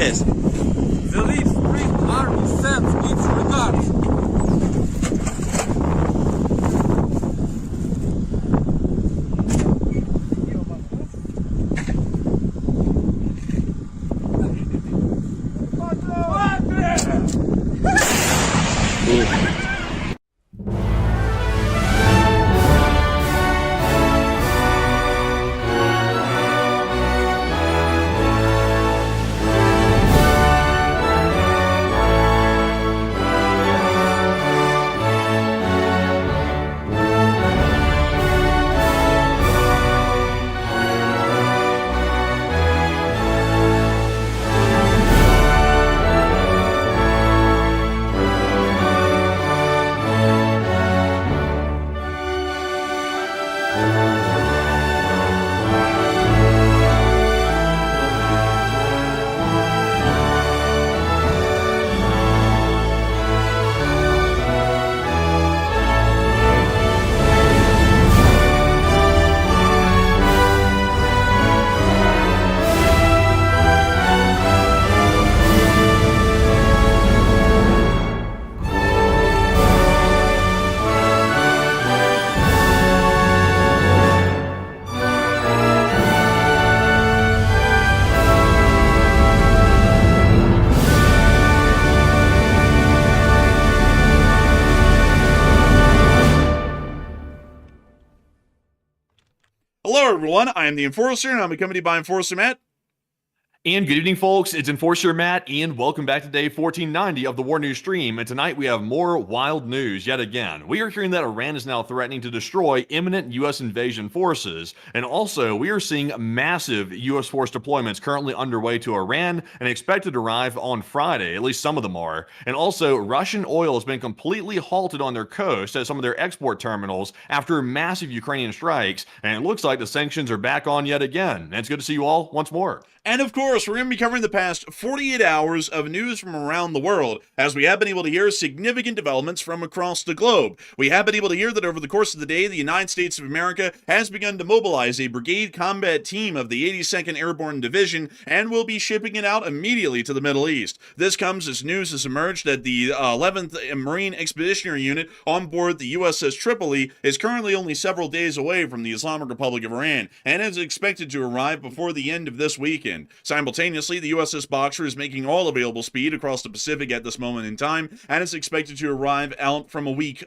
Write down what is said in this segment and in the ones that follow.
Yes. The lead Spring Army sends its regards. Hello, everyone. I am the Enforcer, and I'm accompanied by Enforcer Matt. And good evening, folks. It's Enforcer Matt, and welcome back to day 1490 of the War News stream. And tonight we have more wild news yet again. We are hearing that Iran is now threatening to destroy imminent U.S. invasion forces. And also, we are seeing massive U.S. force deployments currently underway to Iran and expected to arrive on Friday. At least some of them are. And also, Russian oil has been completely halted on their coast at some of their export terminals after massive Ukrainian strikes. And it looks like the sanctions are back on yet again. And it's good to see you all once more. And of course, we're going to be covering the past 48 hours of news from around the world, as we have been able to hear significant developments from across the globe. We have been able to hear that over the course of the day, the United States of America has begun to mobilize a Brigade Combat Team of the 82nd Airborne Division and will be shipping it out immediately to the Middle East. This comes as news has emerged that the 11th Marine Expeditionary Unit on board the USS Tripoli is currently only several days away from the Islamic Republic of Iran and is expected to arrive before the end of this weekend. Simultaneously, the USS Boxer is making all available speed across the Pacific at this moment in time, and is expected to arrive out from a week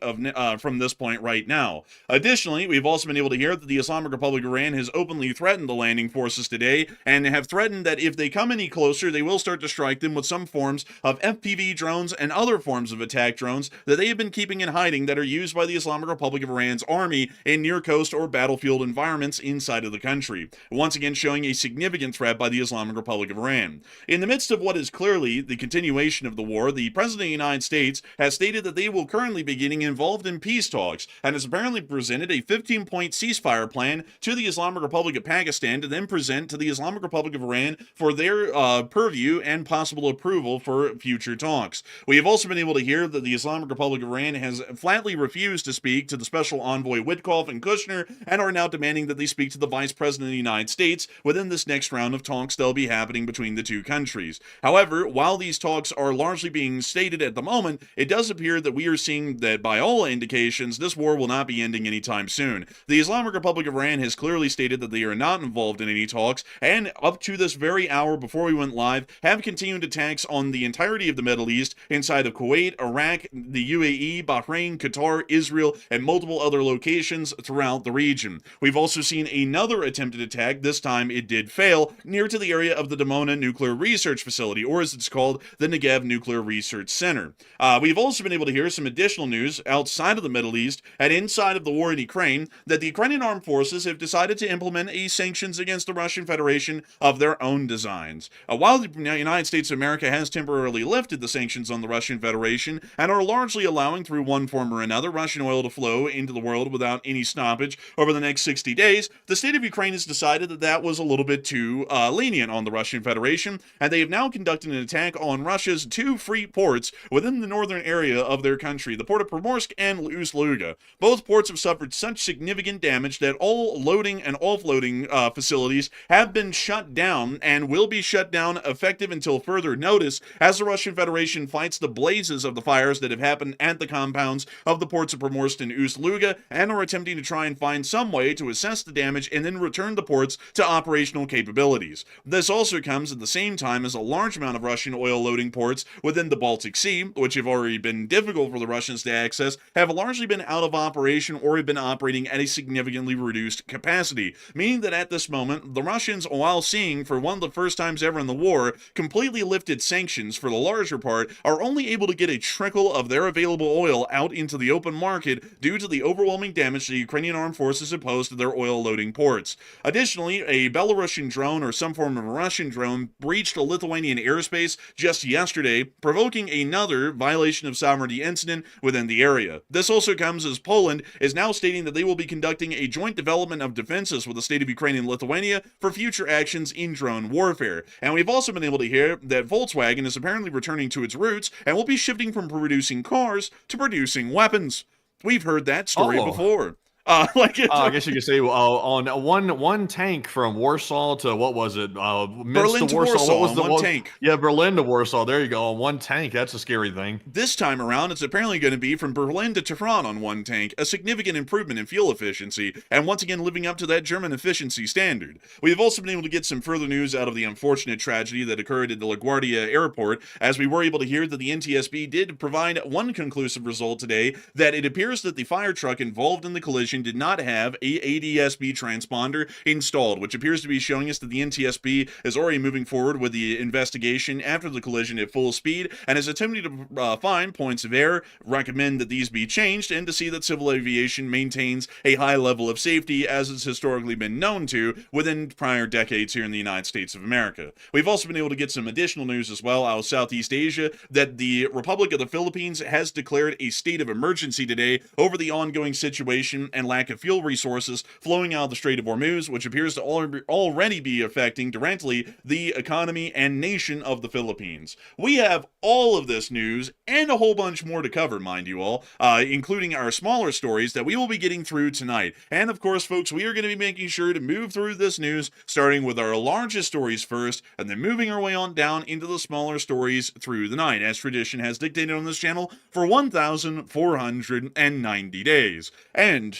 from this point right now. Additionally, we've also been able to hear that the Islamic Republic of Iran has openly threatened the landing forces today, and have threatened that if they come any closer, they will start to strike them with some forms of FPV drones and other forms of attack drones that they have been keeping in hiding that are used by the Islamic Republic of Iran's army in near-coast or battlefield environments inside of the country, once again showing a significant threat by the Islamic Republic of Iran. In the midst of what is clearly the continuation of the war, the President of the United States has stated that they will currently be getting involved in peace talks, and has apparently presented a 15-point ceasefire plan to the Islamic Republic of Pakistan to then present to the Islamic Republic of Iran for their purview and possible approval for future talks. We have also been able to hear that the Islamic Republic of Iran has flatly refused to speak to the Special Envoy Witkoff and Kushner, and are now demanding that they speak to the Vice President of the United States within this next round of talks they'll be happening between the two countries. However, while these talks are largely being stated at the moment, it does appear that we are seeing that by all indications, this war will not be ending anytime soon. The Islamic Republic of Iran has clearly stated that they are not involved in any talks, and up to this very hour before we went live, have continued attacks on the entirety of the Middle East, inside of Kuwait, Iraq, the UAE, Bahrain, Qatar, Israel, and multiple other locations throughout the region. We've also seen another attempted attack, this time it did fail, near to the area of the Dimona Nuclear Research Facility, or as it's called, the Negev Nuclear Research Center. We've also been able to hear some additional news outside of the Middle East and inside of the war in Ukraine that the Ukrainian armed forces have decided to implement sanctions against the Russian Federation of their own designs. While the United States of America has temporarily lifted the sanctions on the Russian Federation and are largely allowing, through one form or another, Russian oil to flow into the world without any stoppage over the next 60 days, the state of Ukraine has decided that that was a little bit too lenient on the Russian Federation, and they have now conducted an attack on Russia's two free ports within the northern area of their country, the port of Primorsk and Ust Luga. Both ports have suffered such significant damage that all loading and offloading facilities have been shut down and will be shut down effective until further notice as the Russian Federation fights the blazes of the fires that have happened at the compounds of the ports of Primorsk and Ust Luga, and are attempting to try and find some way to assess the damage and then return the ports to operational capabilities. This also comes at the same time as a large amount of Russian oil loading ports within the Baltic Sea, which have already been difficult for the Russians to access, have largely been out of operation or have been operating at a significantly reduced capacity, meaning that at this moment, the Russians, while seeing for one of the first times ever in the war, completely lifted sanctions for the larger part, are only able to get a trickle of their available oil out into the open market due to the overwhelming damage the Ukrainian armed forces have posed to their oil loading ports. Additionally, a Belarusian drone or some form of Russian drone breached a Lithuanian airspace just yesterday, provoking another violation of sovereignty incident within the area. This also comes as Poland is now stating that they will be conducting a joint development of defenses with the state of Ukraine and Lithuania for future actions in drone warfare. And we've also been able to hear that Volkswagen is apparently returning to its roots and will be shifting from producing cars to producing weapons. We've heard that story before. I guess you could say on one tank from Warsaw to what was it? Berlin to Warsaw. What was the one tank? Yeah, Berlin to Warsaw. There you go. On one tank. That's a scary thing. This time around, it's apparently going to be from Berlin to Tehran on one tank, a significant improvement in fuel efficiency, and once again living up to that German efficiency standard. We have also been able to get some further news out of the unfortunate tragedy that occurred at the LaGuardia airport, as we were able to hear that the NTSB did provide one conclusive result today, that it appears that the fire truck involved in the collision did not have a ADSB transponder installed, which appears to be showing us that the NTSB is already moving forward with the investigation after the collision at full speed and is attempting to find points of error, recommend that these be changed, and to see that civil aviation maintains a high level of safety as it's historically been known to within prior decades here in the United States of America. We've also been able to get some additional news as well out of Southeast Asia that the Republic of the Philippines has declared a state of emergency today over the ongoing situation and lack of fuel resources flowing out of the Strait of Hormuz, which appears to already be affecting directly the economy and nation of the Philippines. We have all of this news and a whole bunch more to cover, mind you all, including our smaller stories that we will be getting through tonight. And of course, folks, we are going to be making sure to move through this news, starting with our largest stories first, and then moving our way on down into the smaller stories through the night, as tradition has dictated on this channel for 1,490 days. And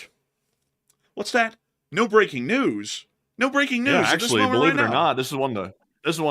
what's that? No breaking news. No breaking news. Yeah, actually, believe it or not, this is one of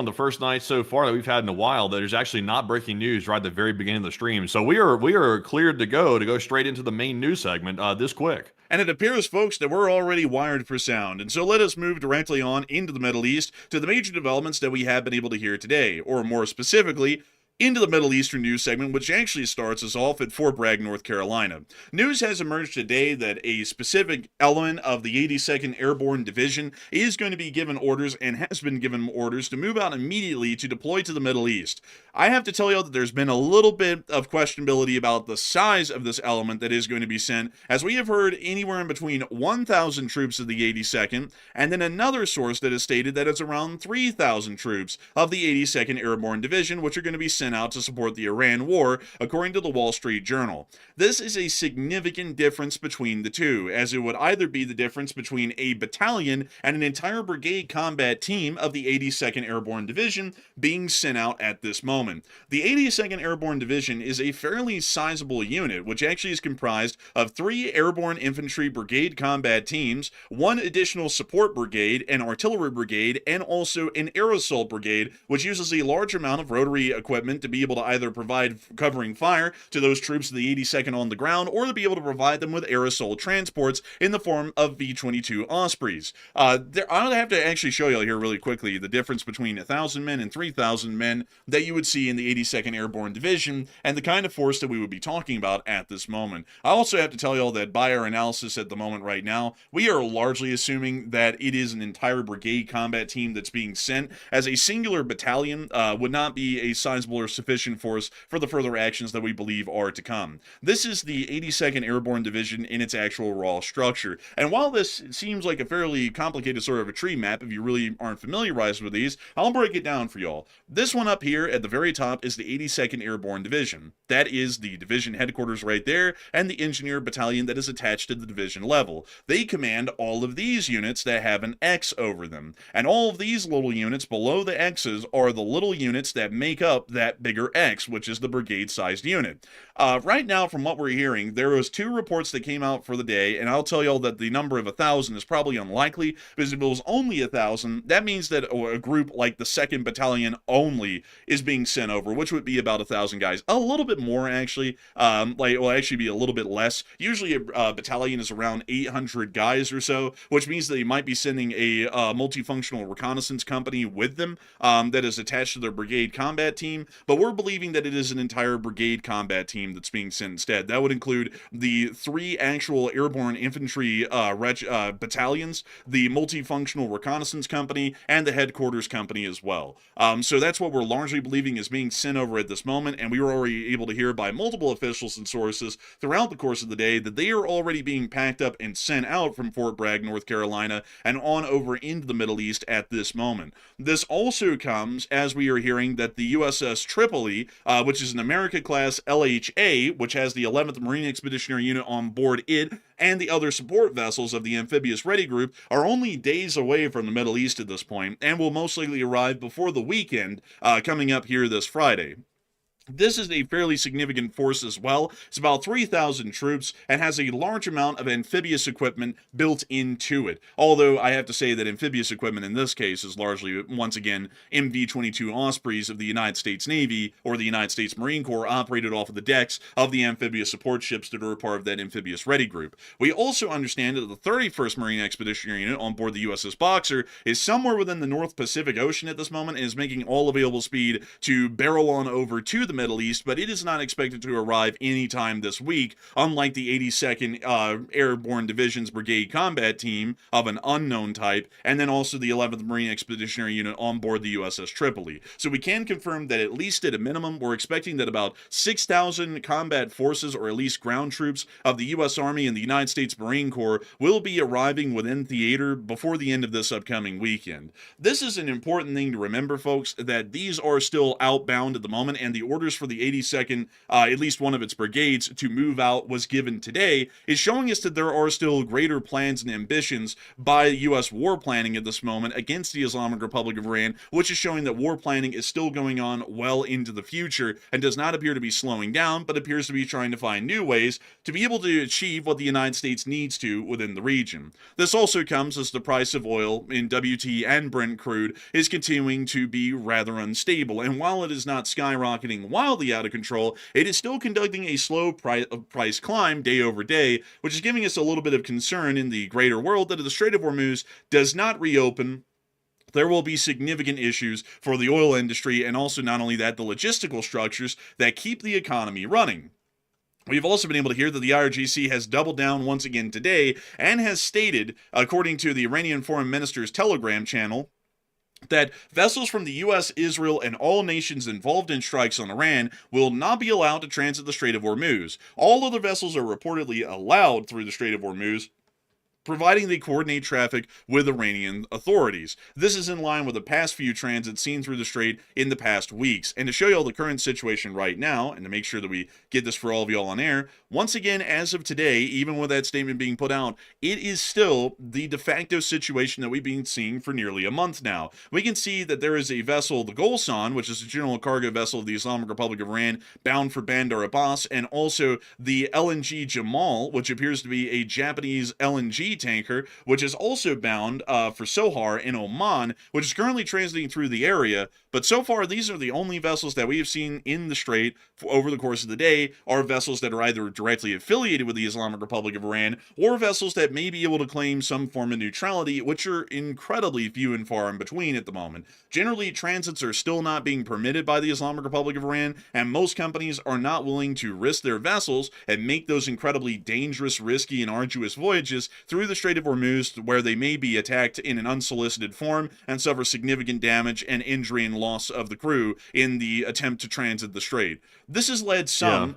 the first nights so far that we've had in a while that there's actually not breaking news right at the very beginning of the stream. So we are cleared to go straight into the main news segment this quick. And it appears, folks, that we're already wired for sound. And so let us move directly on into the Middle East to the major developments that we have been able to hear today, or more specifically, into the Middle Eastern news segment, which actually starts us off at Fort Bragg, North Carolina. News has emerged today that a specific element of the 82nd Airborne Division is going to be given orders and has been given orders to move out immediately to deploy to the Middle East. I have to tell you that there's been a little bit of questionability about the size of this element that is going to be sent, as we have heard anywhere in between 1,000 troops of the 82nd, and then another source that has stated that it's around 3,000 troops of the 82nd Airborne Division, which are going to be sent sent out to support the Iran war, according to the Wall Street Journal. This is a significant difference between the two, as it would either be the difference between a battalion and an entire brigade combat team of the 82nd Airborne Division being sent out at this moment. The 82nd Airborne Division is a fairly sizable unit, which actually is comprised of 3 airborne infantry brigade combat teams, 1 additional support brigade, an artillery brigade, and also an air assault brigade, which uses a large amount of rotary equipment to be able to either provide covering fire to those troops of the 82nd on the ground, or to be able to provide them with air assault transports in the form of V-22 Ospreys. I'll have to actually show you here really quickly the difference between 1,000 men and 3,000 men that you would see in the 82nd Airborne Division, and the kind of force that we would be talking about at this moment. I also have to tell you all that by our analysis at the moment right now, we are largely assuming that it is an entire brigade combat team that's being sent, as a singular battalion would not be a sizable or sufficient force for the further actions that we believe are to come. This is the 82nd Airborne Division in its actual raw structure, and while this seems like a fairly complicated sort of a tree map if you really aren't familiarized with these, I'll break it down for y'all. This one up here at the very top is the 82nd Airborne Division. That is the division headquarters right there, and the engineer battalion that is attached to the division level. They command all of these units that have an X over them, and all of these little units below the X's are the little units that make up that bigger X, which is the brigade-sized unit. Right now, from what we're hearing, there was 2 reports that came out for the day, and I'll tell y'all that the number of 1,000 is probably unlikely, because if it was only 1,000, that means that a group like the 2nd Battalion only is being sent over, which would be about 1,000 guys. A little bit more, actually. Will actually be a little bit less. Usually a battalion is around 800 guys or so, which means that they might be sending a multifunctional reconnaissance company with them that is attached to their brigade combat team, but we're believing that it is an entire brigade combat team that's being sent instead. That would include the 3 actual airborne infantry battalions, the multifunctional reconnaissance company, and the headquarters company as well. So that's what we're largely believing is being sent over at this moment, and we were already able to hear by multiple officials and sources throughout the course of the day that they are already being packed up and sent out from Fort Bragg, North Carolina, and on over into the Middle East at this moment. This also comes as we are hearing that the USS Tripoli, which is an America-class LHA, which has the 11th Marine Expeditionary Unit on board it, and the other support vessels of the Amphibious Ready Group, are only days away from the Middle East at this point, and will most likely arrive before the weekend coming up here this Friday. This is a fairly significant force as well. It's about 3,000 troops and has a large amount of amphibious equipment built into it. Although I have to say that amphibious equipment in this case is largely, once again, MV-22 Ospreys of the United States Navy or the United States Marine Corps operated off of the decks of the amphibious support ships that are part of that amphibious ready group. We also understand that the 31st Marine Expeditionary Unit on board the USS Boxer is somewhere within the North Pacific Ocean at this moment and is making all available speed to barrel on over to the Middle East, but it is not expected to arrive anytime this week, unlike the 82nd Airborne Division's Brigade Combat Team of an unknown type, and then also the 11th Marine Expeditionary Unit on board the USS Tripoli. So we can confirm that at least at a minimum, we're expecting that about 6,000 combat forces, or at least ground troops, of the U.S. Army and the United States Marine Corps will be arriving within theater before the end of this upcoming weekend. This is an important thing to remember, folks, that these are still outbound at the moment, and the orders for the 82nd, at least one of its brigades, to move out was given today, is showing us that there are still greater plans and ambitions by U.S. war planning at this moment against the Islamic Republic of Iran, which is showing that war planning is still going on well into the future and does not appear to be slowing down, but appears to be trying to find new ways to be able to achieve what the United States needs to within the region. This also comes as the price of oil in WT and Brent crude is continuing to be rather unstable, and while it is not skyrocketing wildly out of control, it is still conducting a slow price climb day over day, which is giving us a little bit of concern in the greater world that if the Strait of Hormuz does not reopen, there will be significant issues for the oil industry, and also not only that, the logistical structures that keep the economy running. We've also been able to hear that the IRGC has doubled down once again today and has stated, according to the Iranian Foreign Minister's Telegram channel, that vessels from the U.S., Israel, and all nations involved in strikes on Iran will not be allowed to transit the Strait of Hormuz. All other vessels are reportedly allowed through the Strait of Hormuz, providing they coordinate traffic with Iranian authorities. This is in line with the past few transits seen through the Strait in the past weeks. And to show you all the current situation right now, and to make sure that we get this for all of y'all on air, once again, as of today, even with that statement being put out, it is still the de facto situation that we've been seeing for nearly a month now. We can see that there is a vessel, the Golsan, which is a general cargo vessel of the Islamic Republic of Iran, bound for Bandar Abbas, and also the LNG Jamal, which appears to be a Japanese LNG tanker, which is also bound for Sohar in Oman, which is currently transiting through the area. But so far, these are the only vessels that we have seen in the Strait over the course of the day are vessels that are either directly affiliated with the Islamic Republic of Iran or vessels that may be able to claim some form of neutrality, which are incredibly few and far in between at the moment. Generally, transits are still not being permitted by the Islamic Republic of Iran, and most companies are not willing to risk their vessels and make those incredibly dangerous, risky, and arduous voyages through the Strait of Hormuz where they may be attacked in an unsolicited form and suffer significant damage and injury and loss of the crew in the attempt to transit the Strait. This has led some...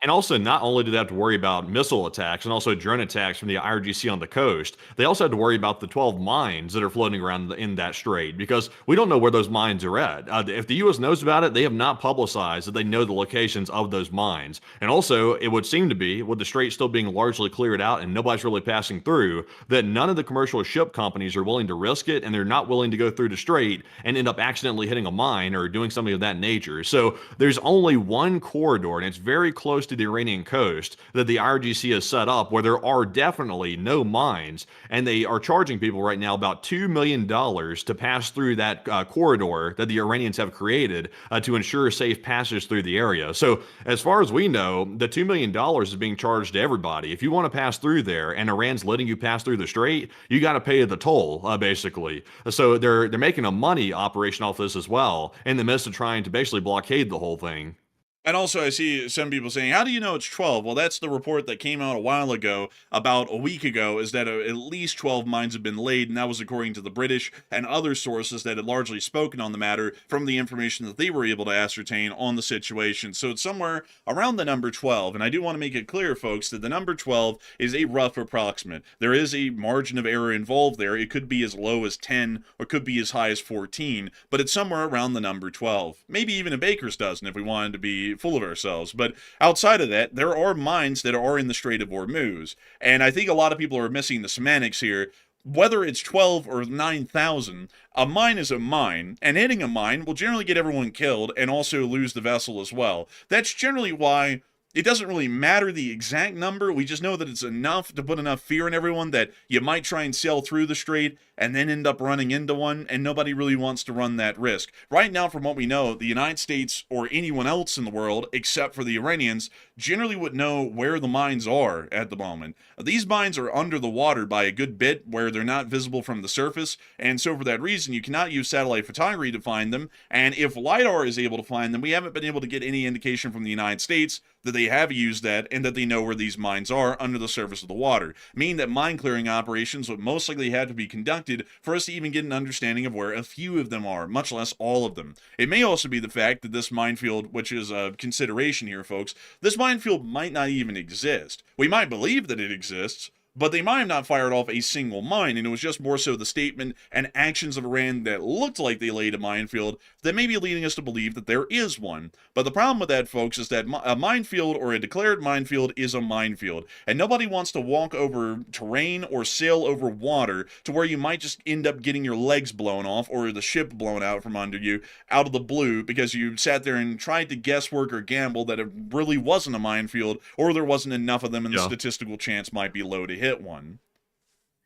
And also, not only do they have to worry about missile attacks and also drone attacks from the IRGC on the coast, they also have to worry about the 12 mines that are floating around in that strait, because we don't know where those mines are at. If the U.S. knows about it, they have not publicized that they know the locations of those mines. And also, it would seem to be, with the strait still being largely cleared out and nobody's really passing through, that none of the commercial ship companies are willing to risk it, and they're not willing to go through the strait and end up accidentally hitting a mine or doing something of that nature. So there's only one corridor, and it's very close to the Iranian coast, that the IRGC has set up where there are definitely no mines, and they are charging people right now about $2 million to pass through that corridor that the Iranians have created to ensure safe passage through the area. So as far as we know, the $2 million is being charged to everybody. If you want to pass through there and Iran's letting you pass through the strait, you got to pay the toll, basically. So they're making a money operation off this as well, in the midst of trying to basically blockade the whole thing. And also, I see some people saying, how do you know it's 12? Well, that's the report that came out a while ago, about a week ago, is that at least 12 mines have been laid, and that was according to the British and other sources that had largely spoken on the matter from the information that they were able to ascertain on the situation. So it's somewhere around the number 12, and I do want to make it clear, folks, that the number 12 is a rough approximate. There is a margin of error involved there. It could be as low as 10, or could be as high as 14, but it's somewhere around the number 12. Maybe even a baker's dozen if we wanted to be full of ourselves. But outside of that, there are mines that are in the Strait of Hormuz, and I think a lot of people are missing the semantics here. Whether it's 12 or 9,000, a mine is a mine, and hitting a mine will generally get everyone killed and also lose the vessel as well. That's generally why it doesn't really matter the exact number. We just know that it's enough to put enough fear in everyone that you might try and sail through the strait and then end up running into one, and nobody really wants to run that risk. Right now, from what we know, the United States or anyone else in the world, except for the Iranians, generally would know where the mines are at the moment. These mines are under the water by a good bit, where they're not visible from the surface, and so for that reason, you cannot use satellite photography to find them, and if LiDAR is able to find them, we haven't been able to get any indication from the United States that they have used that and that they know where these mines are under the surface of the water, meaning that mine clearing operations would most likely have to be conducted for us to even get an understanding of where a few of them are, much less all of them. It may also be the fact that this minefield, which is a consideration here, folks, this minefield might not even exist. We might believe that it exists, but they might have not fired off a single mine, and it was just more so the statement and actions of Iran that looked like they laid a minefield that may be leading us to believe that there is one. But the problem with that, folks, is that a minefield or a declared minefield is a minefield, and nobody wants to walk over terrain or sail over water to where you might just end up getting your legs blown off or the ship blown out from under you out of the blue because you sat there and tried to guesswork or gamble that it really wasn't a minefield, or there wasn't enough of them and the statistical chance might be low to hit one.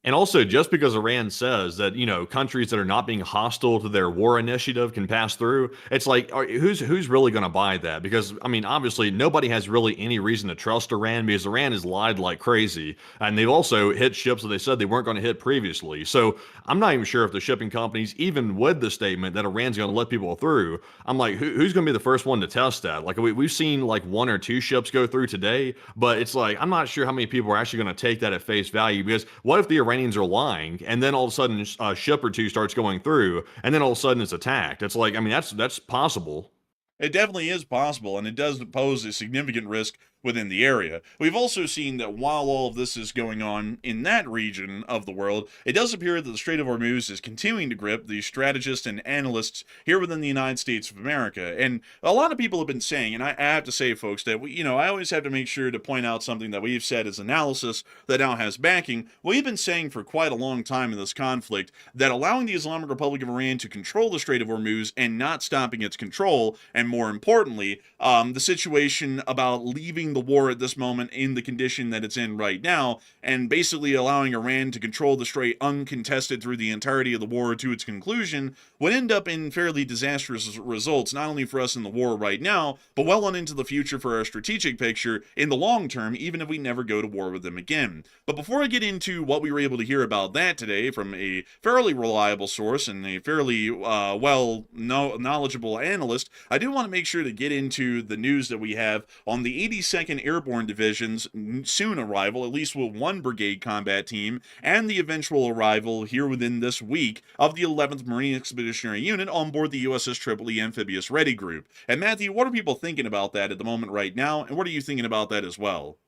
And also, just because Iran says that, countries that are not being hostile to their war initiative can pass through, it's like, who's really going to buy that? Because, obviously, nobody has really any reason to trust Iran because Iran has lied like crazy. And they've also hit ships that they said they weren't going to hit previously. So I'm not even sure if the shipping companies, even with the statement that Iran's going to let people through, I'm like, who's going to be the first one to test that? Like, we've seen like 1 or 2 ships go through today, but it's like, I'm not sure how many people are actually going to take that at face value, because what if the Iranians are lying, and then all of a sudden a ship or two starts going through, and then all of a sudden it's attacked? It's like, that's possible. It definitely is possible, and it does pose a significant risk within the area. We've also seen that while all of this is going on in that region of the world, it does appear that the Strait of Hormuz is continuing to grip the strategists and analysts here within the United States of America. And a lot of people have been saying, and I have to say, folks, that I always have to make sure to point out something that we've said as analysis that now has backing. We've been saying for quite a long time in this conflict that allowing the Islamic Republic of Iran to control the Strait of Hormuz and not stopping its control, and more importantly, the situation about leaving the war at this moment in the condition that it's in right now, and basically allowing Iran to control the Strait uncontested through the entirety of the war to its conclusion, would end up in fairly disastrous results, not only for us in the war right now, but well on into the future for our strategic picture in the long term, even if we never go to war with them again. But before I get into what we were able to hear about that today from a fairly reliable source and a fairly knowledgeable analyst, I do want to make sure to get into the news that we have on the 82nd Airborne Division's soon arrival, at least with one Brigade Combat Team, and the eventual arrival here within this week of the 11th Marine Expeditionary Unit on board the USS Tripoli Amphibious Ready Group. And Matthew, what are people thinking about that at the moment right now, and what are you thinking about that as well?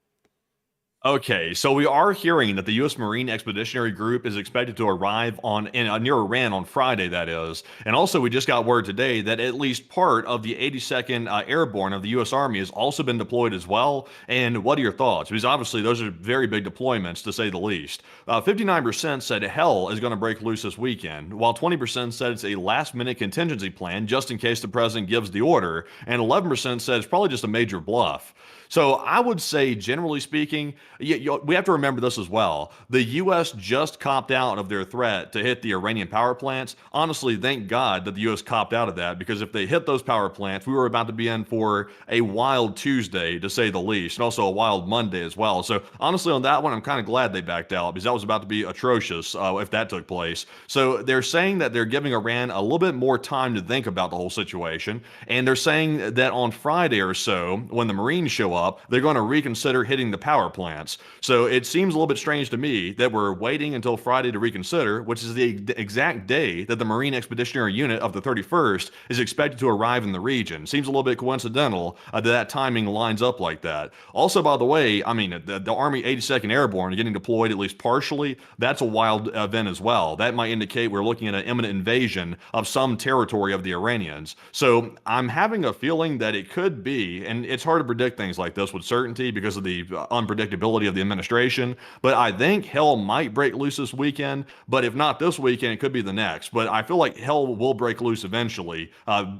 Okay, so we are hearing that the U.S. Marine Expeditionary Group is expected to arrive near Iran on Friday, that is. And also, we just got word today that at least part of the 82nd Airborne of the U.S. Army has also been deployed as well. And what are your thoughts? Because obviously, those are very big deployments, to say the least. 59% said hell is going to break loose this weekend, while 20% said it's a last-minute contingency plan just in case the president gives the order, and 11% said it's probably just a major bluff. So I would say, generally speaking, we have to remember this as well. The U.S. just copped out of their threat to hit the Iranian power plants. Honestly, thank God that the U.S. copped out of that, because if they hit those power plants, we were about to be in for a wild Tuesday, to say the least, and also a wild Monday as well. So honestly, on that one, I'm kind of glad they backed out, because that was about to be atrocious if that took place. So they're saying that they're giving Iran a little bit more time to think about the whole situation, and they're saying that on Friday or so, when the Marines show up, they're going to reconsider hitting the power plants. So it seems a little bit strange to me that we're waiting until Friday to reconsider, which is the exact day that the Marine Expeditionary Unit of the 31st is expected to arrive in the region. Seems a little bit coincidental that timing lines up like that. Also, by the way, I mean, the Army 82nd Airborne getting deployed at least partially, that's a wild event as well. That might indicate we're looking at an imminent invasion of some territory of the Iranians. So I'm having a feeling that it could be, and it's hard to predict things like this with certainty because of the unpredictability of the administration, but I think hell might break loose this weekend. But if not this weekend, it could be the next. But I feel like hell will break loose eventually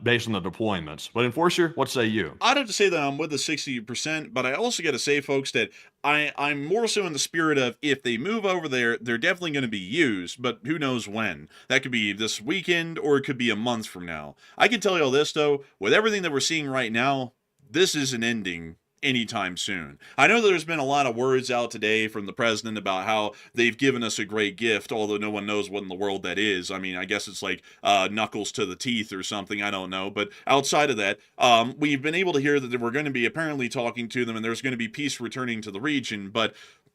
based on the deployments. But Enforcer, what say you? I'd have to say that I'm with the 60%, but I also got to say, folks, that I'm more so in the spirit of, if they move over there, they're definitely going to be used, but who knows when. That could be this weekend, or it could be a month from now. I can tell you all this, though, with everything that we're seeing right now, this isn't ending anytime soon. I know there's been a lot of words out today from the president about how they've given us a great gift, although no one knows what in the world that is. I mean, I guess it's like knuckles to the teeth or something. I don't know. But outside of that, we've been able to hear that we're going to be apparently talking to them, and there's going to be peace returning to the region. But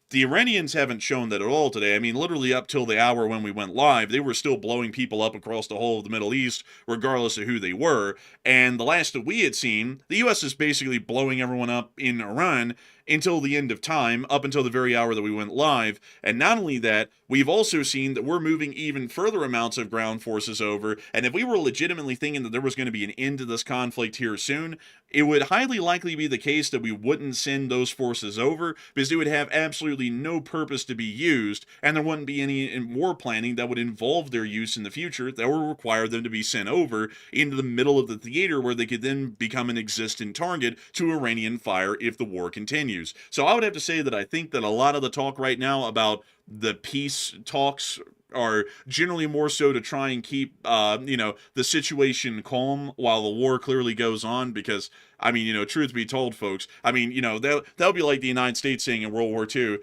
the Iranians haven't shown that at all today. I mean, literally up till the hour when we went live, they were still blowing people up across the whole of the Middle East, regardless of who they were. And the last that we had seen, the U.S. is basically blowing everyone up in Iran until the end of time, up until the very hour that we went live. And not only that, we've also seen that we're moving even further amounts of ground forces over. And if we were legitimately thinking that there was going to be an end to this conflict here soon, it would highly likely be the case that we wouldn't send those forces over, because they would have absolutely no purpose to be used, and there wouldn't be any war planning that would involve their use in the future that would require them to be sent over into the middle of the theater, where they could then become an existent target to Iranian fire if the war continues. So I would have to say that I think that a lot of the talk right now about the peace talks are generally more so to try and keep, the situation calm while the war clearly goes on. Because, I mean, truth be told, folks, I mean, that'll be like the United States saying in World War II,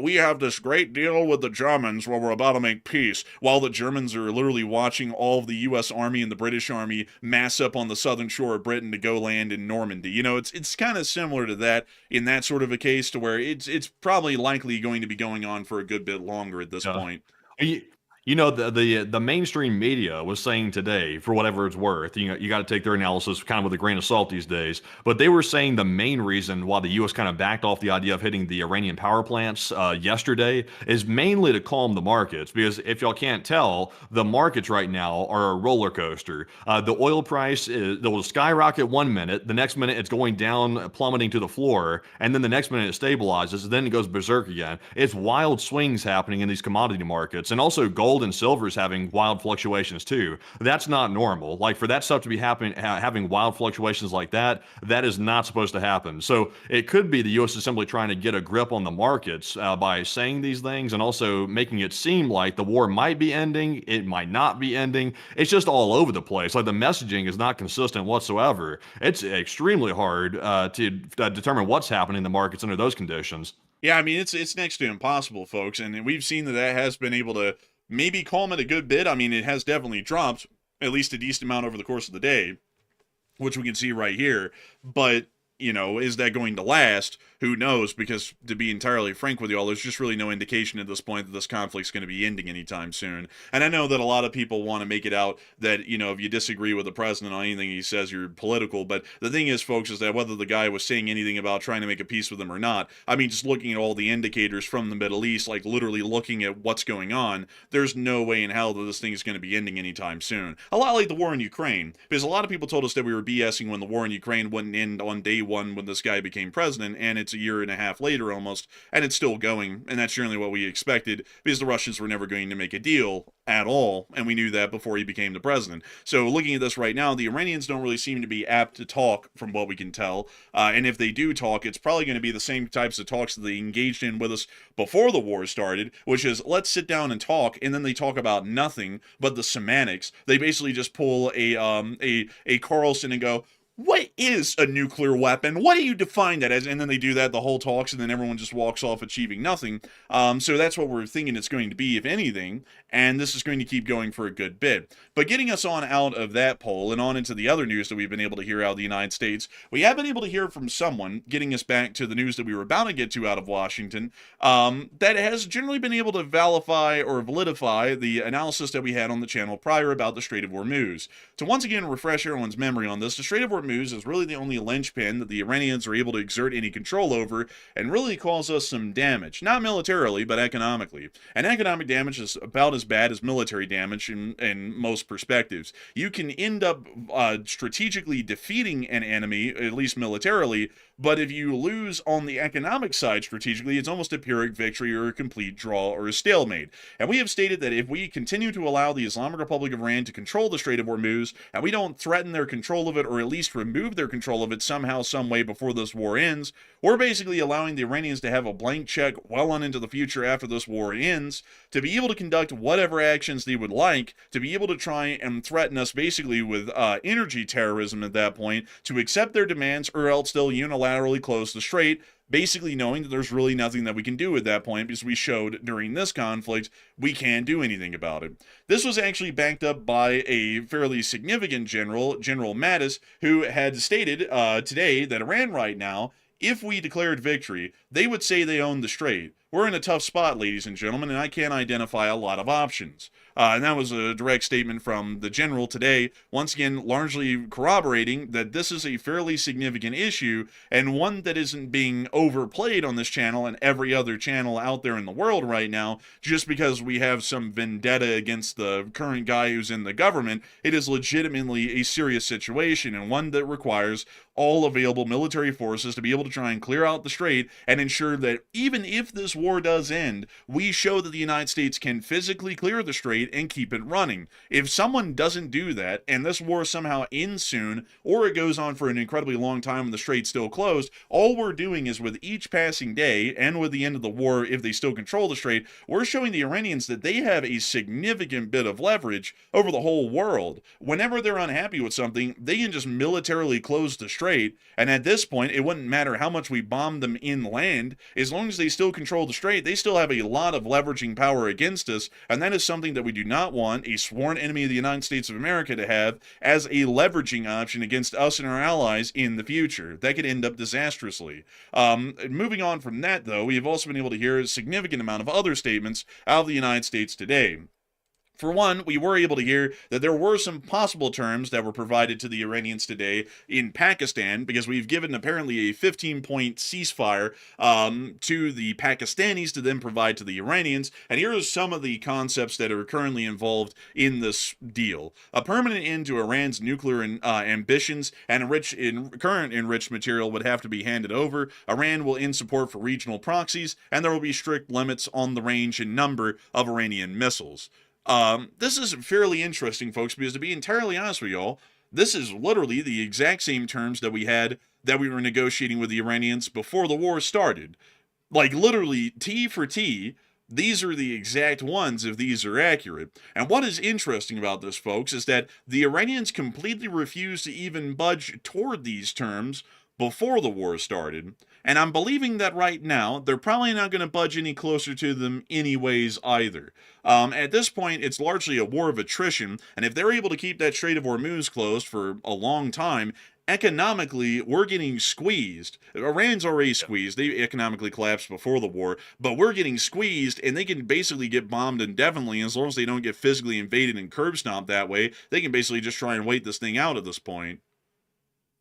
we have this great deal with the Germans where we're about to make peace, while the Germans are literally watching all of the U.S. Army and the British Army mass up on the southern shore of Britain to go land in Normandy. It's kind of similar to that in that sort of a case, to where it's probably likely going to be going on for a good bit longer at this point. You know, the mainstream media was saying today, for whatever it's worth, you know, you got to take their analysis kind of with a grain of salt these days, but they were saying the main reason why the U.S. kind of backed off the idea of hitting the Iranian power plants yesterday is mainly to calm the markets. Because if y'all can't tell, the markets right now are a roller coaster. The oil price will skyrocket 1 minute, the next minute it's going down, plummeting to the floor, and then the next minute it stabilizes, then it goes berserk again. It's wild swings happening in these commodity markets, and also gold and silver is having wild fluctuations too. That's not normal. Like for that stuff to be having wild fluctuations like that, that is not supposed to happen. So it could be the U.S. is simply trying to get a grip on the markets by saying these things and also making it seem like the war might be ending, it might not be ending. It's just all over the place. Like the messaging is not consistent whatsoever. It's extremely hard to determine what's happening in the markets under those conditions. Yeah, I mean it's next to impossible, folks, and we've seen that has been able to maybe calm it a good bit. I mean, it has definitely dropped at least a decent amount over the course of the day, which we can see right here. But, you know, is that going to last? Who knows? Because to be entirely frank with y'all, there's just really no indication at this point that this conflict's going to be ending anytime soon. And I know that a lot of people want to make it out that, you know, if you disagree with the president on anything he says, you're political. But the thing is, folks, is that whether the guy was saying anything about trying to make a peace with him or not, I mean, just looking at all the indicators from the Middle East, like literally looking at what's going on, there's no way in hell that this thing is going to be ending anytime soon. A lot like the war in Ukraine, because a lot of people told us that we were BSing when the war in Ukraine wouldn't end on day one when this guy became president, and it's a year and a half later almost, and it's still going, and that's generally what we expected, because the Russians were never going to make a deal at all, and we knew that before he became the president. So looking at this right now, the Iranians don't really seem to be apt to talk, from what we can tell, and if they do talk, it's probably going to be the same types of talks that they engaged in with us before the war started, which is, let's sit down and talk, and then they talk about nothing but the semantics. They basically just pull a Carlson and go, what is a nuclear weapon? What do you define that as? And then they do that the whole talks, and then everyone just walks off achieving nothing. So that's what we're thinking it's going to be, if anything, and this is going to keep going for a good bit. But getting us on out of that poll and on into the other news that we've been able to hear out of the United States, we have been able to hear from someone, getting us back to the news that we were about to get to out of Washington, that has generally been able to validify or validify the analysis that we had on the channel prior about the Strait of Hormuz. To once again refresh everyone's memory on this, the Strait of Hormuz is really the only linchpin that the Iranians are able to exert any control over and really cause us some damage. Not militarily, but economically. And economic damage is about as bad as military damage in most perspectives. You can end up strategically defeating an enemy, at least militarily, but if you lose on the economic side strategically, it's almost a Pyrrhic victory or a complete draw or a stalemate. And we have stated that if we continue to allow the Islamic Republic of Iran to control the Strait of Hormuz, and we don't threaten their control of it or at least remove their control of it somehow, some way before this war ends, we're basically allowing the Iranians to have a blank check well on into the future after this war ends, to be able to conduct whatever actions they would like, to be able to try and threaten us basically with energy terrorism at that point, to accept their demands, or else they'll unilaterally close the strait, basically knowing that there's really nothing that we can do at that point, because we showed during this conflict we can't do anything about it. This was actually backed up by a fairly significant general, General Mattis, who had stated today that Iran right now, if we declared victory, they would say they own the strait. We're in a tough spot, ladies and gentlemen, and I can't identify a lot of options. And that was a direct statement from the general today, once again largely corroborating that this is a fairly significant issue, and one that isn't being overplayed on this channel and every other channel out there in the world right now, just because we have some vendetta against the current guy who's in the government. It is legitimately a serious situation, and one that requires all available military forces to be able to try and clear out the strait and ensure that even if this war does end, we show that the United States can physically clear the strait and keep it running. If someone doesn't do that, and this war somehow ends soon, or it goes on for an incredibly long time and the strait's still closed, all we're doing is, with each passing day, and with the end of the war, if they still control the strait, we're showing the Iranians that they have a significant bit of leverage over the whole world. Whenever they're unhappy with something, they can just militarily close the strait, and at this point, it wouldn't matter how much we bomb them inland. As long as they still control the strait, they still have a lot of leveraging power against us, and that is something that we do not want a sworn enemy of the United States of America to have as a leveraging option against us and our allies in the future. That could end up disastrously. Moving on from that, though, we have also been able to hear a significant amount of other statements out of the United States today. For one, we were able to hear that there were some possible terms that were provided to the Iranians today in Pakistan, because we've given apparently a 15-point ceasefire to the Pakistanis to then provide to the Iranians. And here are some of the concepts that are currently involved in this deal. A permanent end to Iran's nuclear ambitions, and current enriched material would have to be handed over. Iran will end support for regional proxies, and there will be strict limits on the range and number of Iranian missiles. This is fairly interesting, folks, because to be entirely honest with y'all, this is literally the exact same terms that we were negotiating with the Iranians before the war started. Like, literally, T for T, these are the exact ones if these are accurate. And what is interesting about this, folks, is that the Iranians completely refused to even budge toward these terms before the war started. And I'm believing that right now, they're probably not going to budge any closer to them anyways either. At this point, it's largely a war of attrition, and if they're able to keep that Strait of Hormuz closed for a long time, economically, we're getting squeezed. Iran's already squeezed. They economically collapsed before the war, but we're getting squeezed, and they can basically get bombed indefinitely. As long as they don't get physically invaded and curb stomped that way, they can basically just try and wait this thing out at this point.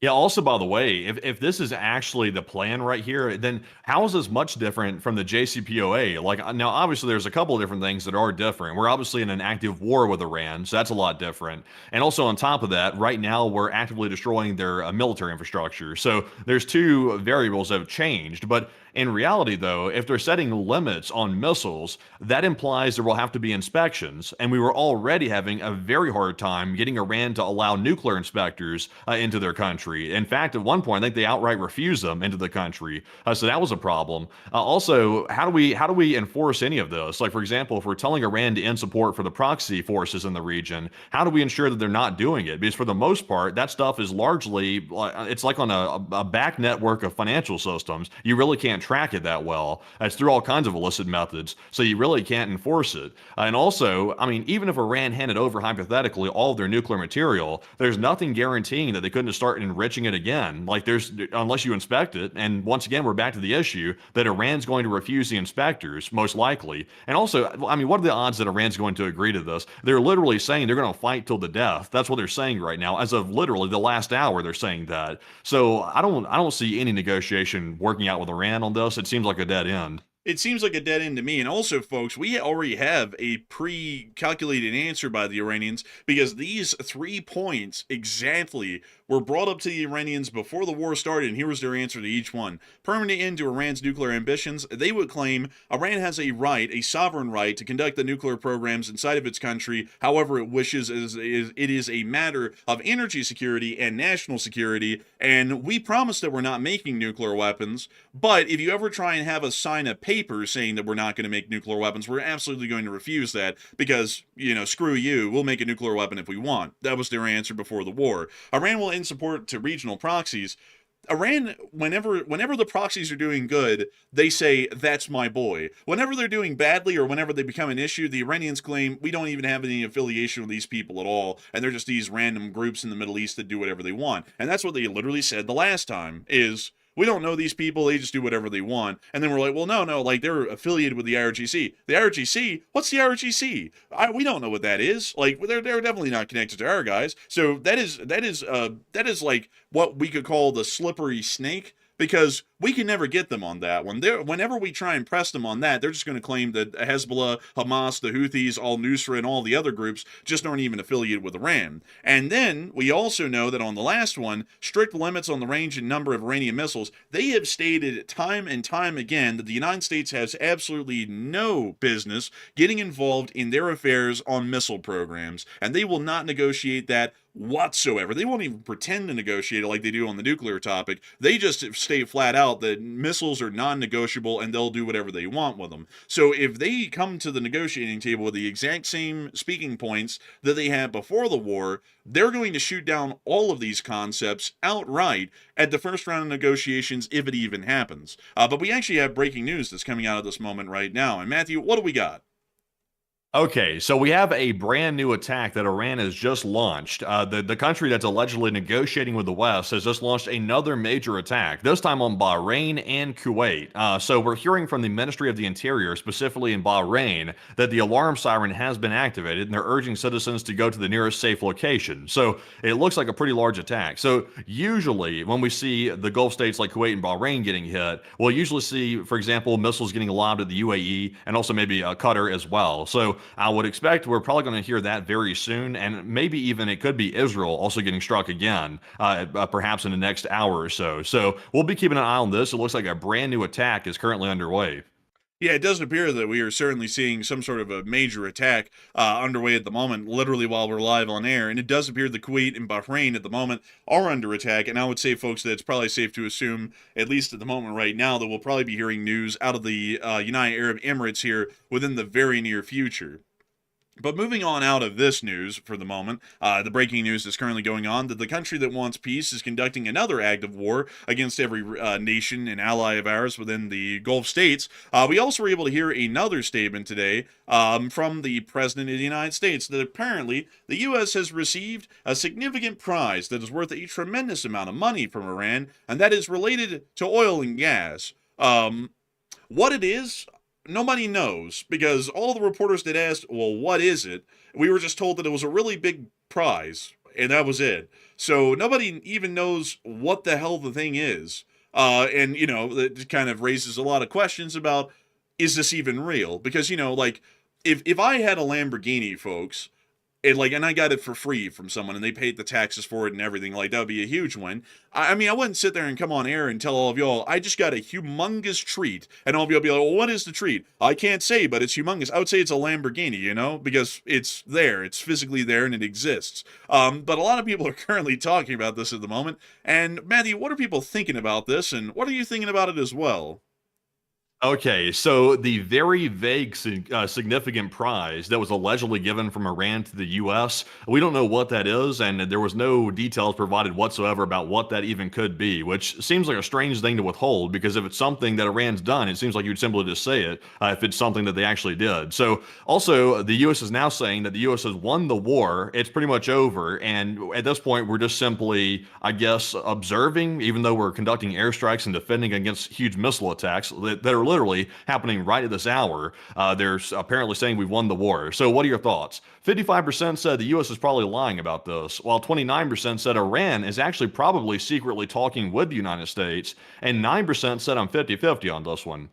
Yeah, also, by the way, if this is actually the plan right here, then how is this much different from the JCPOA? Like, now, obviously, there's a couple of different things that are different. We're obviously in an active war with Iran, so that's a lot different. And also, on top of that, right now, we're actively destroying their military infrastructure. So there's two variables that have changed. But in reality, though, if they're setting limits on missiles, that implies there will have to be inspections. And we were already having a very hard time getting Iran to allow nuclear inspectors into their country. In fact, at one point, I think they outright refused them into the country. So that was a problem. Also, how do we enforce any of this? Like, for example, if we're telling Iran to end support for the proxy forces in the region, how do we ensure that they're not doing it? Because for the most part, that stuff is largely, it's like on a back network of financial systems. You really can't track it that well. It's through all kinds of illicit methods, so you really can't enforce it. And also, I mean, even if Iran handed over, hypothetically, all of their nuclear material, there's nothing guaranteeing that they couldn't start enriching it again. Like, unless you inspect it, and once again, we're back to the issue that Iran's going to refuse the inspectors, most likely. And also, I mean, what are the odds that Iran's going to agree to this? They're literally saying they're going to fight till the death. That's what they're saying right now. As of literally the last hour, they're saying that. So I don't see any negotiation working out with Iran on this. It seems like a dead end. It seems like a dead end to me. And also, folks, we already have a pre-calculated answer by the Iranians, because these 3 points exactly were brought up to the Iranians before the war started, and here was their answer to each one. Permanent end to Iran's nuclear ambitions. They would claim Iran has a sovereign right to conduct the nuclear programs inside of its country however it wishes. It is a matter of energy security and national security, and we promise that we're not making nuclear weapons, but if you ever try and have us sign a paper saying that we're not going to make nuclear weapons, we're absolutely going to refuse that, because, screw you, we'll make a nuclear weapon if we want. That was their answer before the war. Iran will end support to regional proxies. Iran, whenever the proxies are doing good, they say, that's my boy. Whenever they're doing badly, or whenever they become an issue, the Iranians claim, we don't even have any affiliation with these people at all, and they're just these random groups in the Middle East that do whatever they want. And that's what they literally said the last time, is, we don't know these people, they just do whatever they want. And then we're like, well, no, like, they're affiliated with the IRGC. The IRGC? What's the IRGC? We don't know what that is. Like, they're definitely not connected to our guys. So that is like what we could call the slippery snake, because we can never get them on that one. Whenever we try and press them on that, they're just going to claim that Hezbollah, Hamas, the Houthis, al-Nusra, and all the other groups just aren't even affiliated with Iran. And then we also know that on the last one, strict limits on the range and number of Iranian missiles, they have stated time and time again that the United States has absolutely no business getting involved in their affairs on missile programs, and they will not negotiate that whatsoever. They won't even pretend to negotiate it like they do on the nuclear topic. They just state flat out that missiles are non-negotiable and they'll do whatever they want with them. So if they come to the negotiating table with the exact same speaking points that they had before the war, they're going to shoot down all of these concepts outright at the first round of negotiations, if it even happens. But we actually have breaking news that's coming out at this moment right now. And Matthew, what do we got? Okay, so we have a brand new attack that Iran has just launched. The country that's allegedly negotiating with the West has just launched another major attack, this time on Bahrain and Kuwait. So we're hearing from the Ministry of the Interior, specifically in Bahrain, that the alarm siren has been activated and they're urging citizens to go to the nearest safe location. So it looks like a pretty large attack. So usually when we see the Gulf states like Kuwait and Bahrain getting hit, we'll usually see, for example, missiles getting lobbed at the UAE and also maybe Qatar as well. So I would expect we're probably going to hear that very soon, and maybe even it could be Israel also getting struck again, perhaps in the next hour or so. So we'll be keeping an eye on this. It looks like a brand new attack is currently underway. Yeah, it does appear that we are certainly seeing some sort of a major attack underway at the moment, literally while we're live on air. And it does appear that Kuwait and Bahrain at the moment are under attack. And I would say, folks, that it's probably safe to assume, at least at the moment right now, that we'll probably be hearing news out of the United Arab Emirates here within the very near future. But moving on out of this news for the moment, the breaking news that's currently going on that the country that wants peace is conducting another act of war against every nation and ally of ours within the Gulf states. We also were able to hear another statement today from the President of the United States that apparently the U.S. has received a significant prize that is worth a tremendous amount of money from Iran, and that is related to oil and gas. What it is, nobody knows, because all the reporters that asked, well, what is it? We were just told that it was a really big prize, and that was it. So nobody even knows what the hell the thing is. And, you know, it kind of raises a lot of questions about, is this even real? Because, you know, like, if I had a Lamborghini, folks, and I got it for free from someone, and they paid the taxes for it and everything, like, that would be a huge win. I mean, I wouldn't sit there and come on air and tell all of y'all, I just got a humongous treat, and all of y'all be like, well, what is the treat? I can't say, but it's humongous. I would say it's a Lamborghini, you know, because it's there, it's physically there, and it exists. But a lot of people are currently talking about this at the moment, and Matthew, what are people thinking about this, and what are you thinking about it as well? Okay, so the very vague, significant prize that was allegedly given from Iran to the U.S., we don't know what that is, and there was no details provided whatsoever about what that even could be, which seems like a strange thing to withhold, because if it's something that Iran's done, it seems like you'd simply just say it if it's something that they actually did. So also, the U.S. is now saying that the U.S. has won the war, it's pretty much over, and at this point, we're just simply, I guess, observing, even though we're conducting airstrikes and defending against huge missile attacks that are literally happening right at this hour. They're apparently saying we've won the war. So what are your thoughts? 55% said the U.S. is probably lying about this, while 29% said Iran is actually probably secretly talking with the United States, and 9% said I'm 50-50 on this one.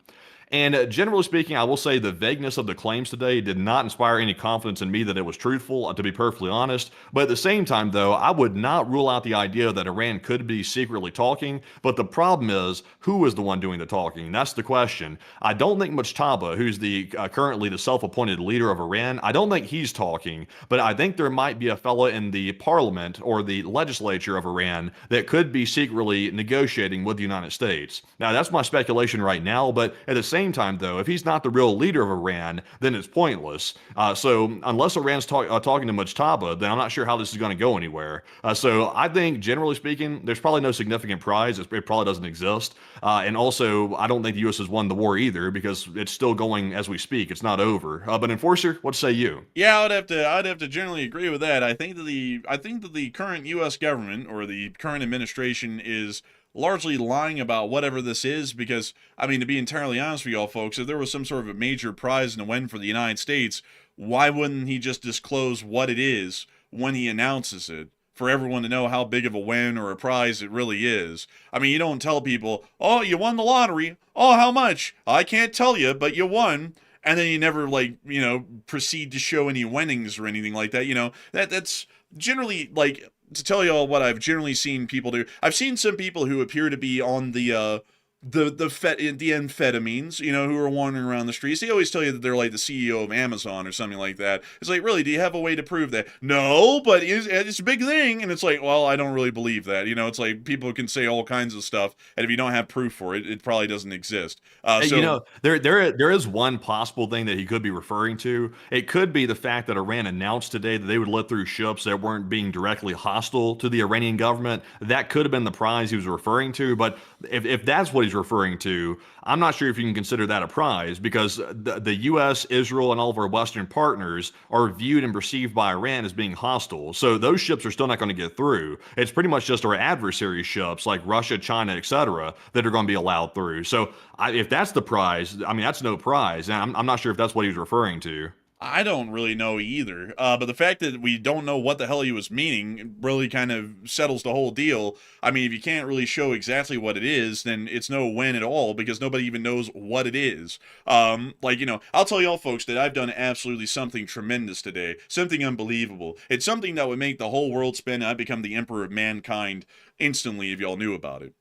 And generally speaking, I will say the vagueness of the claims today did not inspire any confidence in me that it was truthful, to be perfectly honest. But at the same time, though, I would not rule out the idea that Iran could be secretly talking. But the problem is, who is the one doing the talking? That's the question. I don't think Mujtaba, who's the currently the self-appointed leader of Iran, I don't think he's talking. But I think there might be a fella in the parliament or the legislature of Iran that could be secretly negotiating with the United States. Now, that's my speculation right now, but at the same time, though, if he's not the real leader of Iran, then it's pointless. So unless Iran's talking to Mujtaba, then I'm not sure how this is going to go anywhere. So I think, generally speaking, there's probably no significant prize. It probably doesn't exist. And also, I don't think the U.S. has won the war either, because it's still going as we speak. It's not over. But Enforcer, what say you? Yeah, I'd have to generally agree with that. I think that the current U.S. government or the current administration is largely lying about whatever this is, because, I mean, to be entirely honest with y'all folks, if there was some sort of a major prize and a win for the United States, why wouldn't he just disclose what it is when he announces it, for everyone to know how big of a win or a prize it really is? I mean, you don't tell people, oh, you won the lottery. Oh, how much? I can't tell you, but you won. And then you never, like, you know, proceed to show any winnings or anything like that. You know, that's generally, like, to tell y'all what I've generally seen people do. I've seen some people who appear to be on the amphetamines, you know, who are wandering around the streets. They always tell you that they're like the CEO of Amazon or something like that. It's like, really, do you have a way to prove that? No, but it's a big thing. And it's like, well, I don't really believe that. You know, it's like people can say all kinds of stuff, and if you don't have proof for it, it probably doesn't exist. So, you know, there is one possible thing that he could be referring to. It could be the fact that Iran announced today that they would let through ships that weren't being directly hostile to the Iranian government. That could have been the prize he was referring to. But if that's what he's he's referring to, I'm not sure if you can consider that a prize because the U.S., Israel, and all of our Western partners are viewed and perceived by Iran as being hostile. So those ships are still not going to get through. It's pretty much just our adversary ships like Russia, China, etc., that are going to be allowed through. So if that's the prize, I mean, that's no prize. And I'm not sure if that's what he was referring to. I don't really know either. But the fact that we don't know what the hell he was meaning really kind of settles the whole deal. I mean, if you can't really show exactly what it is, then it's no win at all because nobody even knows what it is. I'll tell y'all folks that I've done absolutely something tremendous today, something unbelievable. It's something that would make the whole world spin and I'd become the emperor of mankind instantly if y'all knew about it.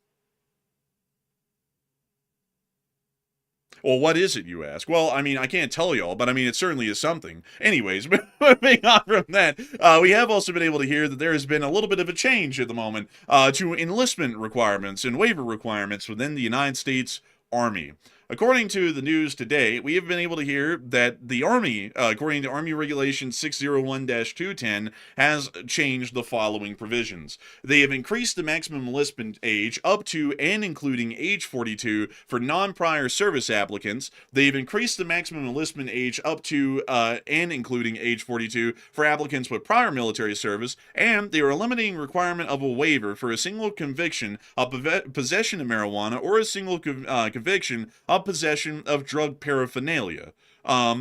Well, what is it, you ask? Well, I mean, I can't tell y'all, but I mean, it certainly is something. Anyways, moving on from that, we have also been able to hear that there has been a little bit of a change at the moment to enlistment requirements and waiver requirements within the United States Army. According to the news today, we have been able to hear that the Army, according to Army Regulation 601-210, has changed the following provisions. They have increased the maximum enlistment age up to and including age 42 for non-prior service applicants. They've increased the maximum enlistment age up to and including age 42 for applicants with prior military service, and they are eliminating requirement of a waiver for a single conviction of possession of marijuana or a single conviction of possession of drug paraphernalia.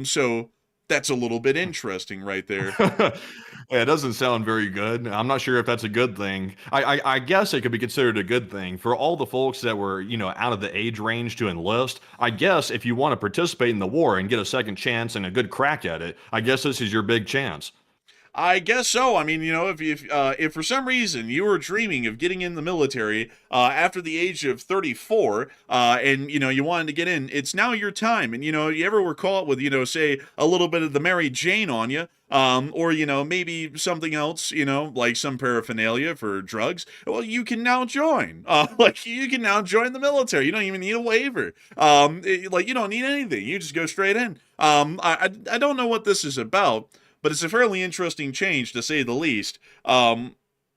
So that's a little bit interesting right there. Yeah, it doesn't sound very good. I'm not sure if that's a good thing. I guess it could be considered a good thing for all the folks that were, out of the age range to enlist. I guess if you want to participate in the war and get a second chance and a good crack at it, I guess this is your big chance. I guess so. I mean, if for some reason you were dreaming of getting in the military after the age of 34, and you wanted to get in, it's now your time. And you ever were caught with say a little bit of the Mary Jane on you, or maybe something else, like some paraphernalia for drugs. Well, you can now join. You can now join the military. You don't even need a waiver. You don't need anything. You just go straight in. I don't know what this is about, but it's a fairly interesting change, to say the least.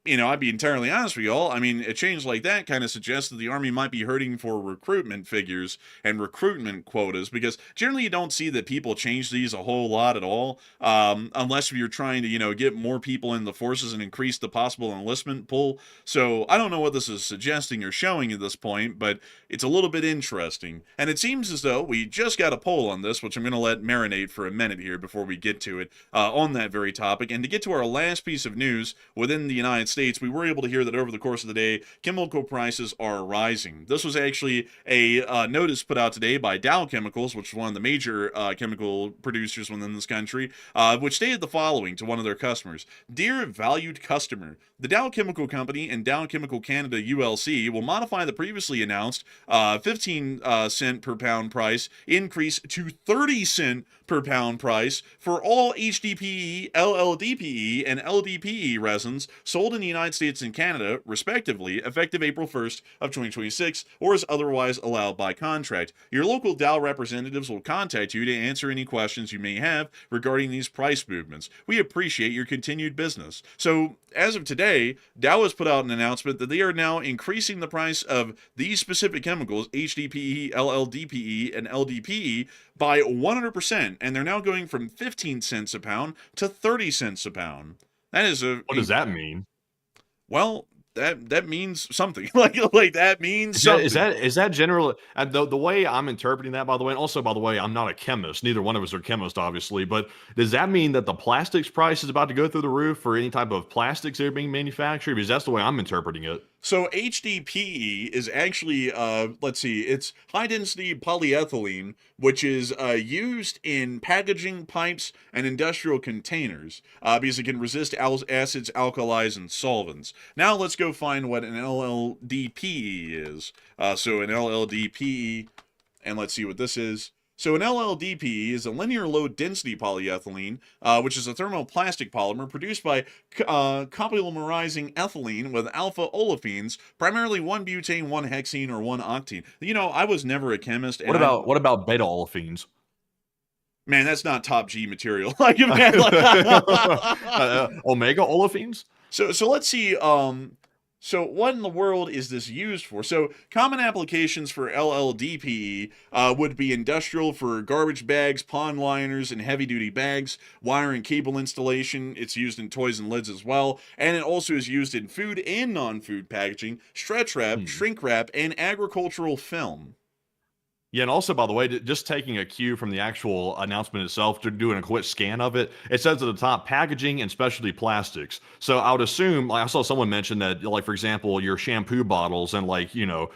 I'd be entirely honest with y'all. I mean, a change like that kind of suggests that the Army might be hurting for recruitment figures and recruitment quotas, because generally you don't see that people change these a whole lot at all, unless you're trying to, get more people in the forces and increase the possible enlistment pool. So I don't know what this is suggesting or showing at this point, but it's a little bit interesting. And it seems as though we just got a poll on this, which I'm going to let marinate for a minute here before we get to it, on that very topic. And to get to our last piece of news within the United States, we were able to hear that over the course of the day, chemical prices are rising. This was actually a notice put out today by Dow Chemicals, which is one of the major chemical producers within this country, which stated the following to one of their customers. Dear valued customer, the Dow Chemical Company and Dow Chemical Canada ULC will modify the previously announced 15 cent per pound price increase to 30 cent per pound price for all HDPE, LLDPE, and LDPE resins sold in the United States and Canada, respectively, effective April 1st of 2026, or as otherwise allowed by contract. Your local Dow representatives will contact you to answer any questions you may have regarding these price movements. We appreciate your continued business. So, as of today, Dow has put out an announcement that they are now increasing the price of these specific chemicals, HDPE, LLDPE, and LDPE, by 100%, and they're now going from 15 cents a pound to 30 cents a pound. That is What does that mean? Well, that means something. like that means something. Is that general? The way I'm interpreting that, by the way, and also by the way, I'm not a chemist. Neither one of us are chemists, obviously. But does that mean that the plastics price is about to go through the roof for any type of plastics that are being manufactured? Because that's the way I'm interpreting it. So HDPE is actually, it's high-density polyethylene, which is used in packaging, pipes, and industrial containers, because it can resist acids, alkalis, and solvents. Now let's go find what an LLDPE is. So an LLDPE, and let's see what this is. So an LLDPE is a linear low-density polyethylene, which is a thermoplastic polymer produced by copolymerizing ethylene with alpha olefins, primarily 1-butane, 1-hexene, or 1-octane. I was never a chemist. What about beta olefins? Man, that's not top G material. Omega olefins? So let's see. So what in the world is this used for? So common applications for LLDPE would be industrial for garbage bags, pond liners, and heavy-duty bags, wire and cable installation. It's used in toys and lids as well, and it also is used in food and non-food packaging, stretch wrap, shrink wrap, and agricultural film. Yeah, and also, by the way, just taking a cue from the actual announcement itself to doing a quick scan of it, it says at the top packaging and specialty plastics. So I would assume, like I saw someone mention that, like for example, your shampoo bottles and like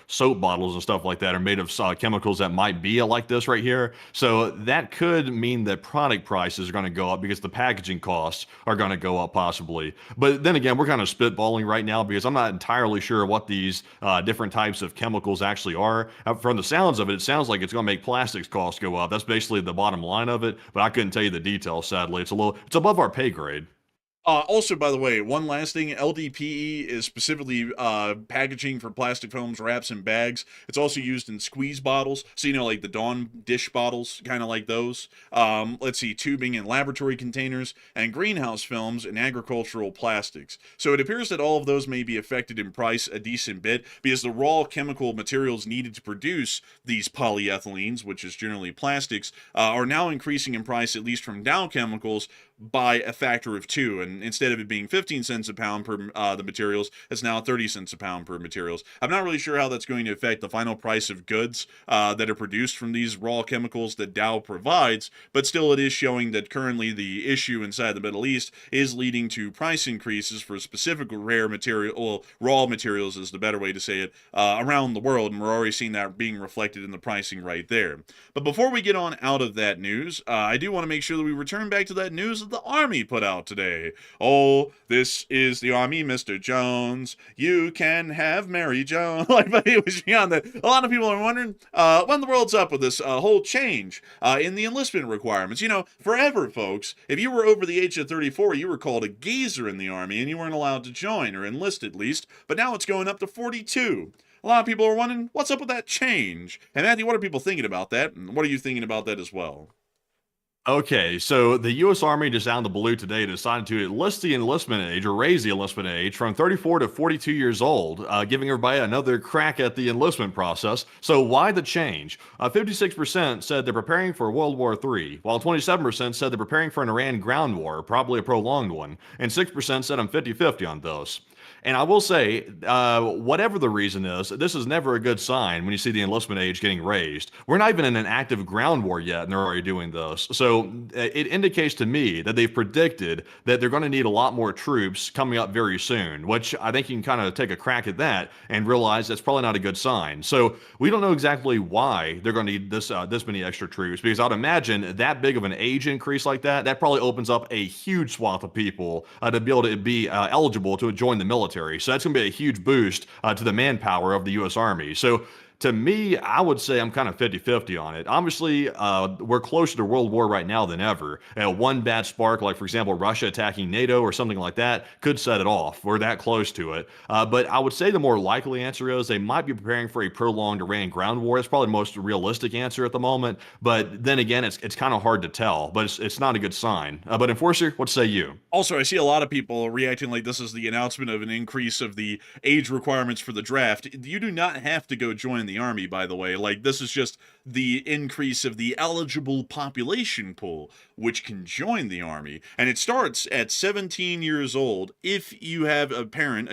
soap bottles and stuff like that are made of chemicals that might be like this right here. So that could mean that product prices are going to go up because the packaging costs are going to go up possibly. But then again, we're kind of spitballing right now because I'm not entirely sure what these different types of chemicals actually are. From the sounds of it, it sounds like it's going to make plastics costs go up. That's basically the bottom line of it, but I couldn't tell you the details, sadly. It's above our pay grade. Also, by the way, one last thing, LDPE is specifically packaging for plastic films, wraps, and bags. It's also used in squeeze bottles, so like the Dawn dish bottles, kind of like those. Let's see, tubing in laboratory containers, and greenhouse films and agricultural plastics. So it appears that all of those may be affected in price a decent bit, because the raw chemical materials needed to produce these polyethylenes, which is generally plastics, are now increasing in price, at least from Dow Chemicals, by a factor of 2, and instead of it being 15 cents a pound per the materials, it's now 30 cents a pound per materials. I'm not really sure how that's going to affect the final price of goods that are produced from these raw chemicals that Dow provides, but still it is showing that currently the issue inside the Middle East is leading to price increases for specific rare material, well, raw materials is the better way to say it, around the world, and we're already seeing that being reflected in the pricing right there. But before we get on out of that news, I do want to make sure that we return back to that news the Army put out today. Oh, this is the Army, Mr. Jones. You can have Mary Jones. But it was beyond that. A lot of people are wondering when the world's up with this whole change in the enlistment requirements. Forever, folks, if you were over the age of 34, you were called a geezer in the Army and you weren't allowed to join, or enlist at least. But now it's going up to 42. A lot of people are wondering, what's up with that change? And Matthew, what are people thinking about that? And what are you thinking about that as well? Okay, so the U.S. Army just out of the blue today decided to enlist the enlistment age, or raise the enlistment age from 34 to 42 years old, giving everybody another crack at the enlistment process. So why the change? 56% said they're preparing for World War III, while 27% said they're preparing for an Iran ground war, probably a prolonged one, and 6% said I'm 50-50 on those. And I will say, whatever the reason is, this is never a good sign when you see the enlistment age getting raised. We're not even in an active ground war yet, and they're already doing this. So it indicates to me that they've predicted that they're going to need a lot more troops coming up very soon, which I think you can kind of take a crack at that and realize that's probably not a good sign. So we don't know exactly why they're going to need this many extra troops, because I'd imagine that big of an age increase like that probably opens up a huge swath of people to be able to be eligible to join the military. So that's going to be a huge boost to the manpower of the U.S. Army. So to me, I would say I'm kind of 50-50 on it. Obviously, we're closer to World War right now than ever. One bad spark, like, for example, Russia attacking NATO or something like that, could set it off. We're that close to it. But I would say the more likely answer is they might be preparing for a prolonged Iran ground war. It's probably the most realistic answer at the moment. But then again, it's kind of hard to tell. But it's not a good sign. But Enforcer, what say you? Also, I see a lot of people reacting like this is the announcement of an increase of the age requirements for the draft. You do not have to go join the Army, by the way. Like, this is just the increase of the eligible population pool, which can join the Army. And it starts at 17 years old if you have a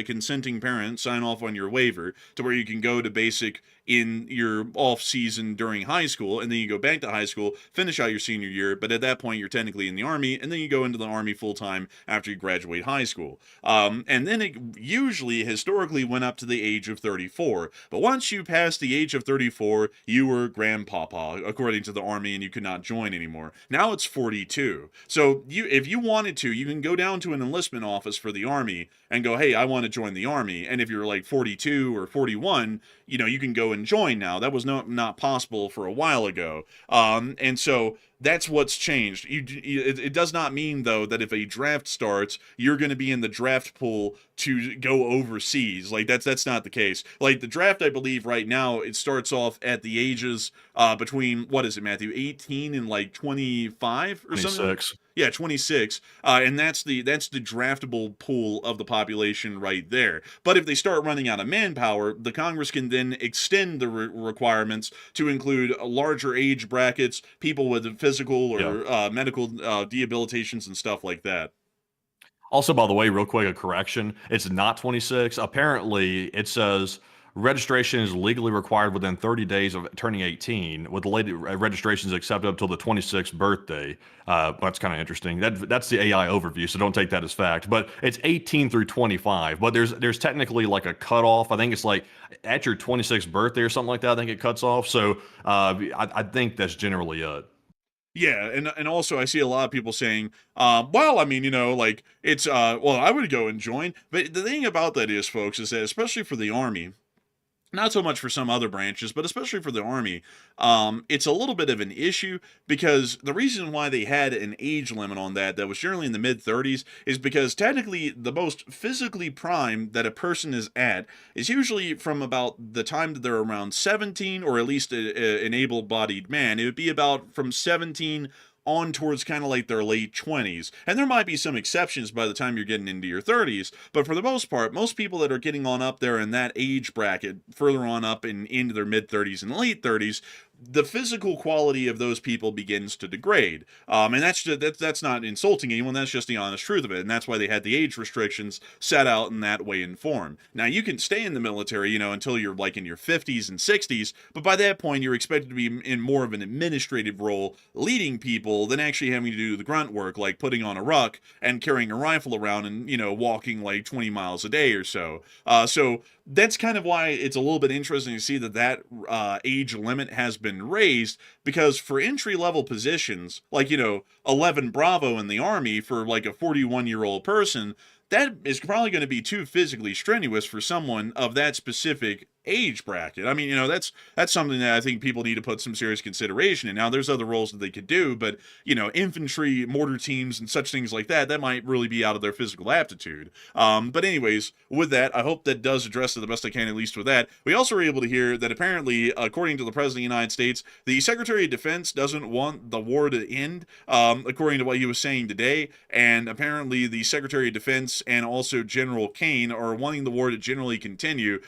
consenting parent, sign off on your waiver to where you can go to basic in your off season during high school, and then you go back to high school, finish out your senior year, but at that point you're technically in the Army, and then you go into the Army full time after you graduate high school. And then it usually historically went up to the age of 34. But once you pass the age of 34, you were grandpapa, according to the Army, and you could not join anymore. Now it's 42. So if you wanted to, you can go down to an enlistment office for the Army and go, hey, I want to join the Army. And if you're like 42 or 41, you can go and join now. That was not possible for a while ago. And so That's what's changed. It does not mean, though, that if a draft starts, you're going to be in the draft pool to go overseas. Like, that's not the case. Like, the draft, I believe, right now, it starts off at the ages between, what is it, Matthew, 18 and, like, 25 or something? 26. Yeah, 26, and that's the draftable pool of the population right there. But if they start running out of manpower, the Congress can then extend the requirements to include larger age brackets, people with physical or medical debilitations and stuff like that. Also, by the way, real quick, a correction. It's not 26. Apparently, it says registration is legally required within 30 days of turning 18, with the late registrations accepted up till the 26th birthday. That's kind of interesting. That's the AI overview, so don't take that as fact. But it's 18 through 25. But there's technically like a cutoff. I think it's like at your 26th birthday or something like that. I think it cuts off. So I think that's generally it. Yeah, and also I see a lot of people saying, well, I mean, like it's well, I would go and join. But the thing about that is, folks, is that especially for the Army, not so much for some other branches, but especially for the Army, it's a little bit of an issue because the reason why they had an age limit on that was generally in the mid-30s is because technically the most physically prime that a person is at is usually from about the time that they're around 17, or at least an able-bodied man. It would be about from 17 on towards kind of like their late 20s. And there might be some exceptions by the time you're getting into your 30s, but for the most part, most people that are getting on up there in that age bracket, further on up into their mid 30s and late 30s, the physical quality of those people begins to degrade. And that's not insulting anyone, that's just the honest truth of it. And that's why they had the age restrictions set out in that way and form. Now, you can stay in the military, until you're like in your 50s and 60s, but by that point, you're expected to be in more of an administrative role, leading people, than actually having to do the grunt work, like putting on a ruck and carrying a rifle around and, walking like 20 miles a day or so. So that's kind of why it's a little bit interesting to see that age limit has been raised, because for entry-level positions, like, 11 Bravo in the Army for like a 41-year-old person, that is probably going to be too physically strenuous for someone of that specific age bracket. I mean, that's something that I think people need to put some serious consideration in. Now, there's other roles that they could do, but, infantry, mortar teams, and such things like that might really be out of their physical aptitude. But anyways, with that, I hope that does address it the best I can, at least with that. We also were able to hear that apparently, according to the President of the United States, the Secretary of Defense doesn't want the war to end, according to what he was saying today, and apparently the Secretary of Defense and also General Kane are wanting the war to generally continue,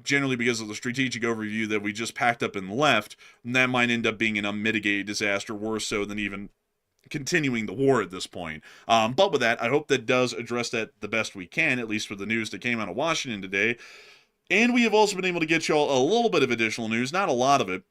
generally because of the strategic overview that we just packed up and left, and that might end up being an unmitigated disaster, worse so than even continuing the war at this point. But with that, I hope that does address that the best we can, at least with the news that came out of Washington today. And we have also been able to get y'all a little bit of additional news, not a lot of it,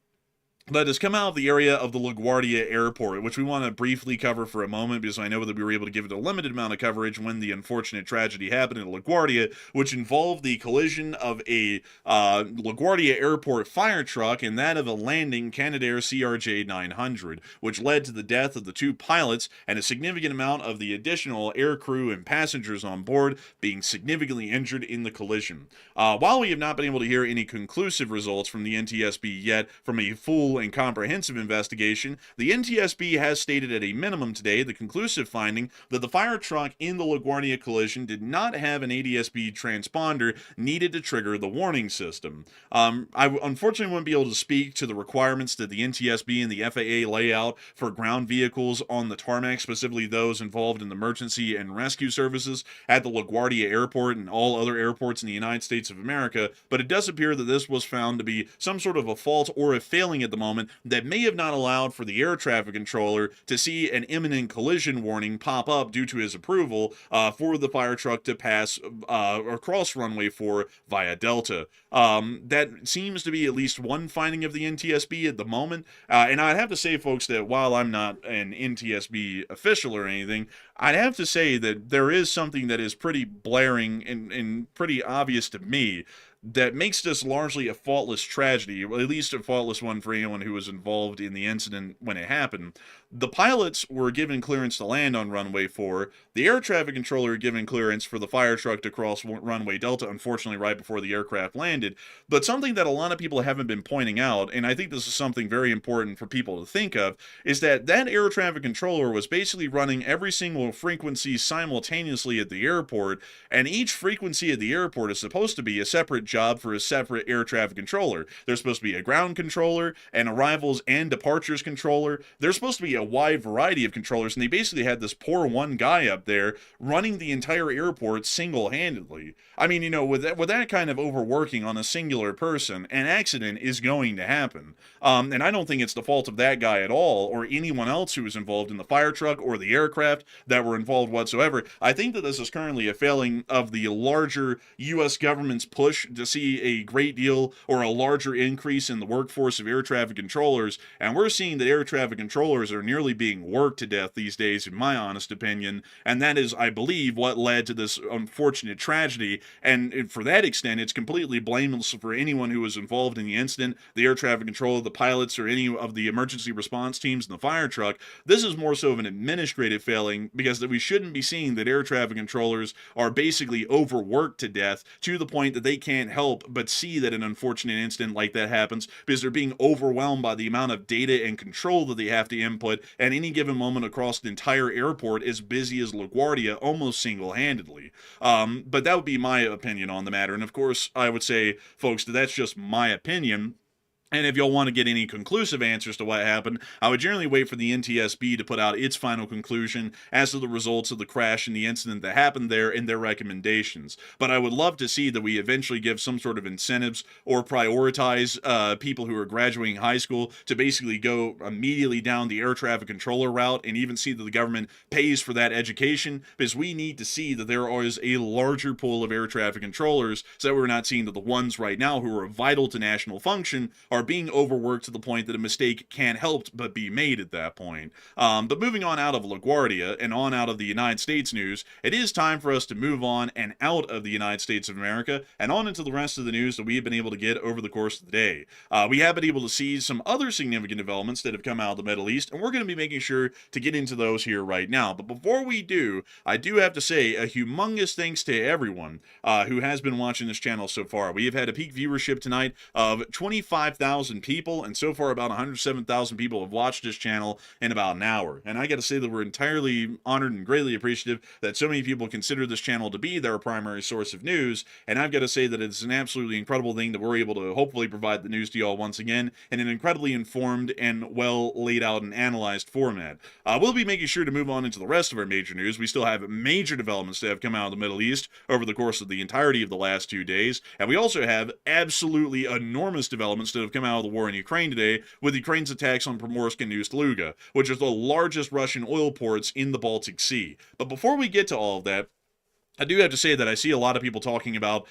that has come out of the area of the LaGuardia airport, which we want to briefly cover for a moment, because I know that we were able to give it a limited amount of coverage when the unfortunate tragedy happened in LaGuardia, which involved the collision of a LaGuardia airport fire truck and that of a landing Canadair CRJ 900, which led to the death of the two pilots and a significant amount of the additional air crew and passengers on board being significantly injured in the collision. While we have not been able to hear any conclusive results from the NTSB yet from a full and comprehensive investigation, the NTSB has stated at a minimum today the conclusive finding that the fire truck in the LaGuardia collision did not have an ADS-B transponder needed to trigger the warning system. I unfortunately wouldn't be able to speak to the requirements that the NTSB and the FAA lay out for ground vehicles on the tarmac, specifically those involved in the emergency and rescue services at the LaGuardia airport and all other airports in the United States of America, but it does appear that this was found to be some sort of a fault or a failing at the moment that may have not allowed for the air traffic controller to see an imminent collision warning pop up due to his approval for the fire truck to pass across runway 4 via Delta. That seems to be at least one finding of the NTSB at the moment, and I'd have to say, folks, that while I'm not an NTSB official or anything, I'd have to say that there is something that is pretty blaring and pretty obvious to me that makes this largely a faultless tragedy, or at least a faultless one for anyone who was involved in the incident when it happened. The pilots were given clearance to land on runway 4. The air traffic controller given clearance for the fire truck to cross runway Delta, unfortunately right before the aircraft landed. But something that a lot of people haven't been pointing out, and I think this is something very important for people to think of, is that air traffic controller was basically running every single frequency simultaneously at the airport, and each frequency at the airport is supposed to be a separate job for a separate air traffic controller. There's supposed to be a ground controller, an arrivals and departures controller. There's supposed to be a wide variety of controllers, and they basically had this poor one guy up there running the entire airport single-handedly. I mean, with that kind of overworking on a singular person, an accident is going to happen. And I don't think it's the fault of that guy at all, or anyone else who was involved in the fire truck or the aircraft that were involved whatsoever. I think that this is currently a failing of the larger U.S. government's push to see a great deal or a larger increase in the workforce of air traffic controllers, and we're seeing that air traffic controllers are nearly being worked to death these days, in my honest opinion, and that is, I believe, what led to this unfortunate tragedy, and for that extent, it's completely blameless for anyone who was involved in the incident, the air traffic controller, the pilots, or any of the emergency response teams in the fire truck. This is more so of an administrative failing, because that we shouldn't be seeing that air traffic controllers are basically overworked to death to the point that they can't help but see that an unfortunate incident like that happens, because they're being overwhelmed by the amount of data and control that they have to input at any given moment across the entire airport, as busy as LaGuardia, almost single-handedly. But that would be my opinion on the matter, and of course I would say, folks, that that's just my opinion. And if y'all want to get any conclusive answers to what happened, I would generally wait for the NTSB to put out its final conclusion as to the results of the crash and the incident that happened there in their recommendations. But I would love to see that we eventually give some sort of incentives or prioritize people who are graduating high school to basically go immediately down the air traffic controller route, and even see that the government pays for that education, because we need to see that there is a larger pool of air traffic controllers, so that we're not seeing that the ones right now who are vital to national function are being overworked to the point that a mistake can't help but be made at that point. But moving on out of LaGuardia and on out of the United States news, it is time for us to move on and out of the United States of America and on into the rest of the news that we have been able to get over the course of the day. We have been able to see some other significant developments that have come out of the Middle East, and we're going to be making sure to get into those here right now. But before we do, I do have to say a humongous thanks to everyone who has been watching this channel so far. We have had a peak viewership tonight of 25,000 people, and so far about 107,000 people have watched this channel in about an hour. And I got to say that we're entirely honored and greatly appreciative that so many people consider this channel to be their primary source of news, and I've got to say that it's an absolutely incredible thing that we're able to hopefully provide the news to y'all once again in an incredibly informed and well laid out and analyzed format. We'll be making sure to move on into the rest of our major news. We still have major developments that have come out of the Middle East over the course of the entirety of the last 2 days, and we also have absolutely enormous developments that have come out of the war in Ukraine today, with Ukraine's attacks on Primorsk and Ust Luga, which are the largest Russian oil ports in the Baltic Sea. But before we get to all of that, I do have to say that I see a lot of people talking about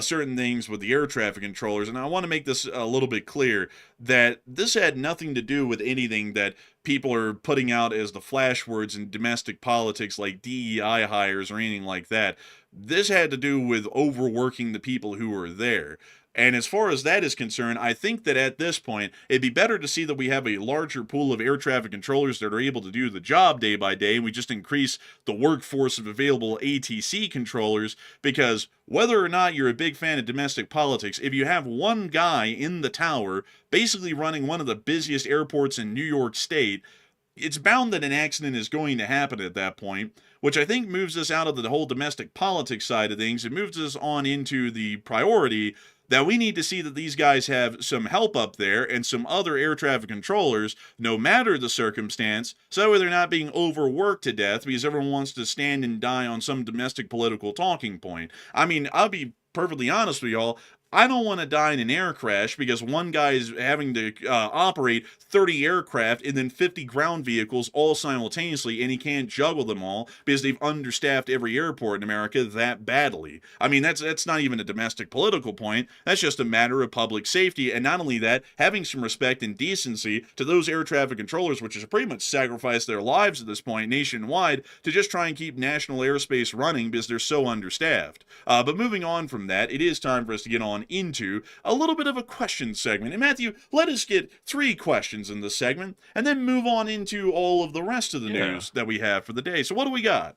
certain things with the air traffic controllers, and I want to make this a little bit clear that this had nothing to do with anything that people are putting out as the flash words in domestic politics like DEI hires or anything like that. This had to do with overworking the people who were there. And as far as that is concerned, I think that at this point, it'd be better to see that we have a larger pool of air traffic controllers that are able to do the job day by day, and we just increase the workforce of available ATC controllers, because whether or not you're a big fan of domestic politics, if you have one guy in the tower basically running one of the busiest airports in New York State, it's bound that an accident is going to happen at that point, which I think moves us out of the whole domestic politics side of things. It moves us on into the priority that we need to see that these guys have some help up there and some other air traffic controllers, no matter the circumstance, so they're not being overworked to death because everyone wants to stand and die on some domestic political talking point. I mean, I'll be perfectly honest with y'all. I don't want to die in an air crash because one guy is having to operate 30 aircraft and then 50 ground vehicles all simultaneously, and he can't juggle them all because they've understaffed every airport in America that badly. I mean, that's not even a domestic political point. That's just a matter of public safety, and not only that, having some respect and decency to those air traffic controllers, which has pretty much sacrificed their lives at this point nationwide to just try and keep national airspace running because they're so understaffed. But moving on from that, it is time for us to get on on into a little bit of a question segment. And Matthew, let us get 3 questions in this segment, and then move on into all of the rest of the news that we have for the day. So what do we got?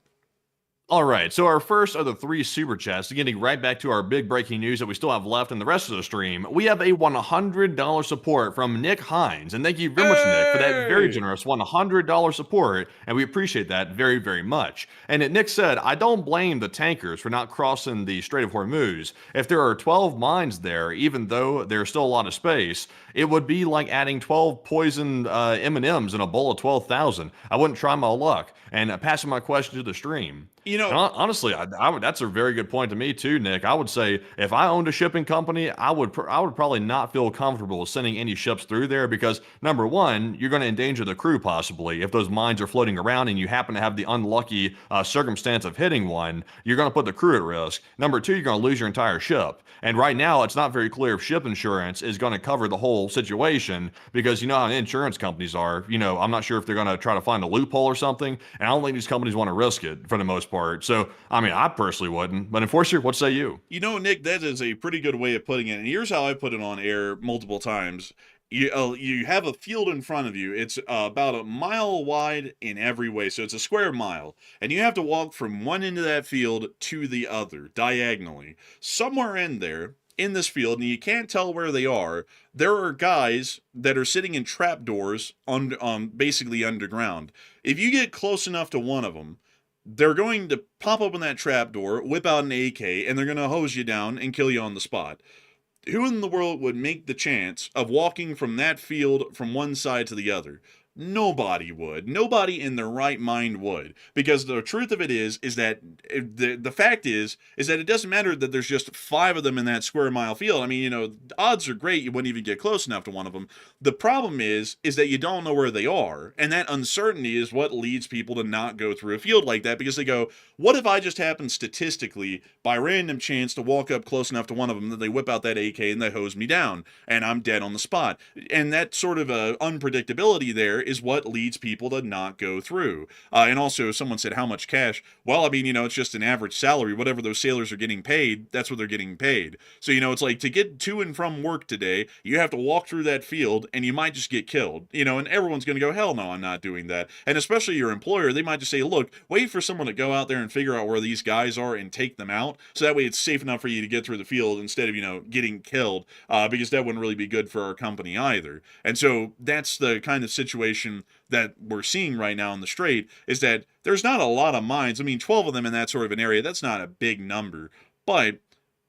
All right, so our first of the 3 super chats, getting right back to our big breaking news that we still have left in the rest of the stream. We have a $100 support from Nick Hines, and thank you very much, Nick, for that very generous $100 support, and we appreciate that very, very much. And Nick said, I don't blame the tankers for not crossing the Strait of Hormuz. If there are 12 mines there, even though there's still a lot of space, it would be like adding 12 poisoned M&Ms in a bowl of 12,000. I wouldn't try my luck. And passing my question to the stream. You know, honestly, that's a very good point to me too, Nick. I would say if I owned a shipping company, I would probably not feel comfortable sending any ships through there because number one, you're going to endanger the crew possibly. If those mines are floating around and you happen to have the unlucky circumstance of hitting one, you're going to put the crew at risk. Number two, you're going to lose your entire ship. And right now, it's not very clear if ship insurance is going to cover the whole situation because you know how insurance companies are. You know, I'm not sure if they're going to try to find a loophole or something. And I don't think these companies want to risk it for the most part. So, I mean, I personally wouldn't. But Enforcer, what say you? You know, Nick, that is a pretty good way of putting it. And here's how I put it on air multiple times. You have a field in front of you. It's about a mile wide in every way. So it's a square mile. And you have to walk from one end of that field to the other, diagonally. Somewhere in there, in this field, and you can't tell where they are, there are guys that are sitting in trapdoors basically underground. If you get close enough to one of them, they're going to pop open that trapdoor, whip out an AK, and they're going to hose you down and kill you on the spot. Who in the world would make the chance of walking from that field from one side to the other? Nobody would. Nobody in their right mind would. Because the truth of it is that the fact is that it doesn't matter that there's just 5 of them in that square mile field. I mean, you know, the odds are great you wouldn't even get close enough to one of them. The problem is that you don't know where they are. And that uncertainty is what leads people to not go through a field like that because they go, what if I just happen statistically by random chance to walk up close enough to one of them that they whip out that AK and they hose me down and I'm dead on the spot. And that sort of unpredictability there is what leads people to not go through. And also, someone said, how much cash? Well, I mean, you know, it's just an average salary. Whatever those sailors are getting paid, that's what they're getting paid. So, you know, it's like to get to and from work today, you have to walk through that field and you might just get killed. You know, and everyone's going to go, hell no, I'm not doing that. And especially your employer, they might just say, look, wait for someone to go out there and figure out where these guys are and take them out. So that way it's safe enough for you to get through the field instead of, you know, getting killed, because that wouldn't really be good for our company either. And so that's the kind of situation that we're seeing right now in the Strait is that there's not a lot of mines. I mean, 12 of them in that sort of an area, that's not a big number, but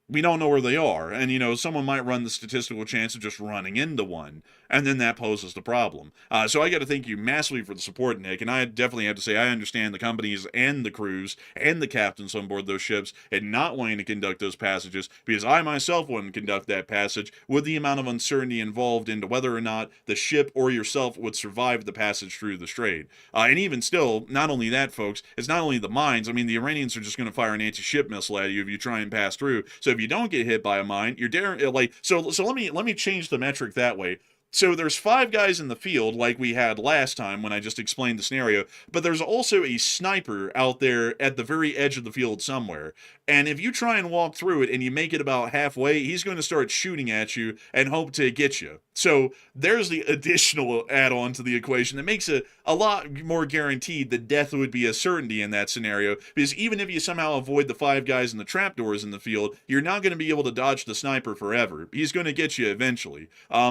we don't know where they are. And, you know, someone might run the statistical chance of just running into one, and then that poses the problem. So I got to thank you massively for the support, Nick, and I definitely have to say I understand the companies and the crews and the captains on board those ships and not wanting to conduct those passages because I myself wouldn't conduct that passage with the amount of uncertainty involved into whether or not the ship or yourself would survive the passage through the Strait. And even still, not only that, folks, it's not only the mines. I mean, the Iranians are just going to fire an anti-ship missile at you if you try and pass through. So if you don't get hit by a mine, you're daring so let me change the metric that way. So there's 5 guys in the field like we had last time when I just explained the scenario, but there's also a sniper out there at the very edge of the field somewhere. And if you try and walk through it and you make it about halfway, he's going to start shooting at you and hope to get you. So there's the additional add-on to the equation that makes it a lot more guaranteed that death would be a certainty in that scenario, because even if you somehow avoid the 5 guys in the trapdoors in the field, you're not going to be able to dodge the sniper forever. He's going to get you eventually.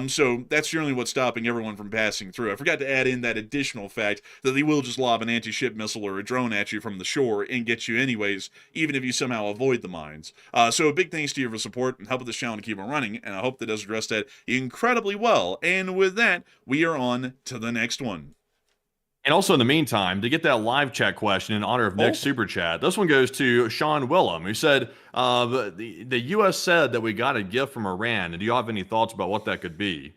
So that's generally what's stopping everyone from passing through. I forgot to add in that additional fact that they will just lob an anti-ship missile or a drone at you from the shore and get you anyways, even if you somehow avoid the mines. So a big thanks to you for support and helping this channel to keep on running, and I hope that does address that incredibly well. And with that, we are on to the next one. And also in the meantime, to get that live chat question in honor of Nick's super chat, this one goes to Sean Willem, who said, the U.S. said that we got a gift from Iran. And do you have any thoughts about what that could be?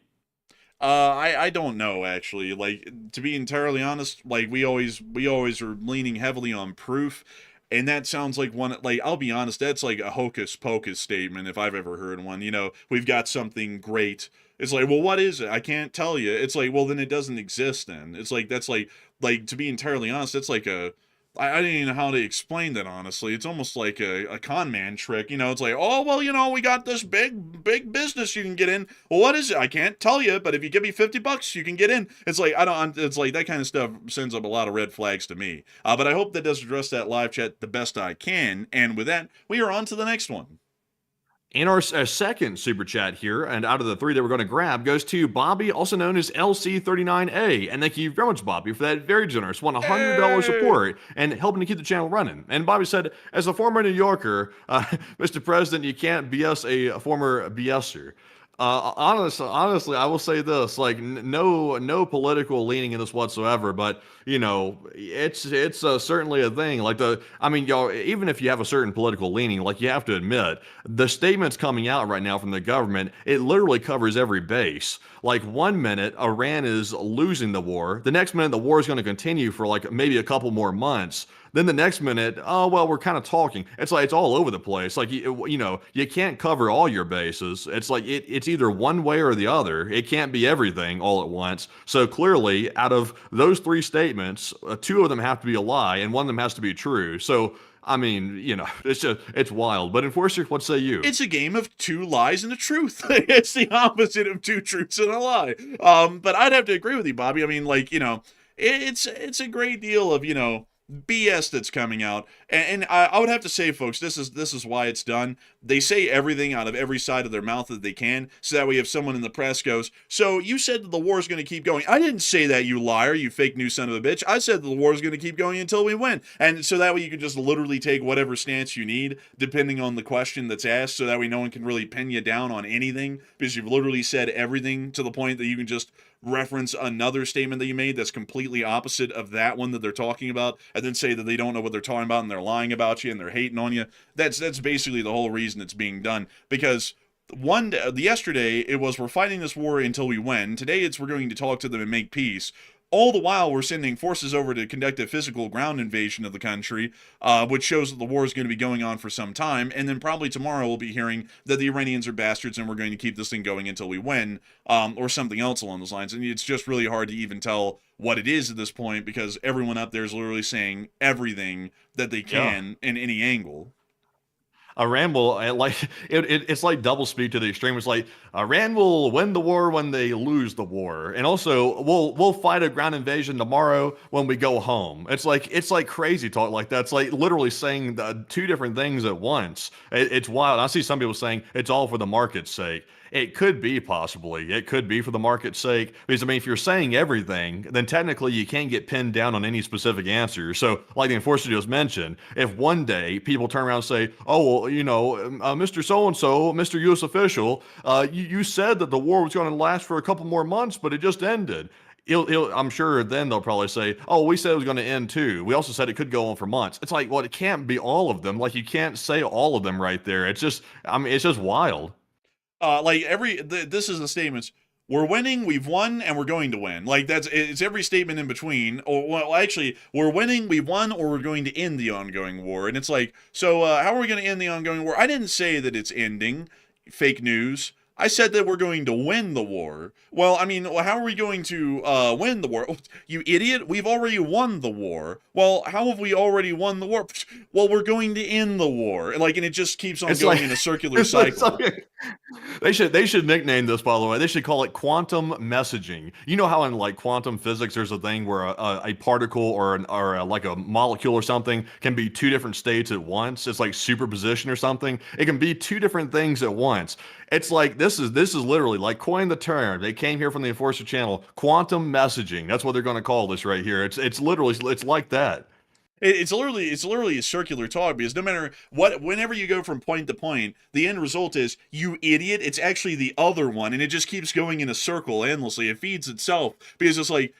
I don't know, actually. Like, to be entirely honest, like we always are leaning heavily on proof. And that sounds like one, like, I'll be honest, that's like a hocus pocus statement if I've ever heard one. You know, we've got something great. It's like, well, what is it? I can't tell you. It's like, well, then it doesn't exist then. It's like, that's like to be entirely honest, that's like I don't even know how to explain that, honestly. It's almost like a con man trick. It's like, oh, well, we got this big business you can get in. Well, what is it? I can't tell you, but if you give me $50, you can get in. It's like, it's like that kind of stuff sends up a lot of red flags to me. But I hope that does address that live chat the best I can. And with that, we are on to the next one. And our second super chat here, and out of the three that we're going to grab, goes to Bobby, also known as LC39A. And thank you very much, Bobby, for that very generous $100 support and helping to keep the channel running. And Bobby said, as a former New Yorker, Mr. President, you can't BS a former BSer. Honestly, I will say this: like, no political leaning in this whatsoever. But it's certainly a thing. Like y'all, even if you have a certain political leaning, like you have to admit, the statements coming out right now from the government, it literally covers every base. Like 1 minute, Iran is losing the war. The next minute, the war is going to continue for like maybe a couple more months. Then the next minute, oh, well, we're kind of talking. It's like, it's all over the place. Like, you can't cover all your bases. It's like, it's either one way or the other. It can't be everything all at once. So clearly, out of those three statements, two of them have to be a lie and one of them has to be true. So, I mean, it's wild. But Enforcer, what say you? It's a game of two lies and a truth. It's the opposite of two truths and a lie. But I'd have to agree with you, Bobby. I mean, like, it's a great deal of, BS that's coming out, and I would have to say, folks, this is why it's done. They say everything out of every side of their mouth that they can, so that way if someone in the press goes, so you said that the war is going to keep going. I didn't say that, you liar, you fake news son of a bitch. I said that the war is going to keep going until we win, and so that way you can just literally take whatever stance you need, depending on the question that's asked, so that way no one can really pin you down on anything, because you've literally said everything to the point that you can just reference another statement that you made that's completely opposite of that one that they're talking about, and then say that they don't know what they're talking about and they're lying about you and they're hating on you. That's basically the whole reason it's being done. Because yesterday it was, we're fighting this war until we win. Today it's, we're going to talk to them and make peace. All the while, we're sending forces over to conduct a physical ground invasion of the country, which shows that the war is going to be going on for some time. And then probably tomorrow we'll be hearing that the Iranians are bastards and we're going to keep this thing going until we win, or something else along those lines. And it's just really hard to even tell what it is at this point, because everyone up there is literally saying everything that they can in any angle. Iran will, it's like double speak to the extreme. It's like Iran will win the war when they lose the war, and also we'll fight a ground invasion tomorrow when we go home. It's like crazy talk like that. It's like literally saying two different things at once. It's wild. I see some people saying it's all for the market's sake. It could be, possibly. It could be for the market's sake. Because, I mean, if you're saying everything, then technically you can't get pinned down on any specific answer. So, like the Enforcer just mentioned, if one day people turn around and say, oh, well, Mr. So-and-so, Mr. U.S. official, you said that the war was going to last for a couple more months, but it just ended. I'm sure then they'll probably say, oh, we said it was going to end too. We also said it could go on for months. It's like, well, it can't be all of them. Like, you can't say all of them right there. It's just wild. This is the statements. We're winning, we've won, and we're going to win. Like, it's every statement in between. Or, well, actually, we're winning, we've won, or we're going to end the ongoing war. And it's like, so how are we going to end the ongoing war? I didn't say that it's ending. Fake news. I said that we're going to win the war. Well, I mean, how are we going to win the war? You idiot, we've already won the war. Well, how have we already won the war? Well, we're going to end the war. And it just keeps on going in a circular cycle. They should nickname this, by the way. They should call it quantum messaging. You know how in like quantum physics there's a thing where a particle or like a molecule or something can be two different states at once. It's like superposition or something. It can be two different things at once. It's like this is literally like coin the term. They came here from the Enforcer channel. Quantum messaging. That's what they're going to call this right here. It's literally like that. It's literally a circular talk, because no matter what, whenever you go from point to point, the end result is, you idiot, it's actually the other one, and it just keeps going in a circle endlessly. It feeds itself, because it's like,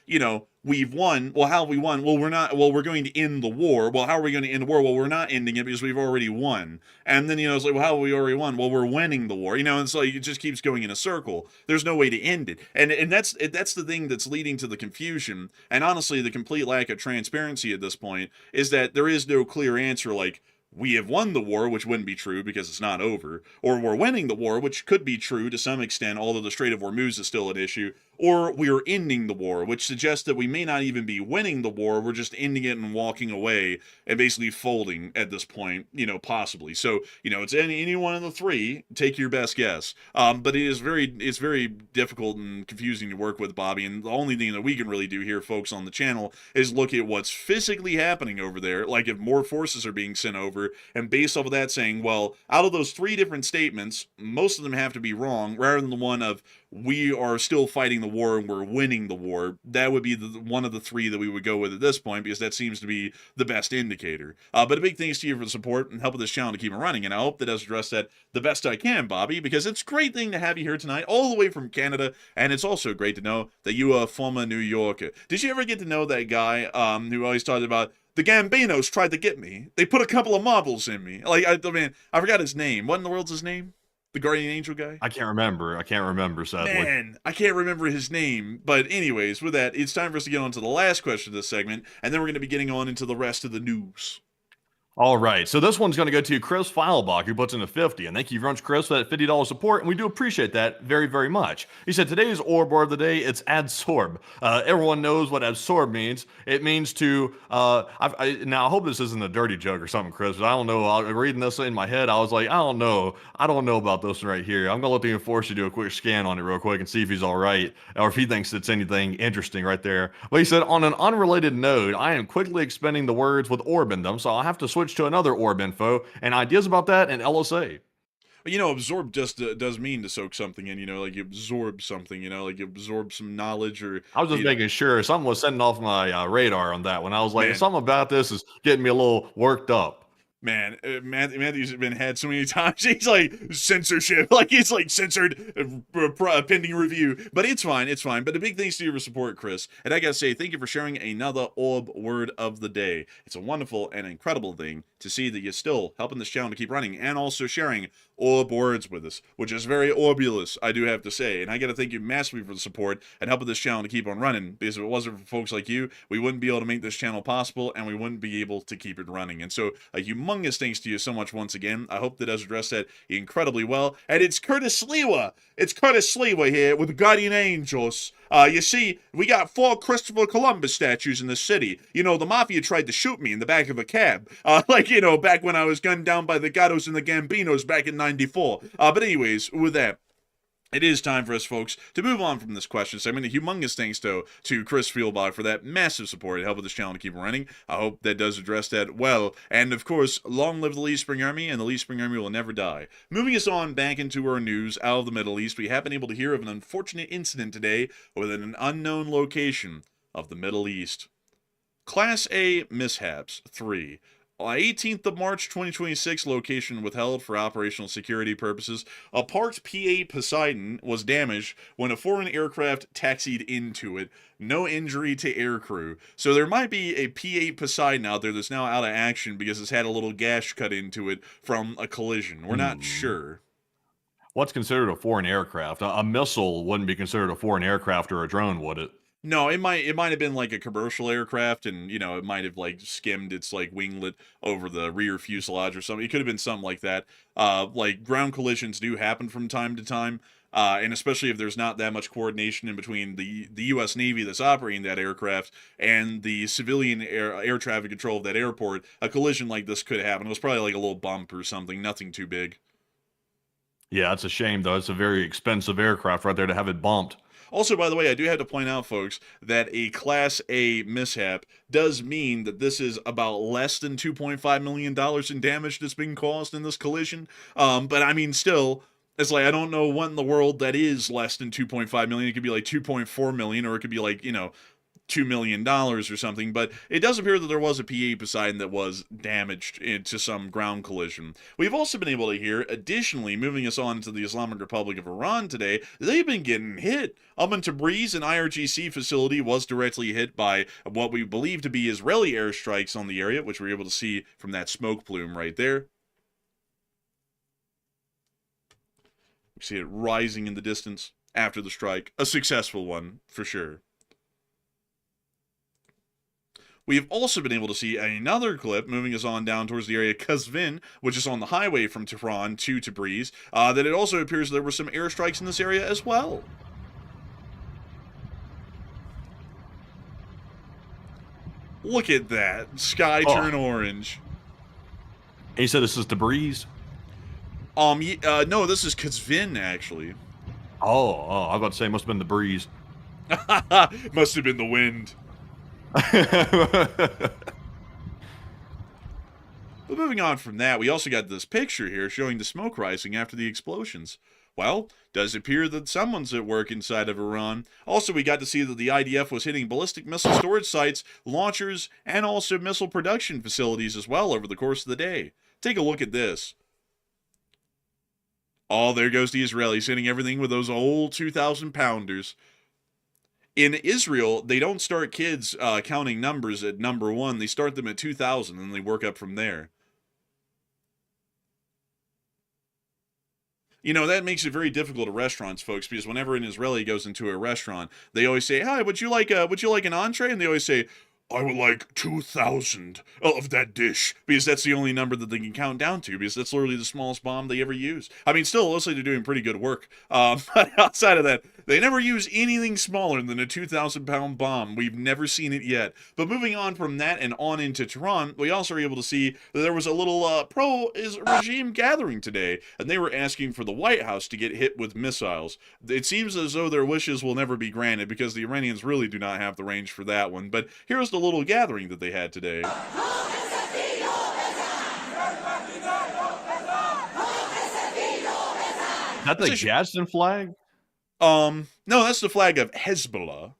we've won. Well, how have we won? Well, we're going to end the war. Well, how are we going to end the war? Well, we're not ending it because we've already won. And then, it's like, well, how have we already won? Well, we're winning the war. It's like, it just keeps going in a circle. There's no way to end it. And that's the thing that's leading to the confusion. And honestly, the complete lack of transparency at this point is that there is no clear answer like, we have won the war, which wouldn't be true because it's not over, or we're winning the war, which could be true to some extent, although the Strait of Hormuz is still an issue, or we're ending the war, which suggests that we may not even be winning the war. We're just ending it and walking away and basically folding at this point, possibly. So, it's any one of the three. Take your best guess. But it's very difficult and confusing to work with, Bobby. And the only thing that we can really do here, folks, on the channel is look at what's physically happening over there. Like if more forces are being sent over, and based off of that saying, well, out of those three different statements, most of them have to be wrong, rather than the one of we are still fighting the war and we're winning the war. That would be one of the three that we would go with at this point, because that seems to be the best indicator. But a big thanks to you for the support and helping this channel to keep it running, and I hope that does address that the best I can, Bobby, because it's a great thing to have you here tonight, all the way from Canada, and it's also great to know that you are a former New Yorker. Did you ever get to know that guy who always talked about the Gambinos tried to get me? They put a couple of marbles in me. Like, I mean, I forgot his name. What in the world's his name? The Guardian Angel guy? I can't remember, sadly. Man, I can't remember his name. But anyways, with that, it's time for us to get on to the last question of this segment, and then we're going to be getting on into the rest of the news. All right, so this one's going to go to Chris Feilbach, who puts in a 50, and thank you very much, Chris, for that $50 support, and we do appreciate that very, very much. He said, today's Orbor of the day, it's adsorb. Everyone knows what adsorb means. It means to, now I hope this isn't a dirty joke or something, Chris, but I don't know. I was reading this in my head, I was like, I don't know about this right here. I'm going to let the enforcer do a quick scan on it real quick and see if he's all right, or if he thinks it's anything interesting right there. But he said, on an unrelated note, I am quickly expending the words with orb in them, so I'll have to switch to another orb info, and ideas about that in LSA. Absorb just does mean to soak something in, like you absorb something, like you absorb some knowledge, or... I was just making sure something was setting off my radar on that one. I was like, something about this is getting me a little worked up. Man, Matthew's been had so many times. He's like, censorship. Like, he's like censored, pending review. But it's fine. But a big thanks to you for support, Chris. And I gotta say, thank you for sharing another orb word of the day. It's a wonderful and incredible thing to see that you're still helping this channel to keep running, and also sharing orb words with us, which is very orbulous, I do have to say. And I gotta thank you massively for the support and helping this channel to keep on running, because if it wasn't for folks like you, we wouldn't be able to make this channel possible, and we wouldn't be able to keep it running. And so, a humongous thanks to you so much once again. I hope that does address that incredibly well. And it's Curtis Lewa. It's Curtis Lewa here with the Guardian Angels. You see, we got 4 Christopher Columbus statues in the city. The mafia tried to shoot me in the back of a cab. Back when I was gunned down by the Gattos and the Gambinos back in '94. But anyways, with that, it is time for us, folks, to move on from this question segment. A humongous thanks, though, to Chris Feilbach for that massive support and help with this channel to keep running. I hope that does address that well. And, of course, long live the Lee Spring Army, and the Lee Spring Army will never die. Moving us on back into our news out of the Middle East, we have been able to hear of an unfortunate incident today within an unknown location of the Middle East. Class A mishaps 3. On 18th of March 2026, location withheld for operational security purposes. A parked PA Poseidon was damaged when a foreign aircraft taxied into it. No injury to aircrew. So there might be a PA Poseidon out there that's now out of action because it's had a little gash cut into it from a collision. We're not sure. What's considered a foreign aircraft? A missile wouldn't be considered a foreign aircraft, or a drone, would it? No, it might have been like a commercial aircraft, and it might have like skimmed its like winglet over the rear fuselage or something. It could have been something like that. Like ground collisions do happen from time to time, and especially if there's not that much coordination in between the U.S. Navy that's operating that aircraft and the civilian air traffic control of that airport, a collision like this could happen. It was probably like a little bump or something, nothing too big. Yeah, it's a shame though. It's a very expensive aircraft right there to have it bumped. Also, by the way, I do have to point out, folks, that a Class A mishap does mean that this is about less than $2.5 million in damage that's being caused in this collision. But I mean, still, it's like, I don't know what in the world that is less than 2.5 million. It could be like 2.4 million, or it could be like, $2 million or something, but it does appear that there was a PA Poseidon that was damaged into some ground collision. We've also been able to hear, additionally, moving us on to the Islamic Republic of Iran today, they've been getting hit. Up in Tabriz, an IRGC facility was directly hit by what we believe to be Israeli airstrikes on the area, which we're able to see from that smoke plume right there. We see it rising in the distance after the strike. A successful one, for sure. We have also been able to see another clip moving us on down towards the area of Qazvin, which is on the highway from Tehran to Tabriz, that it also appears there were some airstrikes in this area as well. Look at that. Sky turn orange. And you said this is debris? No, this is Kazvin, actually. Oh, I was about to say it must have been the breeze. Must have been the wind. But moving on from that, we also got this picture here showing the smoke rising after the explosions. Well, does appear that someone's at work inside of Iran. Also, we got to see that the IDF was hitting ballistic missile storage sites, launchers, and also missile production facilities as well over the course of the day. Take a look at this. Oh, there goes the Israelis hitting everything with those old 2,000-pounders. In Israel, they don't start kids counting numbers at number 1. They start them at 2,000, and they work up from there. You know, that makes it very difficult at restaurants, folks, because whenever an Israeli goes into a restaurant, they always say, "Hi, would you like an entree?" And they always say, "I would like 2,000 of that dish," because that's the only number that they can count down to, because that's literally the smallest bomb they ever use. I mean, still, it looks like they're doing pretty good work. But outside of that, they never use anything smaller than a 2,000-pound bomb. We've never seen it yet. But moving on from that and on into Tehran, we also were able to see that there was a little pro-regime gathering today, and they were asking for the White House to get hit with missiles. It seems as though their wishes will never be granted, because the Iranians really do not have the range for that one. But here's the little gathering that they had today. Is that the Gadsden flag? No, that's the flag of Hezbollah.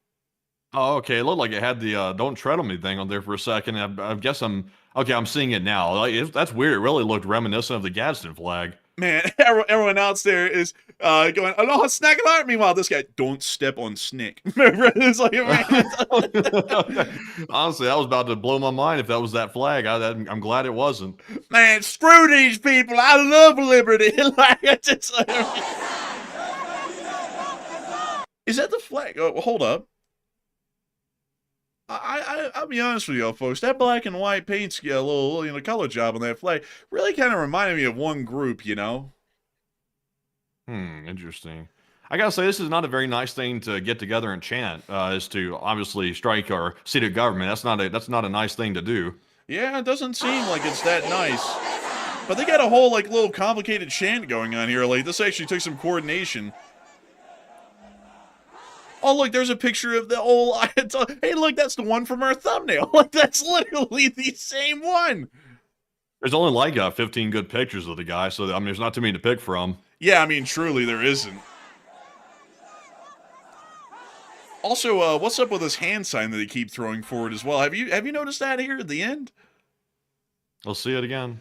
Oh, okay. It looked like it had the "Don't Tread on Me" thing on there for a second. I guess I'm seeing it now. Like, that's weird. It really looked reminiscent of the Gadsden flag. Man, everyone else there is going, "Aloha, snack alert." Meanwhile, this guy, "Don't step on Snick." It's like, honestly, I was about to blow my mind if that was that flag. I'm glad it wasn't. Man, screw these people. I love liberty. Like, it's just like, is that the flag? Oh, hold up. I'll be honest with y'all, folks. That black and white paint, a little color job on that flag really kind of reminded me of one group, you know. Interesting. I gotta say, this is not a very nice thing to get together and chant, is to obviously strike our seat of government. That's not a nice thing to do. Yeah, it doesn't seem like it's that nice. But they got a whole little complicated chant going on here. Like, this actually took some coordination. Oh, look, there's a picture of the old... Hey, look, that's the one from our thumbnail. Like, that's literally the same one. There's only like 15 good pictures of the guy, so, I mean, there's not too many to pick from. Yeah, I mean, truly, there isn't. Also, what's up with this hand sign that they keep throwing forward as well? Have you noticed that here at the end? Let's see it again.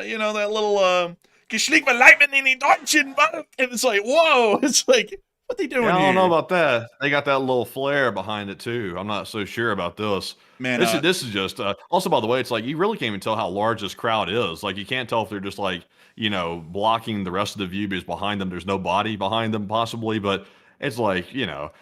You know, that little... Geschlick mal Leibman in die Deutschen, and it's like, whoa! It's like... What they doing here? I don't know about that. They got that little flare behind it too. I'm not so sure about this. Man, this is just also, by the way, it's like you really can't even tell how large this crowd is. Like, you can't tell if they're just like, blocking the rest of the view because behind them there's no body behind them possibly, but it's like,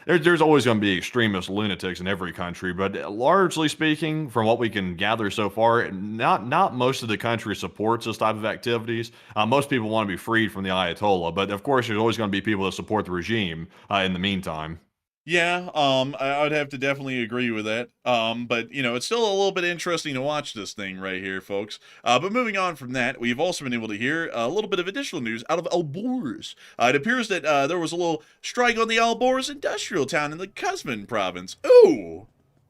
there's always going to be extremist lunatics in every country, but largely speaking, from what we can gather so far, not most of the country supports this type of activities. Most people want to be freed from the Ayatollah, but of course, there's always going to be people that support the regime in the meantime. Yeah, I would have to definitely agree with that. But it's still a little bit interesting to watch this thing right here, folks. But moving on from that, we've also been able to hear a little bit of additional news out of Alborz. It appears that there was a little strike on the Alborz industrial town in the Kazvin province. Ooh,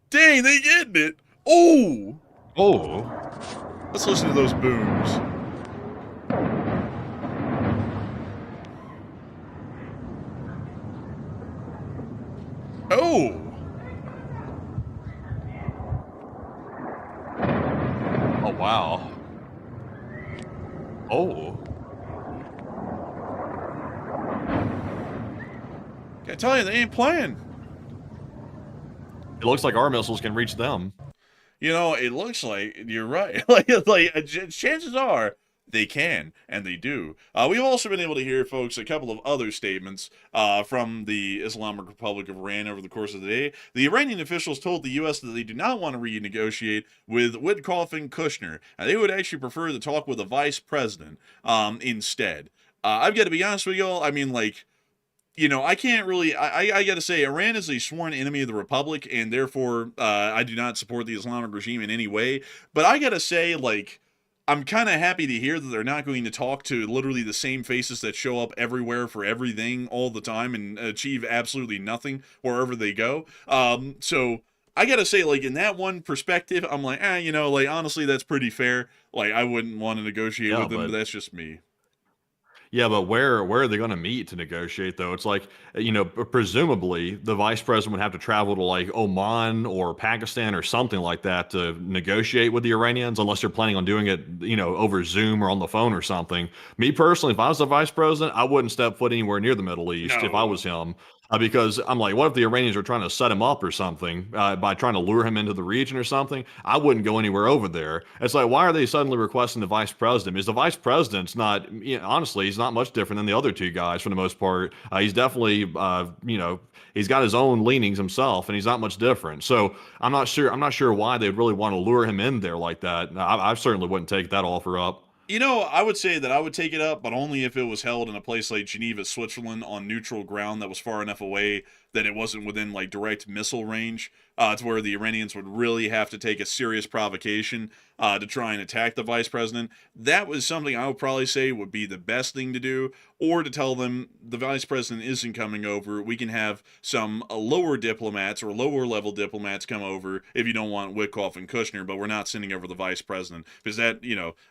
dang, they getting it. Ooh, let's listen to those booms. Oh! Oh, wow. Oh. I tell you, they ain't playing. It looks like our missiles can reach them. It looks like you're right. Chances are they can, and they do. We've also been able to hear, folks, a couple of other statements from the Islamic Republic of Iran over the course of the day. The Iranian officials told the U.S. that they do not want to renegotiate with Witkoff and Kushner, and they would actually prefer to talk with the vice president instead. I've got to be honest with y'all. I mean, I can't really. I got to say, Iran is a sworn enemy of the Republic, and therefore, I do not support the Islamic regime in any way. But I got to say, like, I'm kind of happy to hear that they're not going to talk to literally the same faces that show up everywhere for everything all the time and achieve absolutely nothing wherever they go. So I gotta say, like, in that one perspective, I'm like, like, honestly, that's pretty fair. Like, I wouldn't want to negotiate Yeah, with them, but but that's just me. Yeah, but where are they going to meet to negotiate though? It's like, presumably the vice president would have to travel to like Oman or Pakistan or something like that to negotiate with the Iranians, unless they're planning on doing it, over Zoom or on the phone or something. Me personally, if I was the vice president, I wouldn't step foot anywhere near the Middle East if I No. was him. Because I'm like, what if the Iranians are trying to set him up or something by trying to lure him into the region or something? I wouldn't go anywhere over there. It's like, why are they suddenly requesting the vice president? Because the vice president's not, honestly, he's not much different than the other two guys for the most part. He's definitely, he's got his own leanings himself, and he's not much different. So I'm not sure. I'm not sure why they'd really want to lure him in there like that. I certainly wouldn't take that offer up. I would say that I would take it up, but only if it was held in a place like Geneva, Switzerland, on neutral ground that was far enough away that it wasn't within like direct missile range, to where the Iranians would really have to take a serious provocation to try and attack the vice president. That was something I would probably say would be the best thing to do, or to tell them the vice president isn't coming over. We can have some lower diplomats or lower level diplomats come over if you don't want Witkoff and Kushner, but we're not sending over the vice president. Because that,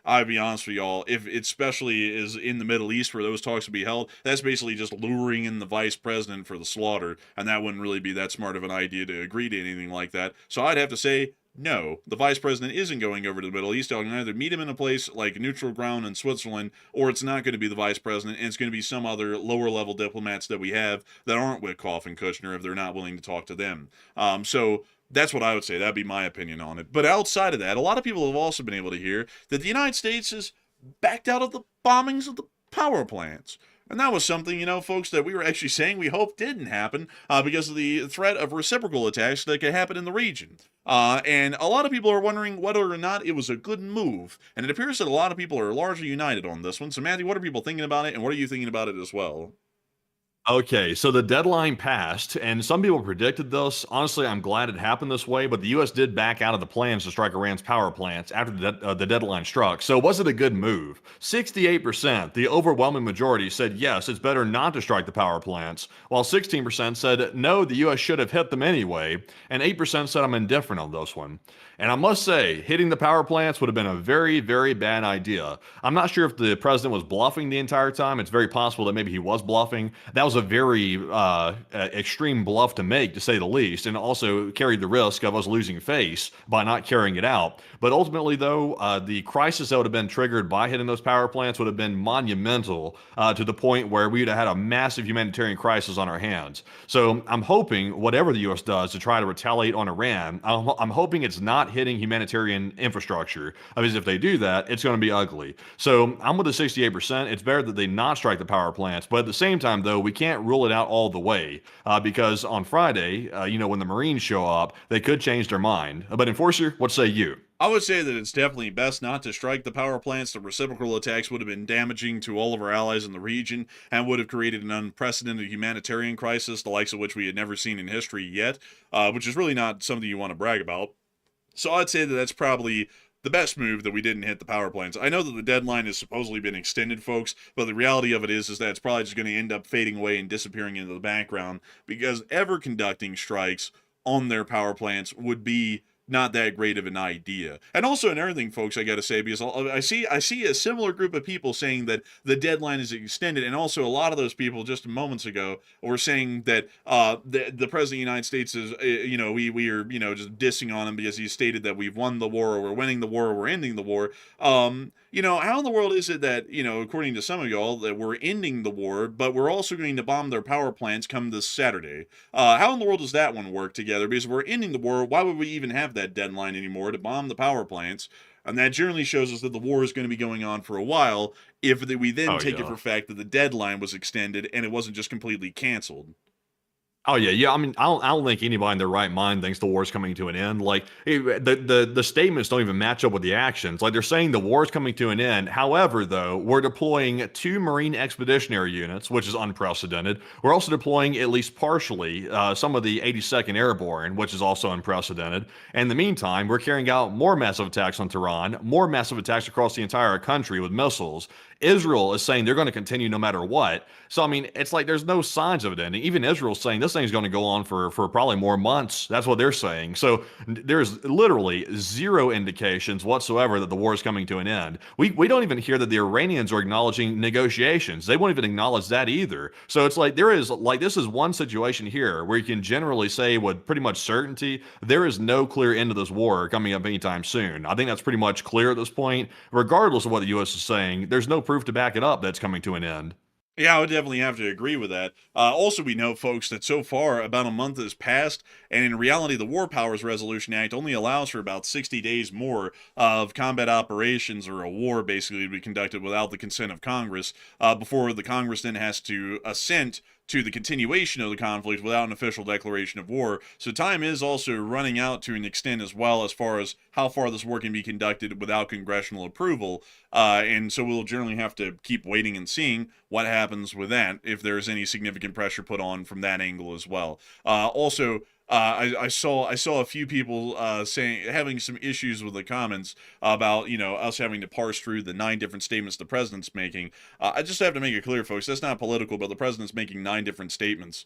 I'll be honest with y'all, if it especially is in the Middle East where those talks will be held, that's basically just luring in the vice president for the slaughter, and that wouldn't really be that smart of an idea to agree to anything like that. So I'd have to say, no, the vice president isn't going over to the Middle East. I can either meet him in a place like neutral ground in Switzerland, or it's not going to be the vice president, and it's going to be some other lower level diplomats that we have that aren't Witkoff and Kushner if they're not willing to talk to them. So that's what I would say. That'd be my opinion on it. But outside of that, a lot of people have also been able to hear that the United States has backed out of the bombings of the power plants. And that was something, folks, that we were actually saying we hoped didn't happen because of the threat of reciprocal attacks that could happen in the region. And a lot of people are wondering whether or not it was a good move. And it appears that a lot of people are largely united on this one. So, Matthew, what are people thinking about it, and what are you thinking about it as well? Okay, so the deadline passed, and some people predicted this. Honestly, I'm glad it happened this way, but the U.S. did back out of the plans to strike Iran's power plants after the deadline struck. So was it a good move? 68%, the overwhelming majority, said yes, it's better not to strike the power plants, while 16% said no, the U.S. should have hit them anyway, and 8% said I'm indifferent on this one. And I must say, hitting the power plants would have been a very, very bad idea. I'm not sure if the president was bluffing the entire time. It's very possible that maybe he was bluffing. That was a very extreme bluff to make, to say the least, and also carried the risk of us losing face by not carrying it out. But ultimately, though, the crisis that would have been triggered by hitting those power plants would have been monumental to the point where we would have had a massive humanitarian crisis on our hands. So I'm hoping whatever the U.S. does to try to retaliate on Iran, I'm hoping it's not hitting humanitarian infrastructure, because if they do that, it's going to be ugly. So I'm with the 68%. It's better that they not strike the power plants, but at the same time, though, we can't rule it out all the way because on Friday, when the Marines show up, they could change their mind. But Enforcer, what say you? I would say that it's definitely best not to strike the power plants. The reciprocal attacks would have been damaging to all of our allies in the region and would have created an unprecedented humanitarian crisis, the likes of which we had never seen in history yet, which is really not something you want to brag about. So I'd say that that's probably the best move, that we didn't hit the power plants. I know that the deadline has supposedly been extended, folks, but the reality of it is that it's probably just going to end up fading away and disappearing into the background, because ever conducting strikes on their power plants would be not that great of an idea. And also another thing, folks, I got to say, because I see a similar group of people saying that the deadline is extended, and also a lot of those people just moments ago were saying that the president of the United States is, we are, just dissing on him because he stated that we've won the war, or we're winning the war, or we're ending the war. How in the world is it that, according to some of y'all, that we're ending the war, but we're also going to bomb their power plants come this Saturday? How in the world does that one work together? Because if we're ending the war, why would we even have that deadline anymore to bomb the power plants? And that generally shows us that the war is going to be going on for a while, if we then take it for fact that the deadline was extended and it wasn't just completely canceled. Oh yeah. I mean, I don't think anybody in their right mind thinks the war is coming to an end. Like the statements don't even match up with the actions. Like they're saying the war is coming to an end. However, though, we're deploying 2 Marine expeditionary units, which is unprecedented. We're also deploying at least partially some of the 82nd Airborne, which is also unprecedented. And in the meantime, we're carrying out more massive attacks on Tehran, more massive attacks across the entire country with missiles. Israel is saying they're going to continue no matter what. So I mean, it's like there's no signs of it ending. Even Israel's saying this thing's going to go on for probably more months. That's what they're saying. So there's literally zero indications whatsoever that the war is coming to an end. We don't even hear that the Iranians are acknowledging negotiations. They won't even acknowledge that either. So it's like this is one situation here where you can generally say with pretty much certainty there is no clear end to this war coming up anytime soon. I think that's pretty much clear at this point. Regardless of what the U.S. is saying, there's no proof to back it up that's coming to an end. Yeah, I would definitely have to agree with that. Also, we know, folks, that so far about a month has passed, and in reality, the War Powers Resolution Act only allows for about 60 days more of combat operations or a war basically to be conducted without the consent of Congress before the Congress then has to assent to the continuation of the conflict without an official declaration of war. So time is also running out to an extent as well as far as how far this war can be conducted without congressional approval. And so we'll generally have to keep waiting and seeing what happens with that, if there's any significant pressure put on from that angle as well. I saw a few people having some issues with the comments about us having to parse through the 9 different statements the president's making. I just have to make it clear, folks, that's not political, but the president's making 9 different statements.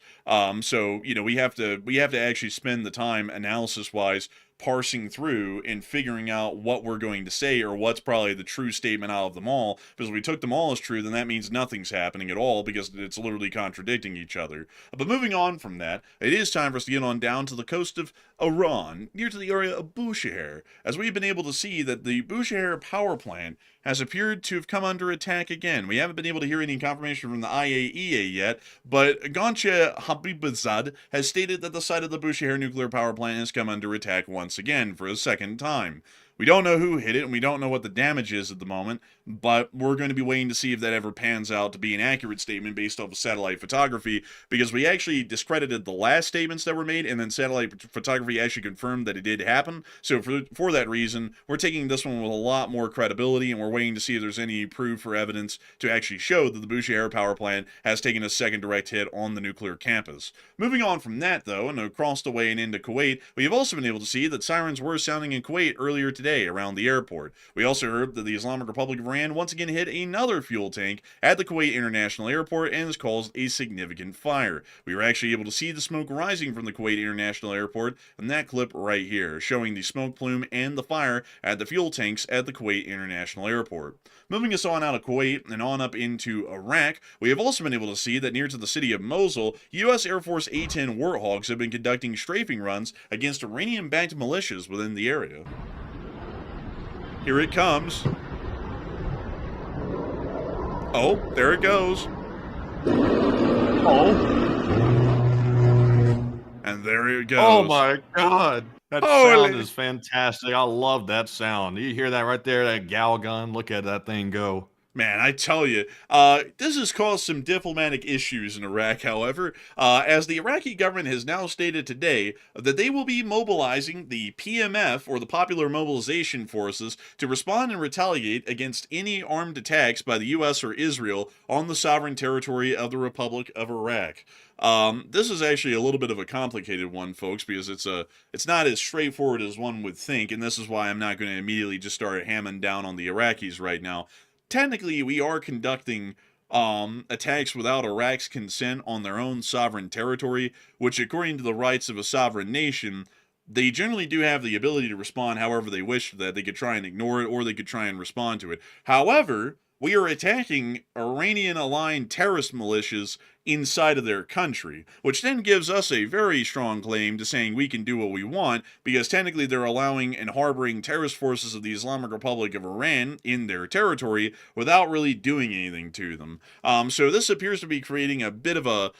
So we have to actually spend the time analysis wise parsing through and figuring out what we're going to say or what's probably the true statement out of them all. Because if we took them all as true, then that means nothing's happening at all because it's literally contradicting each other. But moving on from that, it is time for us to get on down to the coast of Iran, near to the area of Bushehr, as we've been able to see that the Bushehr power plant has appeared to have come under attack again. We haven't been able to hear any confirmation from the IAEA yet, but Goncha Habibzad has stated that the site of the Bushehr nuclear power plant has come under attack once again for a second time. We don't know who hit it, and we don't know what the damage is at the moment, but we're going to be waiting to see if that ever pans out to be an accurate statement based off of satellite photography, because we actually discredited the last statements that were made, and then satellite photography actually confirmed that it did happen. So for that reason, we're taking this one with a lot more credibility, and we're waiting to see if there's any proof or evidence to actually show that the Bushehr power plant has taken a second direct hit on the nuclear campus. Moving on from that, though, and across the way and into Kuwait, we have also been able to see that sirens were sounding in Kuwait earlier today around the airport. We also heard that the Islamic Republic of Iran once again hit another fuel tank at the Kuwait International Airport and has caused a significant fire. We were actually able to see the smoke rising from the Kuwait International Airport in that clip right here, showing the smoke plume and the fire at the fuel tanks at the Kuwait International Airport. Moving us on out of Kuwait and on up into Iraq, we have also been able to see that near to the city of Mosul, U.S. Air Force A-10 Warthogs have been conducting strafing runs against Iranian-backed militias within the area. Here it comes. Oh, there it goes. Oh. And there it goes. Oh my God. That Holy. sound is fantastic. I love that sound. You hear that right there, that gal gun? Look at that thing go. Man, I tell you, this has caused some diplomatic issues in Iraq, however, as the Iraqi government has now stated today that they will be mobilizing the PMF, or the Popular Mobilization Forces, to respond and retaliate against any armed attacks by the U.S. or Israel on the sovereign territory of the Republic of Iraq. This is actually a little bit of a complicated one, folks, because it's not as straightforward as one would think, and this is why I'm not going to immediately just start hammering down on the Iraqis right now. Technically, we are conducting attacks without Iraq's consent on their own sovereign territory, which, according to the rights of a sovereign nation, they generally do have the ability to respond however they wish to that. They could try and ignore it, or they could try and respond to it. However, we are attacking Iranian-aligned terrorist militias inside of their country, which then gives us a very strong claim to saying we can do what we want, because technically they're allowing and harboring terrorist forces of the Islamic Republic of Iran in their territory without really doing anything to them. So this appears to be creating a bit of a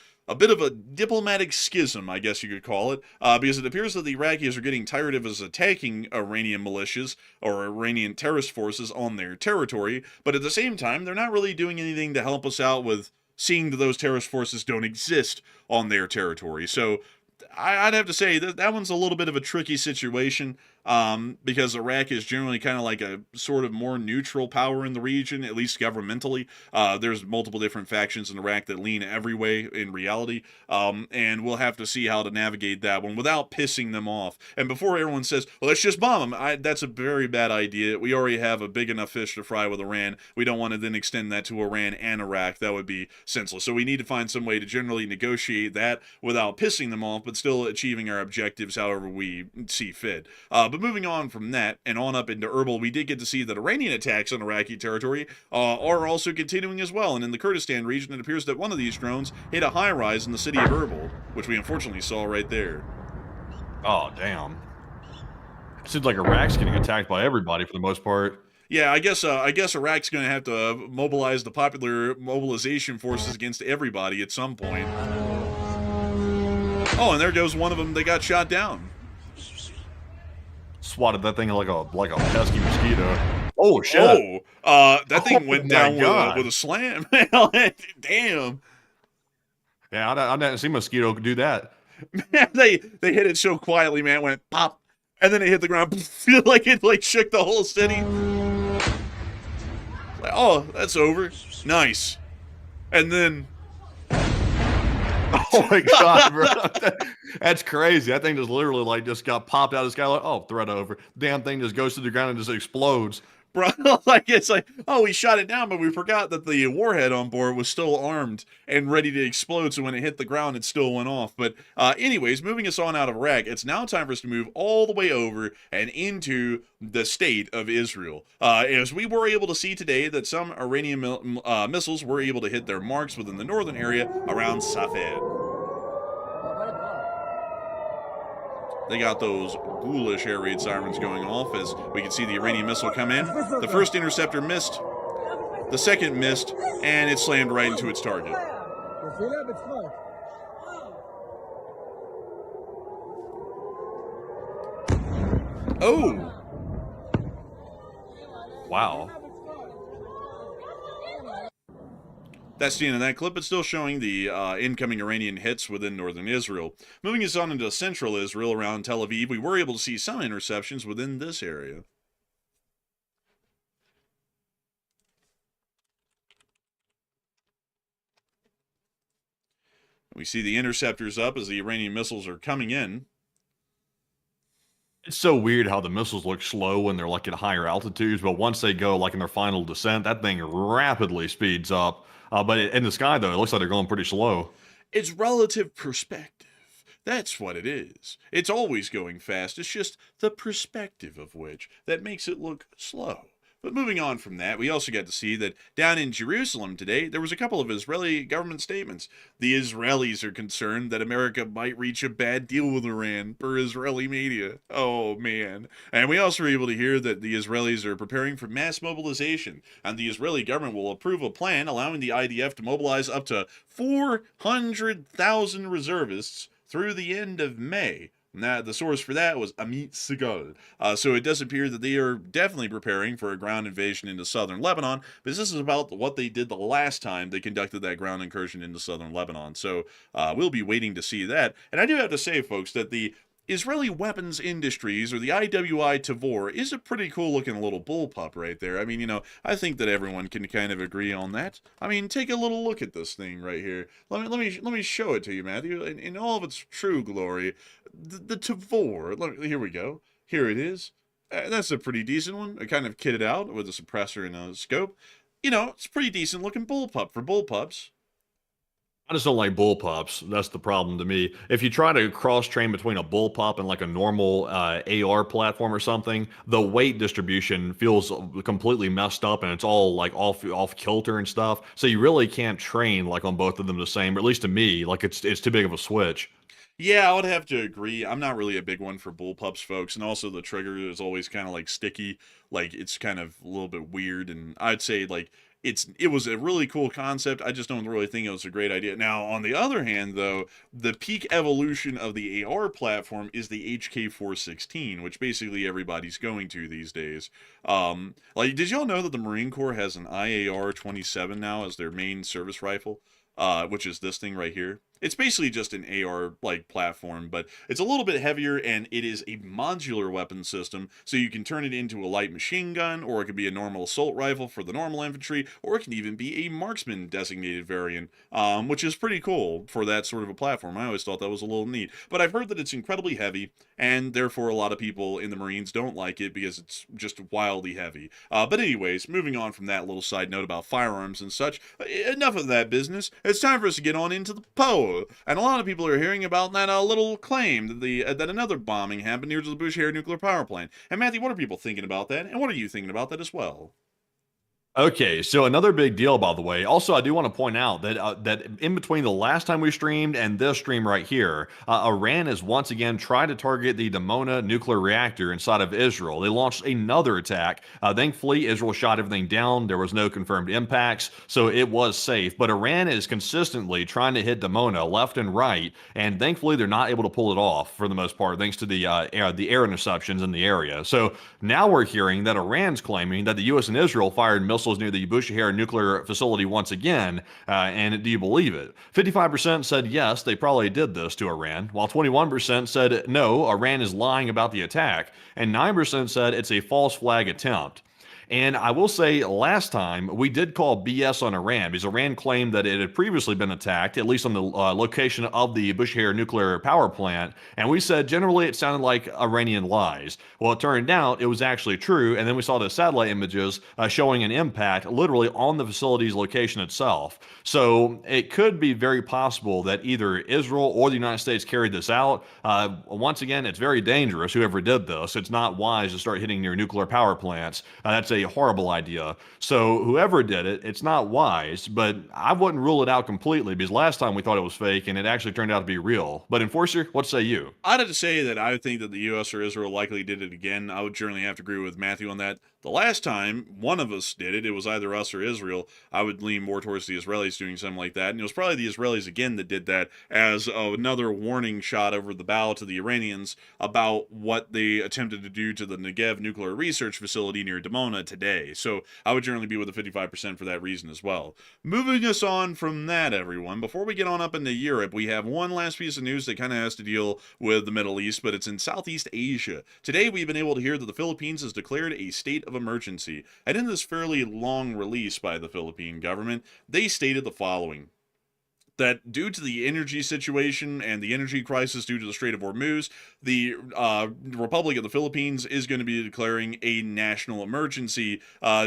diplomatic schism, I guess you could call it, because it appears that the Iraqis are getting tired of us attacking Iranian militias or Iranian terrorist forces on their territory, but at the same time, they're not really doing anything to help us out with seeing that those terrorist forces don't exist on their territory. So I'd have to say that one's a little bit of a tricky situation, because Iraq is generally kind of like a sort of more neutral power in the region, at least governmentally. There's multiple different factions in Iraq that lean every way in reality, and we'll have to see how to navigate that one without pissing them off. And before everyone says, well, let's just bomb them, that's a very bad idea. We already have a big enough fish to fry with Iran. We don't want to then extend that to Iran and Iraq. That would be senseless. So we need to find some way to generally negotiate that without pissing them off, but still achieving our objectives however we see fit. But moving on from that and on up into Erbil, we did get to see that Iranian attacks on Iraqi territory are also continuing as well. And in the Kurdistan region, it appears that one of these drones hit a high-rise in the city of Erbil, which we unfortunately saw right there. Oh, damn. It seems like Iraq's getting attacked by everybody for the most part. Yeah, I guess Iraq's going to have to mobilize the popular mobilization forces against everybody at some point. Oh, and there goes one of them. They got shot down. Swatted that thing like a pesky mosquito. Oh shit! Oh, that thing went down with a slam. Damn. Yeah, I didn't see mosquito do that. Man, they hit it so quietly, man. It went pop, and then it hit the ground. Feel like it shook the whole city. Like, oh, that's over. Nice. And then. Oh my god, bro. That's crazy. That thing just literally just got popped out of the sky. Like, oh, threat over. Damn thing just goes to the ground and just explodes. Bro, it's like, oh, we shot it down, but we forgot that the warhead on board was still armed and ready to explode, so when it hit the ground, it still went off. But anyways, moving us on out of Iraq, it's now time for us to move all the way over and into the state of Israel. As we were able to see today that some Iranian missiles were able to hit their marks within the northern area around Safed. They got those ghoulish air raid sirens going off as we can see the Iranian missile come in. The first interceptor missed, the second missed, and it slammed right into its target. Oh! Wow. That's the end of that clip. It's still showing the incoming Iranian hits within northern Israel. Moving us on into central Israel around Tel Aviv, we were able to see some interceptions within this area. We see the interceptors up as the Iranian missiles are coming in. It's so weird how the missiles look slow when they're at higher altitudes, but once they go in their final descent, that thing rapidly speeds up. But in the sky, though, it looks like they're going pretty slow. It's relative perspective. That's what it is. It's always going fast. It's just the perspective of which that makes it look slow. But moving on from that, we also got to see that down in Jerusalem today, there was a couple of Israeli government statements. The Israelis are concerned that America might reach a bad deal with Iran, per Israeli media. Oh, man. And we also were able to hear that the Israelis are preparing for mass mobilization, and the Israeli government will approve a plan allowing the IDF to mobilize up to 400,000 reservists through the end of May. Now, the source for that was Amit Segal. So it does appear that they are definitely preparing for a ground invasion into southern Lebanon, because this is about what they did the last time they conducted that ground incursion into southern Lebanon. So we'll be waiting to see that. And I do have to say, folks, that the Israeli Weapons Industries, or the IWI Tavor, is a pretty cool-looking little bullpup right there. I mean, I think that everyone can kind of agree on that. I mean, take a little look at this thing right here. Let me show it to you, Matthew, in all of its true glory. The Tavor. Here we go. Here it is. That's a pretty decent one. I kind of kitted out with a suppressor and a scope. It's a pretty decent-looking bullpup for bullpups. I just don't like bullpups. That's the problem to me. If you try to cross-train between a bullpup and a normal AR platform or something, the weight distribution feels completely messed up, and it's all off kilter and stuff. So you really can't train on both of them the same. Or at least to me, it's too big of a switch. Yeah, I would have to agree. I'm not really a big one for bullpups, folks, and also the trigger is always kind of sticky. It's kind of a little bit weird, and I'd say it was a really cool concept. I just don't really think it was a great idea. Now, on the other hand, though, the peak evolution of the AR platform is the HK416, which basically everybody's going to these days. Did y'all know that the Marine Corps has an IAR-27 now as their main service rifle? which is this thing right here. It's basically just an AR like platform, but it's a little bit heavier, and it is a modular weapon system, so you can turn it into a light machine gun, or it could be a normal assault rifle for the normal infantry, or it can even be a marksman designated variant, which is pretty cool for that sort of a platform. I always thought that was a little neat, but I've heard that it's incredibly heavy, and therefore a lot of people in the Marines don't like it because it's just wildly heavy. But anyways, moving on from that little side note about firearms and such, enough of that business. It's time for us to get on into the poll. And a lot of people are hearing about that little claim that that another bombing happened near the Bushehr nuclear power plant. And Matthew, what are people thinking about that? And what are you thinking about that as well? Okay, so another big deal, by the way. Also, I do want to point out that in between the last time we streamed and this stream right here, Iran has once again tried to target the Dimona nuclear reactor inside of Israel. They launched another attack. Thankfully, Israel shot everything down. There was no confirmed impacts, so it was safe. But Iran is consistently trying to hit Dimona left and right, and thankfully they're not able to pull it off for the most part, thanks to the air interceptions in the area. So now we're hearing that Iran's claiming that the U.S. and Israel fired missiles near the Bushehr nuclear facility once again, and do you believe it? 55% said yes, they probably did this to Iran, while 21% said no, Iran is lying about the attack, and 9% said it's a false flag attempt. And I will say last time we did call BS on Iran because Iran claimed that it had previously been attacked, at least on the location of the Bushehr nuclear power plant. And we said generally it sounded like Iranian lies. Well, it turned out it was actually true. And then we saw the satellite images showing an impact literally on the facility's location itself. So it could be very possible that either Israel or the United States carried this out. Once again, it's very dangerous, whoever did this. It's not wise to start hitting near nuclear power plants. That's a horrible idea. So whoever did it, it's not wise, but I wouldn't rule it out completely because last time we thought it was fake and it actually turned out to be real. But Enforcer, what say you? I'd have to say that I think that the U.S. or Israel likely did it again. I would generally have to agree with Matthew on that. The last time one of us did it, it was either us or Israel. I would lean more towards the Israelis doing something like that. And it was probably the Israelis again that did that as another warning shot over the bow to the Iranians about what they attempted to do to the Negev nuclear research facility near Dimona today. So I would generally be with the 55% for that reason as well. Moving us on from that, everyone, before we get on up into Europe, we have one last piece of news that kind of has to deal with the Middle East, but it's in Southeast Asia. Today, we've been able to hear that the Philippines has declared a state of emergency. And in this fairly long release by the Philippine government, they stated the following: that due to the energy situation and the energy crisis due to the Strait of Hormuz, the Republic of the Philippines is going to be declaring a national emergency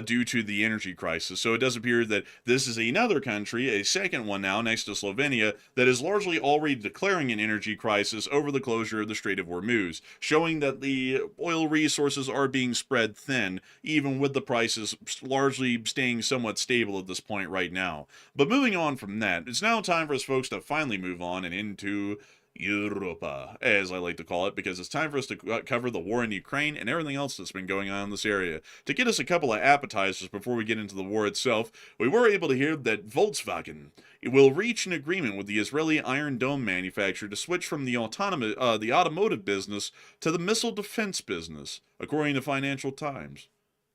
due to the energy crisis. So it does appear that this is another country, a second one now next to Slovenia, that is largely already declaring an energy crisis over the closure of the Strait of Hormuz, showing that the oil resources are being spread thin, even with the prices largely staying somewhat stable at this point right now. But moving on from that, it's now time for us folks to finally move on and into Europa, as I like to call it, because it's time for us to cover the war in Ukraine and everything else that's been going on in this area. To get us a couple of appetizers before we get into the war itself, we were able to hear that Volkswagen will reach an agreement with the Israeli Iron Dome manufacturer to switch from the automotive business to the missile defense business, according to Financial Times.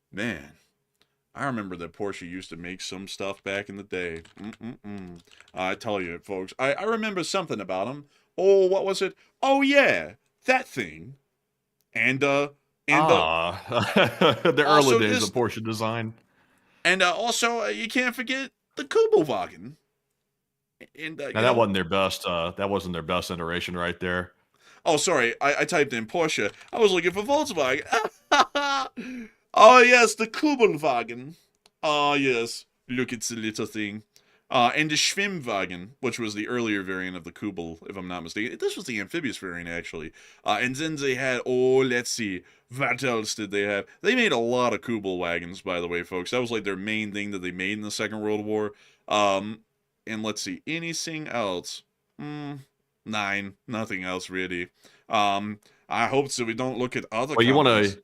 Man, I remember that Porsche used to make some stuff back in the day. I tell you, folks, I remember something about them. Oh, what was it? Oh, yeah, that thing. The early days of Porsche design. And also, you can't forget the Kubelwagen. And now, that wasn't their best. That wasn't their best iteration right there. Oh, sorry, I typed in Porsche. I was looking for Volkswagen. Oh, yes, the Kubelwagen. Oh, yes. Look, it's a little thing. And the Schwimmwagen, which was the earlier variant of the Kubel, if I'm not mistaken. This was the amphibious variant, actually. And then they had, let's see, what else did they have? They made a lot of Kubel wagons, by the way, folks. That was like their main thing that they made in the Second World War. And let's see, anything else? 9. Nothing else, really. I hope so we don't look at other Well, you want to...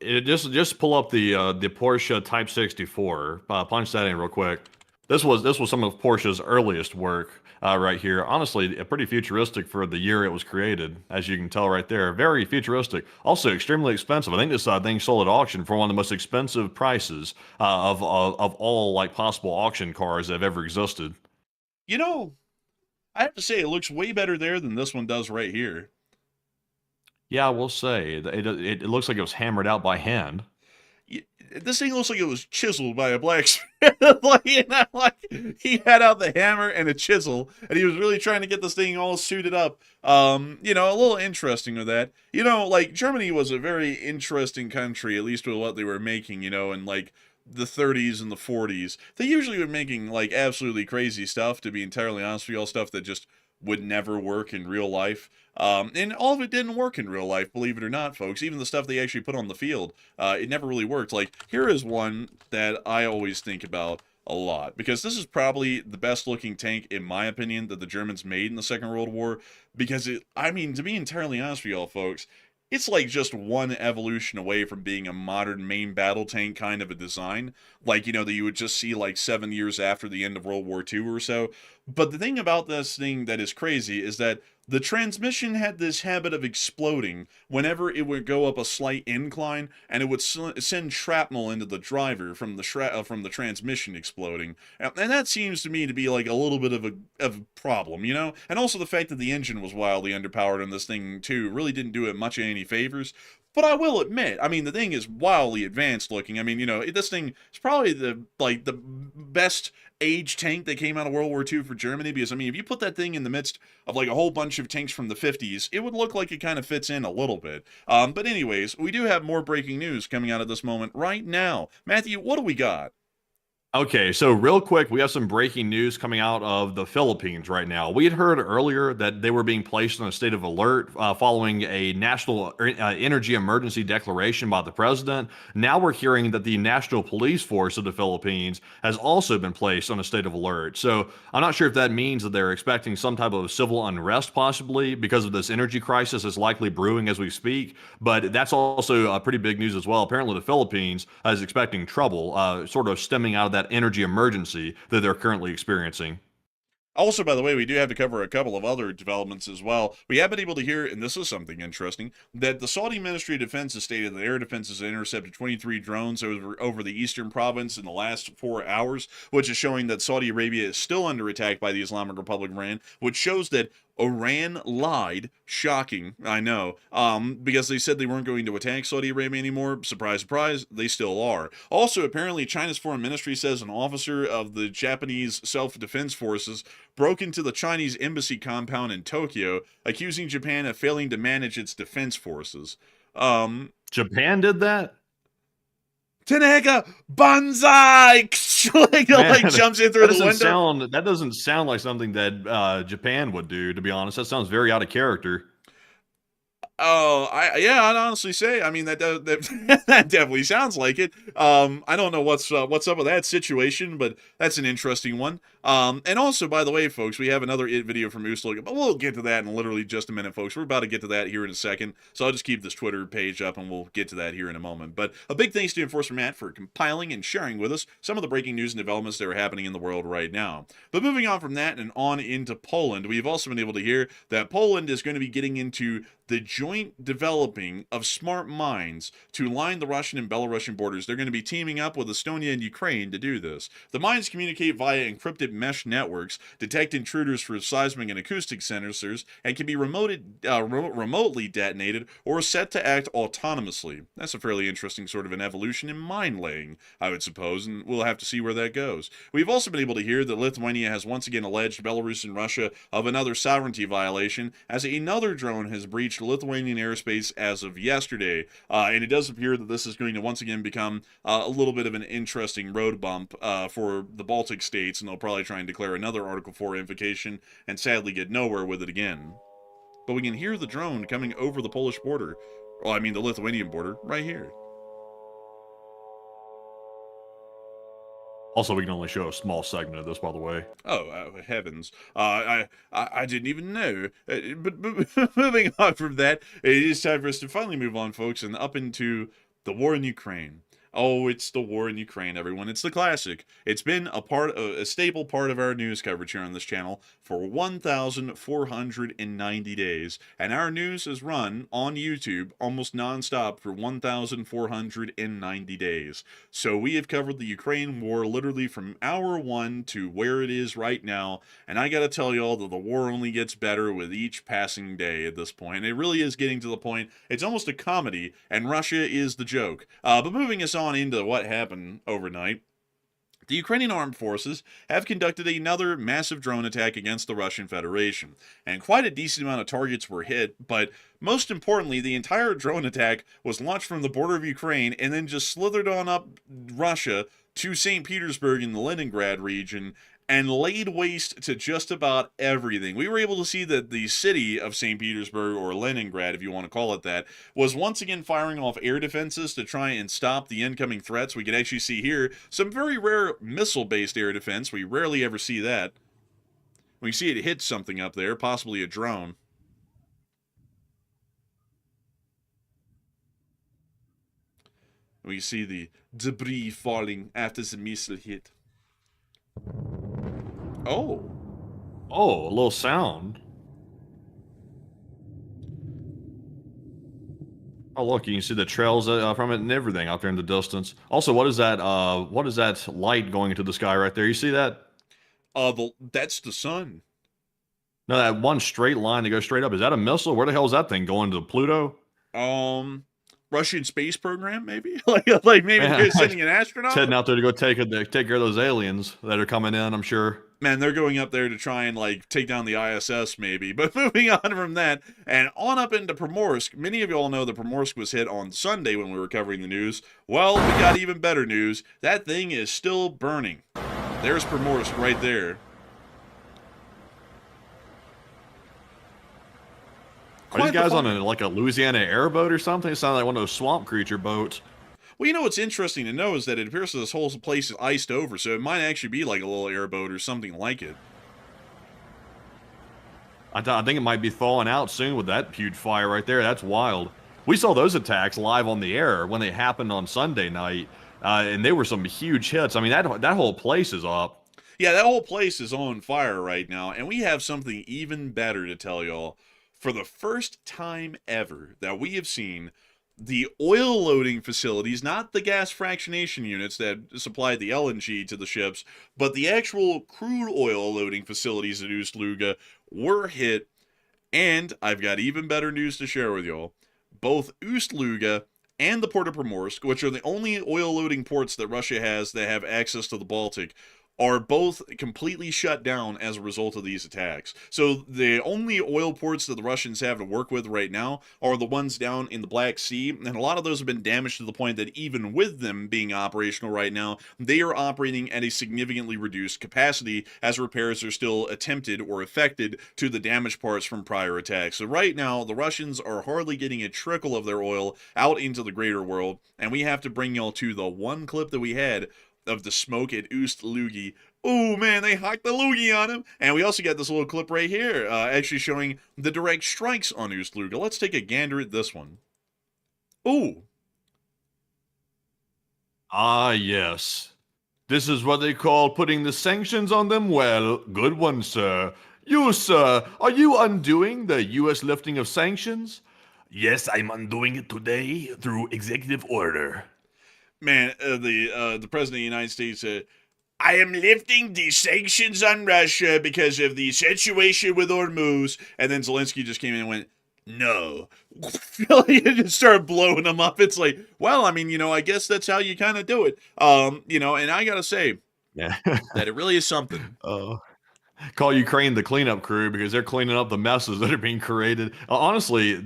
Just pull up the Porsche Type 64. Punch that in real quick. This was some of Porsche's earliest work right here. Honestly, pretty futuristic for the year it was created, as you can tell right there. Very futuristic. Also extremely expensive. I think this thing sold at auction for one of the most expensive prices of all like possible auction cars that have ever existed. You know, I have to say it looks way better there than this one does right here. Yeah, I will say it looks like it was hammered out by hand. This thing looks like it was chiseled by a blacksmith. Like he had out the hammer and a chisel, and he was really trying to get this thing all suited up. A little interesting with that. Like Germany was a very interesting country, at least with what they were making. In like the 30s and the 40s, they usually were making like absolutely crazy stuff. To be entirely honest with you, all stuff that just would never work in real life. And all of it didn't work in real life, believe it or not, folks. Even the stuff they actually put on the field, it never really worked. Like, here is one that I always think about a lot, because this is probably the best looking tank, in my opinion, that the Germans made in the Second World War. Because, to be entirely honest with y'all, folks, it's like just one evolution away from being a modern main battle tank kind of a design. Like, that you would just see like 7 years after the end of World War II or so. But the thing about this thing that is crazy is that the transmission had this habit of exploding whenever it would go up a slight incline, and it would send shrapnel into the driver from the transmission exploding. And that seems to me to be like a little bit of a problem, And also the fact that the engine was wildly underpowered on this thing too really didn't do it much any favors. But I will admit, the thing is wildly advanced looking. This thing is probably the best age tank that came out of World War II for Germany, because, if you put that thing in the midst of, like, a whole bunch of tanks from the 50s, it would look like it kind of fits in a little bit. But anyways, we do have more breaking news coming out at this moment right now. Matthew, what do we got? Okay, so real quick, we have some breaking news coming out of the Philippines right now. We had heard earlier that they were being placed on a state of alert following a national energy emergency declaration by the president. Now we're hearing that the National Police Force of the Philippines has also been placed on a state of alert. So I'm not sure if that means that they're expecting some type of civil unrest, possibly because of this energy crisis is likely brewing as we speak. But that's also pretty big news as well. Apparently, the Philippines is expecting trouble, sort of stemming out of that energy emergency that they're currently experiencing. Also, by the way, we do have to cover a couple of other developments as well. We have been able to hear, and this is something interesting, that the Saudi Ministry of Defense has stated that air defenses have intercepted 23 drones over the eastern province in the last 4 hours, which is showing that Saudi Arabia is still under attack by the Islamic Republic of Iran, which shows that Iran lied. Shocking, I know. Because they said they weren't going to attack Saudi Arabia anymore. Surprise, surprise, they still are. Also, apparently, China's foreign ministry says an officer of the Japanese self-defense forces broke into the Chinese embassy compound in Tokyo, accusing Japan of failing to manage its defense forces. Japan did that? Tanaka Banzai! like jumps in through the window. That doesn't sound like something that Japan would do, to be honest. That sounds very out of character. Oh, I'd honestly say, that definitely sounds like it. I don't know what's up with that situation, but that's an interesting one. And also, by the way, folks, we have another video from Ust Luga, but we'll get to that in literally just a minute, folks. We're about to get to that here in a second, so I'll just keep this Twitter page up, and we'll get to that here in a moment. But a big thanks to Enforcer Matt for compiling and sharing with us some of the breaking news and developments that are happening in the world right now. But moving on from that and on into Poland, we've also been able to hear that Poland is going to be getting into the joint developing of smart mines to line the Russian and Belarusian borders. They're going to be teaming up with Estonia and Ukraine to do this. The mines communicate via encrypted mesh networks, detect intruders for seismic and acoustic sensors, and can be remotely detonated or set to act autonomously. That's a fairly interesting sort of an evolution in mine laying, I would suppose, and we'll have to see where that goes. We've also been able to hear that Lithuania has once again alleged Belarus and Russia of another sovereignty violation, as another drone has breached Lithuanian airspace as of yesterday, and it does appear that this is going to once again become a little bit of an interesting road bump for the Baltic states, and they'll probably try and declare another Article 4 invocation and sadly get nowhere with it again. But we can hear the drone coming over the Polish border, the Lithuanian border, right here. Also, we can only show a small segment of this, by the way. Oh, heavens. I didn't even know. But moving on from that, it is time for us to finally move on, folks, and up into the war in Ukraine. Oh, it's the war in Ukraine, everyone. It's the classic. It's been a staple part of our news coverage here on this channel for 1,490 days, and our news is run on YouTube almost nonstop for 1,490 days. So we have covered the Ukraine war literally from hour one to where it is right now, and I gotta tell y'all that the war only gets better with each passing day at this point. It really is getting to the point, it's almost a comedy, and Russia is the joke. But moving us on into what happened overnight, the Ukrainian armed forces have conducted another massive drone attack against the Russian Federation, and quite a decent amount of targets were hit, but most importantly, the entire drone attack was launched from the border of Ukraine and then just slithered on up Russia to St. Petersburg in the Leningrad region and laid waste to just about everything. We were able to see that the city of St. Petersburg, or Leningrad, if you want to call it that, was once again firing off air defenses to try and stop the incoming threats. We can actually see here some very rare missile-based air defense. We rarely ever see that. We see it hit something up there, possibly a drone. We see the debris falling after the missile hit. Oh. Oh, a little sound. Oh, look, you can see the trails from it and everything out there in the distance. Also, what is that light going into the sky right there? You see that? That's the sun. No, that one straight line that goes straight up. Is that a missile? Where the hell is that thing going to Pluto? Russian space program, maybe? like maybe they're sending an astronaut? It's heading out there to go take care of those aliens that are coming in, I'm sure. Man, they're going up there to try and, like, take down the ISS, maybe. But moving on from that, and on up into Primorsk, many of you all know that Primorsk was hit on Sunday when we were covering the news. Well, we got even better news. That thing is still burning. There's Primorsk right there. Are these guys on like a Louisiana airboat or something? It sounds like one of those swamp creature boats. Well, you know what's interesting to know is that it appears that this whole place is iced over, so it might actually be like a little airboat or something like it. I think it might be thawing out soon with that huge fire right there. That's wild. We saw those attacks live on the air when they happened on Sunday night, and they were some huge hits. I mean, that whole place is up. Yeah, that whole place is on fire right now, and we have something even better to tell y'all. For the first time ever that we have seen, the oil loading facilities, not the gas fractionation units that supplied the LNG to the ships, but the actual crude oil loading facilities at Ust Luga were hit. And I've got even better news to share with y'all. Both Ust Luga and the port of Primorsk, which are the only oil loading ports that Russia has that have access to the Baltic, are both completely shut down as a result of these attacks. So the only oil ports that the Russians have to work with right now are the ones down in the Black Sea, and a lot of those have been damaged to the point that even with them being operational right now, they are operating at a significantly reduced capacity as repairs are still attempted or affected to the damaged parts from prior attacks. So right now, the Russians are hardly getting a trickle of their oil out into the greater world, and we have to bring y'all to the one clip that we had of the smoke at Ust Luga. Oh man, they hiked the Lugi on him. And we also got this little clip right here, actually showing the direct strikes on Ust Luga. Let's take a gander at this one. Ooh. Ah, yes. This is what they call putting the sanctions on them. Well, good one, sir. You, sir, are you undoing the U.S. lifting of sanctions? Yes, I'm undoing it today through executive order. Man, the President of the United States said, I am lifting the sanctions on Russia because of the situation with Hormuz. And then Zelensky just came in and went, no. He just started blowing them up. It's like, well, I mean, I guess that's how you kind of do it. And I got to say that it really is something. Call Ukraine the cleanup crew because they're cleaning up the messes that are being created. Honestly,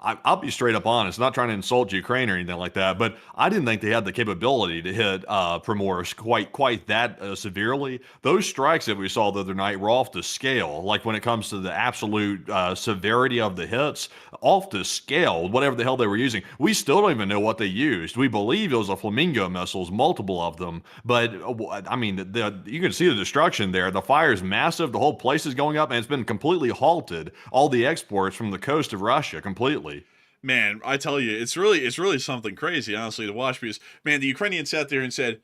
I'll be straight up honest, not trying to insult Ukraine or anything like that, but I didn't think they had the capability to hit Primorsk quite that severely. Those strikes that we saw the other night were off the scale, like when it comes to the absolute severity of the hits, off the scale, whatever the hell they were using. We still don't even know what they used. We believe it was a Flamingo missiles, multiple of them, but I mean, you can see the destruction there. The fire's massive. The whole place is going up, and it's been completely halted. All the exports from the coast of Russia completely. Man, I tell you, it's really something crazy, honestly, to watch because, man, the Ukrainians sat there and said,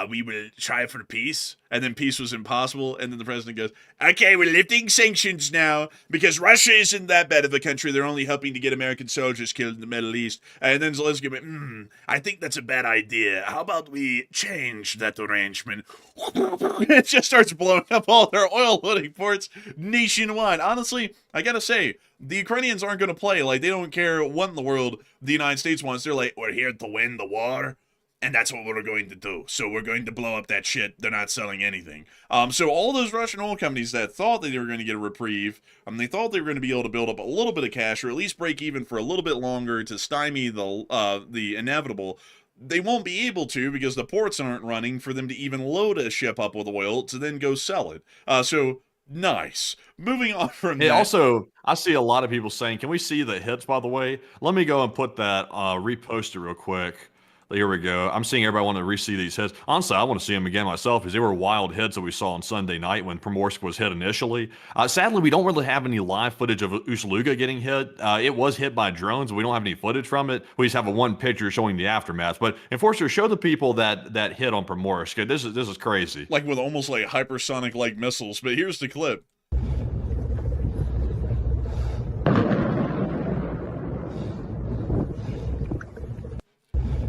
we will try for peace, and then peace was impossible, and then the president goes, okay, we're lifting sanctions now, because Russia isn't that bad of a country, they're only helping to get American soldiers killed in the Middle East, and then Zelensky went, I think that's a bad idea, how about we change that arrangement? It just starts blowing up all their oil loading ports nationwide. Honestly, I gotta say, the Ukrainians aren't gonna play, like, they don't care what in the world the United States wants, they're like, we're here to win the war, and that's what we're going to do. So we're going to blow up that shit. They're not selling anything. So all those Russian oil companies that thought that they were going to get a reprieve, they thought they were going to be able to build up a little bit of cash or at least break even for a little bit longer to stymie the inevitable. They won't be able to because the ports aren't running for them to even load a ship up with oil to then go sell it. So nice. Moving on from that. Also, I see a lot of people saying, can we see the hits, by the way? Let me go and put that, repost it real quick. Here we go. I'm seeing everybody want to re-see these hits. Honestly, I want to see them again myself because they were wild hits that we saw on Sunday night when Primorsk was hit initially. Sadly, we don't really have any live footage of Ust Luga getting hit. It was hit by drones. We don't have any footage from it. We just have one picture showing the aftermath. But Enforcer, show the people that hit on Primorsk. This is crazy. Like with almost like hypersonic like missiles. But here's the clip.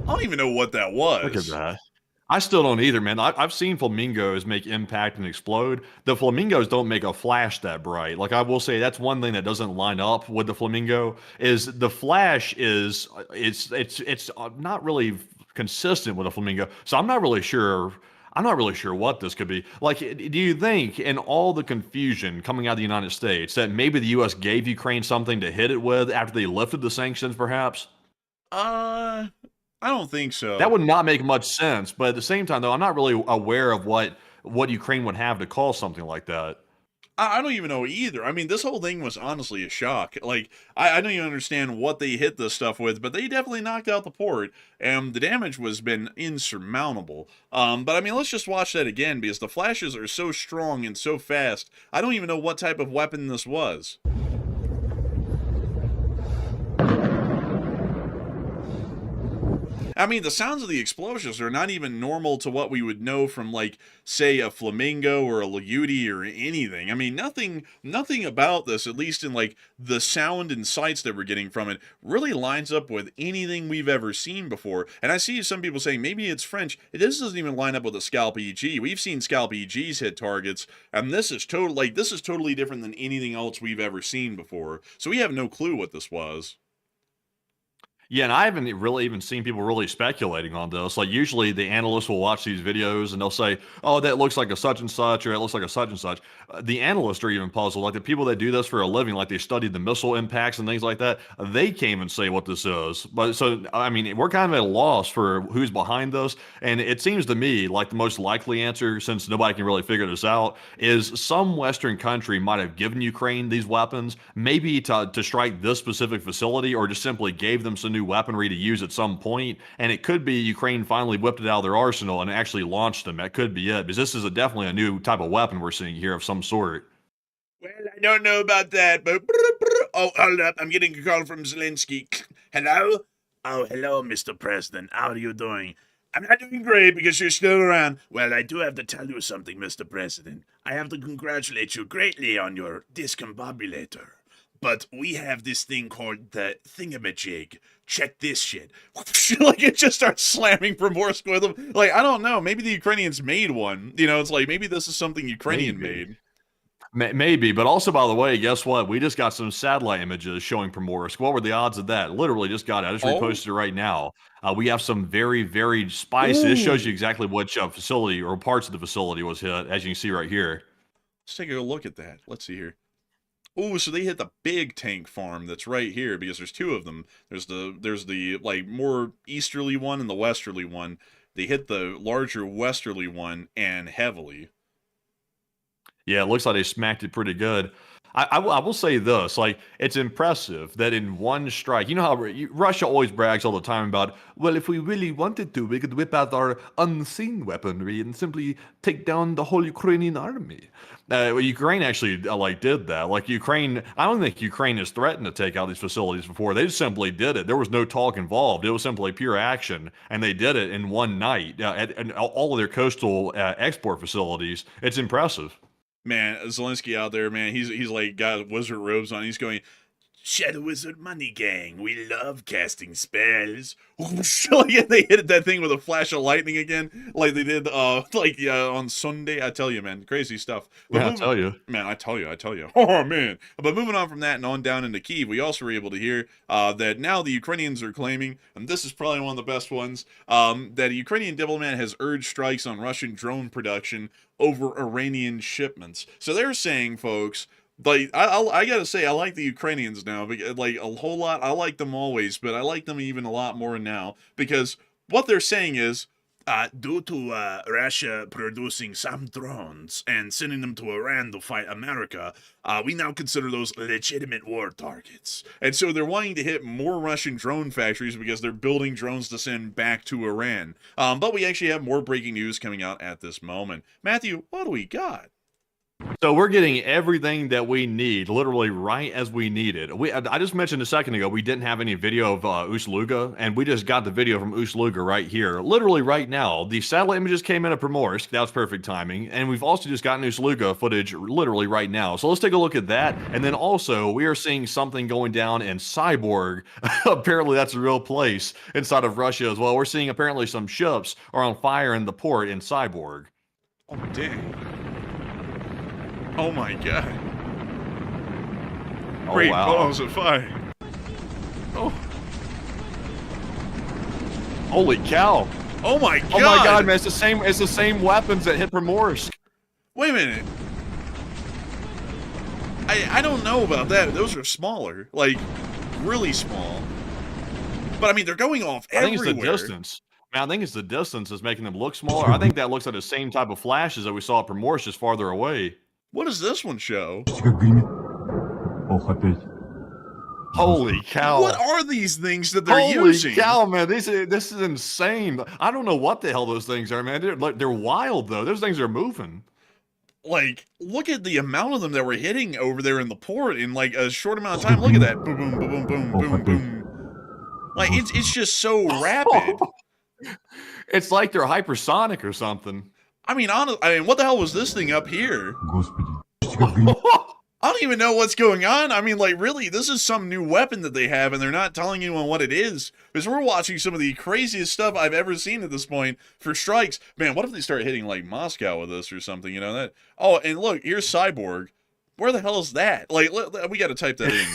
I don't even know what that was. Look at that. I still don't either, man. I've seen flamingos make impact and explode. The flamingos don't make a flash that bright. Like, I will say that's one thing that doesn't line up with the flamingo is the flash is it's not really consistent with a flamingo. So I'm not really sure what this could be. Like, do you think in all the confusion coming out of the United States that maybe the U.S. gave Ukraine something to hit it with after they lifted the sanctions, perhaps? I don't think so. That would not make much sense. But at the same time, though, I'm not really aware of what Ukraine would have to call something like that. I don't even know either. I mean, this whole thing was honestly a shock. Like, I don't even understand what they hit this stuff with, but they definitely knocked out the port, and the damage was been insurmountable. But I mean, let's just watch that again, because the flashes are so strong and so fast, I don't even know what type of weapon this was. I mean, the sounds of the explosions are not even normal to what we would know from, like, say, a flamingo or a LaGuardia or anything. I mean, nothing about this, at least in, like, the sound and sights that we're getting from it, really lines up with anything we've ever seen before. And I see some people saying, maybe it's French. This doesn't even line up with a Scalp EG. We've seen Scalp EGs hit targets, and this is totally different than anything else we've ever seen before. So we have no clue what this was. Yeah, and I haven't really even seen people really speculating on this. Like, usually the analysts will watch these videos and they'll say, oh, that looks like a such and such, or it looks like a such and such. The analysts are even puzzled. Like, the people that do this for a living, like they studied the missile impacts and things like that, they can't even say what this is. But so, I mean, we're kind of at a loss for who's behind this. And it seems to me like the most likely answer, since nobody can really figure this out, is some Western country might have given Ukraine these weapons, maybe to strike this specific facility, or just simply gave them some new weaponry to use at some point, and it could be Ukraine finally whipped it out of their arsenal and actually launched them. That could be it, because this is definitely a new type of weapon we're seeing here of some sort. Well, I don't know about that, but... Oh, hold up. I'm getting a call from Zelensky. Hello? Oh, hello, Mr. President. How are you doing? I'm not doing great because you're still around. Well, I do have to tell you something, Mr. President. I have to congratulate you greatly on your discombobulator. But we have this thing called the thingamajig. Check this shit. Like, it just starts slamming Primorsk with them. Like, I don't know. Maybe the Ukrainians made one. You know, it's like, maybe this is something Ukrainian made. Maybe, but also, by the way, guess what? We just got some satellite images showing Primorsk. What were the odds of that? Literally just got it. I just reposted it right now. We have some very, very spicy. This shows you exactly which facility or parts of the facility was hit, as you can see right here. Let's take a look at that. Let's see here. Oh, so they hit the big tank farm that's right here, because there's two of them. There's the like more easterly one and the westerly one. They hit the larger westerly one and heavily. Yeah, it looks like they smacked it pretty good. I will say this, like, it's impressive that in one strike, you know how Russia always brags all the time about, well, if we really wanted to, we could whip out our unseen weaponry and simply take down the whole Ukrainian army. Well, Ukraine actually, like, did that. Like, Ukraine, I don't think Ukraine has threatened to take out these facilities before. They just simply did it. There was no talk involved. It was simply pure action, and they did it in one night at all of their coastal export facilities. It's impressive. Man, Zelensky out there, man, he's like got wizard robes on. He's going, Shadow Wizard Money Gang, we love casting spells. Like, they hit that thing with a flash of lightning again, like they did, on Sunday. I tell you, man, crazy stuff. But Yeah, I tell you. Man, I tell you. Oh, man. But moving on from that and on down into Kyiv, we also were able to hear that now the Ukrainians are claiming, and this is probably one of the best ones, that a Ukrainian diplomat has urged strikes on Russian drone production over Iranian shipments. So they're saying, folks, like, I gotta say, I like the Ukrainians now, like, a whole lot. I like them always, but I like them even a lot more now, because what they're saying is, due to Russia producing some drones and sending them to Iran to fight America, we now consider those legitimate war targets. And so they're wanting to hit more Russian drone factories because they're building drones to send back to Iran. But we actually have more breaking news coming out at this moment. Matthew, what do we got? So we're getting everything that we need, literally right as we need it. I just mentioned a second ago, we didn't have any video of Ust Luga, and we just got the video from Ust Luga right here, literally right now. The satellite images came in at Primorsk. That was perfect timing. And we've also just gotten Ust Luga footage literally right now. So let's take a look at that. And then also, we are seeing something going down in Cyborg. Apparently, that's a real place inside of Russia as well. We're seeing apparently some ships are on fire in the port in Cyborg. Oh, dang. Oh my god. Oh, Great wow. balls of fire. Oh. Holy cow. Oh my god. Oh my god, man, it's the same weapons that hit Primorsk. Wait a minute. I don't know about that. Those are smaller. Like, really small. But I mean, they're going off everywhere. I think it's the distance. Man, I think it's the distance that's making them look smaller. I think that looks like the same type of flashes that we saw at Primorsk, just farther away. What does this one show? Holy cow. What are these things that they're Holy using? cow, man. This is insane. I don't know what the hell those things are, man. They're wild, though. Those things are moving. Like, look at the amount of them that we're hitting over there in the port in, like, a short amount of time. Look at that. Boom, boom, boom, boom, boom, boom, boom. Like, it's just so rapid. It's like they're hypersonic or something. I mean, what the hell was this thing up here? I don't even know what's going on. I mean, like, really, this is some new weapon that they have, and they're not telling anyone what it is. Because we're watching some of the craziest stuff I've ever seen at this point for strikes. Man, what if they start hitting, like, Moscow with this or something, you know? That. Oh, and look, here's Cyborg. Where the hell is that? Like, we got to type that in.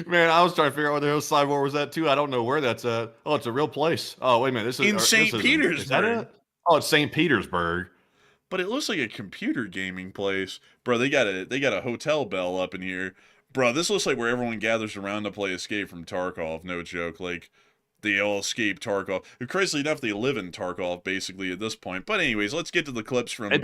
Man, I was trying to figure out where the hell Cyborg was at, too. I don't know where that's at. Oh, it's a real place. Oh, wait a minute. This is in St. Petersburg. Is that it? Oh, it's St. Petersburg. But it looks like a computer gaming place. Bro, they got a hotel bell up in here. Bro, this looks like where everyone gathers around to play Escape from Tarkov. No joke. Like, they all escape Tarkov. Crazily enough, they live in Tarkov, basically, at this point. But anyways, let's get to the clips from... I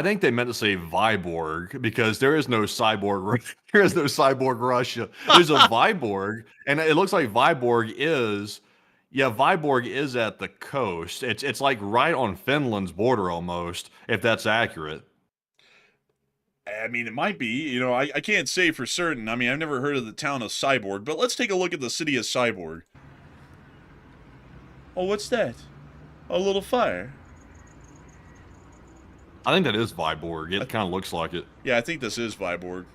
think they meant to say Vyborg, because there is no cyborg. There is no cyborg Russia. There's a Vyborg, and it looks like Vyborg is... Yeah, Vyborg is at the coast. It's like right on Finland's border almost, if that's accurate. I mean, it might be. You know, I can't say for certain. I mean, I've never heard of the town of Cyborg, but let's take a look at the city of Cyborg. Oh, what's that? A little fire. I think that is Vyborg. It kind of looks like it. Yeah, I think this is Vyborg.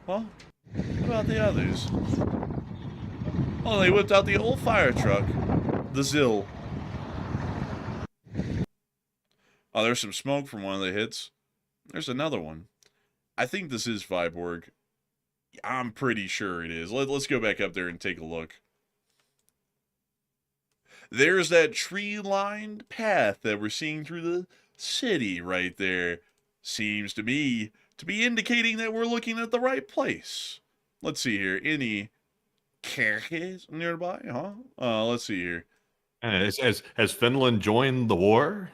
Well, what about the others? Oh, they whipped out the old fire truck. The Zill. Oh, there's some smoke from one of the hits. There's another one. I think this is Vyborg. I'm pretty sure it is. Let's go back up there and take a look. There's that tree-lined path that we're seeing through the city right there. Seems to me to be indicating that we're looking at the right place. Let's see here. Any carriages nearby, huh? Let's see here. Has Finland joined the war?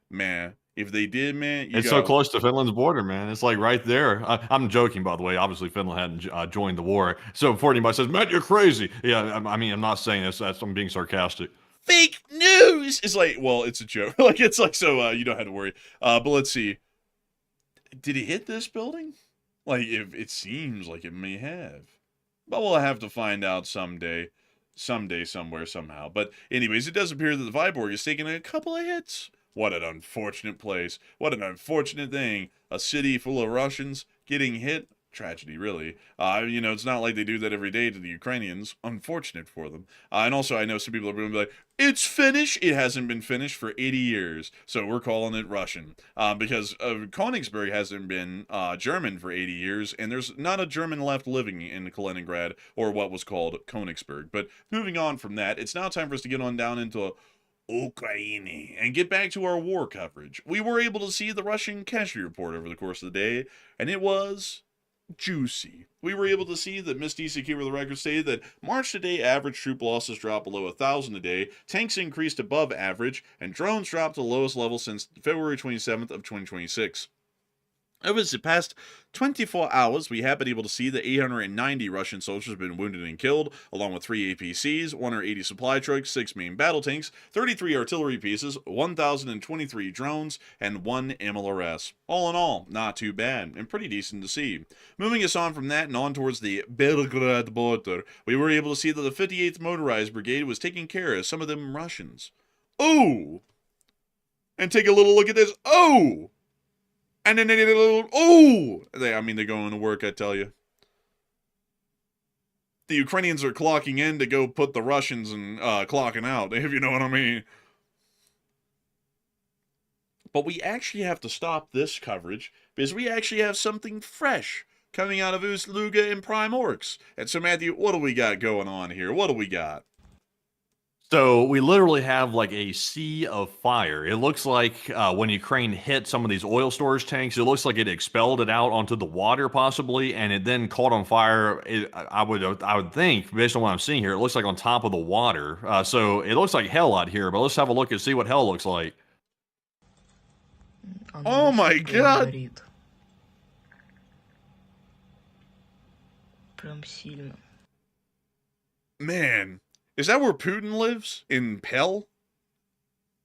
Man, If they did, man, It's so close to Finland's border, man. It's like right there. I'm joking, by the way. Obviously, Finland hadn't joined the war. So before anybody says, Matt, you're crazy. Yeah, I mean, I'm not saying this. I'm being sarcastic. Fake news! It's like, well, it's a joke. Like, it's like, so you don't have to worry. But let's see. Did he hit this building? Like, if it seems like it may have. But we'll have to find out someday. Someday, somewhere, somehow. But anyways, it does appear that the Viborg is taking a couple of hits. What an unfortunate place. What an unfortunate thing. A city full of Russians getting hit. Tragedy, really. You know, it's not like they do that every day to the Ukrainians. Unfortunate for them. And also, I know some people are going to be like, it's Finnish. It hasn't been finished for 80 years. So we're calling it Russian. Because Königsberg hasn't been German for 80 years. And there's not a German left living in Kaliningrad or what was called Königsberg. But moving on from that, it's now time for us to get on down into Ukraine and get back to our war coverage. We were able to see the Russian casualty report over the course of the day. And it was juicy. We were able to see that Miss DC Keeper of the Record stated that March to day average troop losses dropped below 1,000 a day, tanks increased above average, and drones dropped to the lowest level since February 27th of 2026. Over the past 24 hours, we have been able to see that 890 Russian soldiers have been wounded and killed, along with 3 APCs, 180 supply trucks, 6 main battle tanks, 33 artillery pieces, 1,023 drones, and 1 MLRS. All in all, not too bad, and pretty decent to see. Moving us on from that and on towards the Belgrade border, we were able to see that the 58th Motorized Brigade was taking care of some of them Russians. Oh! And take a little look at this. Oh! And then they did a little, oh! They're going to work, I tell you. The Ukrainians are clocking in to go put the Russians and clocking out, if you know what I mean. But we actually have to stop this coverage, because we actually have something fresh coming out of Ust Luga and Primorsk. And so, Matthew, what do we got going on here? What do we got? So we literally have like a sea of fire. It looks like when Ukraine hit some of these oil storage tanks, it looks like it expelled it out onto the water possibly, and it then caught on fire. I would think, based on what I'm seeing here, it looks like on top of the water. So it looks like hell out here, but let's have a look and see what hell looks like. Oh my God! Man. Is that where Putin lives? In Pell?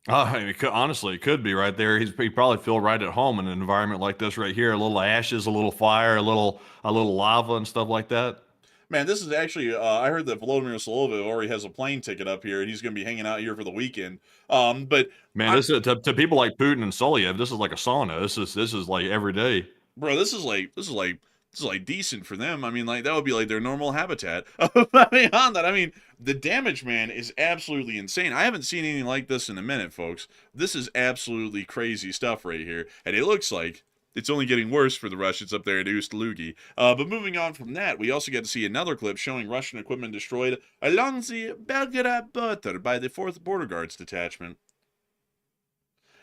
Honestly, it could be right there. He probably feel right at home in an environment like this right here. A little ashes, a little fire, a little lava and stuff like that. Man, this is actually, I heard that Volodymyr Zelensky already has a plane ticket up here, and he's going to be hanging out here for the weekend. But man, this is to people like Putin and Sulyev, this is like a sauna. This is like every day. Bro, this is like decent for them. I mean, like, that would be like their normal habitat. Beyond that, I mean, the damage, man, is absolutely insane. I haven't seen anything like this in a minute, folks. This is absolutely crazy stuff right here. And it looks like it's only getting worse for the Russians up there at Ust Luga. But moving on from that, we also get to see another clip showing Russian equipment destroyed along the Belgrade border by the 4th Border Guards Detachment.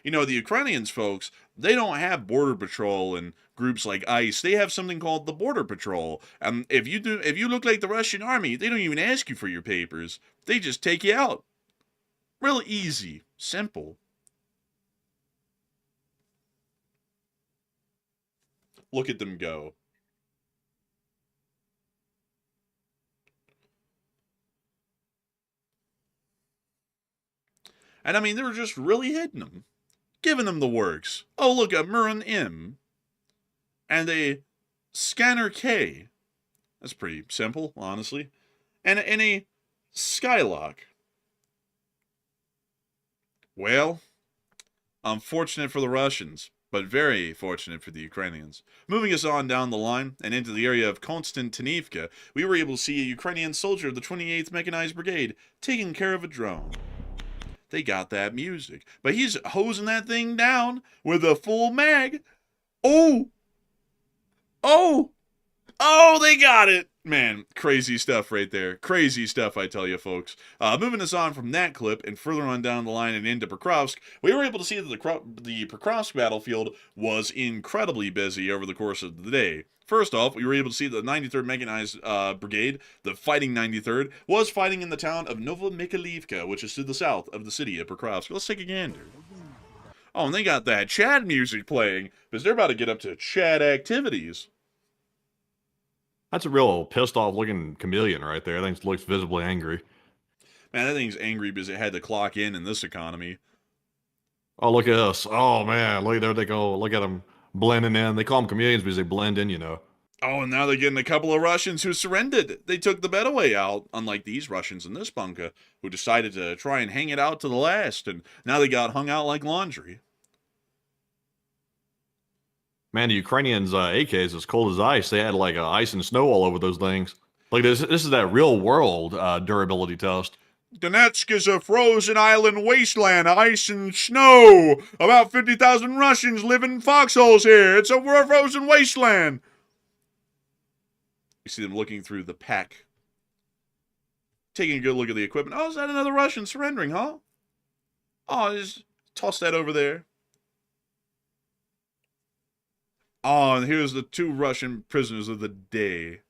You know, the Ukrainians, folks, they don't have border patrol and groups like ICE. They have something called the Border Patrol. And if you look like the Russian army, they don't even ask you for your papers. They just take you out. Real easy. Simple. Look at them go. And I mean, they were just really hitting them. Giving them the works. Oh, look, a Murin M. And a Scanner K. That's pretty simple, honestly. And a Skylock. Well, unfortunate for the Russians, but very fortunate for the Ukrainians. Moving us on down the line and into the area of Konstantinivka, we were able to see a Ukrainian soldier of the 28th Mechanized Brigade taking care of a drone. They got that music. But he's hosing that thing down with a full mag. Oh! Oh! Oh, they got it! Man, crazy stuff right there. Crazy stuff, I tell you, folks. Moving us on from that clip and further on down the line and into Pokrovsk, we were able to see that the Pokrovsk battlefield was incredibly busy over the course of the day. First off, we were able to see the 93rd Mechanized Brigade, the Fighting 93rd, was fighting in the town of Novomikhailivka, which is to the south of the city of Pokrovsk. Let's take a gander. Oh, and they got that Chad music playing, because they're about to get up to Chad activities. That's a real pissed off looking chameleon right there. That thing looks visibly angry. Man, that thing's angry because it had to clock in this economy. Oh, look at us. Oh, man. Look, there they go. Look at them blending in. They call them chameleons because they blend in, you know. Oh, and now they're getting a couple of Russians who surrendered. They took the better way out, unlike these Russians in this bunker, who decided to try and hang it out to the last, and now they got hung out like laundry. Man, the Ukrainians' AKs as cold as ice. They had like ice and snow all over those things. Like this is that real world durability test. Donetsk is a frozen island wasteland, ice and snow. About 50,000 Russians live in foxholes here. It's a frozen wasteland. You see them looking through the pack. Taking a good look at the equipment. Oh, is that another Russian surrendering, huh? Oh, just toss that over there. Oh, and here's the 2 Russian prisoners of the day.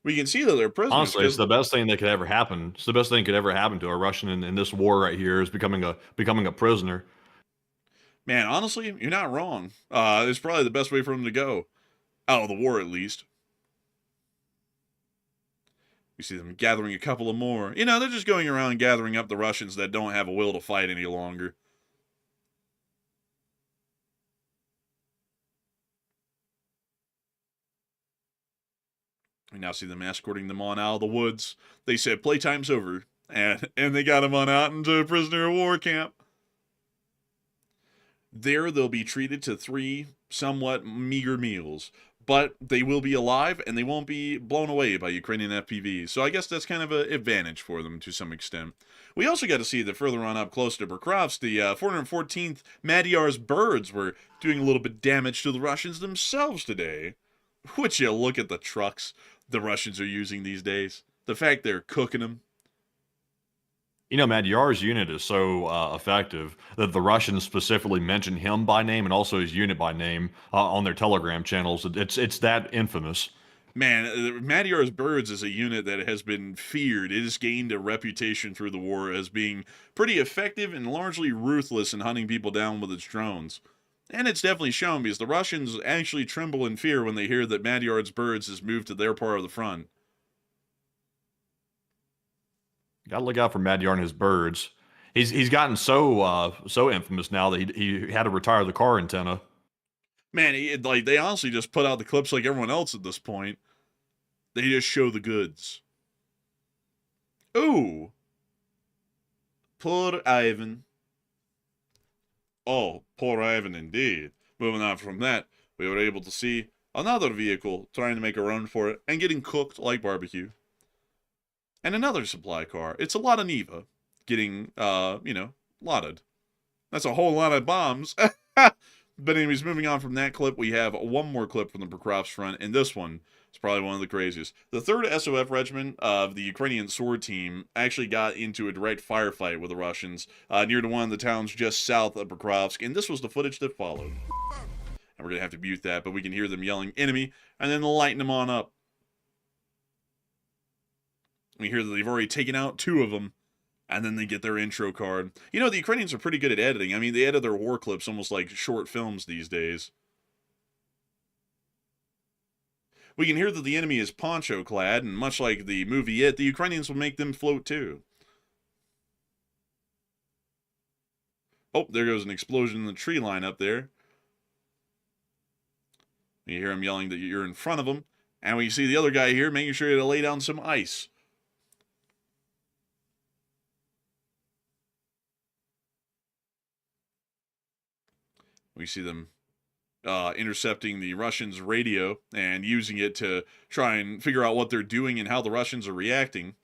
We can see that they're prisoners. Honestly, it's the best thing that could ever happen. It's the best thing that could ever happen to a Russian in this war right here is becoming a prisoner. Man, honestly, you're not wrong. It's probably the best way for them to go. Out of the war, at least. We see them gathering a couple of more. You know, they're just going around gathering up the Russians that don't have a will to fight any longer. We now see them escorting them on out of the woods. They said playtime's over, and they got them on out into a prisoner of war camp. There, they'll be treated to 3 somewhat meager meals, but they will be alive, and they won't be blown away by Ukrainian FPVs. So I guess that's kind of an advantage for them to some extent. We also got to see that further on up close to Pokrovsk, the 414th Magyar's birds were doing a little bit damage to the Russians themselves today. Would you look at the trucks the Russians are using these days? The fact they're cooking them. You know, Magyar's unit is so effective that the Russians specifically mention him by name and also his unit by name on their Telegram channels. It's that infamous. Man, Magyar's birds is a unit that has been feared. It has gained a reputation through the war as being pretty effective and largely ruthless in hunting people down with its drones. And it's definitely shown because the Russians actually tremble in fear when they hear that Magyar's birds has moved to their part of the front. Gotta look out for Magyar and his birds. He's gotten so infamous now that he had to retire the car antenna. Man, they honestly just put out the clips like everyone else at this point. They just show the goods. Ooh. Poor Ivan. Oh, poor Ivan indeed. Moving on from that, we were able to see another vehicle trying to make a run for it and getting cooked like barbecue. And another supply car. It's a lot of Neva getting, lotted. That's a whole lot of bombs. But anyways, moving on from that clip, we have one more clip from the Pokrovsk front, and this one is probably one of the craziest. The 3rd SOF Regiment of the Ukrainian sword team actually got into a direct firefight with the Russians near to one of the towns just south of Pokrovsk, and this was the footage that followed. And we're going to have to mute that, but we can hear them yelling enemy, and then lighting them on up. We hear that they've already taken out 2 of them, and then they get their intro card. You know, the Ukrainians are pretty good at editing. I mean, they edit their war clips almost like short films these days. We can hear that the enemy is poncho-clad, and much like the movie It, the Ukrainians will make them float too. Oh, there goes an explosion in the tree line up there. You hear him yelling that you're in front of him, and we see the other guy here making sure to lay down some ice. We see them intercepting the Russians' radio and using it to try and figure out what they're doing and how the Russians are reacting.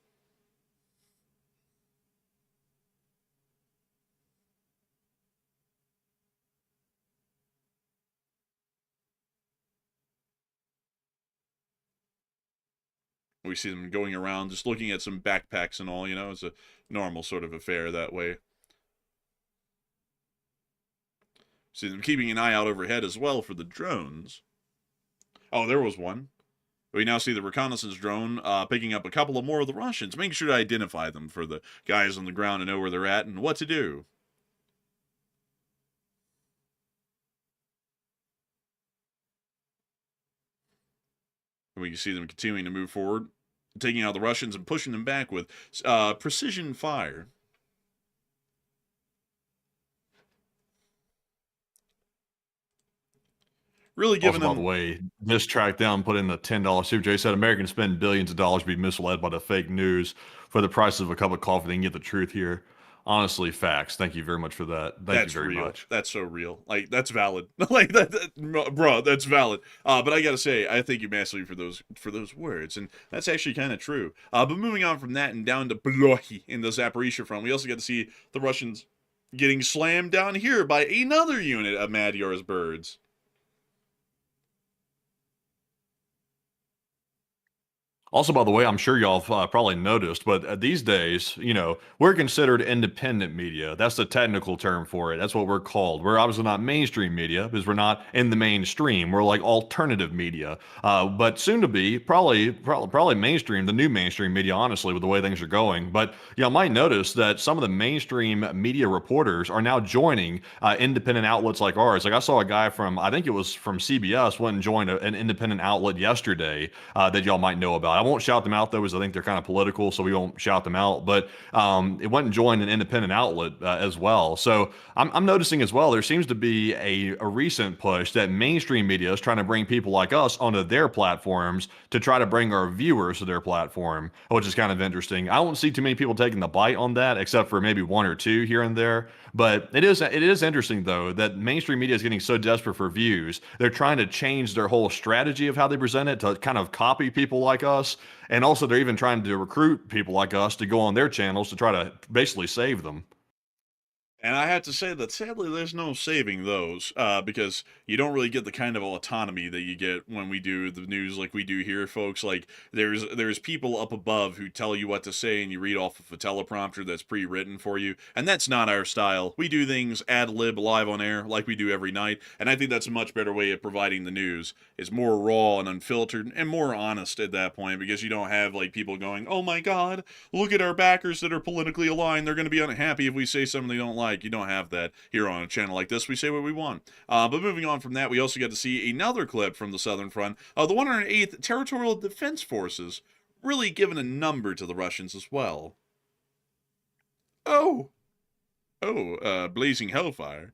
We see them going around just looking at some backpacks and all, you know, it's a normal sort of affair that way. See them keeping an eye out overhead as well for the drones. Oh, there was one. We now see the reconnaissance drone picking up a couple of more of the Russians, making sure to identify them for the guys on the ground to know where they're at and what to do. And we can see them continuing to move forward, taking out the Russians and pushing them back with precision fire. Really giving Also, by them. the way, this track down put in the $10 super chat. Said Americans spend billions of dollars to be misled by the fake news for the price of a cup of coffee. They can get the truth here. Honestly, facts. Thank you very much for that. Thank you very real. much. That's so real. Like, that's valid. Like bro, that's valid. But I gotta say, I thank you massively for those words, and that's actually kind of true. But moving on from that and down to Blohi in the Zaporizhia front, we also get to see the Russians getting slammed down here by another unit of Madyor's birds. Also, by the way, I'm sure y'all have probably noticed, but these days, we're considered independent media. That's the technical term for it. That's what we're called. We're obviously not mainstream media because we're not in the mainstream. We're like alternative media, but soon to be probably mainstream, the new mainstream media, honestly, with the way things are going. But y'all might notice that some of the mainstream media reporters are now joining independent outlets like ours. Like I saw a guy from, I think it was from CBS, went and joined an independent outlet yesterday that y'all might know about. I won't shout them out though, because I think they're kind of political, so we won't shout them out. But it went and joined an independent outlet as well. So I'm noticing as well, there seems to be a recent push that mainstream media is trying to bring people like us onto their platforms to try to bring our viewers to their platform, which is kind of interesting. I don't see too many people taking the bite on that, except for maybe one or two here and there. But it is interesting though that mainstream media is getting so desperate for views, they're trying to change their whole strategy of how they present it to kind of copy people like us. And also, they're even trying to recruit people like us to go on their channels to try to basically save them. And I have to say that sadly, there's no saving those because you don't really get the kind of autonomy that you get when we do the news like we do here, folks. Like there's people up above who tell you what to say, and you read off of a teleprompter that's pre-written for you, and that's not our style. We do things ad lib live on air like we do every night, and I think that's a much better way of providing the news. It's more raw and unfiltered and more honest at that point because you don't have like people going, "Oh my God, look at our backers that are politically aligned. They're going to be unhappy if we say something they don't like." You don't have that here on a channel like this. We say what we want. But moving on from that, we also get to see another clip from the Southern Front. The 108th Territorial Defense Forces really giving a number to the Russians as well. Blazing hellfire.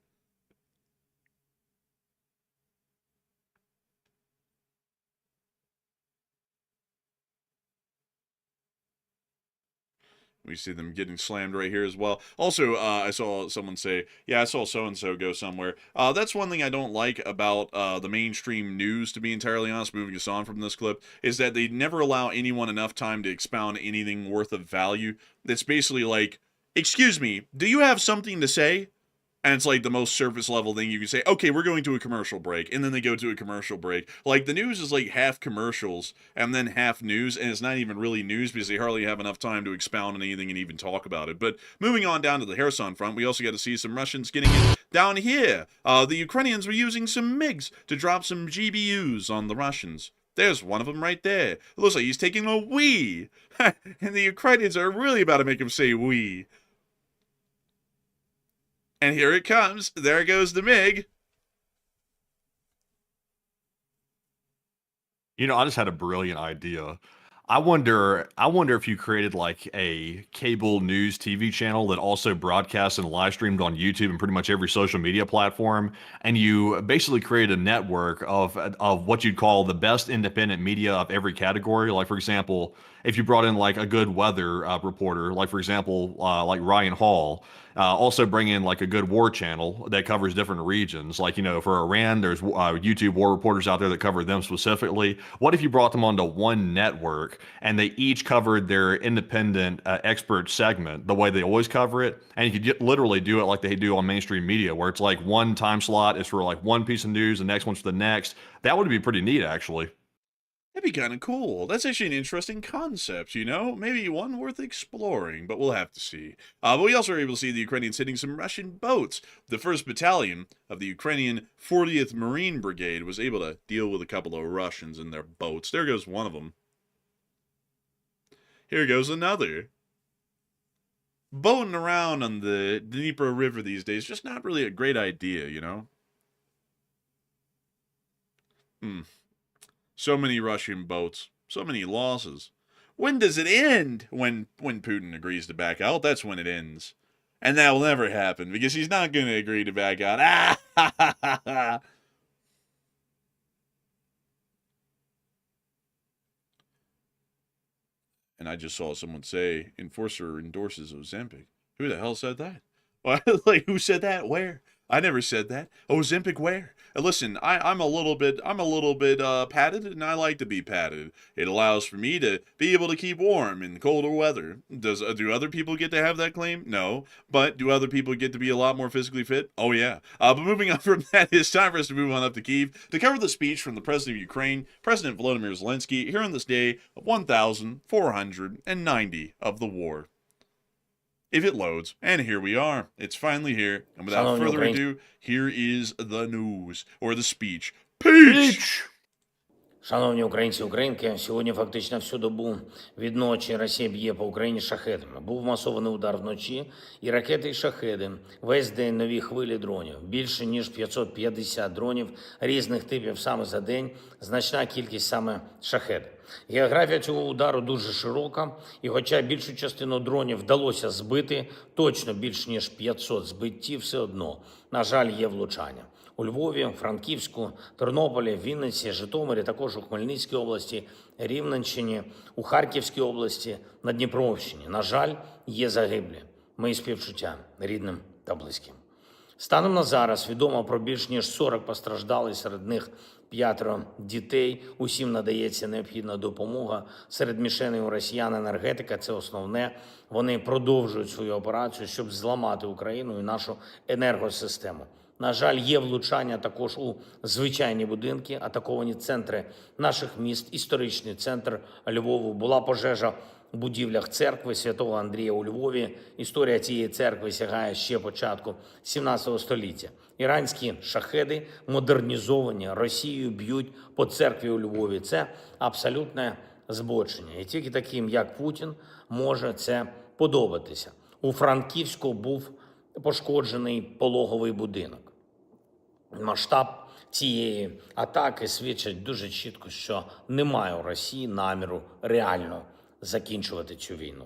We see them getting slammed right here as well. Also, I saw someone say, yeah, I saw so-and-so go somewhere. That's one thing I don't like about the mainstream news, to be entirely honest, moving us on from this clip, is that they never allow anyone enough time to expound anything worth of value. It's basically like, excuse me, do you have something to say? And it's like the most surface level thing you can say, okay, we're going to a commercial break. And then they go to a commercial break. Like the news is like half commercials and then half news. And it's not even really news because they hardly have enough time to expound on anything and even talk about it. But moving on down to the Kherson front, we also got to see some Russians getting it down here. The Ukrainians were using some MiGs to drop some GBUs on the Russians. There's one of them right there. It looks like he's taking a wee. And the Ukrainians are really about to make him say wee. And here it comes. There goes the MiG. I just had a brilliant idea. I wonder if you created like a cable news TV channel that also broadcasts and live streamed on YouTube and pretty much every social media platform, and you basically created a network of what you'd call the best independent media of every category. Like for example, if you brought in like a good weather reporter, like for example, like Ryan Hall. Also bring in like a good war channel that covers different regions. Like, for Iran, there's YouTube war reporters out there that cover them specifically. What if you brought them onto one network and they each covered their independent expert segment the way they always cover it? And you could literally do it like they do on mainstream media, where it's like one time slot is for like one piece of news, the next one's for the next. That would be pretty neat, actually. That'd be kind of cool. That's actually an interesting concept, you know? Maybe one worth exploring, but we'll have to see. But we also were able to see the Ukrainians hitting some Russian boats. The 1st Battalion of the Ukrainian 40th Marine Brigade was able to deal with a couple of Russians in their boats. There goes one of them. Here goes another. Boating around on the Dnieper River these days, just not really a great idea, you know? So many Russian boats, so many losses. When does it end? When Putin agrees to back out, that's when it ends. And that will never happen, because he's not going to agree to back out. Ah, ha, ha, ha, ha. And I just saw someone say, Enforcer endorses Ozempic. Who the hell said that? Like, who said that? Where? I never said that. Ozempic where? Listen, I'm a little bit padded, and I like to be padded. It allows for me to be able to keep warm in colder weather. Do other people get to have that claim? No. But do other people get to be a lot more physically fit? Oh yeah. But moving on from that, it's time for us to move on up to Kyiv to cover the speech from the President of Ukraine, President Volodymyr Zelensky, here on this day of 1,490 of the war. If it loads, and here we are. It's finally here. And without further ado, here is the news, or the speech. Peach! Шановні українці, українки, сьогодні фактично всю добу від ночі Росія б'є по Україні шахедами. Був масований удар вночі, і ракети, і шахеди. Весь день нові хвилі дронів. Більше ніж 550 дронів різних типів саме за день. Значна кількість саме шахеди. Географія цього удару дуже широка, і хоча більшу частину дронів вдалося збити, точно більш ніж 500 збиттів, все одно, на жаль, є влучання. У Львові, Франківську, Тернополі, Вінниці, Житомирі, також у Хмельницькій області, Рівненщині, у Харківській області, на Дніпровщині. На жаль, є загиблі. Мої співчуття рідним та близьким. Станом на зараз відомо про більш ніж 40 постраждалих, серед них 5 дітей. Усім надається необхідна допомога. Серед мішеней у росіян енергетика – це основне. Вони продовжують свою операцію, щоб зламати Україну і нашу енергосистему. На жаль, є влучання також у звичайні будинки, атаковані центри наших міст, історичний центр Львову. Була пожежа у будівлях церкви Святого Андрія у Львові. Історія цієї церкви сягає ще початку 17 століття. Іранські шахеди, модернізовані Росією, б'ють по церкві у Львові. Це абсолютне збочення. І тільки таким, як Путін, може це подобатися. У Франківську був пошкоджений пологовий будинок. Масштаб цієї атаки свідчить дуже чітко, що немає у Росії наміру реально закінчувати цю війну.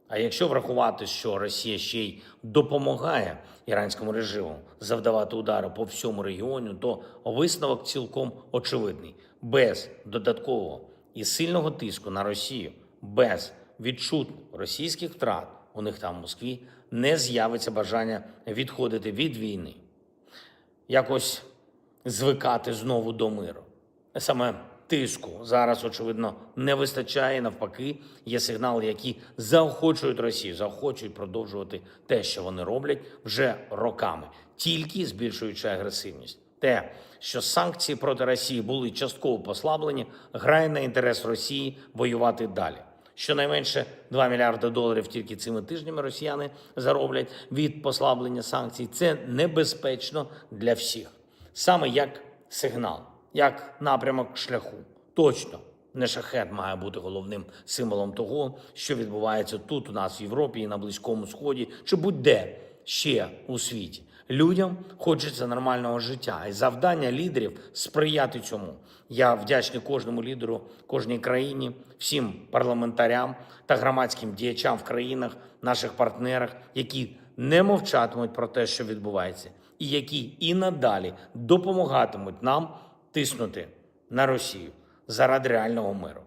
А якщо врахувати, що Росія ще й допомагає іранському режиму завдавати удари по всьому регіону, то висновок цілком очевидний. Без додаткового і сильного тиску на Росію, без відчутних російських втрат у них там в Москві, не з'явиться бажання відходити від війни. Якось звикати знову до миру. Саме тиску зараз, очевидно, не вистачає. Навпаки, є сигнали, які заохочують Росію, заохочують продовжувати те, що вони роблять вже роками, тільки збільшуючи агресивність. Те, що санкції проти Росії були частково послаблені, грає на інтерес Росії воювати далі. Щонайменше $2 мільярди тільки цими тижнями росіяни зароблять від послаблення санкцій. Це небезпечно для всіх. Саме як сигнал, як напрямок шляху. Точно не шахет має бути головним символом того, що відбувається тут у нас в Європі і на Близькому Сході, чи будь-де ще у світі. Людям хочеться нормального життя, і завдання лідерів – сприяти цьому. Я вдячний кожному лідеру, кожній країні, всім парламентарям та громадським діячам в країнах, наших партнерах, які не мовчатимуть про те, що відбувається, і які і надалі допомагатимуть нам тиснути на Росію заради реального миру.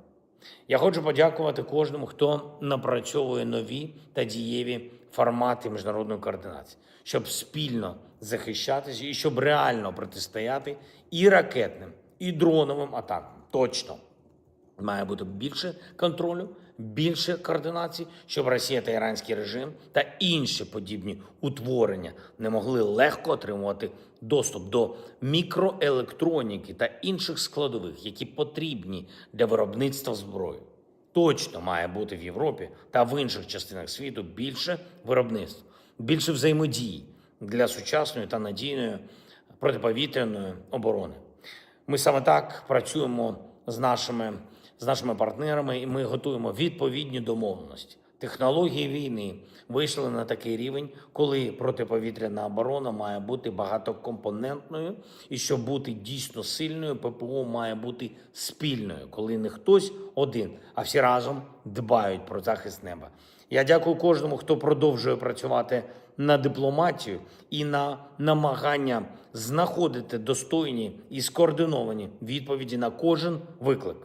Я хочу подякувати кожному, хто напрацьовує нові та дієві формати міжнародної координації, щоб спільно захищатися і щоб реально протистояти і ракетним, і дроновим атакам. Точно має бути більше контролю більше координації, щоб Росія та іранський режим та інші подібні утворення не могли легко отримувати доступ до мікроелектроніки та інших складових, які потрібні для виробництва зброї. Точно має бути в Європі та в інших частинах світу більше виробництв, більше взаємодії для сучасної та надійної протиповітряної оборони. Ми саме так працюємо з нашими партнерами, і ми готуємо відповідні домовленості. Технології війни вийшли на такий рівень, коли протиповітряна оборона має бути багатокомпонентною, і щоб бути дійсно сильною, ППО має бути спільною, коли не хтось один, а всі разом дбають про захист неба. Я дякую кожному, хто продовжує працювати на дипломатію і на намагання знаходити достойні і скоординовані відповіді на кожен виклик.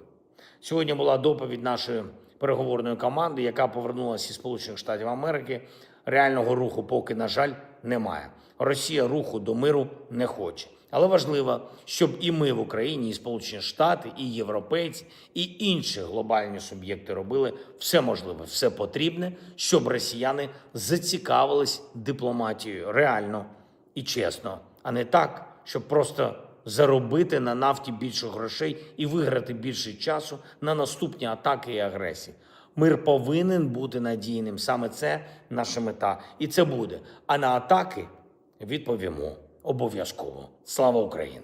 Сьогодні була доповідь нашої переговорної команди, яка повернулася із Сполучених Штатів Америки. Реального руху поки, на жаль, немає. Росія руху до миру не хоче. Але важливо, щоб і ми в Україні, і Сполучені Штати, і європейці, і інші глобальні суб'єкти робили все можливе, все потрібне, щоб росіяни зацікавились дипломатією реально і чесно, а не так, щоб просто заробити на нафті більше грошей і виграти більше часу на наступні атаки і агресії. Мир повинен бути надійним. Саме це наша мета. І це буде. А на атаки відповімо обов'язково. Слава Україні!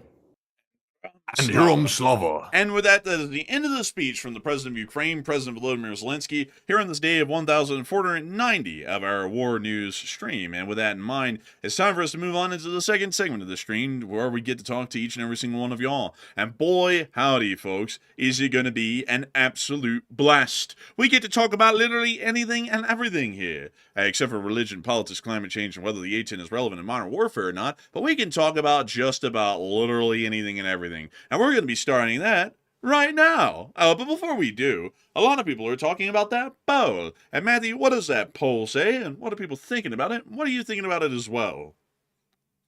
And Herom Slava. And with that, that is the end of the speech from the President of Ukraine, President Volodymyr Zelensky, here on this day of 1490 of our War News stream. And with that in mind, it's time for us to move on into the second segment of the stream, where we get to talk to each and every single one of y'all. And boy, howdy, folks, is it going to be an absolute blast. We get to talk about literally anything and everything here, except for religion, politics, climate change, and whether the A-10 is relevant in modern warfare or not. But we can talk about just about literally anything and everything. And we're going to be starting that right now. But before we do, a lot of people are talking about that poll. And Matthew, what does that poll say? And what are people thinking about it? What are you thinking about it as well?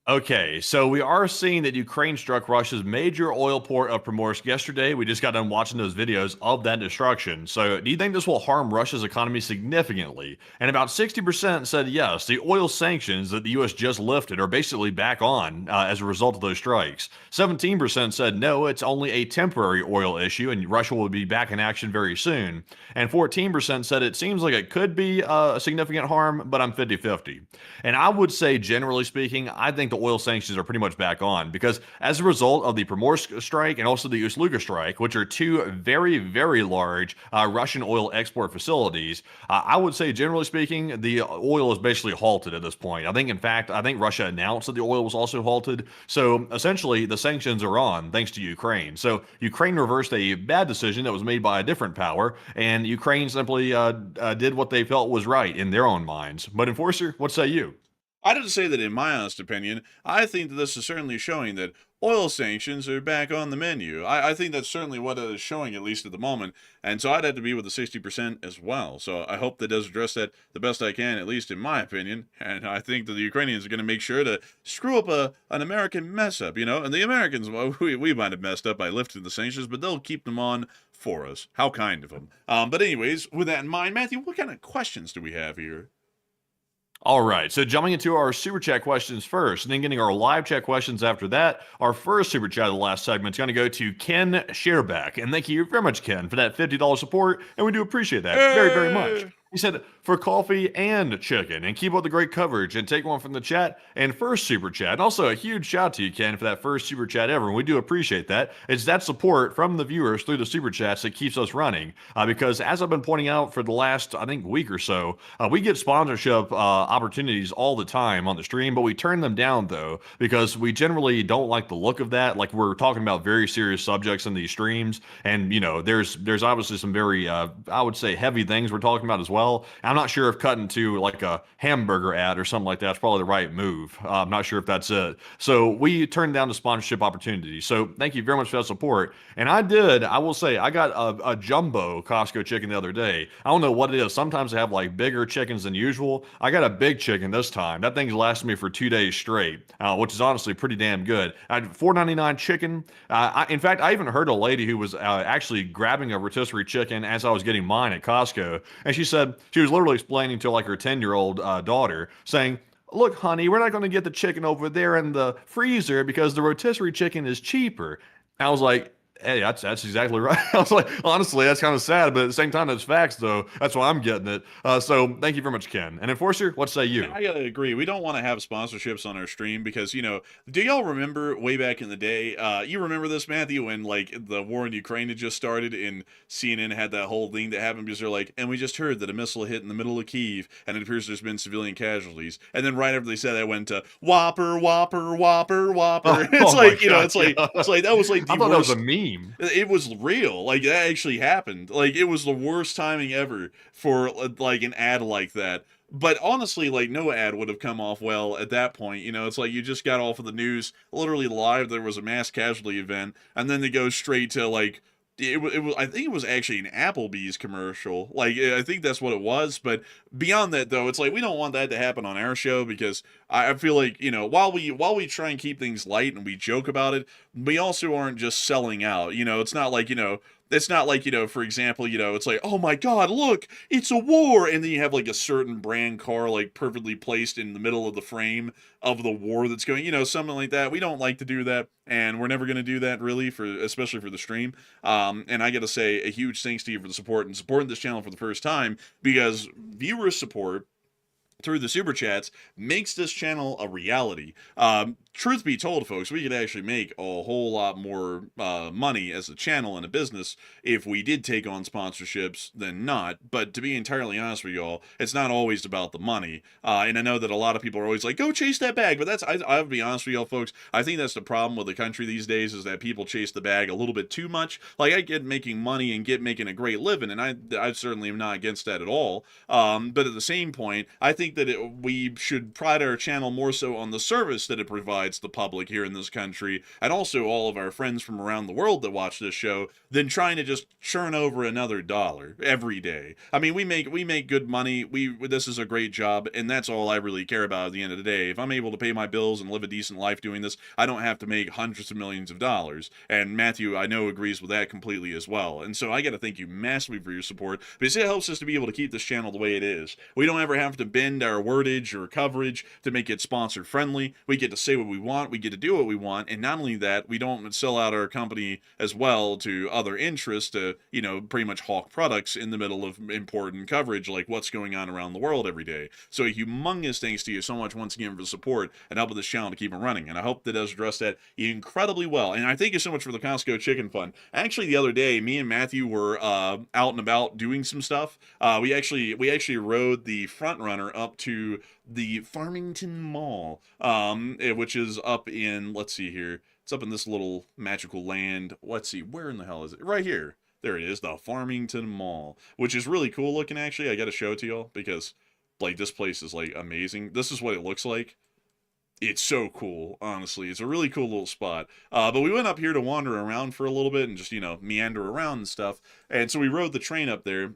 Okay, so we are seeing that Ukraine struck Russia's major oil port of Primorsk yesterday. We just got done watching those videos of that destruction. So do you think this will harm Russia's economy significantly? And about 60% said yes. The oil sanctions that the U.S. just lifted are basically back on as a result of those strikes. 17% said no, it's only a temporary oil issue and Russia will be back in action very soon. And 14% said it seems like it could be a significant harm, but I'm 50-50. And I would say, generally speaking, I think the oil sanctions are pretty much back on because as a result of the Primorsk strike and also the Ust Luga strike, which are two very, very large Russian oil export facilities, I would say, generally speaking, the oil is basically halted at this point. I think Russia announced that the oil was also halted. So essentially, the sanctions are on thanks to Ukraine. So Ukraine reversed a bad decision that was made by a different power, and Ukraine simply did what they felt was right in their own minds. But Enforcer, what say you? I did say that in my honest opinion, I think that this is certainly showing that oil sanctions are back on the menu. I think that's certainly what it is showing, at least at the moment. And so I'd have to be with the 60% as well. So I hope that does address that the best I can, at least in my opinion. And I think that the Ukrainians are going to make sure to screw up an American mess up, you know. And the Americans, well, we might have messed up by lifting the sanctions, but they'll keep them on for us. How kind of them. But anyways, with that in mind, Matthew, what kind of questions do we have here? All right, so jumping into our super chat questions first, and then getting our live chat questions after that. Our first super chat of the last segment is going to go to Ken Shareback, and thank you very much, Ken, for that $50 support, and we do appreciate that very, very much. He said, for coffee and chicken, and keep up the great coverage, and take one from the chat, and first super chat. And also a huge shout out to you, Ken, for that first super chat ever, and we do appreciate that. It's that support from the viewers through the super chats that keeps us running, because as I've been pointing out for the last, I think, week or so, we get sponsorship opportunities all the time on the stream, but we turn them down, though, because we generally don't like the look of that. Like, we're talking about very serious subjects in these streams, and, you know, there's obviously some very, I would say, heavy things we're talking about as well. well. I'm not sure if cutting to like a hamburger ad or something like that's probably the right move. I'm not sure if that's it. So we turned down the sponsorship opportunity. So thank you very much for that support. And I will say, I got a jumbo Costco chicken the other day. I don't know what it is. Sometimes they have like bigger chickens than usual. I got a big chicken this time. That thing's lasted me for 2 days straight, which is honestly pretty damn good. I had $4.99 chicken. In fact, I even heard a lady who was actually grabbing a rotisserie chicken as I was getting mine at Costco. And she said, she was literally explaining to like her 10-year-old daughter, saying, look, honey, we're not going to get the chicken over there in the freezer because the rotisserie chicken is cheaper. I was like, hey, that's exactly right. I was like, honestly, that's kind of sad, but at the same time, that's facts, though. That's why I'm getting it. So thank you very much, Ken. And Enforcer, what say you? I gotta agree. We don't want to have sponsorships on our stream because, do y'all remember way back in the day? You remember this, Matthew, when like the war in Ukraine had just started and CNN had that whole thing that happened because they're like, and we just heard that a missile hit in the middle of Kyiv and it appears there's been civilian casualties. And then right after they said that, went to whopper, whopper, whopper, whopper. It's like, it's like that was like the I thought worst. that was a meme. It was real. Like that actually happened. Like it was the worst timing ever for like an ad like that. But honestly, like no ad would have come off well at that point. It's like you just got off of the news, literally live. There was a mass casualty event, and then they go straight to like it was. I think it was actually an Applebee's commercial. Like I think that's what it was. But beyond that, though, it's like we don't want that to happen on our show because I feel like while we try and keep things light and we joke about it, we also aren't just selling out. It's not like It's not like, for example, it's like, oh my God, look, it's a war. And then you have like a certain brand car, like perfectly placed in the middle of the frame of the war that's going, something like that. We don't like to do that. And we're never going to do that really especially for the stream. And I got to say a huge thanks to you for the support and supporting this channel for the first time because viewer support through the super chats makes this channel a reality. Truth be told, folks, we could actually make a whole lot more money as a channel and a business if we did take on sponsorships than not. But to be entirely honest with y'all, it's not always about the money. And I know that a lot of people are always like, go chase that bag. But I'll be honest with y'all, folks, I think that's the problem with the country these days is that people chase the bag a little bit too much. Like, I get making money and get making a great living, and I certainly am not against that at all. But at the same point, I think that we should pride our channel more so on the service that it provides the public here in this country, and also all of our friends from around the world that watch this show, than trying to just churn over another dollar every day. I mean, we make good money. This is a great job, and that's all I really care about at the end of the day. If I'm able to pay my bills and live a decent life doing this, I don't have to make hundreds of millions of dollars. And Matthew, I know, agrees with that completely as well. And so I got to thank you massively for your support, because it helps us to be able to keep this channel the way it is. We don't ever have to bend our wordage or coverage to make it sponsor friendly. We get to say what we want, we get to do what we want, and not only that, we don't sell out our company as well to other interests to, pretty much hawk products in the middle of important coverage like what's going on around the world every day. So a humongous thanks to you so much once again for the support and helping this channel to keep it running, and I hope that does address that incredibly well. And I thank you so much for the Costco Chicken Fund. Actually, the other day, me and Matthew were out and about doing some stuff. We actually rode the front runner up to the Farmington Mall, which is up in, let's see here, it's up in this little magical land. Let's see, where in the hell is it? Right here. There it is, the Farmington Mall, which is really cool looking, actually. I got to show it to y'all because, like, this place is, like, amazing. This is what it looks like. It's so cool, honestly. It's a really cool little spot. But we went up here to wander around for a little bit and just, meander around and stuff. And so we rode the train up there.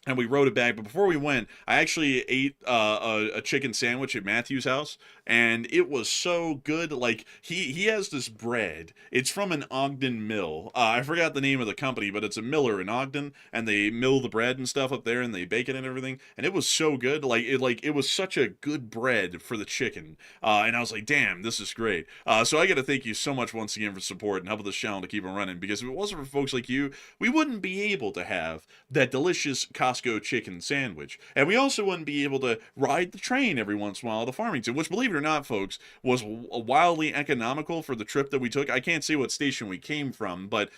And we rode it back, but before we went, I actually ate a chicken sandwich at Matthew's house, and it was so good. Like, he has this bread. It's from an Ogden mill. I forgot the name of the company, but it's a miller in Ogden, and they mill the bread and stuff up there, and they bake it and everything, and it was so good. It was such a good bread for the chicken, and I was like, damn, this is great. So I got to thank you so much once again for support and helping this channel to keep it running, because if it wasn't for folks like you, we wouldn't be able to have that delicious Costco chicken sandwich. And we also wouldn't be able to ride the train every once in a while to Farmington, which, believe it or not, folks, was wildly economical for the trip that we took. I can't say what station we came from, but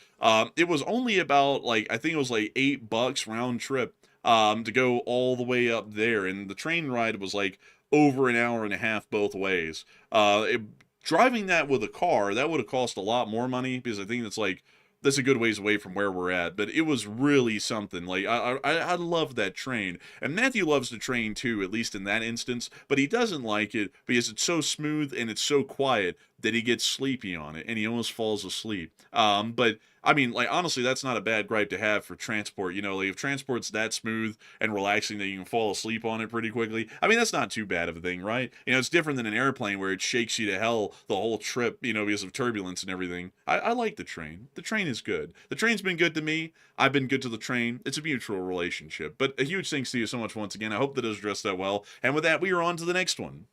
it was only about, like, I think it was like $8 round trip to go all the way up there. And the train ride was like over an hour and a half both ways. Driving that with a car, that would have cost a lot more money, because I think it's like that's a good ways away from where we're at, but it was really something. Like, I love that train. And Matthew loves the train too, at least in that instance, but he doesn't like it because it's so smooth and it's so quiet that he gets sleepy on it and he almost falls asleep. But I mean, like, honestly, that's not a bad gripe to have for transport. You know, like, if transport's that smooth and relaxing that you can fall asleep on it pretty quickly, I mean, that's not too bad of a thing, right? You know, it's different than an airplane where it shakes you to hell the whole trip, you know, because of turbulence and everything. I like the train. The train is good. The train's been good to me. I've been good to the train. It's a mutual relationship. But a huge thanks to you so much once again. I hope that it was addressed that well. And with that, we are on to the next one.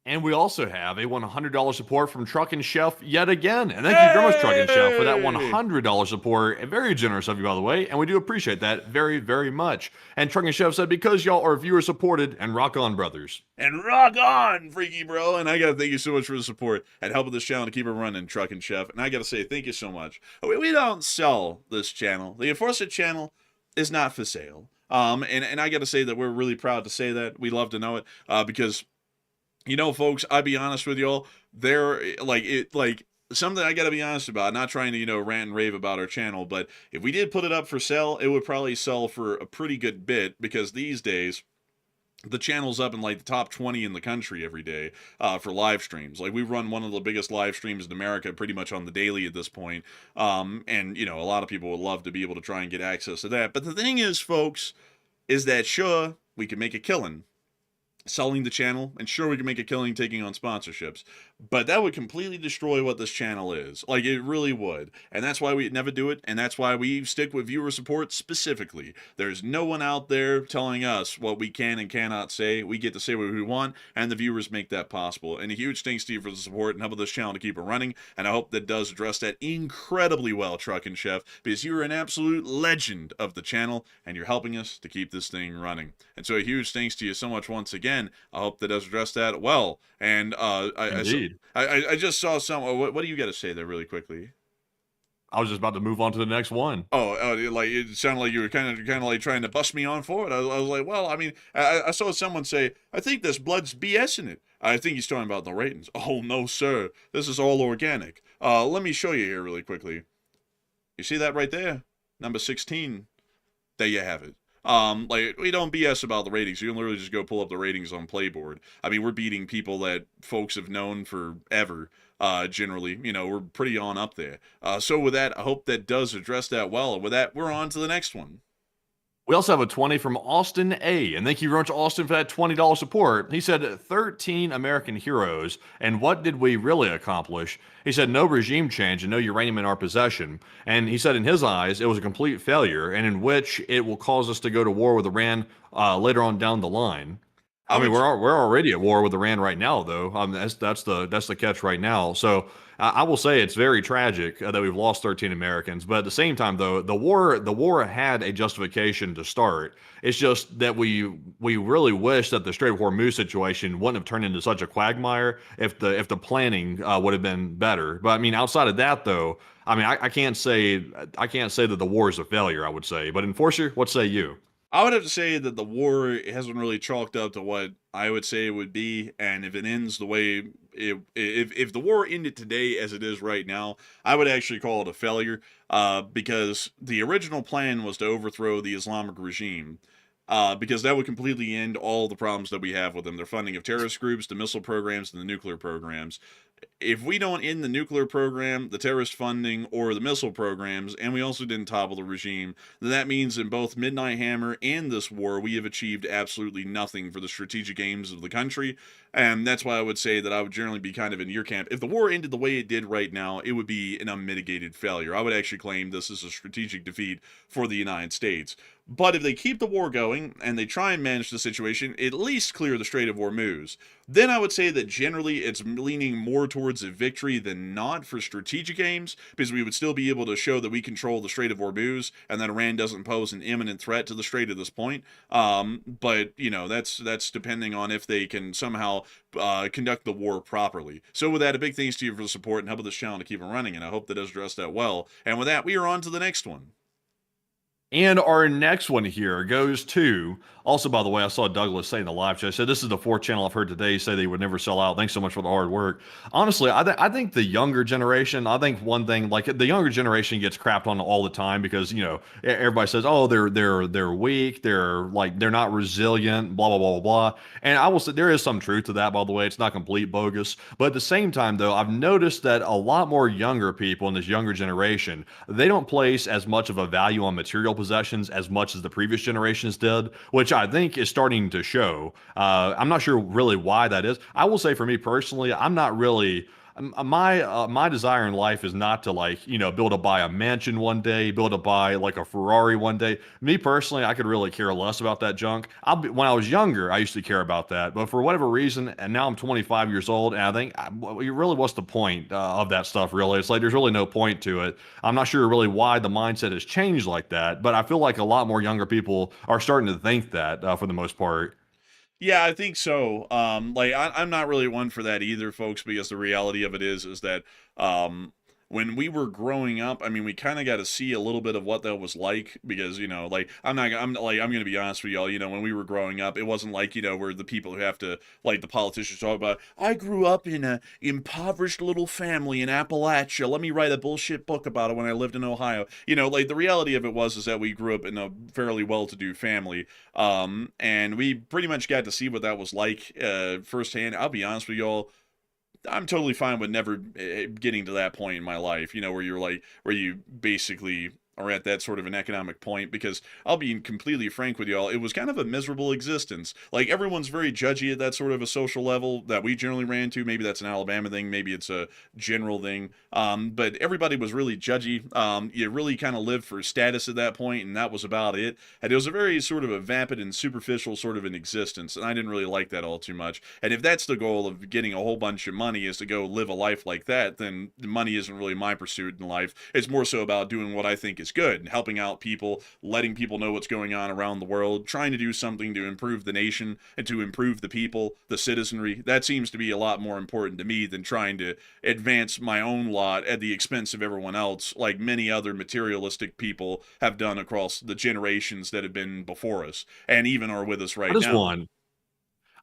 And we also have a $100 support from Truckin' Chef yet again. And thank you very much, Truckin' Chef, for that $100 support. Very generous of you, by the way. And we do appreciate that very, very much. And Truckin' Chef said, because y'all are viewer supported, and rock on, brothers. And rock on, Freaky Bro. And I got to thank you so much for the support and helping this channel to keep it running, Truckin' Chef. And I got to say, thank you so much. We don't sell this channel. The Enforcer channel is not for sale. And I got to say that we're really proud to say that. We love to know it because... You know, folks, I'll be honest with y'all, something I gotta be honest about, not trying to, you know, rant and rave about our channel, but if we did put it up for sale, it would probably sell for a pretty good bit, because these days, the channel's up in like the top 20 in the country every day for live streams. Like, we run one of the biggest live streams in America pretty much on the daily at this point. And, you know, a lot of people would love to be able to try and get access to that. But the thing is, folks, is that sure, we can make a killing selling the channel, and sure, we can make a killing taking on sponsorships, but that would completely destroy what this channel is. Like, it really would. And that's why we never do it, and that's why we stick with viewer support specifically. There's no one out there telling us what we can and cannot say. We get to say what we want, and the viewers make that possible. And a huge thanks to you for the support and helping this channel to keep it running, and I hope that does address that incredibly well, Truckin' Chef, because you're an absolute legend of the channel, and you're helping us to keep this thing running. And so a huge thanks to you so much once again. I hope that does address that well. And I just saw some. What do you got to say there, really quickly? I was just about to move on to the next one. Oh, like, it sounded like you were kind of like trying to bust me on for it. I was like, well, I mean, I saw someone say, I think this blood's BS in it. I think he's talking about the ratings. Oh no, sir, this is all organic. Let me show you here really quickly. You see that right there, number 16. There you have it. Like, we don't BS about the ratings. You can literally just go pull up the ratings on Playboard. I mean, we're beating people that folks have known forever, generally. You know, we're pretty on up there. So with that, I hope that does address that well. And with that, we're on to the next one. We also have a 20 from Austin A. And thank you very much, Austin, for that $20 support. He said, 13 American heroes. And what did we really accomplish? He said, no regime change and no uranium in our possession. And he said, in his eyes, it was a complete failure, and in which it will cause us to go to war with Iran later on down the line. I mean, we're already at war with Iran right now, though. That's the catch right now. So I will say it's very tragic that we've lost 13 Americans. But at the same time, though, the war had a justification to start. It's just that we really wish that the Strait of Hormuz situation wouldn't have turned into such a quagmire if the planning would have been better. But I mean, outside of that, though, I mean, I can't say that the war is a failure. I would say, but Enforcer, what say you? I would have to say that the war hasn't really chalked up to what I would say it would be, and if it ends the way if the war ended today as it is right now, I would actually call it a failure, because the original plan was to overthrow the Islamic regime. Because that would completely end all the problems that we have with them. Their funding of terrorist groups, the missile programs, and the nuclear programs. If we don't end the nuclear program, the terrorist funding, or the missile programs, and we also didn't topple the regime, then that means in both Midnight Hammer and this war, we have achieved absolutely nothing for the strategic aims of the country. And that's why I would say that I would generally be kind of in your camp. If the war ended the way it did right now, it would be an unmitigated failure. I would actually claim this is a strategic defeat for the United States. But if they keep the war going, and they try and manage the situation, at least clear the Strait of Hormuz, then I would say that generally it's leaning more towards a victory than not for strategic aims, because we would still be able to show that we control the Strait of Hormuz, and that Iran doesn't pose an imminent threat to the Strait at this point. But, you know, that's depending on if they can somehow conduct the war properly. So with that, a big thanks to you for the support and helping this channel to keep it running, and I hope that does address that well. And with that, we are on to the next one. And our next one here goes to, also, by the way, I saw Douglas say in the live chat, said this is the fourth channel I've heard today say they would never sell out. Thanks so much for the hard work. Honestly, I think the younger generation, I think one thing, like the younger generation gets crapped on all the time because, everybody says, oh, they're weak, they're not resilient, blah, blah, blah, blah, blah. And I will say there is some truth to that, by the way. It's not complete bogus. But at the same time, though, I've noticed that a lot more younger people in this younger generation, they don't place as much of a value on material possessions as much as the previous generations did, which I think is starting to show. I'm not sure really why that is. I will say for me personally, I'm not really. My desire in life is not to build to buy a mansion one day, build to buy like a Ferrari one day. Me personally, I could really care less about that junk. When I was younger, I used to care about that, but for whatever reason, and now I'm 25 years old, and I think really, what's the point of that stuff? Really, it's like there's really no point to it. I'm not sure really why the mindset has changed like that, but I feel like a lot more younger people are starting to think that for the most part. Yeah, I think so. I'm not really one for that either, folks, because the reality of it is that when we were growing up, I mean, we kind of got to see a little bit of what that was like because, I'm going to be honest with y'all, when we were growing up, it wasn't like, we're the people who have to, like the politicians talk about, I grew up in a impoverished little family in Appalachia. Let me write a bullshit book about it when I lived in Ohio. The reality of it is that we grew up in a fairly well-to-do family. And we pretty much got to see what that was like firsthand. I'll be honest with y'all. I'm totally fine with never getting to that point in my life, where you basically are at that sort of an economic point, because I'll be completely frank with y'all, it was kind of a miserable existence. Like, everyone's very judgy at that sort of a social level that we generally ran to. Maybe that's an Alabama thing, maybe it's a general thing, but everybody was really judgy. You really kind of lived for status at that point, and that was about it. And it was a very sort of a vapid and superficial sort of an existence, and I didn't really like that all too much. And if that's the goal of getting a whole bunch of money, is to go live a life like that, then money isn't really my pursuit in life. It's more so about doing what I think is good and helping out people, letting people know what's going on around the world, trying to do something to improve the nation and to improve the people, the citizenry. That seems to be a lot more important to me than trying to advance my own lot at the expense of everyone else, like many other materialistic people have done across the generations that have been before us and even are with us right now.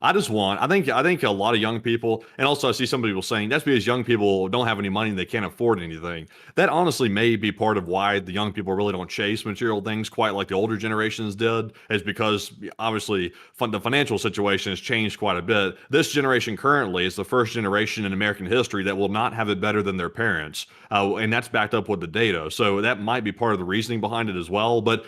I think a lot of young people, and also I see some people saying that's because young people don't have any money and they can't afford anything. That honestly may be part of why the young people really don't chase material things quite like the older generations did, is because obviously the financial situation has changed quite a bit. This generation currently is the first generation in American history that will not have it better than their parents. And that's backed up with the data. So that might be part of the reasoning behind it as well. But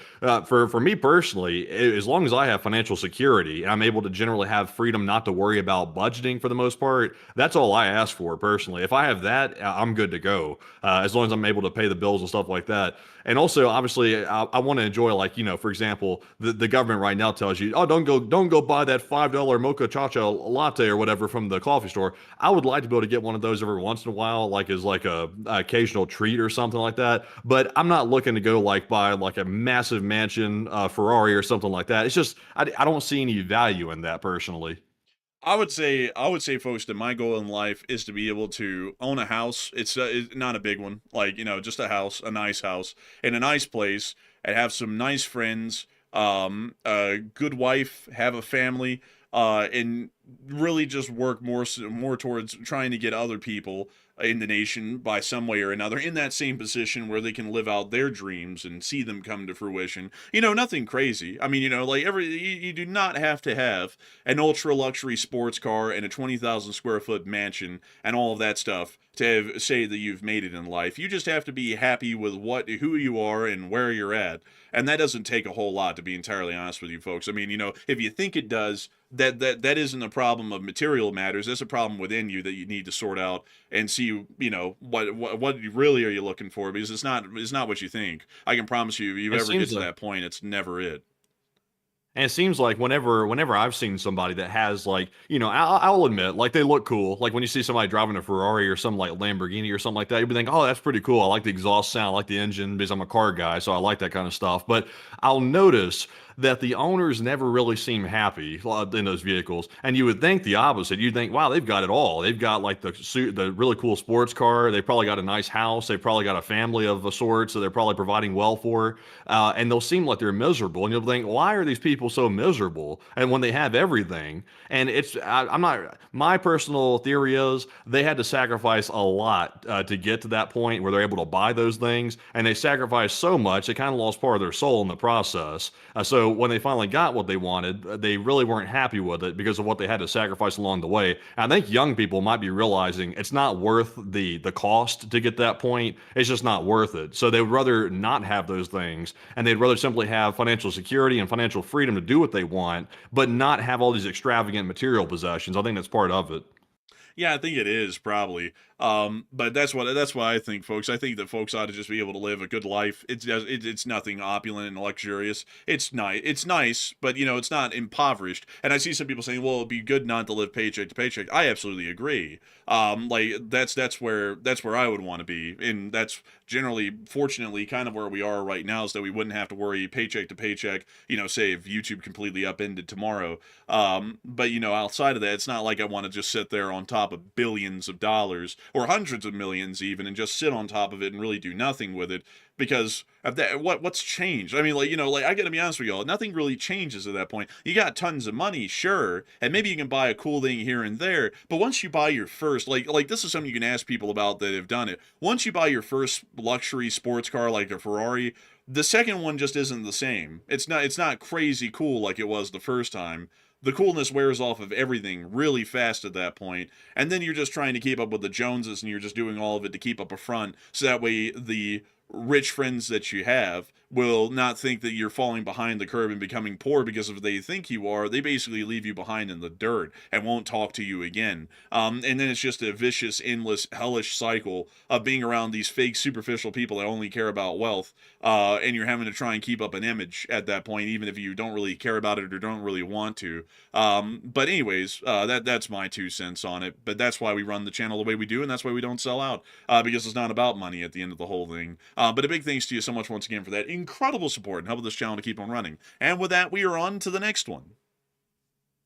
for me personally, as long as I have financial security and I'm able to generally have freedom not to worry about budgeting for the most part, that's all I ask for personally. If I have that, I'm good to go, as long as I'm able to pay the bills and stuff like that. And also, obviously, I want to enjoy, for example, the government right now tells you, oh, don't go buy that $5 mocha chacha latte or whatever from the coffee store. I would like to be able to get one of those every once in a while, as a occasional treat or something like that. But I'm not looking to go buy a massive mansion, Ferrari or something like that. It's just I don't see any value in that personally. I would say, folks, that my goal in life is to be able to own a house. It's not a big one, just a house, a nice house, in a nice place, and have some nice friends, a good wife, have a family, and really just work more towards trying to get other people in the nation by some way or another in that same position where they can live out their dreams and see them come to fruition. Nothing crazy. I mean, you do not have to have an ultra luxury sports car and a 20,000 square foot mansion and all of that stuff to say that you've made it in life. You just have to be happy with who you are and where you're at. And that doesn't take a whole lot, to be entirely honest with you folks. I mean, if you think it does, that isn't a problem of material matters. That's a problem within you that you need to sort out and see, what really are you looking for, because it's not what you think. I can promise you, if you ever get to that point, it's never it. And it seems like whenever I've seen somebody that has I'll admit, they look cool. Like when you see somebody driving a Ferrari or some Lamborghini or something like that, you'll be thinking, oh, that's pretty cool. I like the exhaust sound, I like the engine, because I'm a car guy, so I like that kind of stuff. But I'll notice that the owners never really seem happy in those vehicles. And you would think the opposite. You'd think, wow, they've got it all. They've got like the really cool sports car. They probably got a nice house. They probably got a family of a sort, so they're probably providing well for. And they'll seem like they're miserable. And you'll think, why are these people so miserable? And when they have everything, and I'm not. My personal theory is they had to sacrifice a lot to get to that point where they're able to buy those things, and they sacrificed so much they kind of lost part of their soul in the process. So when they finally got what they wanted, they really weren't happy with it because of what they had to sacrifice along the way. And I think young people might be realizing it's not worth the cost to get that point. It's just not worth it. So they would rather not have those things, and they'd rather simply have financial security and financial freedom to do what they want, but not have all these extravagant material possessions. I think that's part of it. Yeah, I think it is probably. But that's why I think, folks. I think that folks ought to just be able to live a good life. It's nothing opulent and luxurious. It's nice. It's nice, but it's not impoverished. And I see some people saying, "Well, it'd be good not to live paycheck to paycheck." I absolutely agree. Like that's where I would want to be, and that's generally, fortunately, kind of where we are right now, is that we wouldn't have to worry paycheck to paycheck. Say if YouTube completely upended tomorrow. But outside of that, it's not like I want to just sit there on top of billions of dollars or hundreds of millions even, and just sit on top of it and really do nothing with it, because of that. What's changed? I mean, I gotta be honest with y'all, nothing really changes at that point. You got tons of money, sure, and maybe you can buy a cool thing here and there, but once you buy your first, like this is something you can ask people about that have done it. Once you buy your first luxury sports car, like a Ferrari, the second one just isn't the same. It's not crazy cool like it was the first time. The coolness wears off of everything really fast at that point, and then you're just trying to keep up with the Joneses, and you're just doing all of it to keep up a front, so that way the rich friends that you have will not think that you're falling behind the curve and becoming poor, because if they think you are, they basically leave you behind in the dirt and won't talk to you again. And then it's just a vicious, endless, hellish cycle of being around these fake, superficial people that only care about wealth, and you're having to try and keep up an image at that point, even if you don't really care about it or don't really want to. But anyways, that's my 2 cents on it. But that's why we run the channel the way we do, and that's why we don't sell out, because it's not about money at the end of the whole thing. But a big thanks to you so much once again for that incredible support and helping this channel to keep on running. And with that, we are on to the next one.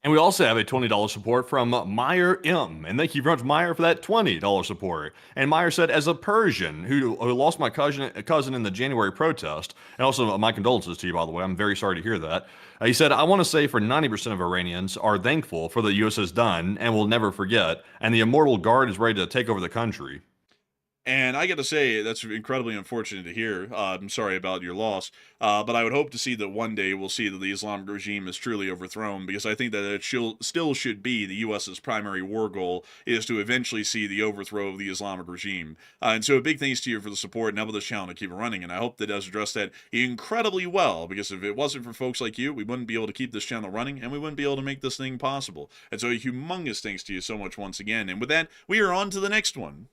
And we also have a $20 support from Meyer M. And thank you very much, Meyer, for that $20 support. And Meyer said, as a Persian who lost my cousin in the January protest, and also my condolences to you, by the way, I'm very sorry to hear that. He said, I want to say for 90% of Iranians are thankful for the U.S. has done and will never forget, and the Immortal Guard is ready to take over the country. And I got to say, that's incredibly unfortunate to hear. I'm sorry about your loss. But I would hope to see that one day we'll see that the Islamic regime is truly overthrown, because I think that it still should be the U.S.'s primary war goal, is to eventually see the overthrow of the Islamic regime. And so a big thanks to you for the support and helping this channel to keep it running. And I hope that does address that incredibly well, because if it wasn't for folks like you, we wouldn't be able to keep this channel running, and we wouldn't be able to make this thing possible. And so a humongous thanks to you so much once again. And with that, we are on to the next one.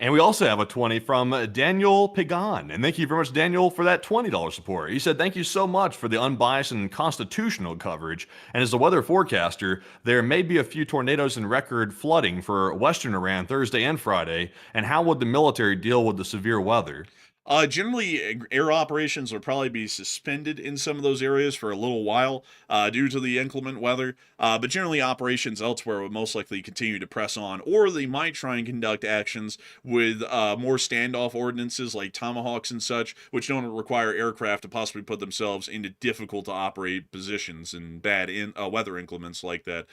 And we also have a 20 from Daniel Pagan. And thank you very much, Daniel, for that $20 support. He said, thank you so much for the unbiased and constitutional coverage. And as a weather forecaster, there may be a few tornadoes and record flooding for Western Iran Thursday and Friday. And how would the military deal with the severe weather? Generally, air operations will probably be suspended in some of those areas for a little while due to the inclement weather. But generally, operations elsewhere would most likely continue to press on, or they might try and conduct actions with more standoff ordinances like Tomahawks and such, which don't require aircraft to possibly put themselves into difficult to operate positions and bad weather inclements like that.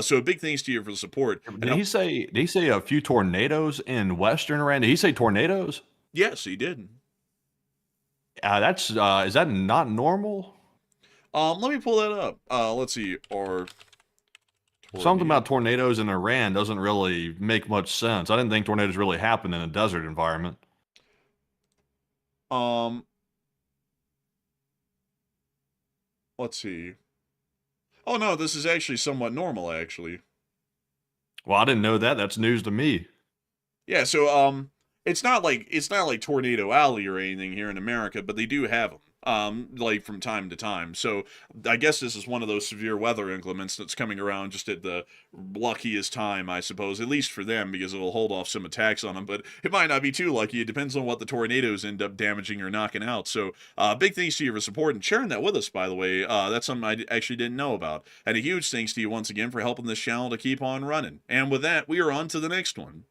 So a big thanks to you for the support. Did he say a few tornadoes in Western Iran? Did he say tornadoes? Yes, he did. Is that not normal? Let me pull that up. Let's see. Something about tornadoes in Iran doesn't really make much sense. I didn't think tornadoes really happen in a desert environment. Let's see. Oh no, this is actually somewhat normal, actually. Well, I didn't know that. That's news to me. Yeah, so it's not like Tornado Alley or anything here in America, but they do have them. like from time to time. So I guess this is one of those severe weather inclements that's coming around just at the luckiest time, I suppose, at least for them, because it'll hold off some attacks on them. But it might not be too lucky. It depends on what the tornadoes end up damaging or knocking out. So big thanks to you for support and sharing that with us, by the way. That's something I actually didn't know about. And a huge thanks to you once again for helping this channel to keep on running. And with that, we are on to the next one.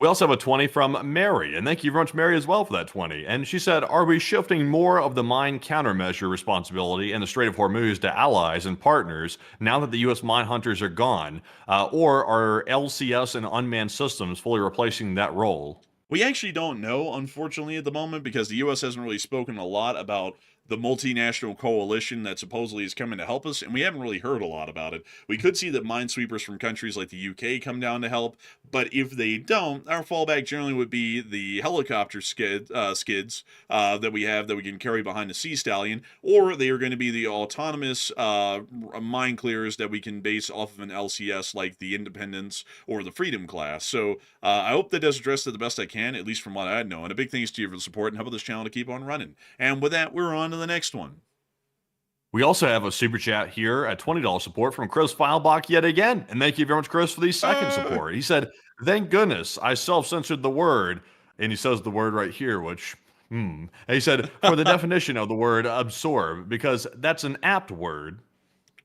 We also have a 20 from Mary, and thank you very much, Mary, as well for that 20. And she said, are we shifting more of the mine countermeasure responsibility in the Strait of Hormuz to allies and partners now that the U.S. mine hunters are gone? Or are LCS and unmanned systems fully replacing that role? We actually don't know, unfortunately, at the moment, because the U.S. hasn't really spoken a lot about the multinational coalition that supposedly is coming to help us, and we haven't really heard a lot about it. We could see that minesweepers from countries like the UK come down to help, but if they don't, our fallback generally would be the helicopter skids that we have that we can carry behind the Sea Stallion, or they are going to be the autonomous mine clearers that we can base off of an LCS like the Independence or the Freedom class. So I hope that does address it the best I can, at least from what I know. And a big thanks to you for the support and helping this channel to keep on running. And with that, we're on to the next one. We also have a super chat here at $20 support from Chris Feilbach yet again. And thank you very much, Chris, for the second support. He said, thank goodness I self-censored the word. And he says the word right here, which, And he said, for the definition of the word absorb, because that's an apt word.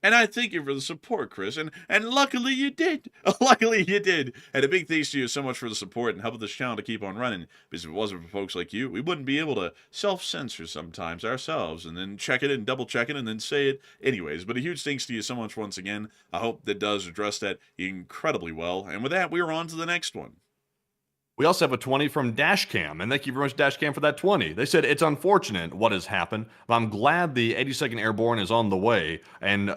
And I thank you for the support, Chris. And luckily you did. Luckily you did. And a big thanks to you so much for the support and helping this channel to keep on running. Because if it wasn't for folks like you, we wouldn't be able to self-censor sometimes ourselves and then check it and double check it and then say it anyways. But a huge thanks to you so much once again. I hope that does address that incredibly well. And with that, we are on to the next one. We also have a 20 from Dashcam, and thank you very much, Dashcam, for that 20. They said, it's unfortunate what has happened, but I'm glad the 82nd Airborne is on the way, and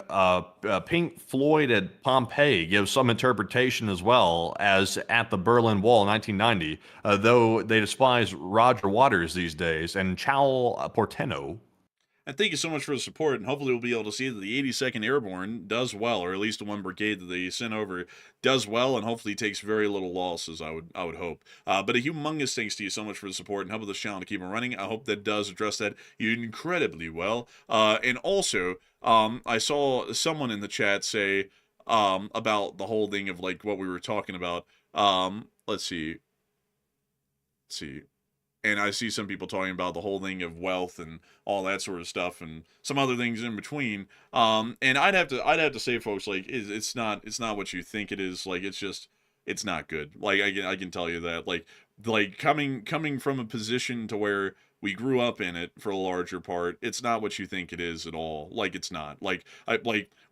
Pink Floyd at Pompeii gives some interpretation as well as at the Berlin Wall in 1990, though they despise Roger Waters these days, and Chow Porteno. And thank you so much for the support, and hopefully we'll be able to see that the 82nd Airborne does well, or at least the one brigade that they sent over does well, and hopefully takes very little losses, I would hope. But a humongous thanks to you so much for the support and helping this channel to keep on running. I hope that does address that incredibly well. And also, I saw someone in the chat say about the whole thing of like what we were talking about. Let's see. And I see some people talking about the whole thing of wealth and all that sort of stuff, and some other things in between. And I'd have to say, folks, like it's not what you think it is. Like it's not good. Like I can tell you that. Like coming from a position to where we grew up in it for a larger part, it's not what you think it is at all. Like it's not.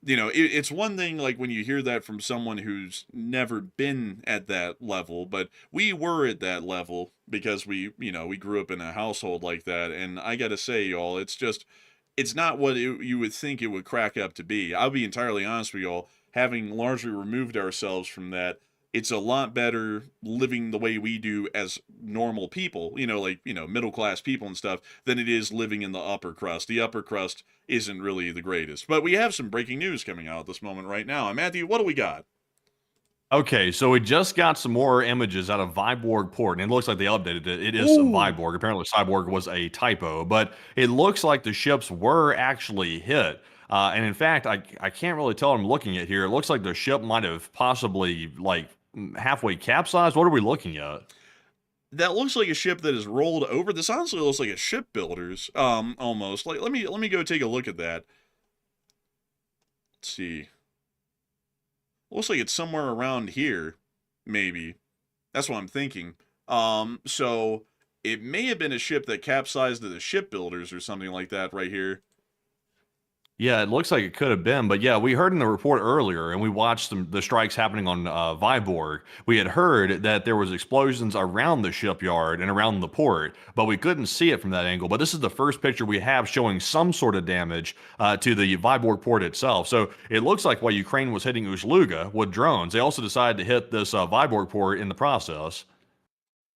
It's one thing like when you hear that from someone who's never been at that level, but we were at that level because we grew up in a household like that. And I gotta say, y'all, it's not what you would think it would crack up to be. I'll be entirely honest with y'all, having largely removed ourselves from that, it's a lot better living the way we do as normal people, middle-class people and stuff, than it is living in the upper crust. The upper crust isn't really the greatest. But we have some breaking news coming out at this moment right now. And Matthew, what do we got? Okay, so we just got some more images out of Viborg port, and it looks like they updated it. It is Viborg. Apparently, Cyborg was a typo, but it looks like the ships were actually hit. And in fact, I can't really tell. I'm looking at here. It looks like the ship might have possibly halfway capsized. What are we looking at? That looks like a ship that is rolled over. This honestly looks like a shipbuilder's, almost. Let me go take a look at that. Let's see. Looks like it's somewhere around here, maybe. That's what I'm thinking. So it may have been a ship that capsized at the shipbuilders or something like that right here. Yeah, it looks like it could have been, but yeah, we heard in the report earlier, and we watched the strikes happening on Viborg. We had heard that there was explosions around the shipyard and around the port, but we couldn't see it from that angle. But this is the first picture we have showing some sort of damage to the Viborg port itself. So it looks like while Ukraine was hitting Ust Luga with drones, they also decided to hit this Viborg port in the process.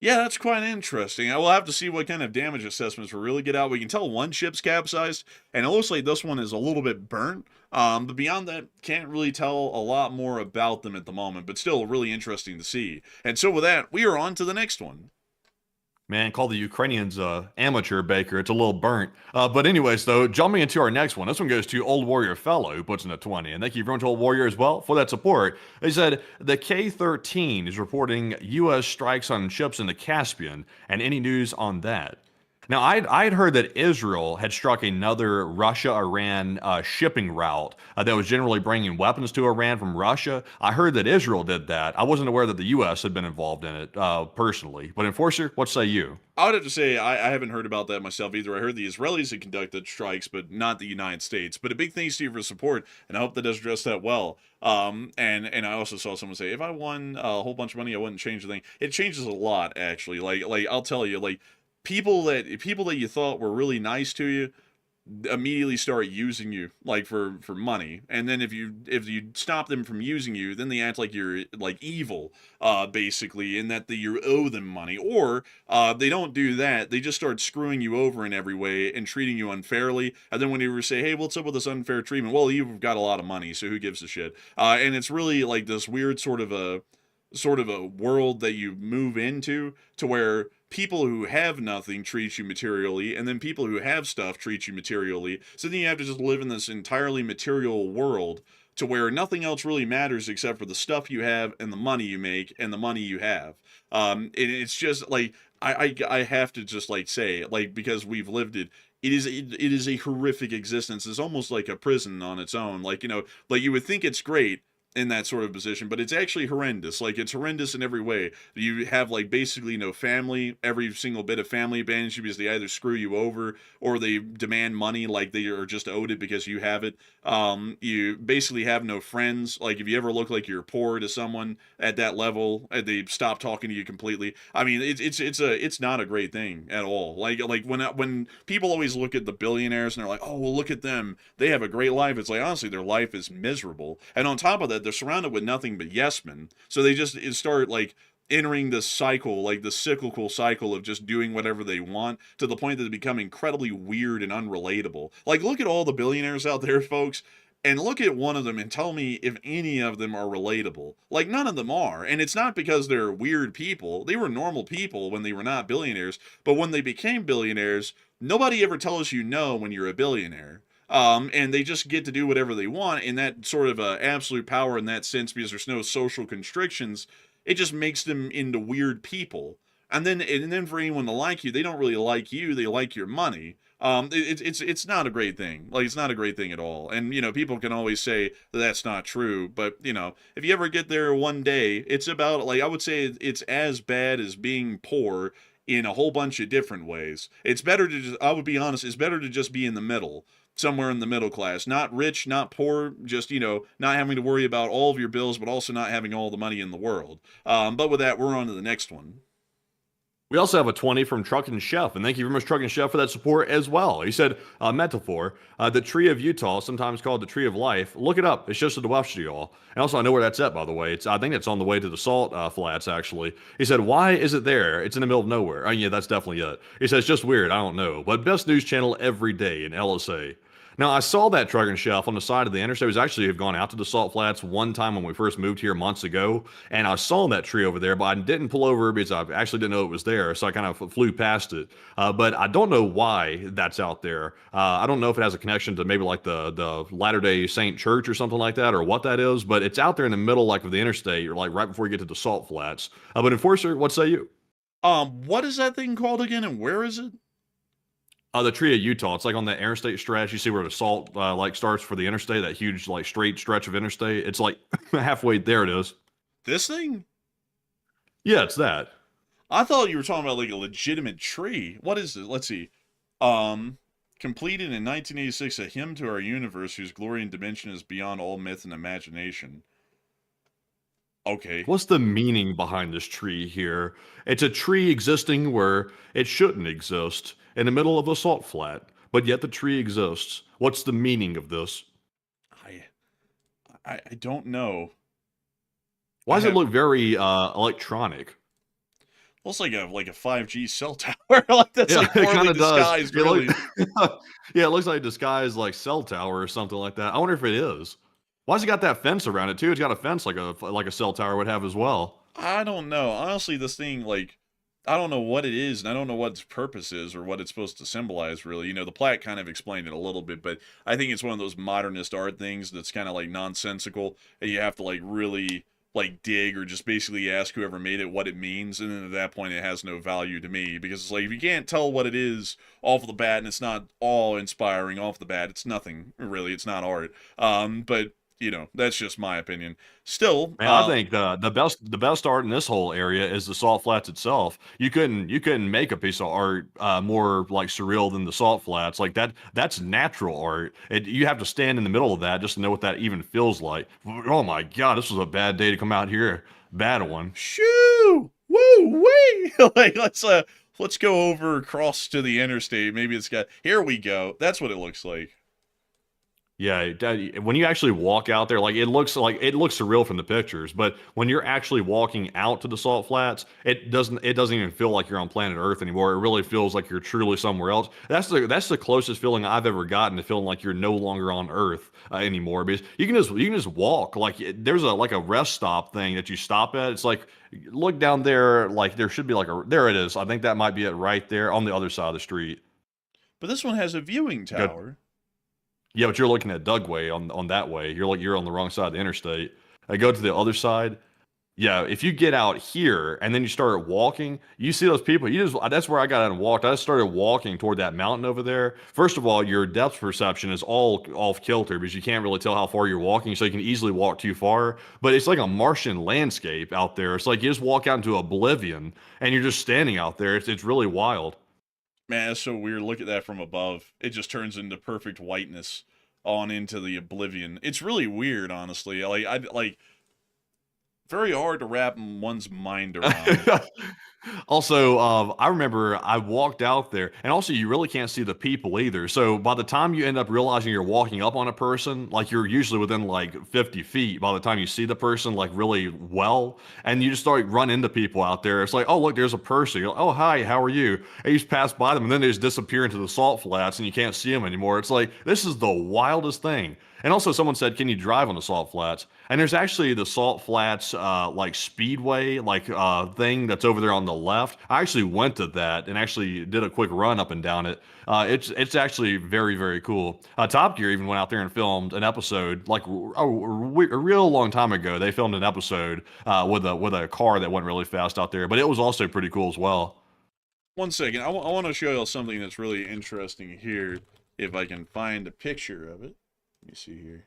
Yeah, that's quite interesting. I will have to see what kind of damage assessments will really get out. We can tell one ship's capsized, and it looks like this one is a little bit burnt. But beyond that, can't really tell a lot more about them at the moment, but still really interesting to see. And so with that, we are on to the next one. Man, call the Ukrainians amateur baker. It's a little burnt. But anyways, though, jumping into our next one. This one goes to Old Warrior Fellow, who puts in a 20. And thank you very much, Old Warrior, as well, for that support. They said the K-13 is reporting U.S. strikes on ships in the Caspian. And any news on that? Now, I'd heard that Israel had struck another Russia-Iran shipping route that was generally bringing weapons to Iran from Russia. I heard that Israel did that. I wasn't aware that the U.S. had been involved in it personally. But Enforcer, what say you? I would have to say I haven't heard about that myself either. I heard the Israelis had conducted strikes, but not the United States. But a big thanks to you for support, and I hope that does address that well. And I also saw someone say, if I won a whole bunch of money, I wouldn't change the thing. It changes a lot, actually. Like I'll tell you, like people that you thought were really nice to you immediately start using you like for money, and then if you stop them from using you, then they act like you're like evil, basically, in that you owe them money, or they don't do that, they just start screwing you over in every way and treating you unfairly. And then when you say, hey, what's up with this unfair treatment? Well, you've got a lot of money, so who gives a shit? And it's really like this weird sort of a world that you move into, to where people who have nothing treat you materially, and then people who have stuff treat you materially. So then you have to just live in this entirely material world, to where nothing else really matters except for the stuff you have and the money you make and the money you have. And it's just like I have to just like say, like, because we've lived it. It is a horrific existence. It's almost like a prison on its own. Like, you know, like you would think it's great in that sort of position, but it's actually horrendous. Like, it's horrendous in every way. You have like basically no family. Every single bit of family abandons you because they either screw you over or they demand money, like they are just owed it because you have it. You basically have no friends. Like, if you ever look like you're poor to someone at that level, they stop talking to you completely. I mean, it's not a great thing at all. Like when people always look at the billionaires and they're like, oh, well, look at them, they have a great life. It's like, honestly, their life is miserable. And on top of that, they're surrounded with nothing but yes men. So they just start like entering this cycle, like the cyclical cycle of just doing whatever they want, to the point that they become incredibly weird and unrelatable. Like, look at all the billionaires out there, folks, and look at one of them and tell me if any of them are relatable. Like, none of them are. And it's not because they're weird people. They were normal people when they were not billionaires. But when they became billionaires, nobody ever tells you no when you're a billionaire. And they just get to do whatever they want in that sort of absolute power in that sense, because there's no social constrictions. It just makes them into weird people. And then for anyone to like you, they don't really like you. They like your money. It's not a great thing. Like, it's not a great thing at all. And, you know, people can always say that that's not true. But, you know, if you ever get there one day, it's about, like, I would say it's as bad as being poor in a whole bunch of different ways. It's better to just, I would be honest, it's better to just be in the middle. Somewhere in the middle class, not rich, not poor, just, you know, not having to worry about all of your bills, but also not having all the money in the world. But with that, we're on to the next one. We also have a 20 from Truckin' Chef, and thank you very much, Truckin' Chef, for that support as well. He said, metaphor, the tree of Utah, sometimes called the tree of life. Look it up. It's just to the west of y'all. And also, I know where that's at, by the way. I think it's on the way to the Salt Flats, actually. He said, why is it there? It's in the middle of nowhere. Oh, yeah, that's definitely it. He says, just weird. I don't know. But best news channel every day in LSA. Now, I saw that Truckin' Chef on the side of the interstate. I was actually have gone out to the Salt Flats one time when we first moved here months ago, and I saw that tree over there, but I didn't pull over because I actually didn't know it was there, so I kind of flew past it. But I don't know why that's out there. I don't know if it has a connection to maybe like the Latter-day Saint Church or something like that, or what that is, but it's out there in the middle like of the interstate, or like right before you get to the Salt Flats. But Enforcer, what say you? What is that thing called again, and where is it? The tree of Utah. It's like on that interstate stretch. You see where the salt like starts for the interstate, that huge like straight stretch of interstate. It's like halfway there. It is. This thing? Yeah, it's that. I thought you were talking about like a legitimate tree. What is it? Let's see. Completed in 1986, a hymn to our universe whose glory and dimension is beyond all myth and imagination. Okay. What's the meaning behind this tree here? It's a tree existing where it shouldn't exist, in the middle of a salt flat, but yet the tree exists. What's the meaning of this? I don't know. Why does it look very electronic? Well, it's like a 5G cell tower. Like, that's Yeah, like it poorly kind of does. disguised, really. Yeah, it looks like a disguised like cell tower or something like that. I wonder if it is. Why's it got that fence around it too? It's got a fence like a cell tower would have as well. I don't know. Honestly, this thing, like, I don't know what it is, and I don't know what its purpose is or what it's supposed to symbolize, really. The plaque kind of explained it a little bit, but I think it's one of those modernist art things that's kind of like nonsensical, and you have to like really like dig or just basically ask whoever made it what it means, and then at that point it has no value to me because it's like if you can't tell what it is off the bat and it's not awe-inspiring off the bat, it's nothing really. It's not art. But that's just my opinion. Still, Man, I think the best art in this whole area is the salt flats itself. You couldn't make a piece of art more like surreal than the salt flats. Like that's natural art. You have to stand in the middle of that just to know what that even feels like. Oh my God, this was a bad day to come out here. Bad one. shoo, woo, wee. Like let's go over across to the interstate. Maybe it's got. Here we go. That's what it looks like. Yeah, when you actually walk out there, like it looks surreal from the pictures, but when you're actually walking out to the salt flats, it doesn't even feel like you're on planet Earth anymore. It really feels like you're truly somewhere else. That's the closest feeling I've ever gotten to feeling like you're no longer on Earth anymore, because you can just walk. Like there's a rest stop thing that you stop at. It's like look down there, like there should be there it is. I think that might be it right there on the other side of the street. But this one has a viewing tower. Yeah, but you're looking at Dugway on that way. You're on the wrong side of the interstate. I go to the other side. Yeah, if you get out here and then you start walking, you see those people. That's where I got out and walked. I just started walking toward that mountain over there. First of all, your depth perception is all off kilter because you can't really tell how far you're walking, so you can easily walk too far. But it's like a Martian landscape out there. It's like you just walk out into oblivion and you're just standing out there. It's really wild. Man, it's so weird. Look at that from above. It just turns into perfect whiteness on into the oblivion. It's really weird, honestly. Like very hard to wrap one's mind around. Also, I remember I walked out there, and also you really can't see the people either. So by the time you end up realizing you're walking up on a person, like you're usually within like 50 feet by the time you see the person like really well, and you just start run into people out there. It's like, oh look, there's a person. You're like, oh hi, how are you? And you just pass by them, and then they just disappear into the salt flats, and you can't see them anymore. It's like this is the wildest thing. And also, someone said, "Can you drive on the salt flats?" And there's actually the salt flats like speedway thing that's over there on the left. I actually went to that and actually did a quick run up and down it. It's actually very, very cool. Top Gear even went out there and filmed an episode like a real long time ago. They filmed an episode with a car that went really fast out there, but it was also pretty cool as well. One second. I want to show you something that's really interesting here. If I can find a picture of it. Let me see here.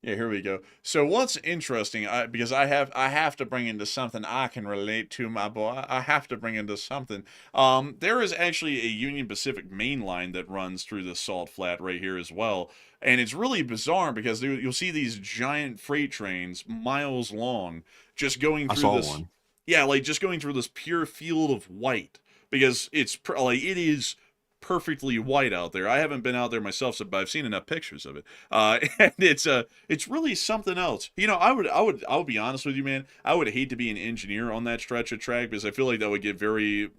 Yeah, here we go. So what's interesting, because I have to bring into something I can relate to, my boy. I have to bring into something. There is actually a Union Pacific main line that runs through the salt flat right here as well. And it's really bizarre because you'll see these giant freight trains miles long just going through this. One. Yeah, like just going through this pure field of white because it is perfectly white out there. I haven't been out there myself, but I've seen enough pictures of it. And it's really something else. I would be honest with you, man. I would hate to be an engineer on that stretch of track because I feel like that would get very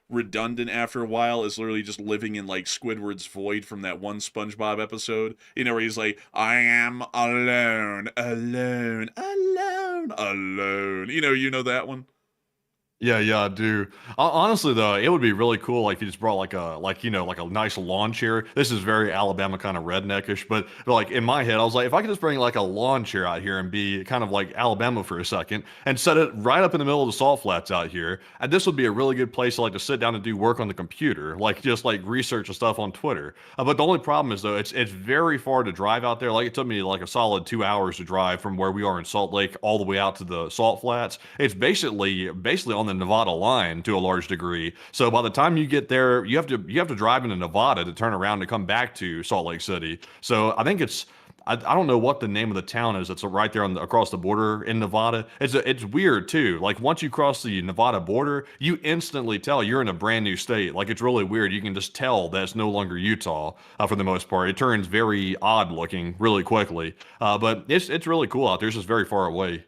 redundant after a while. Is literally just living in Squidward's void from that one SpongeBob episode. Where he's like, I am alone, alone, alone, alone. You know that one. Yeah, I do. Honestly, though, it would be really cool if you just brought a nice lawn chair. This is very Alabama kind of redneckish, but in my head, I was like, if I could just bring a lawn chair out here and be kind of like Alabama for a second and set it right up in the middle of the salt flats out here, and this would be a really good place to sit down and do work on the computer, just research and stuff on Twitter. But the only problem is though, it's very far to drive out there. It took me a solid 2 hours to drive from where we are in Salt Lake all the way out to the salt flats. It's basically on the Nevada line to a large degree. So by the time you get there, you have to drive into Nevada to turn around to come back to Salt Lake City. So I think I don't know what the name of the town is. It's right there across the border in Nevada. It's weird too. Once you cross the Nevada border, you instantly tell you're in a brand new state. It's really weird. You can just tell that it's no longer Utah for the most part. It turns very odd looking really quickly. But it's really cool out there. It's just very far away.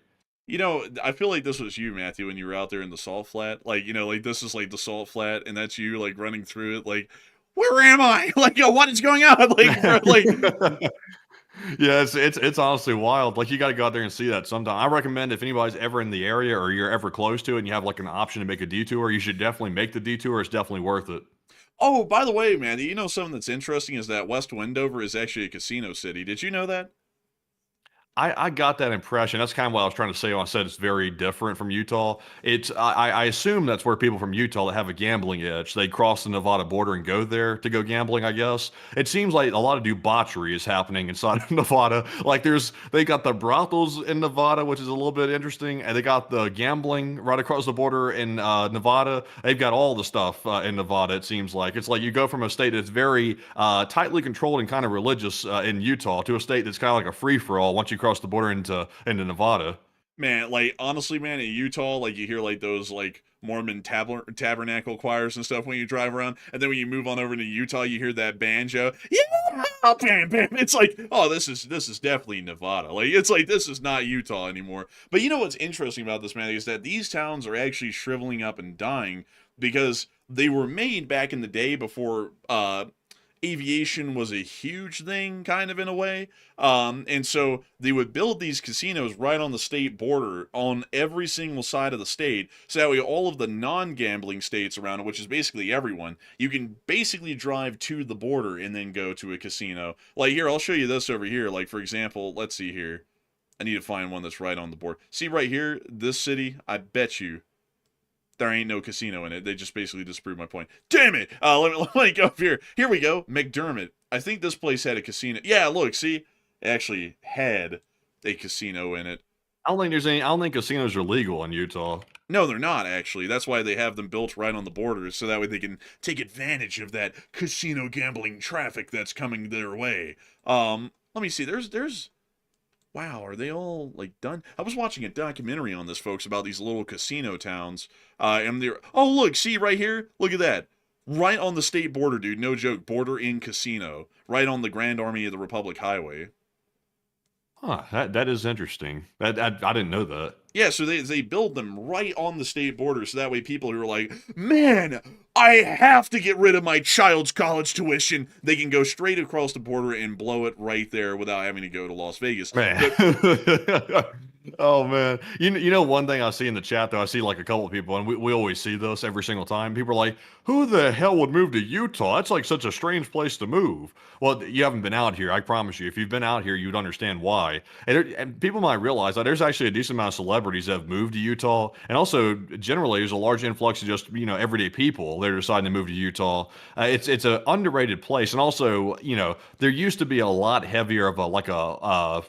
I feel like this was you, Matthew, when you were out there in the salt flat. This is the salt flat, and that's you, running through it. Where am I? What is going on? Yeah, it's honestly wild. Like you got to go out there and see that sometime. I recommend if anybody's ever in the area or you're ever close to it and you have like an option to make a detour, you should definitely make the detour. It's definitely worth it. Oh, by the way, man, you know something that's interesting is that West Wendover is actually a casino city. Did you know that? I got that impression. That's kind of what I was trying to say when I said it's very different from Utah. I assume that's where people from Utah that have a gambling itch, they cross the Nevada border and go there to go gambling, I guess. It seems like a lot of debauchery is happening inside of Nevada. Like they got the brothels in Nevada, which is a little bit interesting, and they got the gambling right across the border in Nevada. They've got all the stuff in Nevada, it seems like. It's like you go from a state that's very tightly controlled and kind of religious in Utah to a state that's kind of like a free-for-all once you cross the border into Nevada. Man, like honestly, man, in Utah, like you hear like those like Mormon tabernacle choirs and stuff when you drive around, and then when you move on over to Utah, you hear that banjo. Yeah, bam, bam. It's like, oh, this is definitely Nevada. Like it's like this is not Utah anymore. But you know what's interesting about this, man, is that these towns are actually shriveling up and dying because they were made back in the day before aviation was a huge thing, kind of in a way. And so they would build these casinos right on the state border on every single side of the state. So that way, all of the non-gambling states around it, which is basically everyone, you can basically drive to the border and then go to a casino. Like here, I'll show you this over here. Like for example, let's see here. I need to find one that's right on the board. See right here, this city, I bet you there ain't no casino in it. They just basically disproved my point. Damn it! Let me go up here. Here we go. McDermott. I think this place had a casino. Yeah, look, see? It actually had a casino in it. I don't think casinos are legal in Utah. No, they're not, actually. That's why they have them built right on the border, so that way they can take advantage of that casino gambling traffic that's coming their way. Let me see. There's wow, are they all like done? I was watching a documentary on this, folks, about these little casino towns. And they're look, see right here, look at that, right on the state border, dude. No joke, border in casino, right on the Grand Army of the Republic Highway. Huh, that is interesting. I didn't know that. Yeah, so they build them right on the state border, so that way people who are like, man, I have to get rid of my child's college tuition, they can go straight across the border and blow it right there without having to go to Las Vegas. Man. Oh man, you know one thing I see in the chat though, I see like a couple of people, and we always see this every single time. People are like, "Who the hell would move to Utah? That's like such a strange place to move." Well, you haven't been out here. I promise you. If you've been out here, you'd understand why. And people might realize that there's actually a decent amount of celebrities that have moved to Utah, and also generally there's a large influx of just everyday people that are deciding to move to Utah. It's an underrated place, and also there used to be a lot heavier of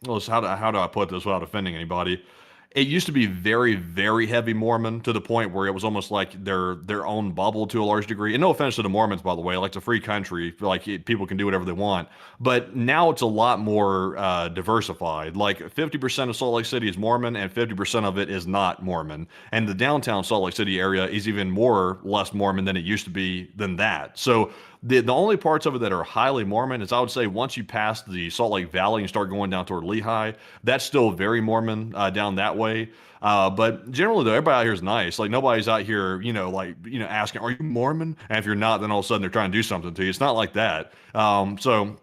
well, so how do I put this without offending anybody? It used to be very, very heavy Mormon to the point where it was almost like their own bubble to a large degree. And no offense to the Mormons, by the way, like it's a free country, like people can do whatever they want. But now it's a lot more diversified. Like 50% of Salt Lake City is Mormon, and 50% of it is not Mormon. And the downtown Salt Lake City area is even more less Mormon than it used to be than that. So the only parts of it that are highly Mormon is, I would say, once you pass the Salt Lake Valley and start going down toward Lehigh, that's still very Mormon down that way. But generally, though, everybody out here is nice. Like nobody's out here, asking, "Are you Mormon?" And if you're not, then all of a sudden they're trying to do something to you. It's not like that. So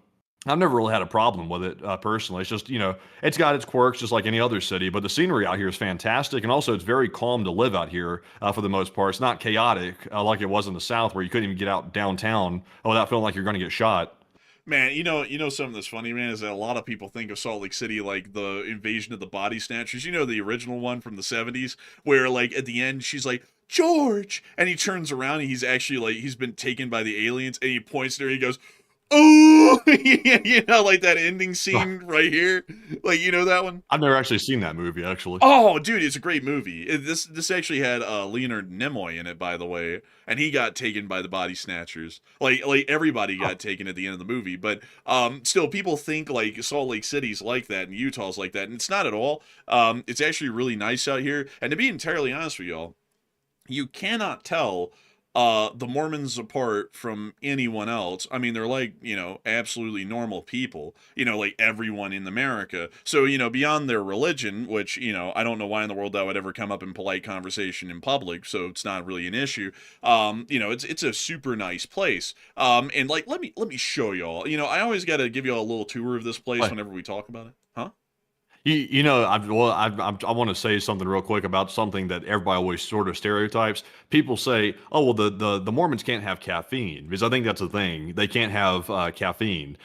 I've never really had a problem with it personally. It's just, it's got its quirks just like any other city, but the scenery out here is fantastic. And also it's very calm to live out here for the most part. It's not chaotic like it was in the South where you couldn't even get out downtown without feeling like you're going to get shot. Man, you know something that's funny, man, is that a lot of people think of Salt Lake City like the invasion of the body snatchers. You know, the original one from the 70s, where like at the end she's like, "George," and he turns around and he's actually like he's been taken by the aliens, and he points to her and he goes, "Oh," like that ending scene right here. Like, you know that one? I've never actually seen that movie, actually. Oh, dude, it's a great movie. This actually had Leonard Nimoy in it, by the way, and he got taken by the body snatchers. Like everybody got taken at the end of the movie, but still, people think like Salt Lake City's like that and Utah's like that, and it's not at all. It's actually really nice out here, and to be entirely honest with y'all, you cannot tell the Mormons apart from anyone else. I mean, they're like, absolutely normal people, like everyone in America. So, beyond their religion, which, I don't know why in the world that would ever come up in polite conversation in public, so it's not really an issue. It's a super nice place. And like, let me show y'all. I always got to give y'all a little tour of this place Right. whenever we talk about it. Huh? I want to say something real quick about something that everybody always sort of stereotypes. People say, "Oh, well, the Mormons can't have caffeine," because I think that's a thing. They can't have caffeine,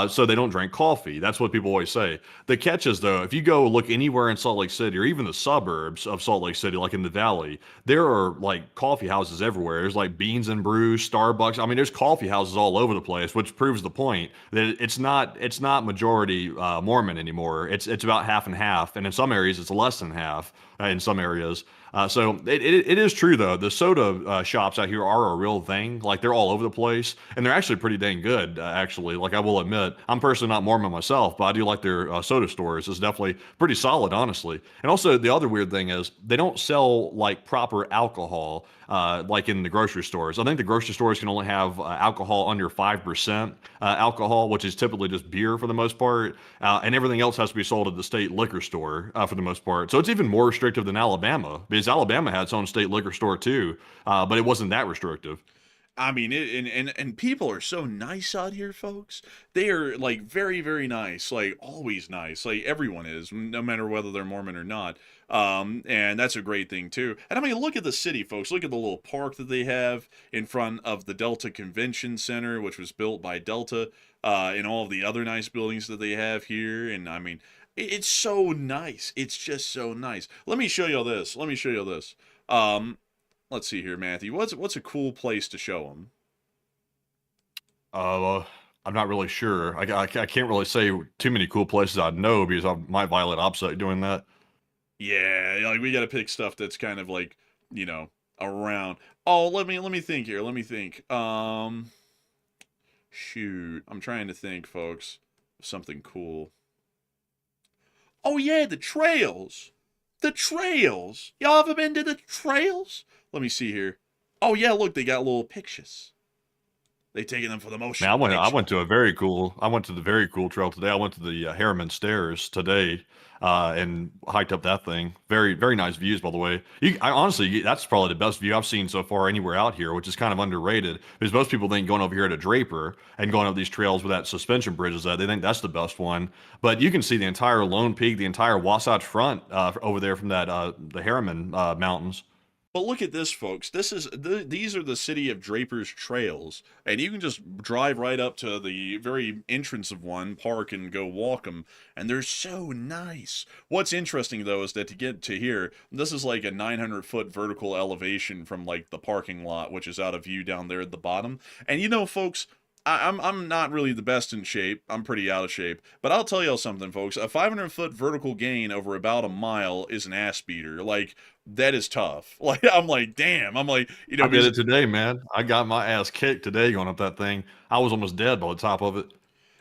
so they don't drink coffee. That's what people always say. The catch is, though, if you go look anywhere in Salt Lake City or even the suburbs of Salt Lake City, like in the Valley, there are like coffee houses everywhere. There's like Beans and Brews, Starbucks. I mean, there's coffee houses all over the place, which proves the point that it's not majority Mormon anymore. It's about half and half, and in some areas it's less than half in some areas. So it is true though. The soda shops out here are a real thing. Like they're all over the place, and they're actually pretty dang good. Actually, like I will admit, I'm personally not Mormon myself, but I do like their soda stores. It's definitely pretty solid, honestly. And also the other weird thing is they don't sell like proper alcohol. Like in the grocery stores. I think the grocery stores can only have alcohol under 5% alcohol, which is typically just beer for the most part, and everything else has to be sold at the state liquor store for the most part. So it's even more restrictive than Alabama, because Alabama had its own state liquor store too, but it wasn't that restrictive. I mean, and people are so nice out here, folks. They are like very, very nice, like always nice. Like everyone is, no matter whether they're Mormon or not. And that's a great thing too. And I mean, look at the city, folks. Look at the little park that they have in front of the Delta Convention Center, which was built by Delta, and all of the other nice buildings that they have here. And I mean, it's so nice. It's just so nice. Let me show you this. Let me show you this. Let's see here, Matthew. What's a cool place to show them? I'm not really sure. I can't really say too many cool places I know because I might violate OPSEC doing that. Yeah, like we got to pick stuff that's kind of like, around. Oh, let me think here. Let me think. Shoot, I'm trying to think, folks. Something cool. Oh yeah, the trails. The trails. Y'all ever been to the trails? Let me see here. Oh yeah, look, they got little pictures. They taking them for the motion. Man, I went to the very cool trail today. I went to the Harriman Stairs today, and hiked up that thing. Very, very nice views, by the way. Honestly, that's probably the best view I've seen so far anywhere out here, which is kind of underrated because most people think going over here to Draper and going up these trails with that suspension bridge is that they think that's the best one. But you can see the entire Lone Peak, the entire Wasatch Front over there from that the Harriman Mountains. But look at this, folks. These are the city of Draper's trails, and you can just drive right up to the very entrance of one, park, and go walk them, and they're so nice. What's interesting though is that to get to here, this is like a 900-foot vertical elevation from like the parking lot, which is out of view down there at the bottom. And folks, I'm not really the best in shape. I'm pretty out of shape. But I'll tell y'all something, folks. A 500-foot vertical gain over about a mile is an ass beater. Like, that is tough. Like, I'm like, damn. I'm like, I did it today, man. I got my ass kicked today going up that thing. I was almost dead by the top of it.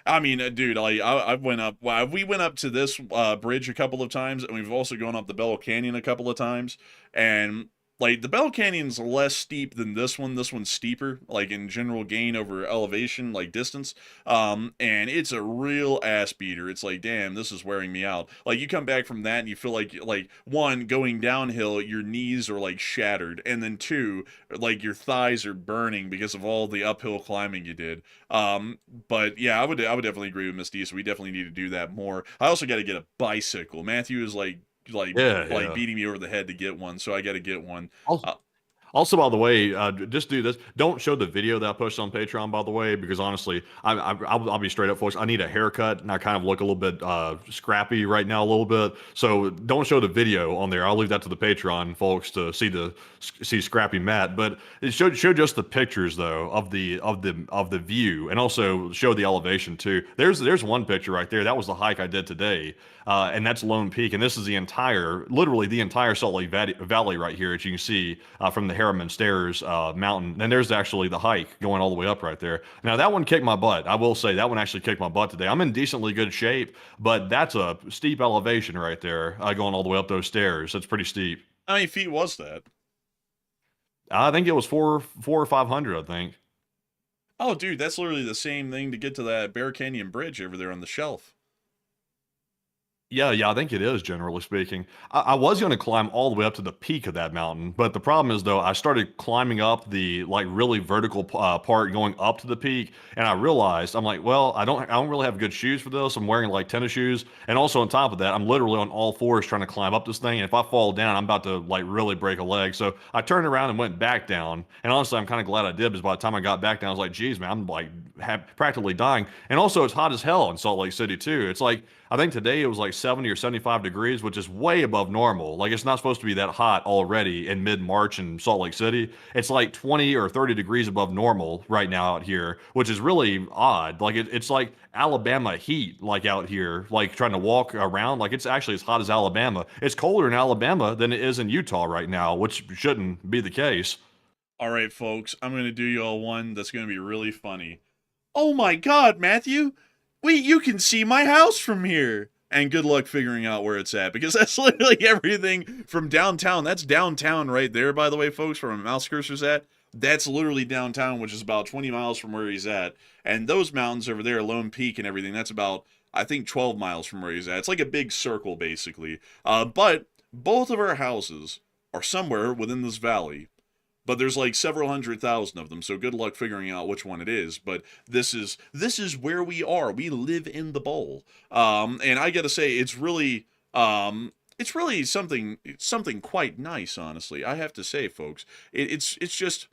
I mean, dude, like I went up. Well, we went up to this bridge a couple of times, and we've also gone up the Bell Canyon a couple of times, and like the Bell Canyon's less steep than this one. This one's steeper, like in general gain over elevation, like distance. And it's a real ass beater. It's like, damn, this is wearing me out. Like you come back from that and you feel like one, going downhill, your knees are like shattered, and then two, like your thighs are burning because of all the uphill climbing you did. But yeah, I would definitely agree with Miss D. So we definitely need to do that more. I also got to get a bicycle. Matthew is like beating me over the head to get one, so I got to get one. Also, by the way, just do this. Don't show the video that I posted on Patreon, by the way, because honestly, I'll be straight up, folks. I need a haircut, and I kind of look a little bit scrappy right now, a little bit. So don't show the video on there. I'll leave that to the Patreon folks to see scrappy Matt. But it show just the pictures though of the view, and also show the elevation too. There's one picture right there. That was the hike I did today, and that's Lone Peak, and this is literally the entire Salt Lake Valley right here, as you can see from the Harriman Stairs mountain. And there's actually the hike going all the way up right there. Now that one kicked my butt. I will say that one actually kicked my butt today. I'm in decently good shape, but that's a steep elevation right there, going all the way up those stairs. That's pretty steep. How many feet was that? I think it was four or 500, I think. Oh, dude, that's literally the same thing to get to that Bear Canyon Bridge over there on the shelf. Yeah, I think it is, generally speaking. I was going to climb all the way up to the peak of that mountain, but the problem is, though, I started climbing up the like really vertical part going up to the peak, and I realized I'm like, well, I don't really have good shoes for this. I'm wearing like tennis shoes, and also on top of that, I'm literally on all fours trying to climb up this thing, and if I fall down, I'm about to like really break a leg. So I turned around and went back down, and honestly, I'm kind of glad I did because by the time I got back down, I was like, geez, man, I'm like practically dying, and also it's hot as hell in Salt Lake City too. It's like I think today it was like 70 or 75 degrees, which is way above normal. Like it's not supposed to be that hot already in mid-March in Salt Lake City. It's like 20 or 30 degrees above normal right now out here, which is really odd. Like it's like Alabama heat, like out here, like trying to walk around. Like it's actually as hot as Alabama. It's colder in Alabama than it is in Utah right now, which shouldn't be the case. All right, folks, I'm going to do y'all one that's going to be really funny. Oh my God, Matthew! Wait, you can see my house from here. And good luck figuring out where it's at, because that's literally everything from downtown. That's downtown right there, by the way, folks, where my mouse cursor's at. That's literally downtown, which is about 20 miles from where he's at. And those mountains over there, Lone Peak and everything, that's about, I think, 12 miles from where he's at. It's like a big circle, basically. But both of our houses are somewhere within this valley. But there's like several 100,000 of them, so good luck figuring out which one it is. But this is where we are. We live in the bowl, and I gotta say, it's really something quite nice. Honestly, I have to say, folks, it's just.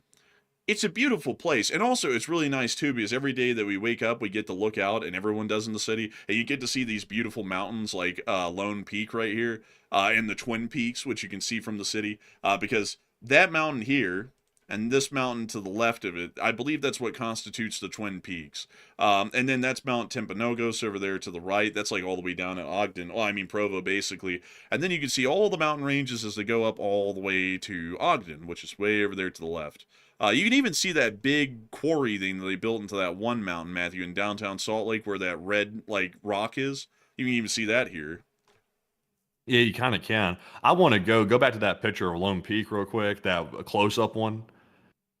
It's a beautiful place, and also it's really nice too because every day that we wake up, we get to look out, and everyone does in the city, and you get to see these beautiful mountains like Lone Peak right here, and the Twin Peaks, which you can see from the city, because that mountain here and this mountain to the left of it, I believe that's what constitutes the Twin Peaks. And then that's Mount Timpanogos over there to the right. That's like all the way down at Ogden. Well, I mean Provo, basically. And then you can see all the mountain ranges as they go up all the way to Ogden, which is way over there to the left. You can even see that big quarry thing that they built into that one mountain, Matthew, in downtown Salt Lake, where that red like rock is. You can even see that here. Yeah, you kind of can. I want to go back to that picture of Lone Peak real quick, that close-up one.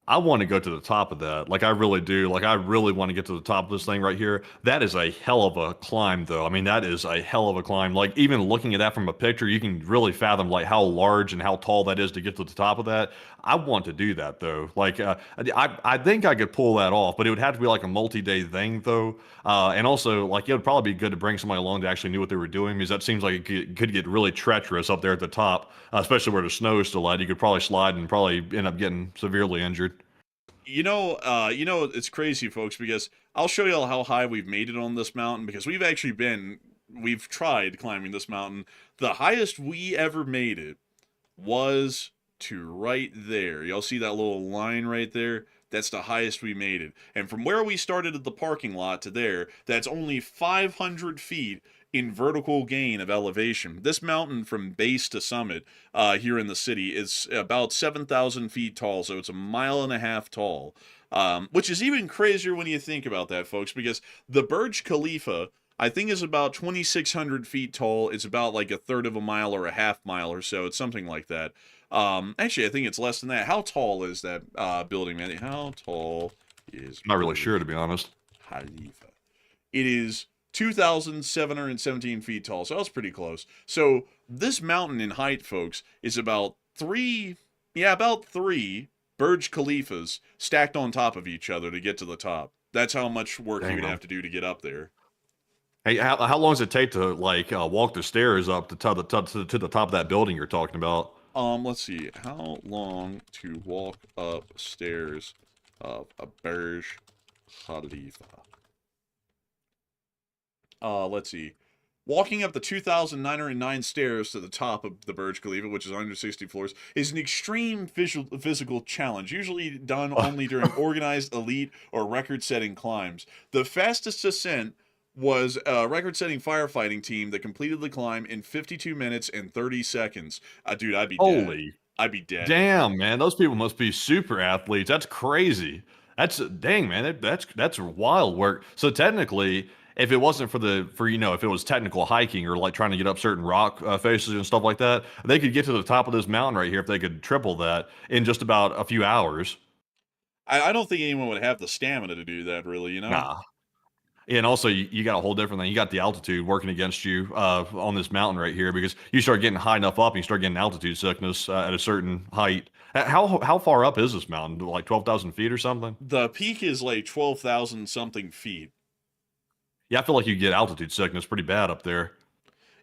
I want to go to the top of that. Like I really do. Like I really want to get to the top of this thing right here. That is a hell of a climb though. I mean, that is a hell of a climb. Like even looking at that from a picture, you can really fathom like how large and how tall that is to get to the top of that. I want to do that though. Like I think I could pull that off, but it would have to be like a multi-day thing though. And also like it would probably be good to bring somebody along that actually knew what they were doing, because that seems like it could get really treacherous up there at the top, especially where the snow is still at. You could probably slide and probably end up getting severely injured. It's crazy, folks, because I'll show y'all how high we've made it on this mountain, because we've tried climbing this mountain. The highest we ever made it was to right there. Y'all see that little line right there? That's the highest we made it. And from where we started at the parking lot to there, that's only 500 feet in vertical gain of elevation. This mountain from base to summit here in the city is about 7,000 feet tall, so it's a mile and a half tall, which is even crazier when you think about that, folks, because the Burj Khalifa, I think, is about 2,600 feet tall. It's about like a third of a mile or a half mile or so. It's something like that. Actually, I think it's less than that. How tall is that building, man? How tall is... I'm not really sure, to be honest. Khalifa? It is 2,717 feet tall, so that's pretty close. So this mountain in height, folks, is about three Burj Khalifas stacked on top of each other to get to the top. That's how much work you would have to do to get up there. Hey, how long does it take to like walk the stairs up to the top of that building you're talking about? Let's see. How long to walk up stairs of a Burj Khalifa? Let's see. Walking up the 2,909 stairs to the top of the Burj Khalifa, which is 160 floors, is an extreme physical challenge, usually done only during organized, elite, or record-setting climbs. The fastest ascent was a record-setting firefighting team that completed the climb in 52 minutes and 30 seconds. Dude, I'd be dead. I'd be dead. Damn, man, those people must be super athletes. That's crazy. That's dang, man. That's wild work. So technically, if it wasn't for if it was technical hiking or like trying to get up certain rock faces and stuff like that, they could get to the top of this mountain right here if they could triple that in just about a few hours. I don't think anyone would have the stamina to do that, really, you know? Nah. And also, you got a whole different thing. You got the altitude working against you on this mountain right here because you start getting high enough up and you start getting altitude sickness at a certain height. How far up is this mountain? Like 12,000 feet or something? The peak is like 12,000 something feet. Yeah, I feel like you get altitude sickness pretty bad up there.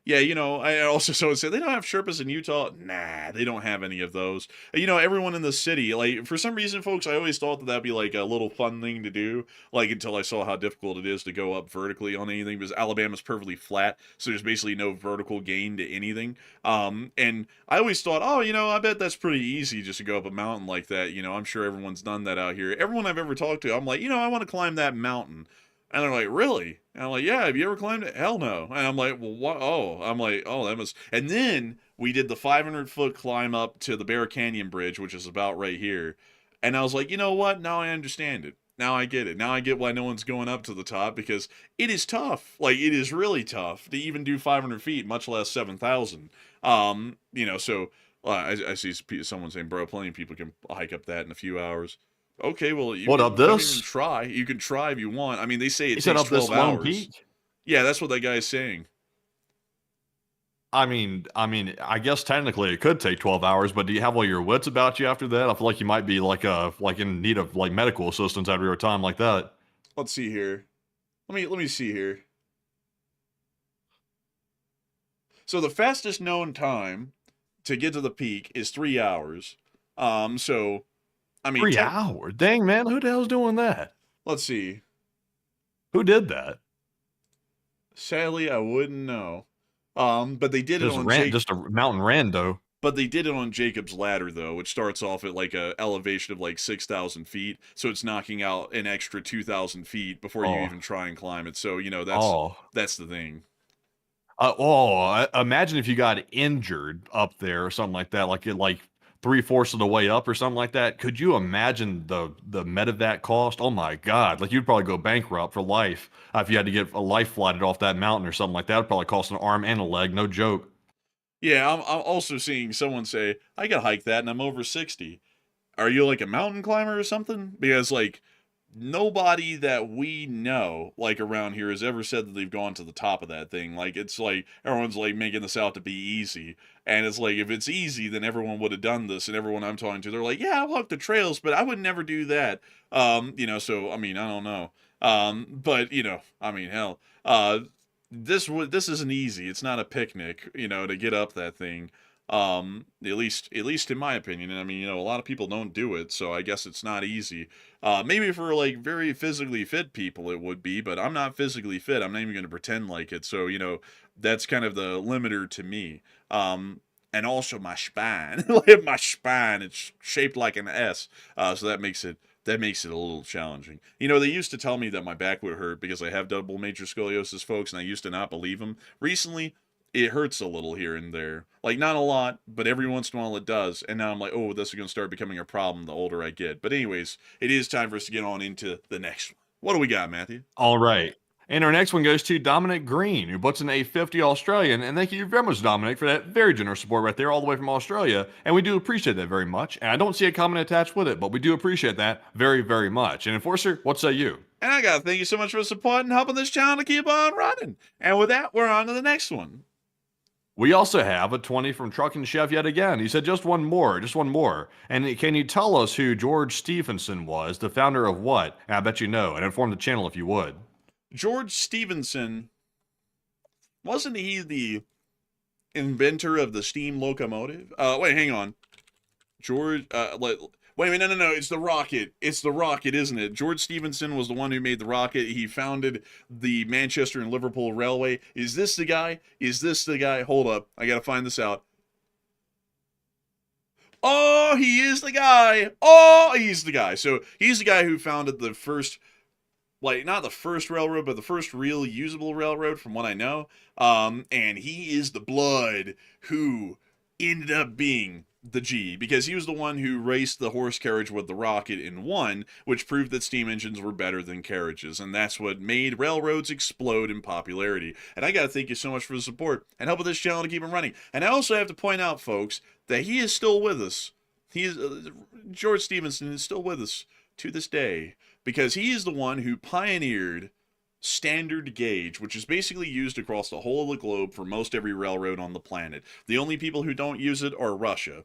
Yeah, I also someone said they don't have Sherpas in Utah. Nah, they don't have any of those. Everyone in the city, like for some reason, folks, I always thought that that'd be like a little fun thing to do. Like until I saw how difficult it is to go up vertically on anything because Alabama's perfectly flat, so there's basically no vertical gain to anything. And I always thought, oh, I bet that's pretty easy just to go up a mountain like that. I'm sure everyone's done that out here. Everyone I've ever talked to, I'm like, I want to climb that mountain. And they're like, really? And I'm like, yeah, have you ever climbed it? Hell no. And I'm like, well, what? Oh, I'm like, oh, that must. And then we did the 500-foot climb up to the Bear Canyon Bridge, which is about right here. And I was like, you know what? Now I understand it. Now I get it. Now I get why no one's going up to the top because it is tough. Like, it is really tough to even do 500 feet, much less 7,000. So I see someone saying, bro, plenty of people can hike up that in a few hours. Okay, well, you What can, up you can this? try. You can try if you want. I mean, they say it He set takes up this 12 lone hours. peak. Yeah, that's what that guy's saying. I mean, I guess technically it could take 12 hours, but do you have all your wits about you after that? I feel like you might be like in need of like medical assistance after a time like that. Let's see here. Let me see here. So the fastest known time to get to the peak is 3 hours. So I mean, 3 hours? Dang, man, who the hell's doing that? let's see. Who did that? Sadly, I wouldn't know. But they did it on Just a mountain rando. But they did it on Jacob's Ladder, though, which starts off at like a elevation of like 6,000 feet. So it's knocking out an extra 2,000 feet before you even try and climb it. So, that's the thing. Imagine if you got injured up there or something like that, like 3/4 of the way up or something like that. Could you imagine the medevac cost? Oh my God! Like you'd probably go bankrupt for life if you had to get a life flighted off that mountain or something like that. It'd probably cost an arm and a leg, no joke. Yeah, I'm also seeing someone say, I could hike that and I'm over 60. Are you like a mountain climber or something? Because like nobody that we know like around here has ever said that they've gone to the top of that thing. Like it's like everyone's like making this out to be easy. And it's like if it's easy, then everyone would have done this. And everyone I'm talking to, they're like, yeah, I walk the trails, but I would never do that. So I mean, I don't know. But I mean, hell, this isn't easy. It's not a picnic, to get up that thing. At least in my opinion. And I mean, a lot of people don't do it, so I guess it's not easy. Maybe for like very physically fit people it would be, but I'm not physically fit. I'm not even going to pretend like it. So, that's kind of the limiter to me. And also my spine. My spine, it's shaped like an S. So that makes it a little challenging. They used to tell me that my back would hurt because I have double major scoliosis, folks, and I used to not believe them. Recently, it hurts a little here and there. Like, not a lot, but every once in a while it does. And now I'm like, oh, this is going to start becoming a problem the older I get. But anyways, it is time for us to get on into the next one. What do we got, Matthew? All right. And our next one goes to Dominic Green, who puts in a 50 Australian. And thank you very much, Dominic, for that very generous support right there, all the way from Australia. And we do appreciate that very much. And I don't see a comment attached with it, but we do appreciate that very, very much. And Enforcer, what say you? And I got to thank you so much for supporting and helping this channel to keep on running. And with that, we're on to the next one. We also have a 20 from Truckin' Chef yet again. He said just one more. And can you tell us who George Stephenson was, the founder of what? And I bet you know, and inform the channel if you would. George Stephenson, wasn't he the inventor of the steam locomotive? Wait, hang on. Wait a minute, no, it's the rocket. It's the rocket, isn't it? George Stephenson was the one who made the rocket. He founded the Manchester and Liverpool Railway. Is this the guy? Hold up. I gotta find this out. Oh, he is the guy. He's the guy. So he's the guy who founded the first, not the first railroad, but the first real usable railroad from what I know. And he is the blood who ended up being the G, because he was the one who raced the horse carriage with the rocket and won, which proved that steam engines were better than carriages, and that's what made railroads explode in popularity. And I gotta thank you so much for the support and help with this channel to keep it running. And I also have to point out, folks, that he is still with us. George Stevenson is still with us to this day, because he is the one who pioneered standard gauge, which is basically used across the whole of the globe for most every railroad on the planet. The only people who don't use it are Russia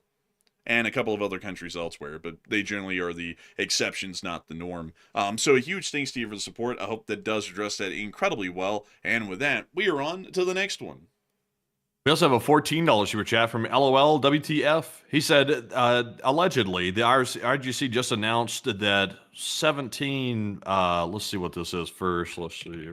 and a couple of other countries elsewhere, but they generally are the exceptions, not the norm. So a huge thanks to you for the support. I hope that does address that incredibly well. And with that, we are on to the next one. We also have a $14 super chat from LOL WTF. He said, allegedly, the IRGC just announced that 17, let's see what this is first. Let's see.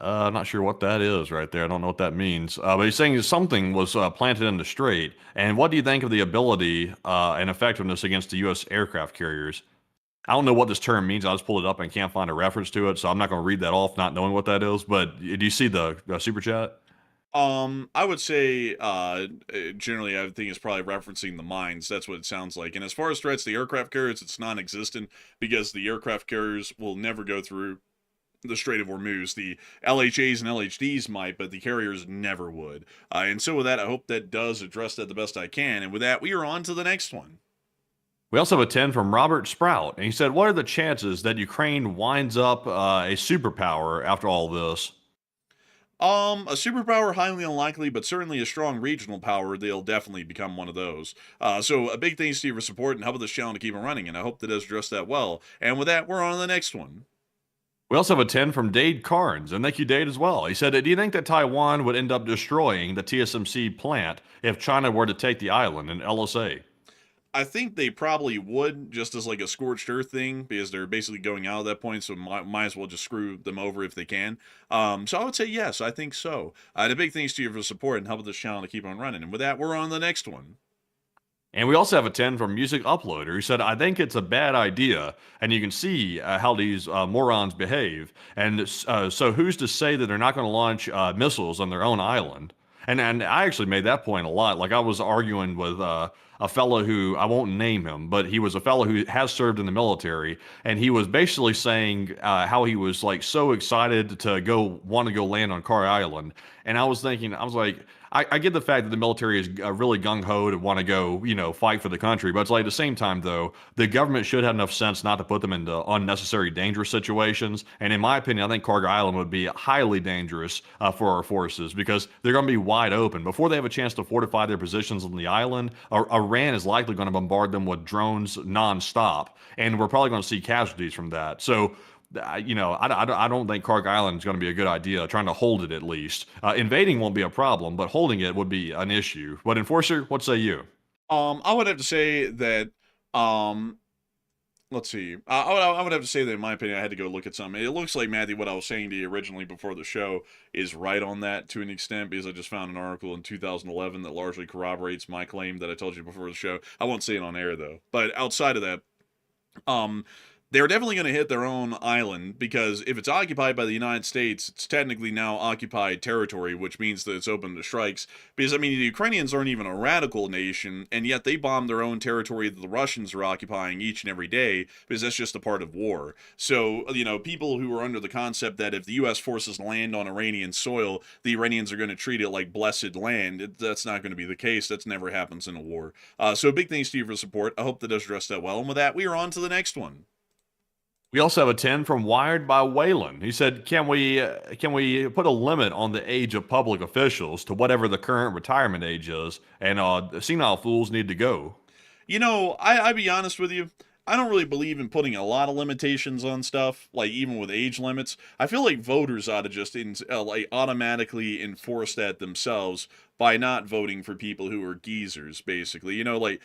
I'm not sure what that is right there. I don't know what that means. But he's saying something was planted in the Strait. And what do you think of the ability and effectiveness against the U.S. aircraft carriers? I don't know what this term means. I just pulled it up and can't find a reference to it, so I'm not going to read that off not knowing what that is. But do you see the super chat? I would say, generally, I think it's probably referencing the mines. That's what it sounds like. And as far as threats, the aircraft carriers, it's non-existent, because the aircraft carriers will never go through the Strait of Hormuz. The LHAs and LHDs might, but the carriers never would. And so with that, I hope that does address that the best I can. And with that, we are on to the next one. We also have a 10 from Robert Sprout. And he said, what are the chances that Ukraine winds up a superpower after all this? A superpower, highly unlikely, but certainly a strong regional power. They'll definitely become one of those. So a big thanks to you for support and help with this channel to keep it running, and I hope that does address that well. And with that, we're on to the next one. We also have a 10 from Dade Carnes, and thank you, Dade, as well. He said, do you think that Taiwan would end up destroying the TSMC plant if China were to take the island in LSA? I think they probably would, just as like a scorched earth thing, because they're basically going out at that point, so might as well just screw them over if they can. So I would say yes, I think so. And a big thanks to you for the support and help with this channel to keep on running. And with that, we're on the next one. And we also have a 10 from Music Uploader who said, I think it's a bad idea, and you can see how these morons behave. And so who's to say that they're not going to launch missiles on their own island? And I actually made that point a lot. Like, I was arguing with a fellow who, I won't name him, but he was a fellow who has served in the military, and he was basically saying how he was like so excited to want to go land on Car Island. And I was thinking, I was like, I get the fact that the military is really gung-ho to want to go, fight for the country. But it's like at the same time, though, the government should have enough sense not to put them into unnecessary dangerous situations. And in my opinion, I think Cargo Island would be highly dangerous for our forces, because they're going to be wide open. Before they have a chance to fortify their positions on the island, Iran is likely going to bombard them with drones nonstop. And we're probably going to see casualties from that. So, I don't think Cargo Island is going to be a good idea, trying to hold it at least. Invading won't be a problem, but holding it would be an issue. But Enforcer, what say you? I would have to say that, let's see. I would have to say that, in my opinion, I had to go look at something. It looks like, Matthew, what I was saying to you originally before the show is right on that to an extent, because I just found an article in 2011 that largely corroborates my claim that I told you before the show. I won't say it on air, though. But outside of that, they're definitely going to hit their own island, because if it's occupied by the United States, it's technically now occupied territory, which means that it's open to strikes. Because, the Ukrainians aren't even a radical nation, and yet they bomb their own territory that the Russians are occupying each and every day, because that's just a part of war. So, people who are under the concept that if the U.S. forces land on Iranian soil, the Iranians are going to treat it like blessed land, that's not going to be the case. That never happens in a war. So big thanks to you for support. I hope that does address that well. And with that, we are on to the next one. We also have a 10 from Wired by Waylon. He said, can we put a limit on the age of public officials to whatever the current retirement age is, and senile fools need to go? I'd be honest with you. I don't really believe in putting a lot of limitations on stuff, like even with age limits. I feel like voters ought to just automatically enforce that themselves by not voting for people who are geezers, basically. And I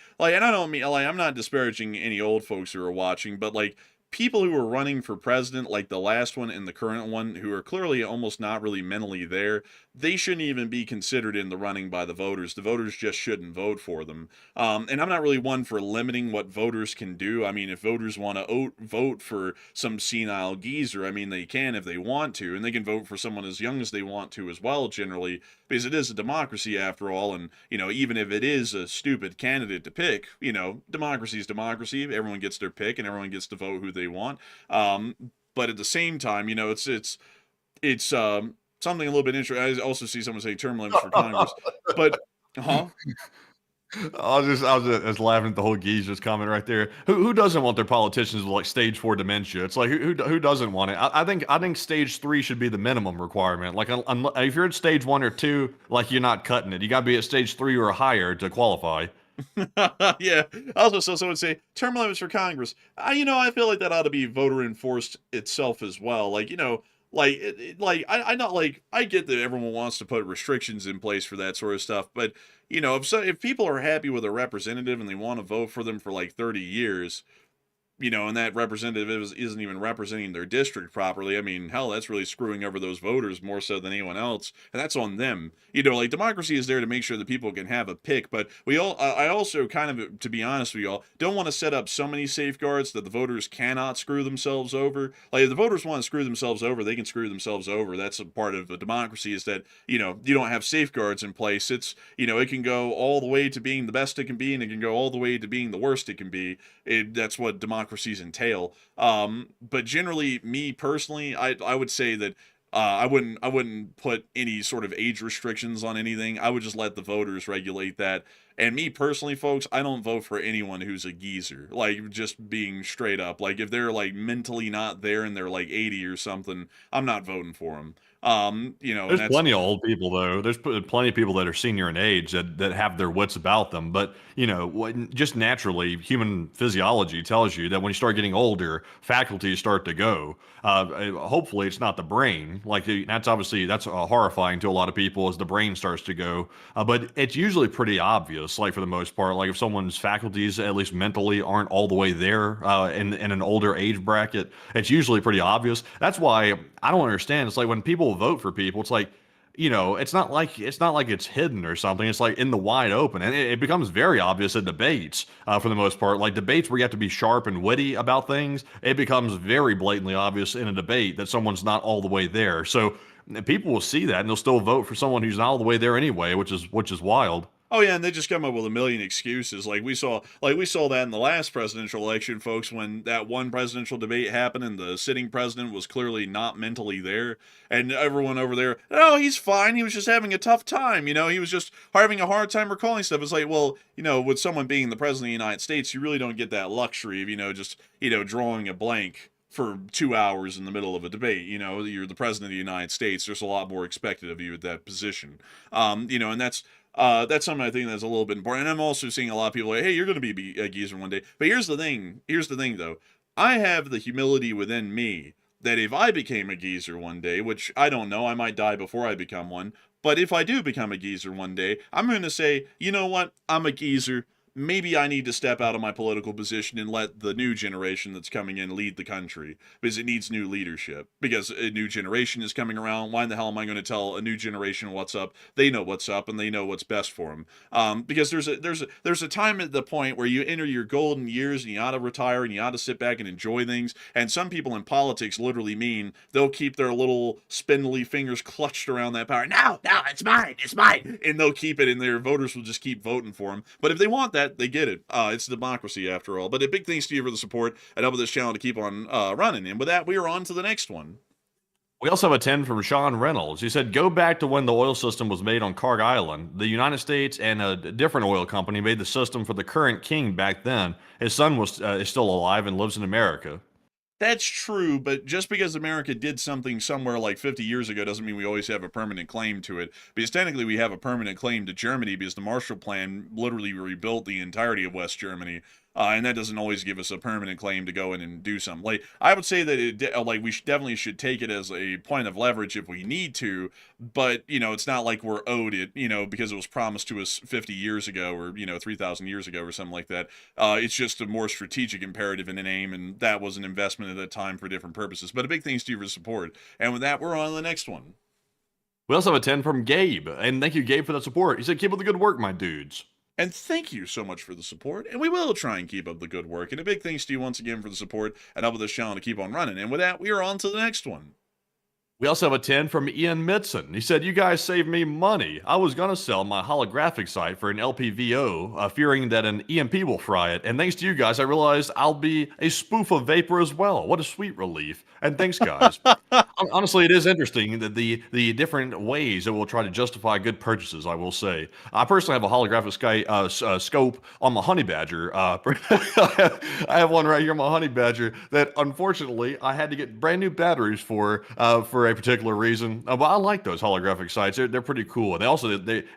don't mean, I'm not disparaging any old folks who are watching, but people who are running for president, like the last one and the current one, who are clearly almost not really mentally there, they shouldn't even be considered in the running by the voters. The voters just shouldn't vote for them. And I'm not really one for limiting what voters can do. If voters want to vote for some senile geezer, they can if they want to, and they can vote for someone as young as they want to as well, generally. because it is a democracy after all. And, even if it is a stupid candidate to pick, democracy is democracy. Everyone gets their pick and everyone gets to vote who they want. But at the same time, it's something a little bit interesting. I also see someone saying term limits for Congress, but, I was just laughing at the whole geezers comment right there. Who doesn't want their politicians with like stage 4 dementia? It's like who doesn't want it? I think stage 3 should be the minimum requirement. Like if you're at stage 1 or 2, like you're not cutting it. You got to be at stage 3 or higher to qualify. Yeah. Also, so someone say term limits for Congress. I feel like that ought to be voter enforced itself as well. Like, I get that everyone wants to put restrictions in place for that sort of stuff, but if people are happy with a representative and they want to vote for them for like 30 years, and that representative isn't even representing their district properly, I mean, hell, that's really screwing over those voters more so than anyone else, and that's on them. Like democracy is there to make sure that people can have a pick, but I also kind of, to be honest with y'all, don't want to set up so many safeguards that the voters cannot screw themselves over. Like, if the voters want to screw themselves over, they can screw themselves over. That's a part of the democracy, is that, you don't have safeguards in place. It's, it can go all the way to being the best it can be, and it can go all the way to being the worst it can be. That's what democracies entail. But generally, me personally, I would say that I wouldn't put any sort of age restrictions on anything. I would just let the voters regulate that. And me personally, folks, I don't vote for anyone who's a geezer. Like, just being straight up. Like, if they're like mentally not there and they're like 80 or something, I'm not voting for them. There's plenty of old people though. There's plenty of people that are senior in age that have their wits about them. But just naturally, human physiology tells you that when you start getting older, faculties start to go. Hopefully, it's not the brain. Like that's horrifying to a lot of people as the brain starts to go. But it's usually pretty obvious. Like for the most part, like if someone's faculties, at least mentally, aren't all the way there in an older age bracket, it's usually pretty obvious. That's why I don't understand. It's like when people vote for people, it's like, it's not like it's hidden or something. It's like in the wide open, and it becomes very obvious in debates for the most part. Like debates where you have to be sharp and witty about things, it becomes very blatantly obvious in a debate that someone's not all the way there. So people will see that and they'll still vote for someone who's not all the way there anyway, which is wild. Oh yeah, and they just come up with a million excuses. Like we saw that in the last presidential election, folks, when that one presidential debate happened and the sitting president was clearly not mentally there, and everyone over there, oh, he's fine. He was just having a tough time. He was just having a hard time recalling stuff. It's like, well, with someone being the president of the United States, you really don't get that luxury of just drawing a blank for 2 hours in the middle of a debate. You're the president of the United States. There's a lot more expected of you at that position. And that's something I think that's a little bit important. And I'm also seeing a lot of people like, hey, you're going to be a geezer one day. But here's the thing, though. I have the humility within me that if I became a geezer one day, which I don't know, I might die before I become one, but if I do become a geezer one day, I'm going to say, you know what, I'm a geezer. Maybe I need to step out of my political position and let the new generation that's coming in lead the country, because it needs new leadership. Because a new generation is coming around. Why in the hell am I going to tell a new generation what's up? They know what's up and they know what's best for them. Because there's a time at the point where you enter your golden years and you ought to retire and you ought to sit back and enjoy things. And some people in politics literally mean they'll keep their little spindly fingers clutched around that power. No, it's mine, and they'll keep it, and their voters will just keep voting for them. But if they want that, they get it. It's democracy after all. But a big thanks to you for the support and helping this channel to keep on running. And with that, we are on to the next one. We also have a 10 from Sean Reynolds. He said, go back to when the oil system was made on Karg Island. The United States and a different oil company made the system for the current king back then. His son is still alive and lives in America. That's true, but just because America did something somewhere like 50 years ago doesn't mean we always have a permanent claim to it. Because technically we have a permanent claim to Germany, because the Marshall Plan literally rebuilt the entirety of West Germany. And that doesn't always give us a permanent claim to go in and do something. Like, I would say that we definitely should take it as a point of leverage if we need to, but, it's not like we're owed it, because it was promised to us 50 years ago or, 3,000 years ago or something like that. It's just a more strategic imperative in an aim, and that was an investment at that time for different purposes. But a big thanks to you for the support. And with that, we're on to the next one. We also have a 10 from Gabe, and thank you, Gabe, for that support. He said, keep up the good work, my dudes. And thank you so much for the support, and we will try and keep up the good work. And a big thanks to you once again for the support and helping this channel to keep on running. And with that, we are on to the next one. We also have a 10 from Ian Mitson. He said, "You guys saved me money. I was going to sell my holographic sight for an LPVO, fearing that an EMP will fry it. And thanks to you guys, I realized I'll be a spoof of vapor as well. What a sweet relief. And thanks, guys." Honestly, it is interesting that the different ways that we'll try to justify good purchases, I will say. I personally have a holographic scope on my Honey Badger. I have one right here on my Honey Badger that, unfortunately, I had to get brand new batteries for a particular reason. But I like those holographic sights. They're pretty cool. And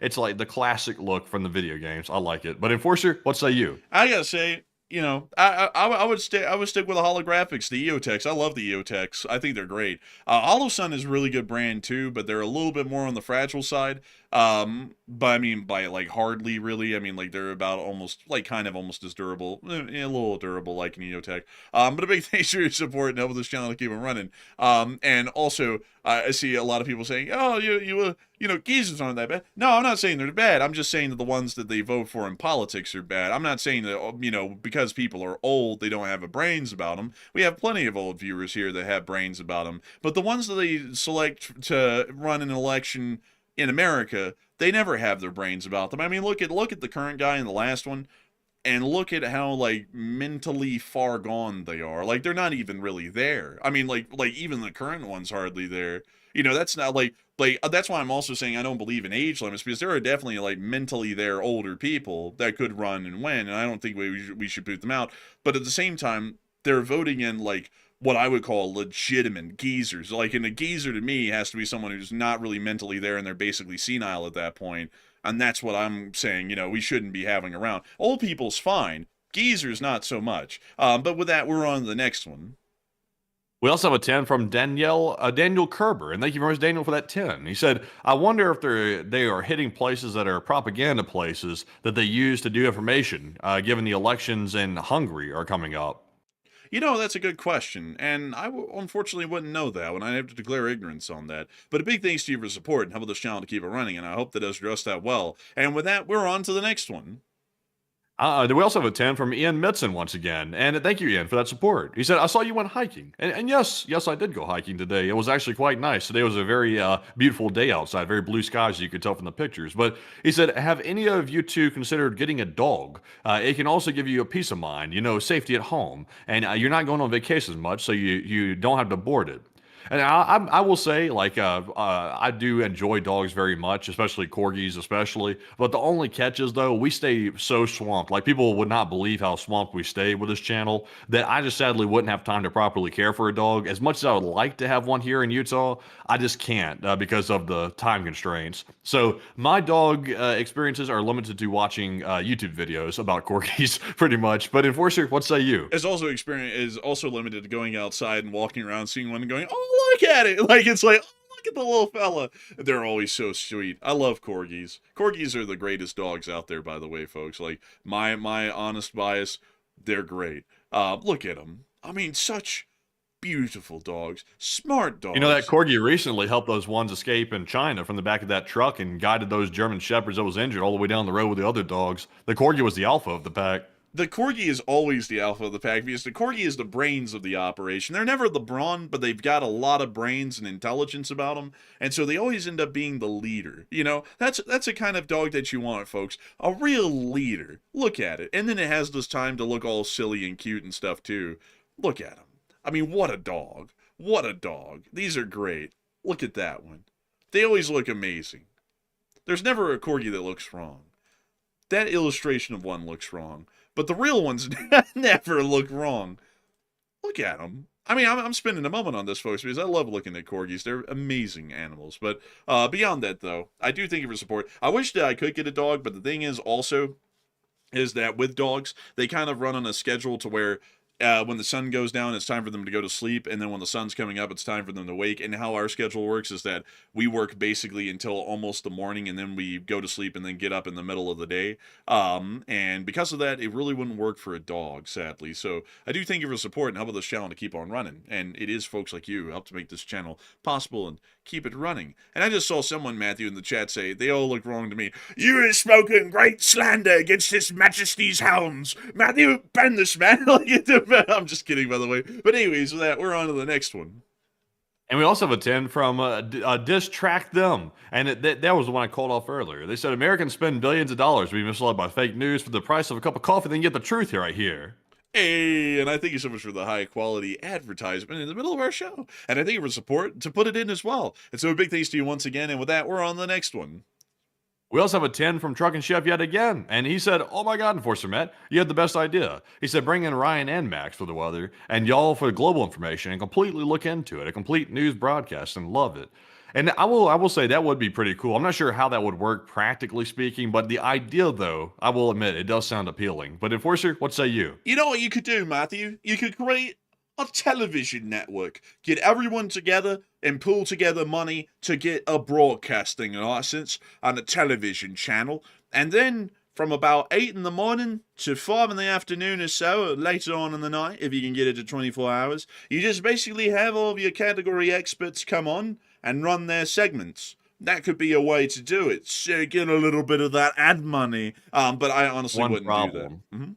it's like the classic look from the video games. I like it. But Enforcer, what say you? I gotta say, I would stick with the holographics, the EOTechs. I love the EOTechs. I think they're great. Holosun is a really good brand too, but they're a little bit more on the fragile side. But I mean, by like hardly really. I mean, like they're about almost as durable, a little durable like an EOTech. But a big thanks for your support and help this channel to keep them running. And also, I see a lot of people saying, "Oh, geezers aren't that bad." No, I'm not saying they're bad. I'm just saying that the ones that they vote for in politics are bad. I'm not saying that because people are old, they don't have brains about them. We have plenty of old viewers here that have brains about them. But the ones that they select to run an election in America, they never have their brains about them. I mean, look at the current guy in the last one, and look at how like mentally far gone they are. Like they're not even really there. I mean, like even the current one's hardly there. That's not like that's why I'm also saying I don't believe in age limits, because there are definitely like mentally there older people that could run and win, and I don't think we should boot them out. But at the same time, they're voting in like what I would call legitimate geezers. Like, and a geezer to me has to be someone who's not really mentally there and they're basically senile at that point. And that's what I'm saying, we shouldn't be having around. Old people's fine. Geezers, not so much. But with that, we're on to the next one. We also have a 10 from Daniel Kerber, and thank you very much, Daniel, for that 10. He said, "I wonder if they are hitting places that are propaganda places that they use to do information, given the elections in Hungary are coming up." That's a good question, and I unfortunately wouldn't know that one. I have to declare ignorance on that. But a big thanks to you for support and helping this channel to keep it running, and I hope that does just that well. And with that, we're on to the next one. We also have a 10 from Ian Mitson once again, and thank you, Ian, for that support. He said, "I saw you went hiking," and yes, I did go hiking today. It was actually quite nice. Today was a very beautiful day outside, very blue skies, as you could tell from the pictures. But he said, "Have any of you two considered getting a dog? It can also give you a peace of mind, safety at home, and you're not going on vacation as much, so you don't have to board it." And I will say, I do enjoy dogs very much, especially corgis, especially. But the only catch is, though, we stay so swamped. Like, people would not believe how swamped we stay with this channel, that I just sadly wouldn't have time to properly care for a dog. As much as I would like to have one here in Utah, I just can't because of the time constraints. So my dog experiences are limited to watching YouTube videos about corgis, pretty much. But Enforcer, what say you? It's also limited to going outside and walking around, seeing one and going, "Oh, look at it!" Like, it's like, "Oh, look at the little fella." They're always so sweet. I love corgis. Corgis are the greatest dogs out there, by the way, folks. Like, my honest bias, they're great. Look at them. I mean, such beautiful dogs, smart dogs. That corgi recently helped those ones escape in China from the back of that truck and guided those German shepherds that was injured all the way down the road with the other dogs. The corgi was the alpha of the pack. The corgi is always the alpha of the pack, because the corgi is the brains of the operation. They're never the brawn, but they've got a lot of brains and intelligence about them, and so they always end up being the leader. That's a kind of dog that you want, folks. A real leader. Look at it. And then it has this time to look all silly and cute and stuff, too. Look at him. I mean, what a dog. What a dog. These are great. Look at that one. They always look amazing. There's never a corgi that looks wrong. That illustration of one looks wrong. But the real ones never look wrong. Look at them. I mean, I'm spending a moment on this, folks, because I love looking at corgis. They're amazing animals. But beyond that, though, I do thank you for support. I wish that I could get a dog, but the thing is that with dogs, they kind of run on a schedule to where when the sun goes down, it's time for them to go to sleep, and then when the sun's coming up, it's time for them to wake. And how our schedule works is that we work basically until almost the morning, and then we go to sleep and then get up in the middle of the day. And because of that, it really wouldn't work for a dog, sadly. So I do thank you for the support and helping this channel to keep on running. And it is folks like you who help to make this channel possible and keep it running. And I just saw someone, Matthew, in the chat say, "They all look wrong to me. You are spoken great slander against His Majesty's hounds. Matthew, ban this man." I'm just kidding, by the way. But anyways, with that, we're on to the next one. And we also have a 10 from Distract Them. And that was the one I called off earlier. They said Americans spend billions of dollars to be misled by fake news for the price of a cup of coffee, then get the truth here right here. Hey, and I thank you so much for the high quality advertisement in the middle of our show. And I thank you for support to put it in as well. And so a big thanks to you once again. And with that, we're on the next one. We also have a 10 from Truck and Chef yet again. And he said, oh my God, Enforcer Matt, you had the best idea. He said, bring in Ryan and Max for the weather and y'all for the global information and completely look into it. A complete news broadcast and love it. And I will say that would be pretty cool. I'm not sure how that would work practically speaking, but the idea though, I will admit it does sound appealing. But Enforcer, what say you? You know what you could do, Matthew? You could create a television network. Get everyone together and pull together money to get a broadcasting license on a television channel. And then from about 8 in the morning to 5 in the afternoon or so, or later on in the night, if you can get it to 24 hours, you just basically have all of your category experts come on and run their segments. That could be a way to do it. So get a little bit of that ad money. But I honestly wouldn't do that. Mm-hmm.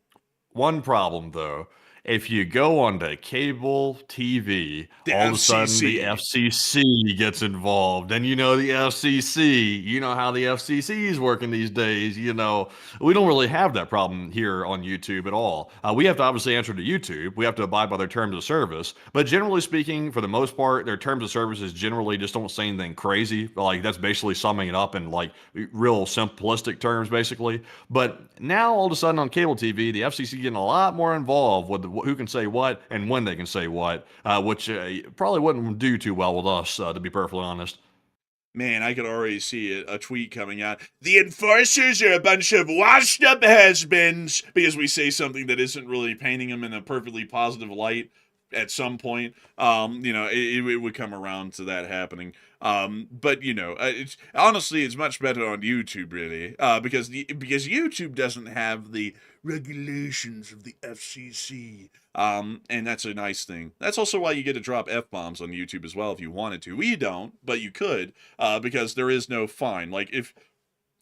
One problem, though. If you go onto cable TV, all of a sudden the FCC gets involved. And you know the FCC, you know how the FCC is working these days. You know, we don't really have that problem here on YouTube at all. We have to obviously answer to YouTube. We have to abide by their terms of service. But generally speaking, for the most part, their terms of service is generally just don't say anything crazy. Like that's basically summing it up in like real simplistic terms, basically. But now all of a sudden on cable TV, the FCC getting a lot more involved with who can say what and when they can say what, which probably wouldn't do too well with us, to be perfectly honest. Man, I could already see a tweet coming out. The enforcers are a bunch of washed up has-beens because we say something that isn't really painting them in a perfectly positive light at some point. You know, it would come around to that happening. But you know, it's honestly, it's much better on YouTube, really, because YouTube doesn't have the regulations of the FCC. And that's a nice thing. That's also why you get to drop F-bombs on YouTube as well if you wanted to. We don't, but you could, because there is no fine. Like, if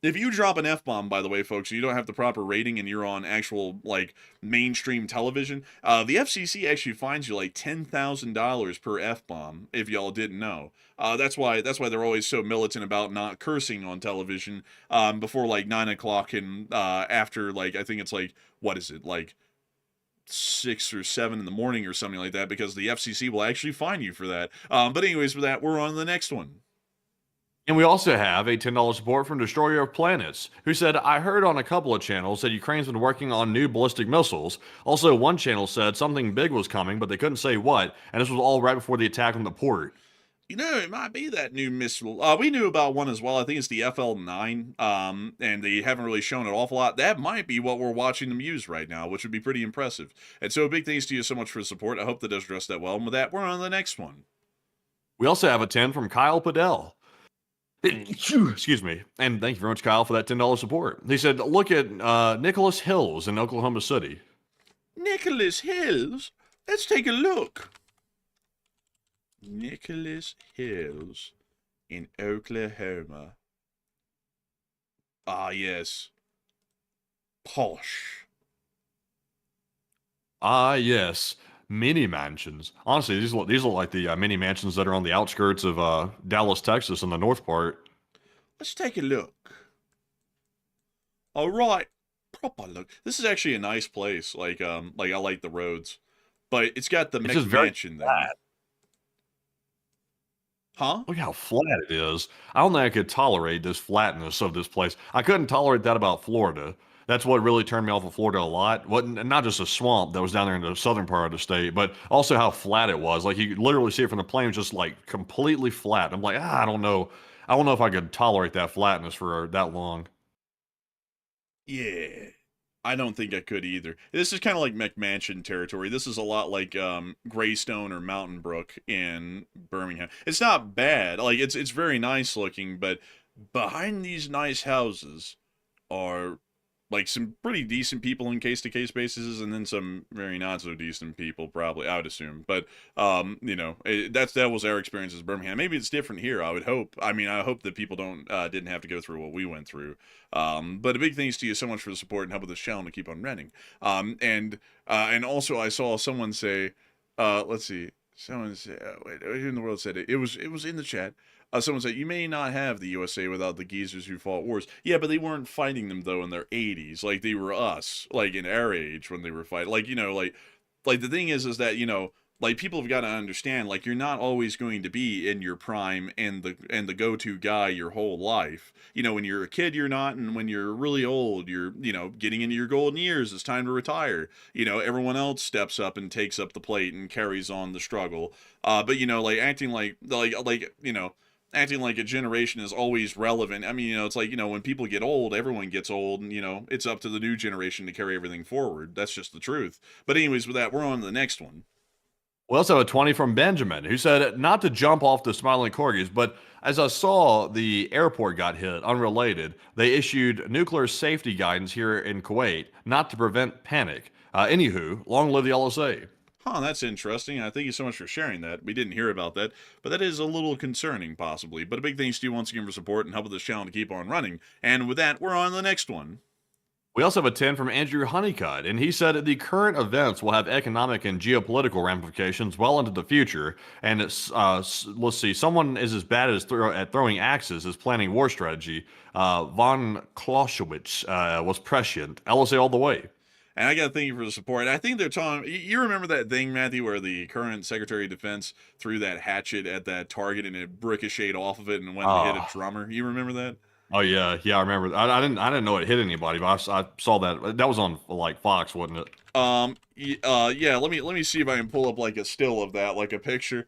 you drop an F-bomb, by the way, folks, you don't have the proper rating and you're on actual, like, mainstream television, the FCC actually fines you, like, $10,000 per F-bomb, if y'all didn't know. That's why they're always so militant about not cursing on television before, like, 9 o'clock and after, like, I think it's, like, what is it, like, 6 or 7 in the morning or something like that, because the FCC will actually fine you for that. But anyways, with that, we're on the next one. And we also have a $10 support from Destroyer of Planets, who said, I heard on a couple of channels that Ukraine's been working on new ballistic missiles. Also, one channel said something big was coming, but they couldn't say what, and this was all right before the attack on the port. You know, it might be that new missile. We knew about one as well. I think it's the FL9, and they haven't really shown an awful lot. That might be what we're watching them use right now, which would be pretty impressive. And so big thanks to you so much for the support. I hope that does address that well. And with that, we're on the next one. We also have a 10 from Kyle Padell. Excuse me. And thank you very much, Kyle, for that $10 support. He said, look at Nicholas Hills in Oklahoma City. Nicholas Hills? Let's take a look. Nicholas Hills in Oklahoma. Ah, yes. Posh. Ah, yes. Mini mansions. Honestly, these look like the mini mansions that are on the outskirts of Dallas, Texas, in the north part. Let's take a look. All right, proper look. This is actually a nice place. Like I like the roads, but it's got the McMansion there. Huh? Look how flat it is. I don't think I could tolerate this flatness of this place. I couldn't tolerate that about Florida. That's what really turned me off of Florida a lot. Not just a swamp that was down there in the southern part of the state, but also how flat it was. Like you could literally see it from the plane, just like completely flat. I'm like, I don't know. I don't know if I could tolerate that flatness for that long. Yeah, I don't think I could either. This is kind of like McMansion territory. This is a lot like Greystone or Mountain Brook in Birmingham. It's not bad. Like it's very nice looking, but behind these nice houses are like some pretty decent people in case-to-case basis, and then some very not so decent people, probably, I would assume. But you know, that was our experience as Birmingham. Maybe it's different here. I would hope. I mean, I hope that people didn't have to go through what we went through. But a big thanks to you so much for the support and help with this channel to keep on running. And also I saw someone say, let's see. Someone said, wait, who in the world said it? It was in the chat. Someone said, you may not have the USA without the geezers who fought wars. Yeah, but they weren't fighting them, though, in their 80s. Like, they were us, like, in our age when they were fighting. Like, like the thing is that, like, people have got to understand, like, you're not always going to be in your prime and the go-to guy your whole life. When you're a kid, you're not, and when you're really old, you're, getting into your golden years, it's time to retire. Everyone else steps up and takes up the plate and carries on the struggle. But, like, acting like a generation is always relevant. I mean, it's like, when people get old, everyone gets old, and, it's up to the new generation to carry everything forward. That's just the truth. But anyways, with that, we're on to the next one. We also have a 20 from Benjamin, who said, not to jump off the smiling corgis, but as I saw the airport got hit, unrelated, they issued nuclear safety guidance here in Kuwait, not to prevent panic. Anywho, long live the LSA. Huh, that's interesting. Thank you so much for sharing that. We didn't hear about that, but that is a little concerning, possibly. But a big thanks to you once again for support and helping this channel to keep on running. And with that, we're on to the next one. We also have a 10 from Andrew Honeycutt, and he said the current events will have economic and geopolitical ramifications well into the future. And it's, let's see, someone is as bad at throwing axes as planning war strategy. Von Clausewitz was prescient. LSA all the way. And I got to thank you for the support. I think they're talking. You remember that thing, Matthew, where the current Secretary of Defense threw that hatchet at that target and it ricocheted off of it and went and hit a drummer? You remember that? Oh yeah, I remember. I didn't know it hit anybody, but I saw that. That was on like Fox, wasn't it? Yeah. Let me see if I can pull up like a still of that, like a picture.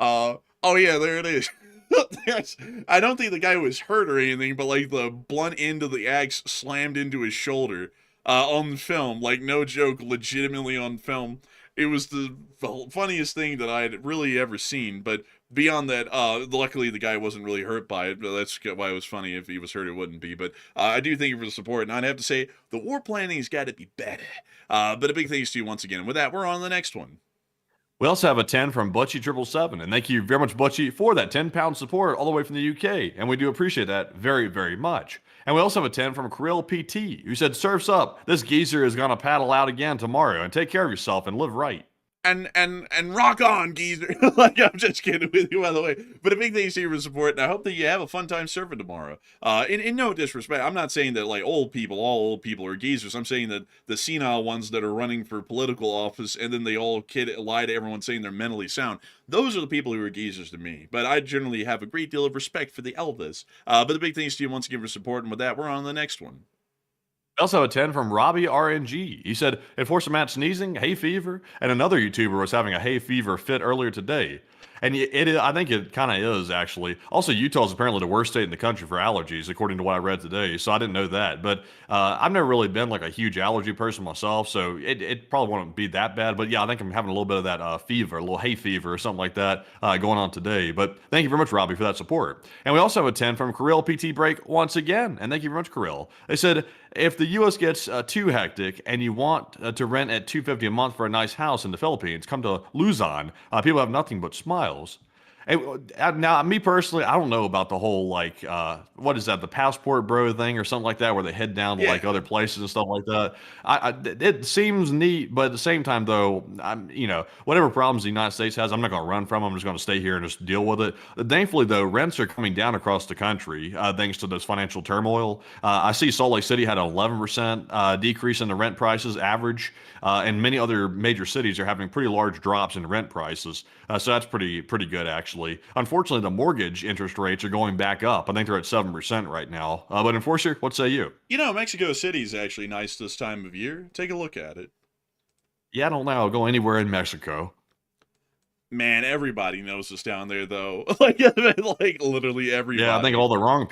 Oh yeah, there it is. I don't think the guy was hurt or anything, but like the blunt end of the axe slammed into his shoulder. On the film, like no joke, legitimately on film. It was the funniest thing that I had really ever seen. But beyond that, luckily the guy wasn't really hurt by it. But that's why it was funny. If he was hurt, it wouldn't be. But I do thank you for the support. And I'd have to say, the war planning's got to be better. But a big thanks to you once again. With that, we're on to the next one. We also have a 10 from Butchie777, and thank you very much, Butchie, for that 10-pound support all the way from the UK, and we do appreciate that very, very much. And we also have a 10 from Kirill PT, who said, surf's up, this geezer is going to paddle out again tomorrow, and take care of yourself and live right. And rock on, geezer. Like, I'm just kidding with you, by the way. But a big thanks to you for support, and I hope that you have a fun time surfing tomorrow. In no disrespect, I'm not saying that, like, all old people are geezers. I'm saying that the senile ones that are running for political office, and then they all lie to everyone saying they're mentally sound, those are the people who are geezers to me. But I generally have a great deal of respect for the elders. But a big thanks to you once again for support, and with that, we're on to the next one. We also have a 10 from Robbie RNG. He said, enforcer Matt sneezing, hay fever, and another YouTuber was having a hay fever fit earlier today. And I think it kind of is, actually. Also, Utah is apparently the worst state in the country for allergies, according to what I read today, so I didn't know that. But I've never really been like a huge allergy person myself, so it probably won't be that bad. But yeah, I think I'm having a little bit of that fever, a little hay fever or something like that going on today. But thank you very much, Robbie, for that support. And we also have a 10 from Kirill PT Break once again, and thank you very much, Kirill. They said, if the U.S. gets too hectic and you want to rent at $250 a month for a nice house in the Philippines, come to Luzon. People have nothing but smiles. And now, me personally, I don't know about the whole, like, what is that, the passport bro thing or something like that, where they head down to, like, other places and stuff like that. It seems neat, but at the same time, though, whatever problems the United States has, I'm not going to run from them. I'm just going to stay here and just deal with it. Thankfully, though, rents are coming down across the country thanks to this financial turmoil. I see Salt Lake City had an 11% decrease in the rent prices average, and many other major cities are having pretty large drops in rent prices. So that's pretty good, actually. Unfortunately, the mortgage interest rates are going back up. I think they're at 7% right now. But Enforcer, what say you? Mexico City is actually nice this time of year. Take a look at it. Yeah, I don't know. I'll go anywhere in Mexico. Man, everybody knows us down there, though. like literally everybody. Yeah, I think all the wrong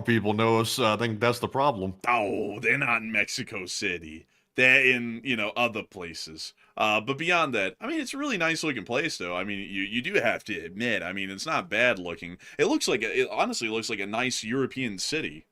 people know us. I think that's the problem. Oh, they're not in Mexico City. They're in, other places. But beyond that, I mean, it's a really nice looking place, though. I mean, you do have to admit, I mean, it's not bad looking. It honestly looks like a nice European city.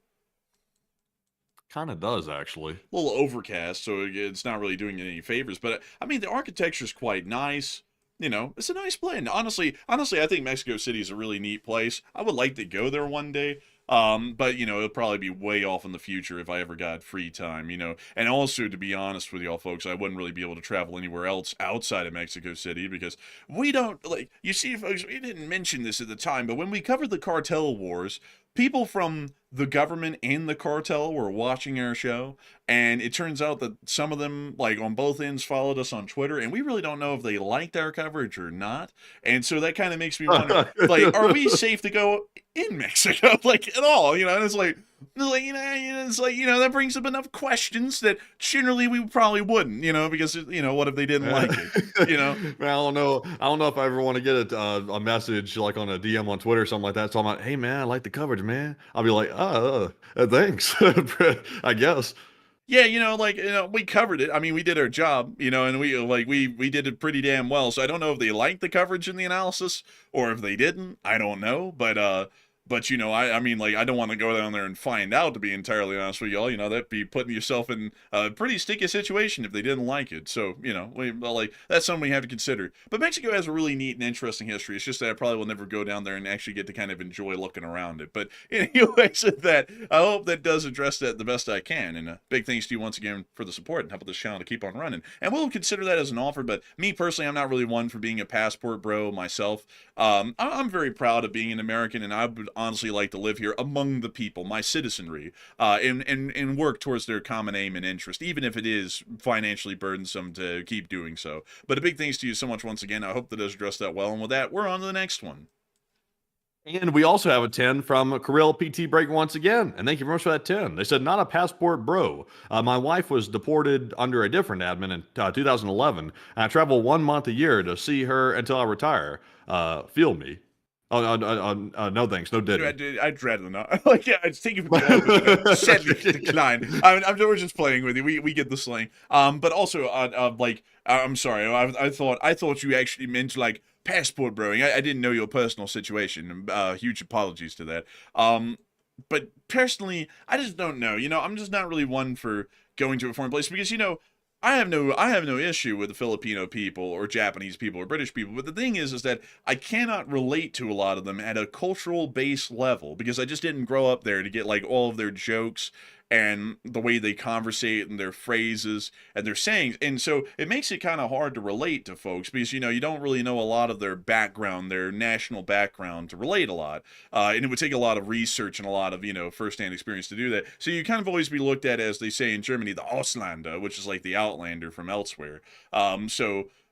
Kind of does, actually. A little overcast, so it's not really doing it any favors. But, I mean, the architecture's quite nice. It's a nice blend. Honestly, I think Mexico City is a really neat place. I would like to go there one day. But it'll probably be way off in the future if I ever got free time, And also, to be honest with y'all folks, I wouldn't really be able to travel anywhere else outside of Mexico City because we don't, like, you see, folks, we didn't mention this at the time, but when we covered the cartel wars, people from the government and the cartel were watching our show, and it turns out that some of them, like, on both ends, followed us on Twitter, and we really don't know if they liked our coverage or not. And so that kind of makes me wonder, like, are we safe to go in Mexico, like, at all? And it's like, that brings up enough questions that generally we probably wouldn't, because what if they didn't like it, Man, I don't know if I ever want to get a message like on a DM on Twitter or something like that. So I'm like, hey man, I like the coverage, man. I'll be like, thanks, I guess. Yeah, we covered it. I mean, we did our job, and we did it pretty damn well. So I don't know if they liked the coverage and the analysis or if they didn't. I don't know, but I mean, like, I don't want to go down there and find out, to be entirely honest with y'all. That'd be putting yourself in a pretty sticky situation if they didn't like it. So, that's something we have to consider. But Mexico has a really neat and interesting history. It's just that I probably will never go down there and actually get to kind of enjoy looking around it. But anyways, that, I hope that does address that the best I can. And big thanks to you once again for the support and helping this channel to keep on running. And we'll consider that as an offer. But me personally, I'm not really one for being a passport bro myself. I'm very proud of being an American, and I would honestly like to live here among the people, my citizenry, and work towards their common aim and interest, even if it is financially burdensome to keep doing so. But a big thanks to you so much once again. I hope that does address that well. And with that, we're on to the next one. And we also have a 10 from Kirill PT Break once again. And thank you very much for that 10. They said, not a passport bro. My wife was deported under a different admin in 2011. And I travel 1 month a year to see her until I retire. Feel me. No thanks, no diddy. I'd rather not. Like, yeah, it's taking for the sadly decline. We're just playing with you. We get the slang. But also, I'm sorry. I thought you actually meant like passport broing. I didn't know your personal situation. Huge apologies to that. But personally, I just don't know. I'm just not really one for going to a foreign place because I have no issue with the Filipino people or Japanese people or British people, but the thing is that I cannot relate to a lot of them at a cultural base level because I just didn't grow up there to get like all of their jokes and the way they conversate and their phrases and their sayings. And so it makes it kind of hard to relate to folks because, you don't really know a lot of their background, their national background to relate a lot. And it would take a lot of research and a lot of, firsthand experience to do that. So you kind of always be looked at, as they say in Germany, the Auslander, which is like the outlander from elsewhere.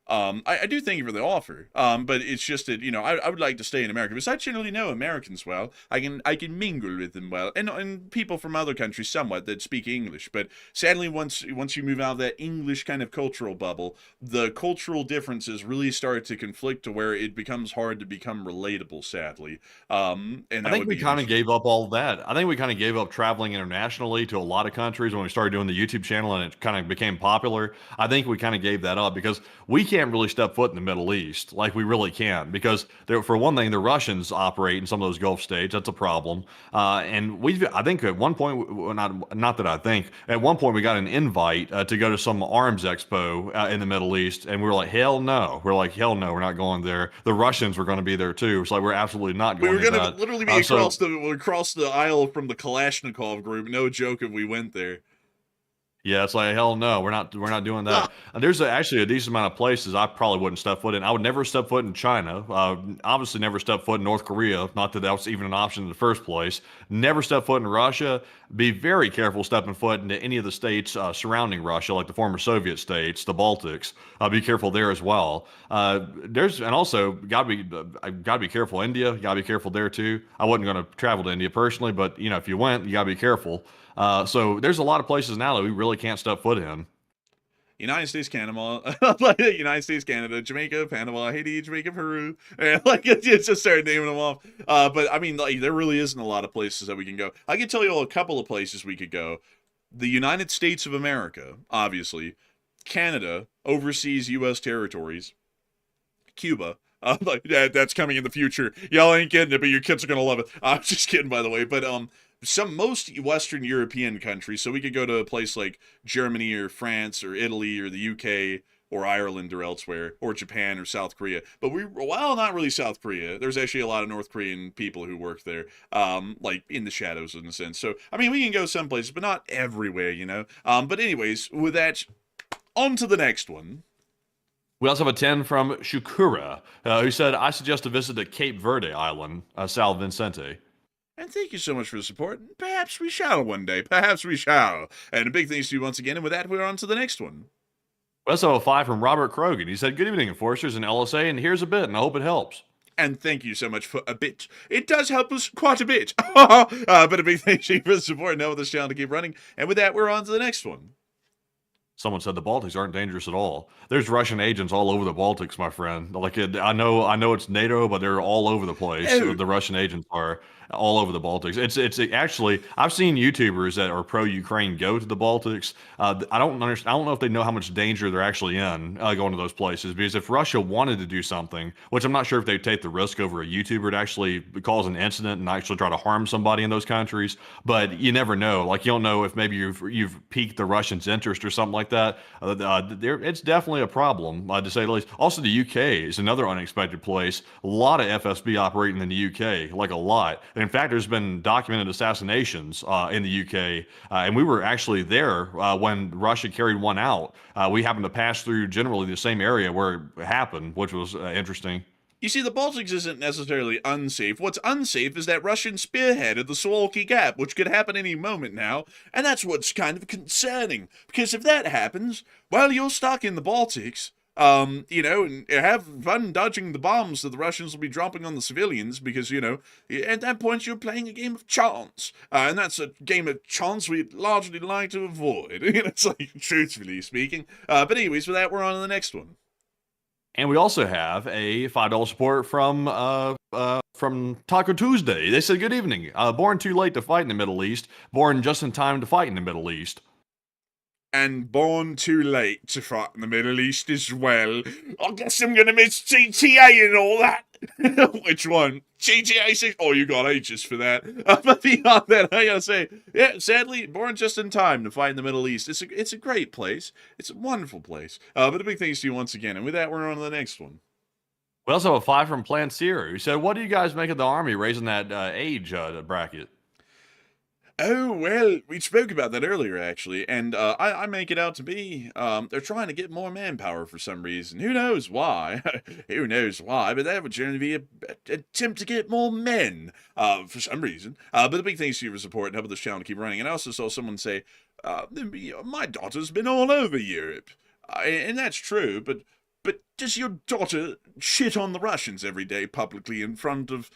I do thank you for the offer, but it's just that I would like to stay in America because I generally know Americans well. I can mingle with them well, and people from other countries somewhat that speak English. But sadly, once you move out of that English kind of cultural bubble, the cultural differences really start to conflict to where it becomes hard to become relatable. Sadly, and I think we kind of gave up all of that. I think we kind of gave up traveling internationally to a lot of countries when we started doing the YouTube channel and it kind of became popular. I think we kind of gave that up because we can't really step foot in the Middle East like we really can't because for one thing, the Russians operate in some of those Gulf states. That's a problem. And I think at one point, not that I think, at one point we got an invite to go to some arms expo in the Middle East, and we were like, hell no. We're not going there. The Russians were going to be there too. It's like we're absolutely not going. We were going to literally be across the aisle from the Kalashnikov group. No joke if we went there. Yeah, it's like, hell no, we're not doing that. There's actually a decent amount of places I probably wouldn't step foot in. I would never step foot in China. Obviously never step foot in North Korea. Not that was even an option in the first place. Never step foot in Russia. Be very careful stepping foot into any of the states surrounding Russia, like the former Soviet states, the Baltics. Be careful there as well. Also gotta be careful. India, gotta be careful there too. I wasn't going to travel to India personally, but if you went, you gotta be careful. So there's a lot of places now that we really can't step foot in. United States, Canada, United States, Canada, Jamaica, Panama, Haiti, Jamaica, Peru, and just started naming them off. But I mean, there really isn't a lot of places that we can go. I can tell you a couple of places we could go. The United States of America, obviously, Canada, overseas U.S. territories, Cuba. That's coming in the future. Y'all ain't getting it, but your kids are gonna love it. I'm just kidding, by the way. But most Western European countries, so we could go to a place like Germany or France or Italy or the UK or Ireland or elsewhere, or Japan or South Korea. But well, not really South Korea. There's actually a lot of North Korean people who work there, like in the shadows in a sense. So, I mean, we can go some places, but not everywhere, you know? But anyways, with that, on to the next one. We also have a 10 from Shukura, who said, I suggest a visit to Cape Verde Island, Sal Vicente. And thank you so much for the support. Perhaps we shall one day. Perhaps we shall. And a big thanks to you once again. And with that, we're on to the next one. We also have a 5 from Robert Krogan. He said, good evening, enforcers and LSA, and here's a bit, and I hope it helps. And thank you so much for a bit. It does help us quite a bit. But a big thanks to you for the support and helping this channel to keep running. And with that, we're on to the next one. Someone said the Baltics aren't dangerous at all. There's Russian agents all over the Baltics, my friend. Like, I know it's NATO, but they're all over the place. Oh. The Russian agents are all over the Baltics. It's actually, I've seen YouTubers that are pro-Ukraine go to the Baltics. I don't understand. I don't know if they know how much danger they're actually in going to those places. Because if Russia wanted to do something, which I'm not sure if they'd take the risk over a YouTuber to actually cause an incident and actually try to harm somebody in those countries, but you never know. Like, you don't know if maybe you've piqued the Russians' interest or something like that. It's definitely a problem, to say the least. Also, the UK is another unexpected place. A lot of FSB operating in the UK, like a lot. And in fact, there's been documented assassinations in the UK, and we were actually there when Russia carried one out. We happened to pass through generally the same area where it happened, which was interesting. You see, the Baltics isn't necessarily unsafe. What's unsafe is that Russian spearheaded the Suwalki Gap, which could happen any moment now, and that's what's kind of concerning. Because if that happens, well, you're stuck in the Baltics, you know, and have fun dodging the bombs that the Russians will be dropping on the civilians, because, you know, at that point you're playing a game of chance, and that's a game of chance we'd largely like to avoid. It's like, truthfully speaking. But anyways, with that, we're on to the next one. And we also have a $5 support from Taco Tuesday. They said, good evening. Born too late to fight in the Middle East. Born just in time to fight in the Middle East. And born too late to fight in the Middle East as well. I guess I'm going to miss GTA and all that. Which one? GTA 6? Oh, you got ages for that. But beyond that, I gotta say, yeah, sadly, born just in time to fight in the Middle East. It's a great place. It's a wonderful place. But a big thanks to you once again. And with that, we're on to the next one. We also have a 5 from Plant Zero, who said, what do you guys make of the Army raising that age bracket? Oh, well, we spoke about that earlier, actually, and I make it out to be they're trying to get more manpower for some reason. Who knows why? Who knows why, but that would generally be an attempt to get more men for some reason. But a big thanks to you for support and helping this channel to keep running. And I also saw someone say, my daughter's been all over Europe. And that's true, but does your daughter shit on the Russians every day publicly in front of,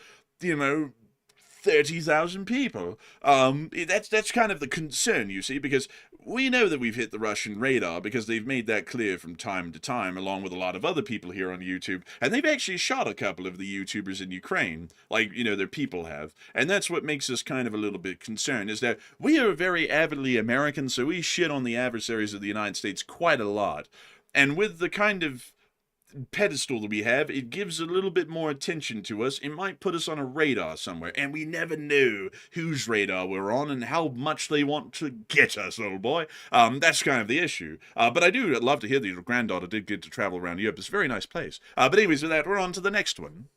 30,000 people? That's kind of the concern, you see, because we know that we've hit the Russian radar because they've made that clear from time to time, along with a lot of other people here on YouTube, and they've actually shot a couple of the YouTubers in Ukraine, like, their people have, and that's what makes us kind of a little bit concerned, is that we are very avidly American, so we shit on the adversaries of the United States quite a lot, and with the kind of pedestal that we have, it gives a little bit more attention to us. It might put us on a radar somewhere, and we never know whose radar we're on and how much they want to get us, little boy. That's kind of the issue. But I do love to hear that your granddaughter did get to travel around Europe. It's a very nice place. But anyways, with that, we're on to the next one.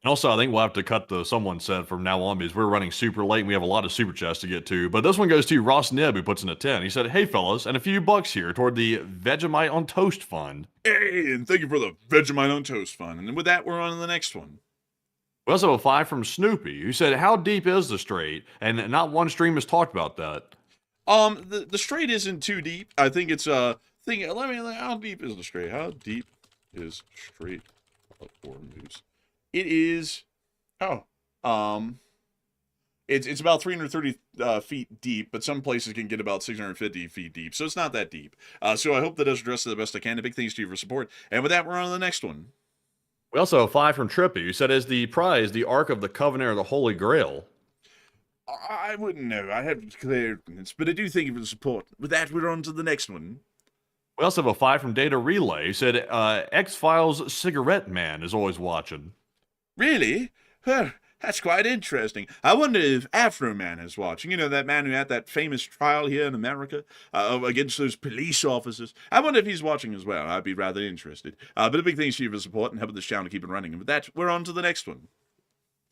And also, I think we'll have to cut someone said from now on because we're running super late and we have a lot of super chats to get to. But this one goes to Ross Nib, who puts in a 10. He said, hey, fellas, and a few bucks here toward the Vegemite on Toast Fund. Hey, and thank you for the Vegemite on Toast Fund. And with that, we're on to the next one. We also have a 5 from Snoopy, who said, how deep is the Strait? And not one stream has talked about that. The Strait isn't too deep. I think it's how deep is the Strait? How deep is Strait of Hormuz? It is, it's about 330 feet deep, but some places can get about 650 feet deep, so it's not that deep. So I hope that does address it the best I can. A big thanks to you for support. And with that, we're on to the next one. We also have a 5 from Trippy, who said, is the prize the Ark of the Covenant or the Holy Grail? I wouldn't know. I have clear ignorance, but I do thank you for the support. With that, we're on to the next one. We also have a 5 from Data Relay, who said, X-Files Cigarette Man is always watching. Really? How That's quite interesting. I wonder if Afro Man is watching. You know, that man who had that famous trial here in America against those police officers. I wonder if he's watching as well. I'd be rather interested. But a big thanks to you for support and helping this channel keep it running. And with that, we're on to the next one.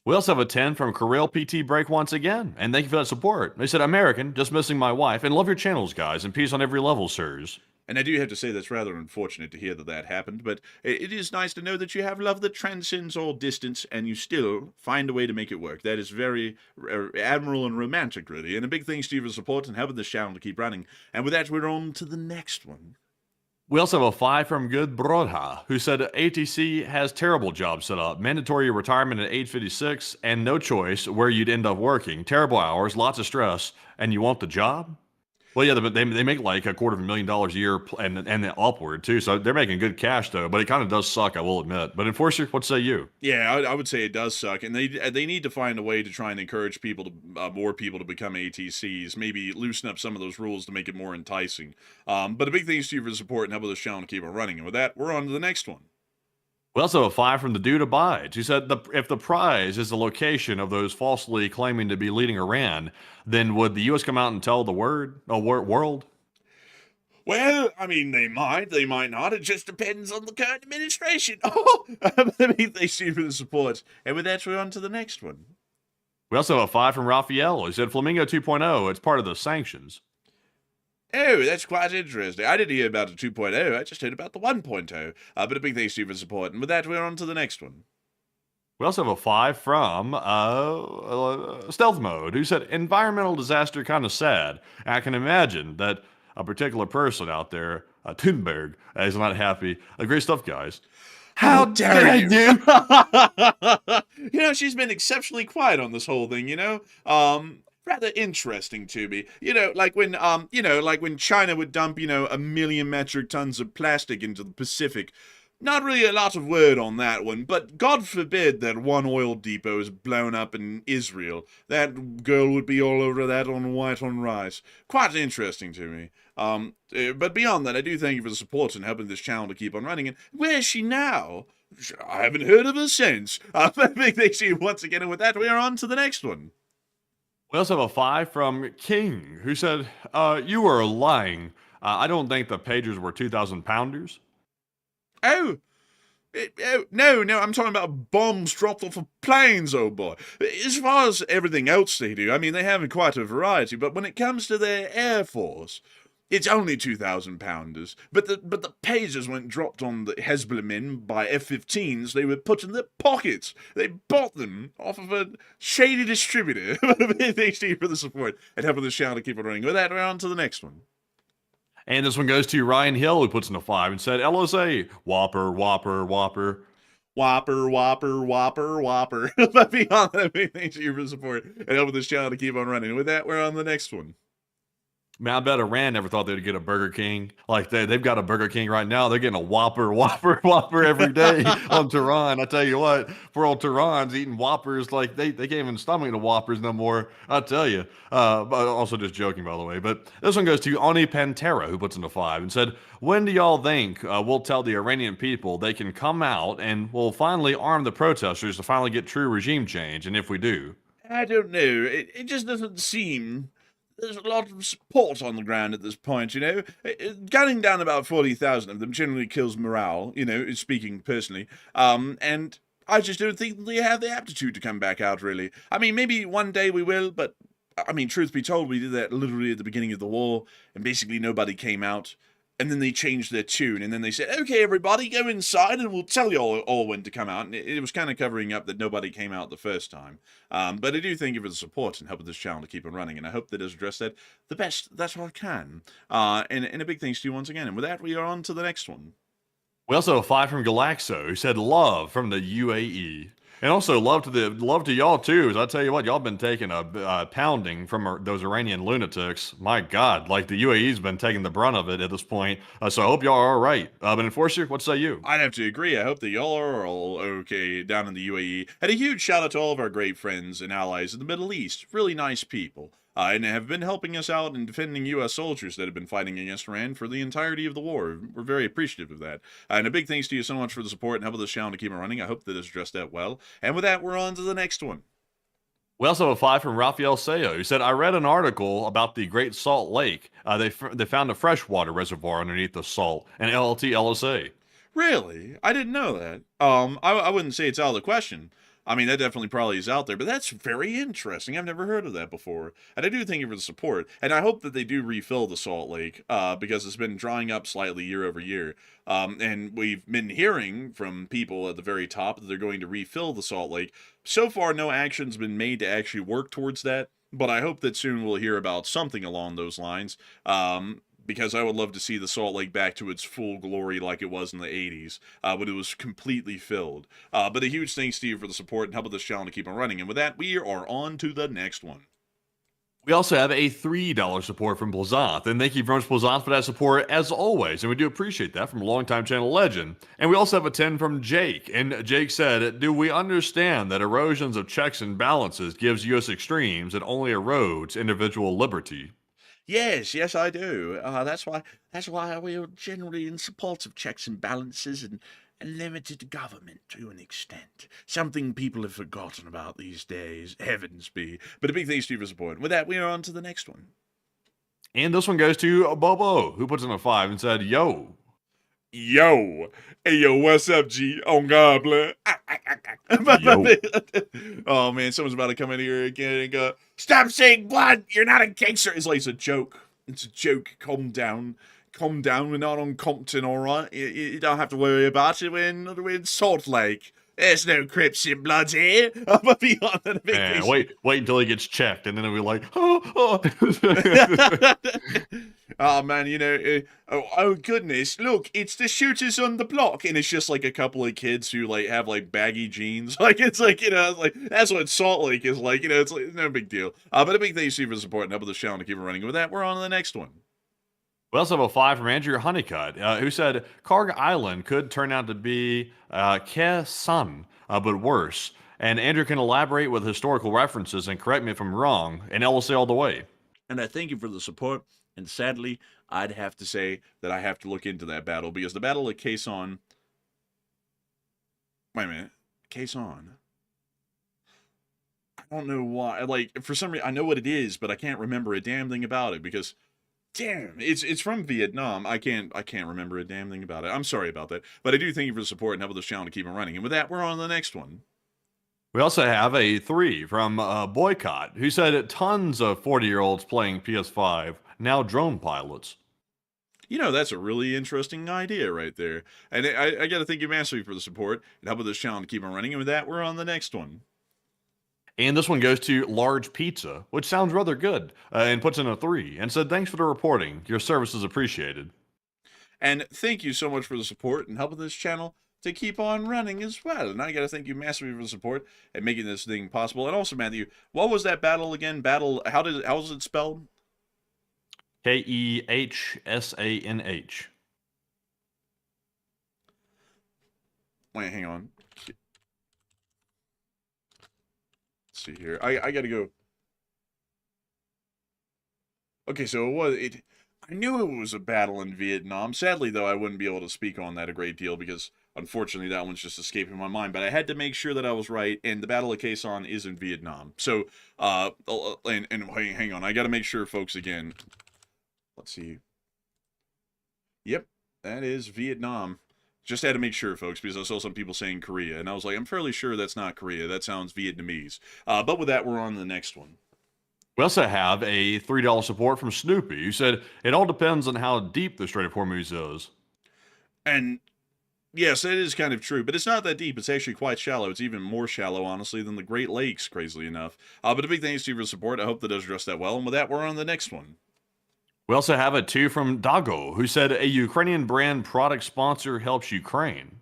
We also have a 10 from Kirill PT Break once again, and thank you for that support. They said, American, just missing my wife, and love your channels, guys, and peace on every level, sirs. And I do have to say that's rather unfortunate to hear that that happened, but it is nice to know that you have love that transcends all distance, and you still find a way to make it work. That is very admirable and romantic, really. And a big thanks to you for support and helping this channel to keep running. And with that, we're on to the next one. We also have a 5 from Good Brodha, who said ATC has terrible jobs set up, mandatory retirement at age 56, and no choice where you'd end up working. Terrible hours, lots of stress, and you want the job? Well, yeah, they make like $250,000 a year and upward too, so they're making good cash though. But it kind of does suck, I will admit. But Enforcer, what say you? Yeah, I would say it does suck, and they need to find a way to try and encourage people to more people to become ATCs. Maybe loosen up some of those rules to make it more enticing. But a big thanks to you for the support and helping this channel to keep it running. And with that, we're on to the next one. We also have a 5 from the Dude Abides, who said if the prize is the location of those falsely claiming to be leading Iran, then would the U.S. come out and tell the world? Well, I mean, they might not. It just depends on the current administration. Oh, let me thank you for the support. And with that, we're on to the next one. We also have a 5 from Raphael, who said Flamingo 2.0, it's part of the sanctions. Oh, that's quite interesting. I didn't hear about the 2.0. I just heard about the 1.0. But a big thanks to you for support. And with that, we're on to the next one. We also have a 5 from Stealth Mode, who said environmental disaster kind of sad. I can imagine that a particular person out there, Thunberg, is not happy. Great stuff, guys. How dare you? You know, she's been exceptionally quiet on this whole thing, you know? Rather interesting to me. You know, like when China would dump, 1 million metric tons of plastic into the Pacific. Not really a lot of word on that one, but God forbid that one oil depot is blown up in Israel. That girl would be all over that on white on rice. Quite interesting to me. But beyond that, I do thank you for the support and helping this channel to keep on running. And where is she now? I haven't heard of her since. But big thanks to you once again, and with that, we are on to the next one. We also have a 5 from King, who said, you are lying. I don't think the pagers were 2,000 pounders. Oh, no, I'm talking about bombs dropped off of planes, oh boy. As far as everything else they do, I mean, they have quite a variety, but when it comes to their Air Force, it's only 2,000 pounders. But the pagers weren't dropped on the Hezbollah men by F-15s. They were put in their pockets. They bought them off of a shady distributor. Thanks to you for the support and helping this channel to keep it running. With that, we're on to the next one. And this one goes to Ryan Hill, who puts in a 5 and said, LSA, Whopper, Whopper, Whopper. Whopper, Whopper, Whopper, Whopper. But beyond that, thanks to you for the support and helping this channel to keep on running. With that, we're on the next one. Man, I bet Iran never thought they'd get a Burger King. Like, they've got a Burger King right now. They're getting a Whopper, Whopper, Whopper every day on Tehran. I tell you what, poor old Tehran's eating Whoppers. Like, they can't even stomach the Whoppers no more. I tell you. But also just joking, by the way. But this one goes to Oni Pantera, who puts in a 5 and said, when do y'all think we'll tell the Iranian people they can come out and we'll finally arm the protesters to finally get true regime change? And if we do? I don't know. It just doesn't seem... There's a lot of support on the ground at this point, you know. Gunning down about 40,000 of them generally kills morale, you know, speaking personally. And I just don't think they have the aptitude to come back out, really. I mean, maybe one day we will, but, I mean, truth be told, we did that literally at the beginning of the war, and basically nobody came out. And then they changed their tune, and then they said, okay, everybody, go inside, and we'll tell you all when to come out. And it was kind of covering up that nobody came out the first time. But I do thank you for the support and helping this channel to keep on running, and I hope that has addressed that the best that I can. And a big thanks to you once again. And with that, we are on to the next one. We also have a 5 from Galaxo, who said love from the UAE. And also love to y'all too, as I tell you what, y'all been taking a pounding from those Iranian lunatics. My God, like the UAE's been taking the brunt of it at this point. So I hope y'all are all right. But Enforcer, what say you? I'd have to agree. I hope that y'all are all okay down in the UAE. And a huge shout out to all of our great friends and allies in the Middle East. Really nice people. And have been helping us out in defending U.S. soldiers that have been fighting against Iran for the entirety of the war. We're very appreciative of that. And a big thanks to you so much for the support and helping this channel to keep it running. I hope that it's addressed that well. And with that, we're on to the next one. We also have a 5 from Rafael Seo, who said, I read an article about the Great Salt Lake. They found a freshwater reservoir underneath the salt, an LLT LSA. Really? I didn't know that. I wouldn't say it's out of the question. I mean, that definitely probably is out there, but that's very interesting. I've never heard of that before. And I do thank you for the support. And I hope that they do refill the Salt Lake, because it's been drying up slightly year over year. And we've been hearing from people at the very top that they're going to refill the Salt Lake. So far, no action's been made to actually work towards that, but I hope that soon we'll hear about something along those lines. Because I would love to see the Salt Lake back to its full glory like it was in the 80s, when it was completely filled. But a huge thanks to you for the support and helping this channel to keep on running. And with that, we are on to the next one. We also have a $3 support from Blazanth, and thank you very much, Blazanth, for that support as always, and we do appreciate that from a longtime channel legend. And we also have a 10 from Jake, and Jake said, do we understand that erosions of checks and balances gives U.S. extremes and only erodes individual liberty? Yes, I do. That's why we are generally in support of checks and balances and limited government to an extent. Something people have forgotten about these days, heavens be. But a big thanks to you for support. With that, we are on to the next one. And this one goes to Bobo, who puts in a 5 and said, yo. Yo. Hey, yo, what's up, G? On God, blood. Oh, man, someone's about to come in here again and go, stop saying blood, you're not a gangster. It's like, it's a joke. It's a joke. Calm down. Calm down. We're not on Compton, all right? You don't have to worry about it. We're in Salt Lake. There's no Crips and Bloods here. I'm gonna be on that. Man, wait until he gets checked, and then it'll be like, Oh man, you know, oh goodness, look, it's the shooters on the block, and it's just like a couple of kids who like have like baggy jeans, like it's like, you know, like that's what Salt Lake is like, you know, it's like no big deal. But a big thank you for the support and helping the channel to keep it running. With that, we're on to the next one. We also have a 5 from Andrew Honeycutt, who said Karg Island could turn out to be Khe-Sanh, but worse. And Andrew can elaborate with historical references and correct me if I'm wrong, and LSA all the way. And I thank you for the support. And sadly, I'd have to say that I have to look into that battle, because the Battle of Khe-Sanh... Wait a minute. Khe-Sanh? I don't know why. Like, for some reason, I know what it is, but I can't remember a damn thing about it, because... Damn, it's from Vietnam. I can't remember a damn thing about it. I'm sorry about that. But I do thank you for the support and helping this channel to keep it running. And with that, we're on to the next one. We also have a 3 from Boycott, who said tons of 40-year-olds playing PS5, now drone pilots. You know, that's a really interesting idea right there. And I got to thank you massively for the support and helping this channel to keep on running. And with that, we're on the next one. And this one goes to Large Pizza, which sounds rather good, and puts in a 3, and said, thanks for the reporting. Your service is appreciated. And thank you so much for the support and helping this channel to keep on running as well. And I got to thank you massively for the support and making this thing possible. And also, Matthew, what was that battle again? How was it spelled? Kehsanh. Wait, hang on. See here. I gotta go. Okay, so I knew it was a battle in Vietnam. Sadly, though, I wouldn't be able to speak on that a great deal because, unfortunately, that one's just escaping my mind. But I had to make sure that I was right, and the Battle of Khe-Sanh is in Vietnam. So, and hang on, I gotta make sure, folks, again. Let's see. Yep, that is Vietnam. Just had to make sure, folks, because I saw some people saying Korea, and I was like, I'm fairly sure that's not Korea. That sounds Vietnamese. But with that, we're on to the next one. We also have a $3 support from Snoopy, who said, it all depends on how deep the Strait of Hormuz is. And yes, that is kind of true, but it's not that deep. It's actually quite shallow. It's even more shallow, honestly, than the Great Lakes, crazily enough. But a big thanks to you for the support. I hope that does address that well. And with that, we're on to the next one. We also have a 2 from Dago, who said a Ukrainian brand product sponsor helps Ukraine.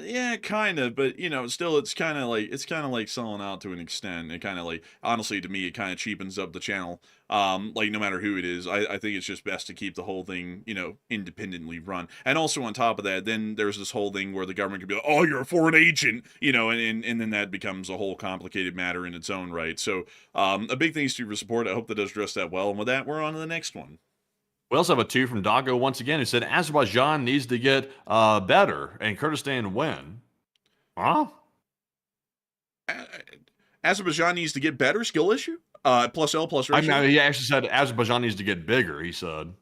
Yeah, kind of, but you know, still, it's kind of like selling out to an extent. It kind of like, honestly, to me, it kind of cheapens up the channel. Like no matter who it is, I think it's just best to keep the whole thing, you know, independently run. And also on top of that, then there's this whole thing where the government could be like, oh, you're a foreign agent, you know, and then that becomes a whole complicated matter in its own right. So, a big thanks to you for support. I hope that does address that well. And with that, we're on to the next one. We also have a 2 from Dago once again, who said Azerbaijan needs to get better and Kurdistan win. Huh? Azerbaijan needs to get better, skill issue? Plus L plus I ratio? mean, he actually said Azerbaijan needs to get bigger, he said.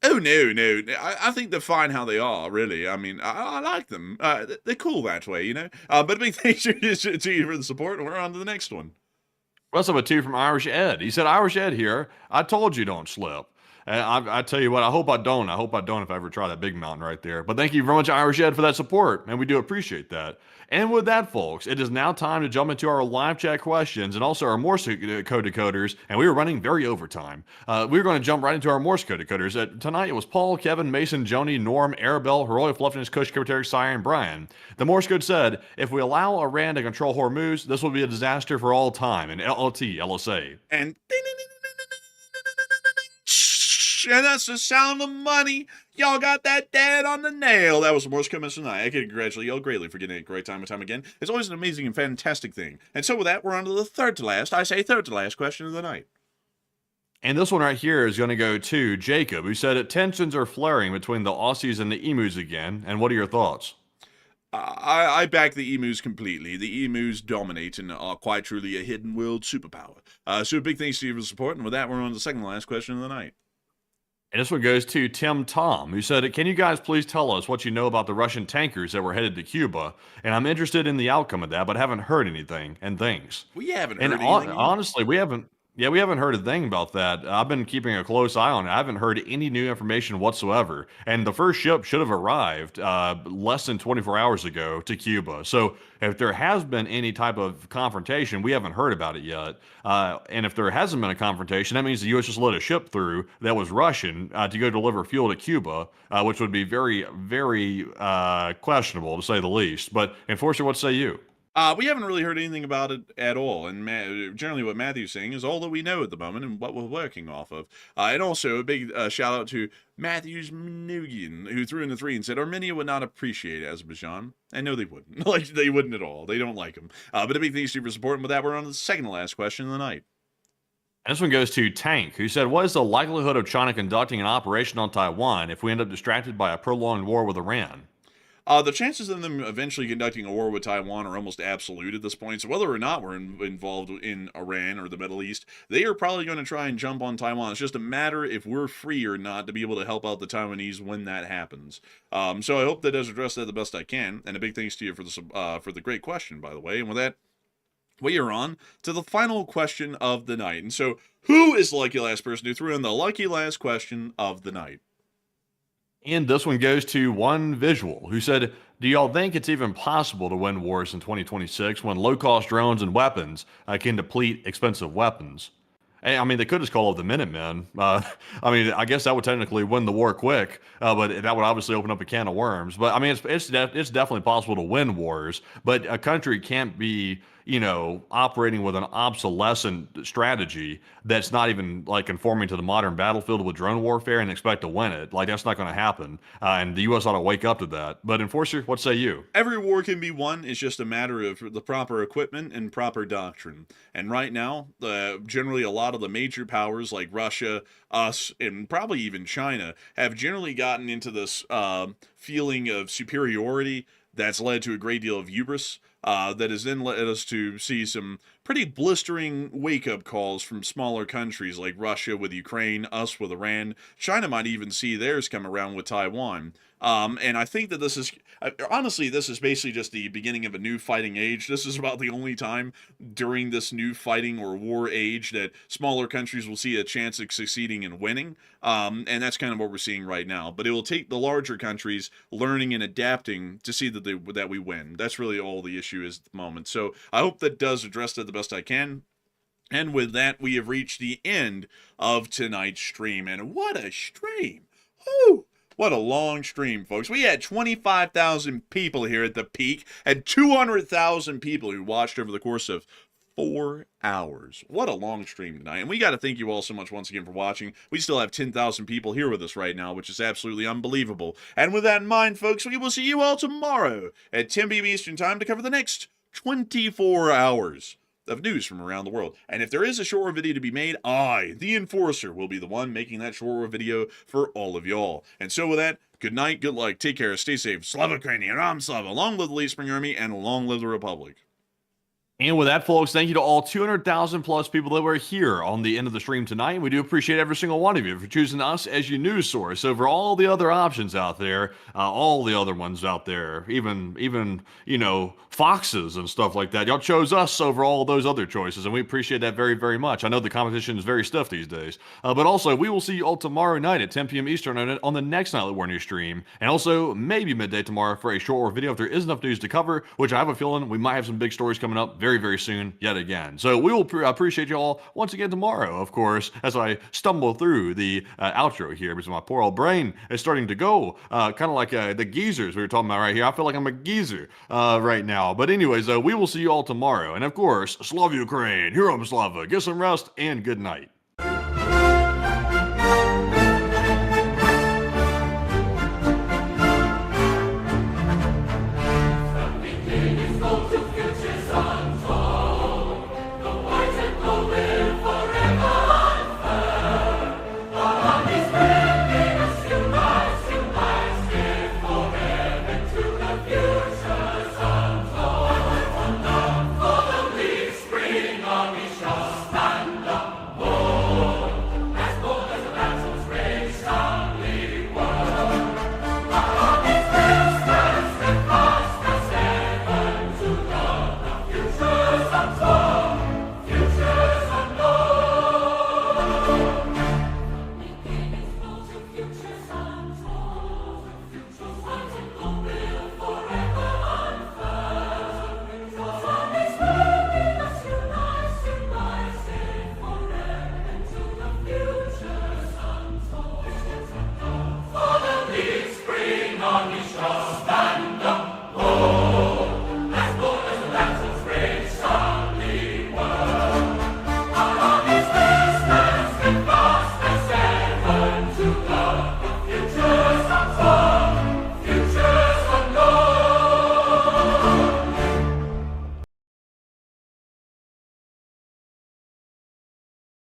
Oh, no. I think they're fine how they are, really. I mean, I like them. They're cool that way, you know? But a big thanks to you for the support, and we're on to the next one. What's up with 2 from Irish Ed? He said, Irish Ed here. I told you don't slip. And I tell you what, I hope I don't. I hope I don't if I ever try that big mountain right there. But thank you very much, Irish Ed, for that support. And we do appreciate that. And with that, folks, it is now time to jump into our live chat questions and also our Morse code decoders. And we are running very overtime. We're going to jump right into our Morse code decoders. Tonight, it was Paul, Kevin, Mason, Joni, Norm, Arabelle, Heroic, Fluffiness, Kush, Kiberteric, Sire, and Brian. The Morse code said, if we allow Iran to control Hormuz, this will be a disaster for all time. And LLT, LSA. And that's the sound of money. Y'all got that dead on the nail. That was the Morse code message tonight. I can congratulate y'all greatly for getting it right time and time again. It's always an amazing and fantastic thing. And so with that, we're on to the third to last question of the night. And this one right here is going to go to Jacob, who said tensions are flaring between the Aussies and the Emus again. And what are your thoughts? I back the Emus completely. The Emus dominate and are quite truly a hidden world superpower. So big thanks to you for the support. And with that, we're on to the second to last question of the night. And this one goes to Tim Tom, who said, can you guys please tell us what you know about the Russian tankers that were headed to Cuba? And I'm interested in the outcome of that, but haven't heard anything. And thanks. We haven't heard anything. Honestly, we haven't heard a thing about that. I've been keeping a close eye on it. I haven't heard any new information whatsoever. And the first ship should have arrived less than 24 hours ago to Cuba. So if there has been any type of confrontation, we haven't heard about it yet. And if there hasn't been a confrontation, that means the U.S. just let a ship through that was Russian to go deliver fuel to Cuba, which would be very, very questionable, to say the least. But Enforcer, what say you? We haven't really heard anything about it at all, and generally what Matthew's saying is all that we know at the moment and what we're working off of. And also a big shout out to Matthews Nugian, who threw in the 3 and said Armenia would not appreciate Azerbaijan. And no, they wouldn't. Like, they wouldn't at all. They don't like them. But a big thanks to you for supporting. With that, we're on to the second to last question of the night. And this one goes to Tank, who said, what is the likelihood of China conducting an operation on Taiwan if we end up distracted by a prolonged war with Iran? The chances of them eventually conducting a war with Taiwan are almost absolute at this point. So whether or not we're involved in Iran or the Middle East, they are probably going to try and jump on Taiwan. It's just a matter if we're free or not to be able to help out the Taiwanese when that happens. So I hope that does address that the best I can. And a big thanks to you for the great question, by the way. And with that, we are on to the final question of the night. And so, who is the lucky last person who threw in the lucky last question of the night? And this one goes to One Visual, who said, do y'all think it's even possible to win wars in 2026 when low-cost drones and weapons can deplete expensive weapons? I mean, they could just call up the Minutemen. I mean, I guess that would technically win the war quick, but that would obviously open up a can of worms. But I mean, it's definitely possible to win wars, but a country can't be, operating with an obsolescent strategy that's not even like conforming to the modern battlefield with drone warfare and expect to win it. Like, that's not going to happen. And the U.S. ought to wake up to that. But Enforcer, what say you? Every war can be won. It's just a matter of the proper equipment and proper doctrine. And right now, generally a lot of the major powers like Russia, us, and probably even China have generally gotten into this feeling of superiority that's led to a great deal of hubris. That has then led us to see some pretty blistering wake-up calls from smaller countries like Russia with Ukraine, us with Iran. China might even see theirs come around with Taiwan. And I think that this is, honestly, this is basically just the beginning of a new fighting age. This is about the only time during this new fighting or war age that smaller countries will see a chance of succeeding and winning. And that's kind of what we're seeing right now. But it will take the larger countries learning and adapting to see that we win. That's really all the issue is at the moment. So I hope that does address that the best I can. And with that, we have reached the end of tonight's stream. And what a stream! Woo! What a long stream, folks. We had 25,000 people here at the peak and 200,000 people who watched over the course of 4 hours. What a long stream tonight. And we got to thank you all so much once again for watching. We still have 10,000 people here with us right now, which is absolutely unbelievable. And with that in mind, folks, we will see you all tomorrow at 10 p.m. Eastern Time to cover the next 24 hours of news from around the world. And if there is a short video to be made, I, the Enforcer, will be the one making that short video for all of y'all. And so with that, good night, good luck, take care, stay safe, Slava Ukrainian, Ram Slava, long live the Late Spring Army, and long live the Republic. And with that, folks, thank you to all 200,000 plus people that were here on the end of the stream tonight. We do appreciate every single one of you for choosing us as your news source over all the other options out there, all the other ones out there, even Foxes and stuff like that. Y'all chose us over all those other choices, and we appreciate that very, very much. I know the competition is very stiff these days, but also we will see you all tomorrow night at 10 p.m. Eastern on the next Nightly War News stream, and also maybe midday tomorrow for a short war video if there is enough news to cover, which I have a feeling we might have some big stories coming up very, very soon yet again. So we will appreciate you all once again tomorrow, of course, as I stumble through the outro here because my poor old brain is starting to go kind of like the geezers we were talking about right here. I feel like I'm a geezer right now. But anyways, we will see you all tomorrow. And of course, Slava Ukraine, Heroam Slava, get some rest, and good night. To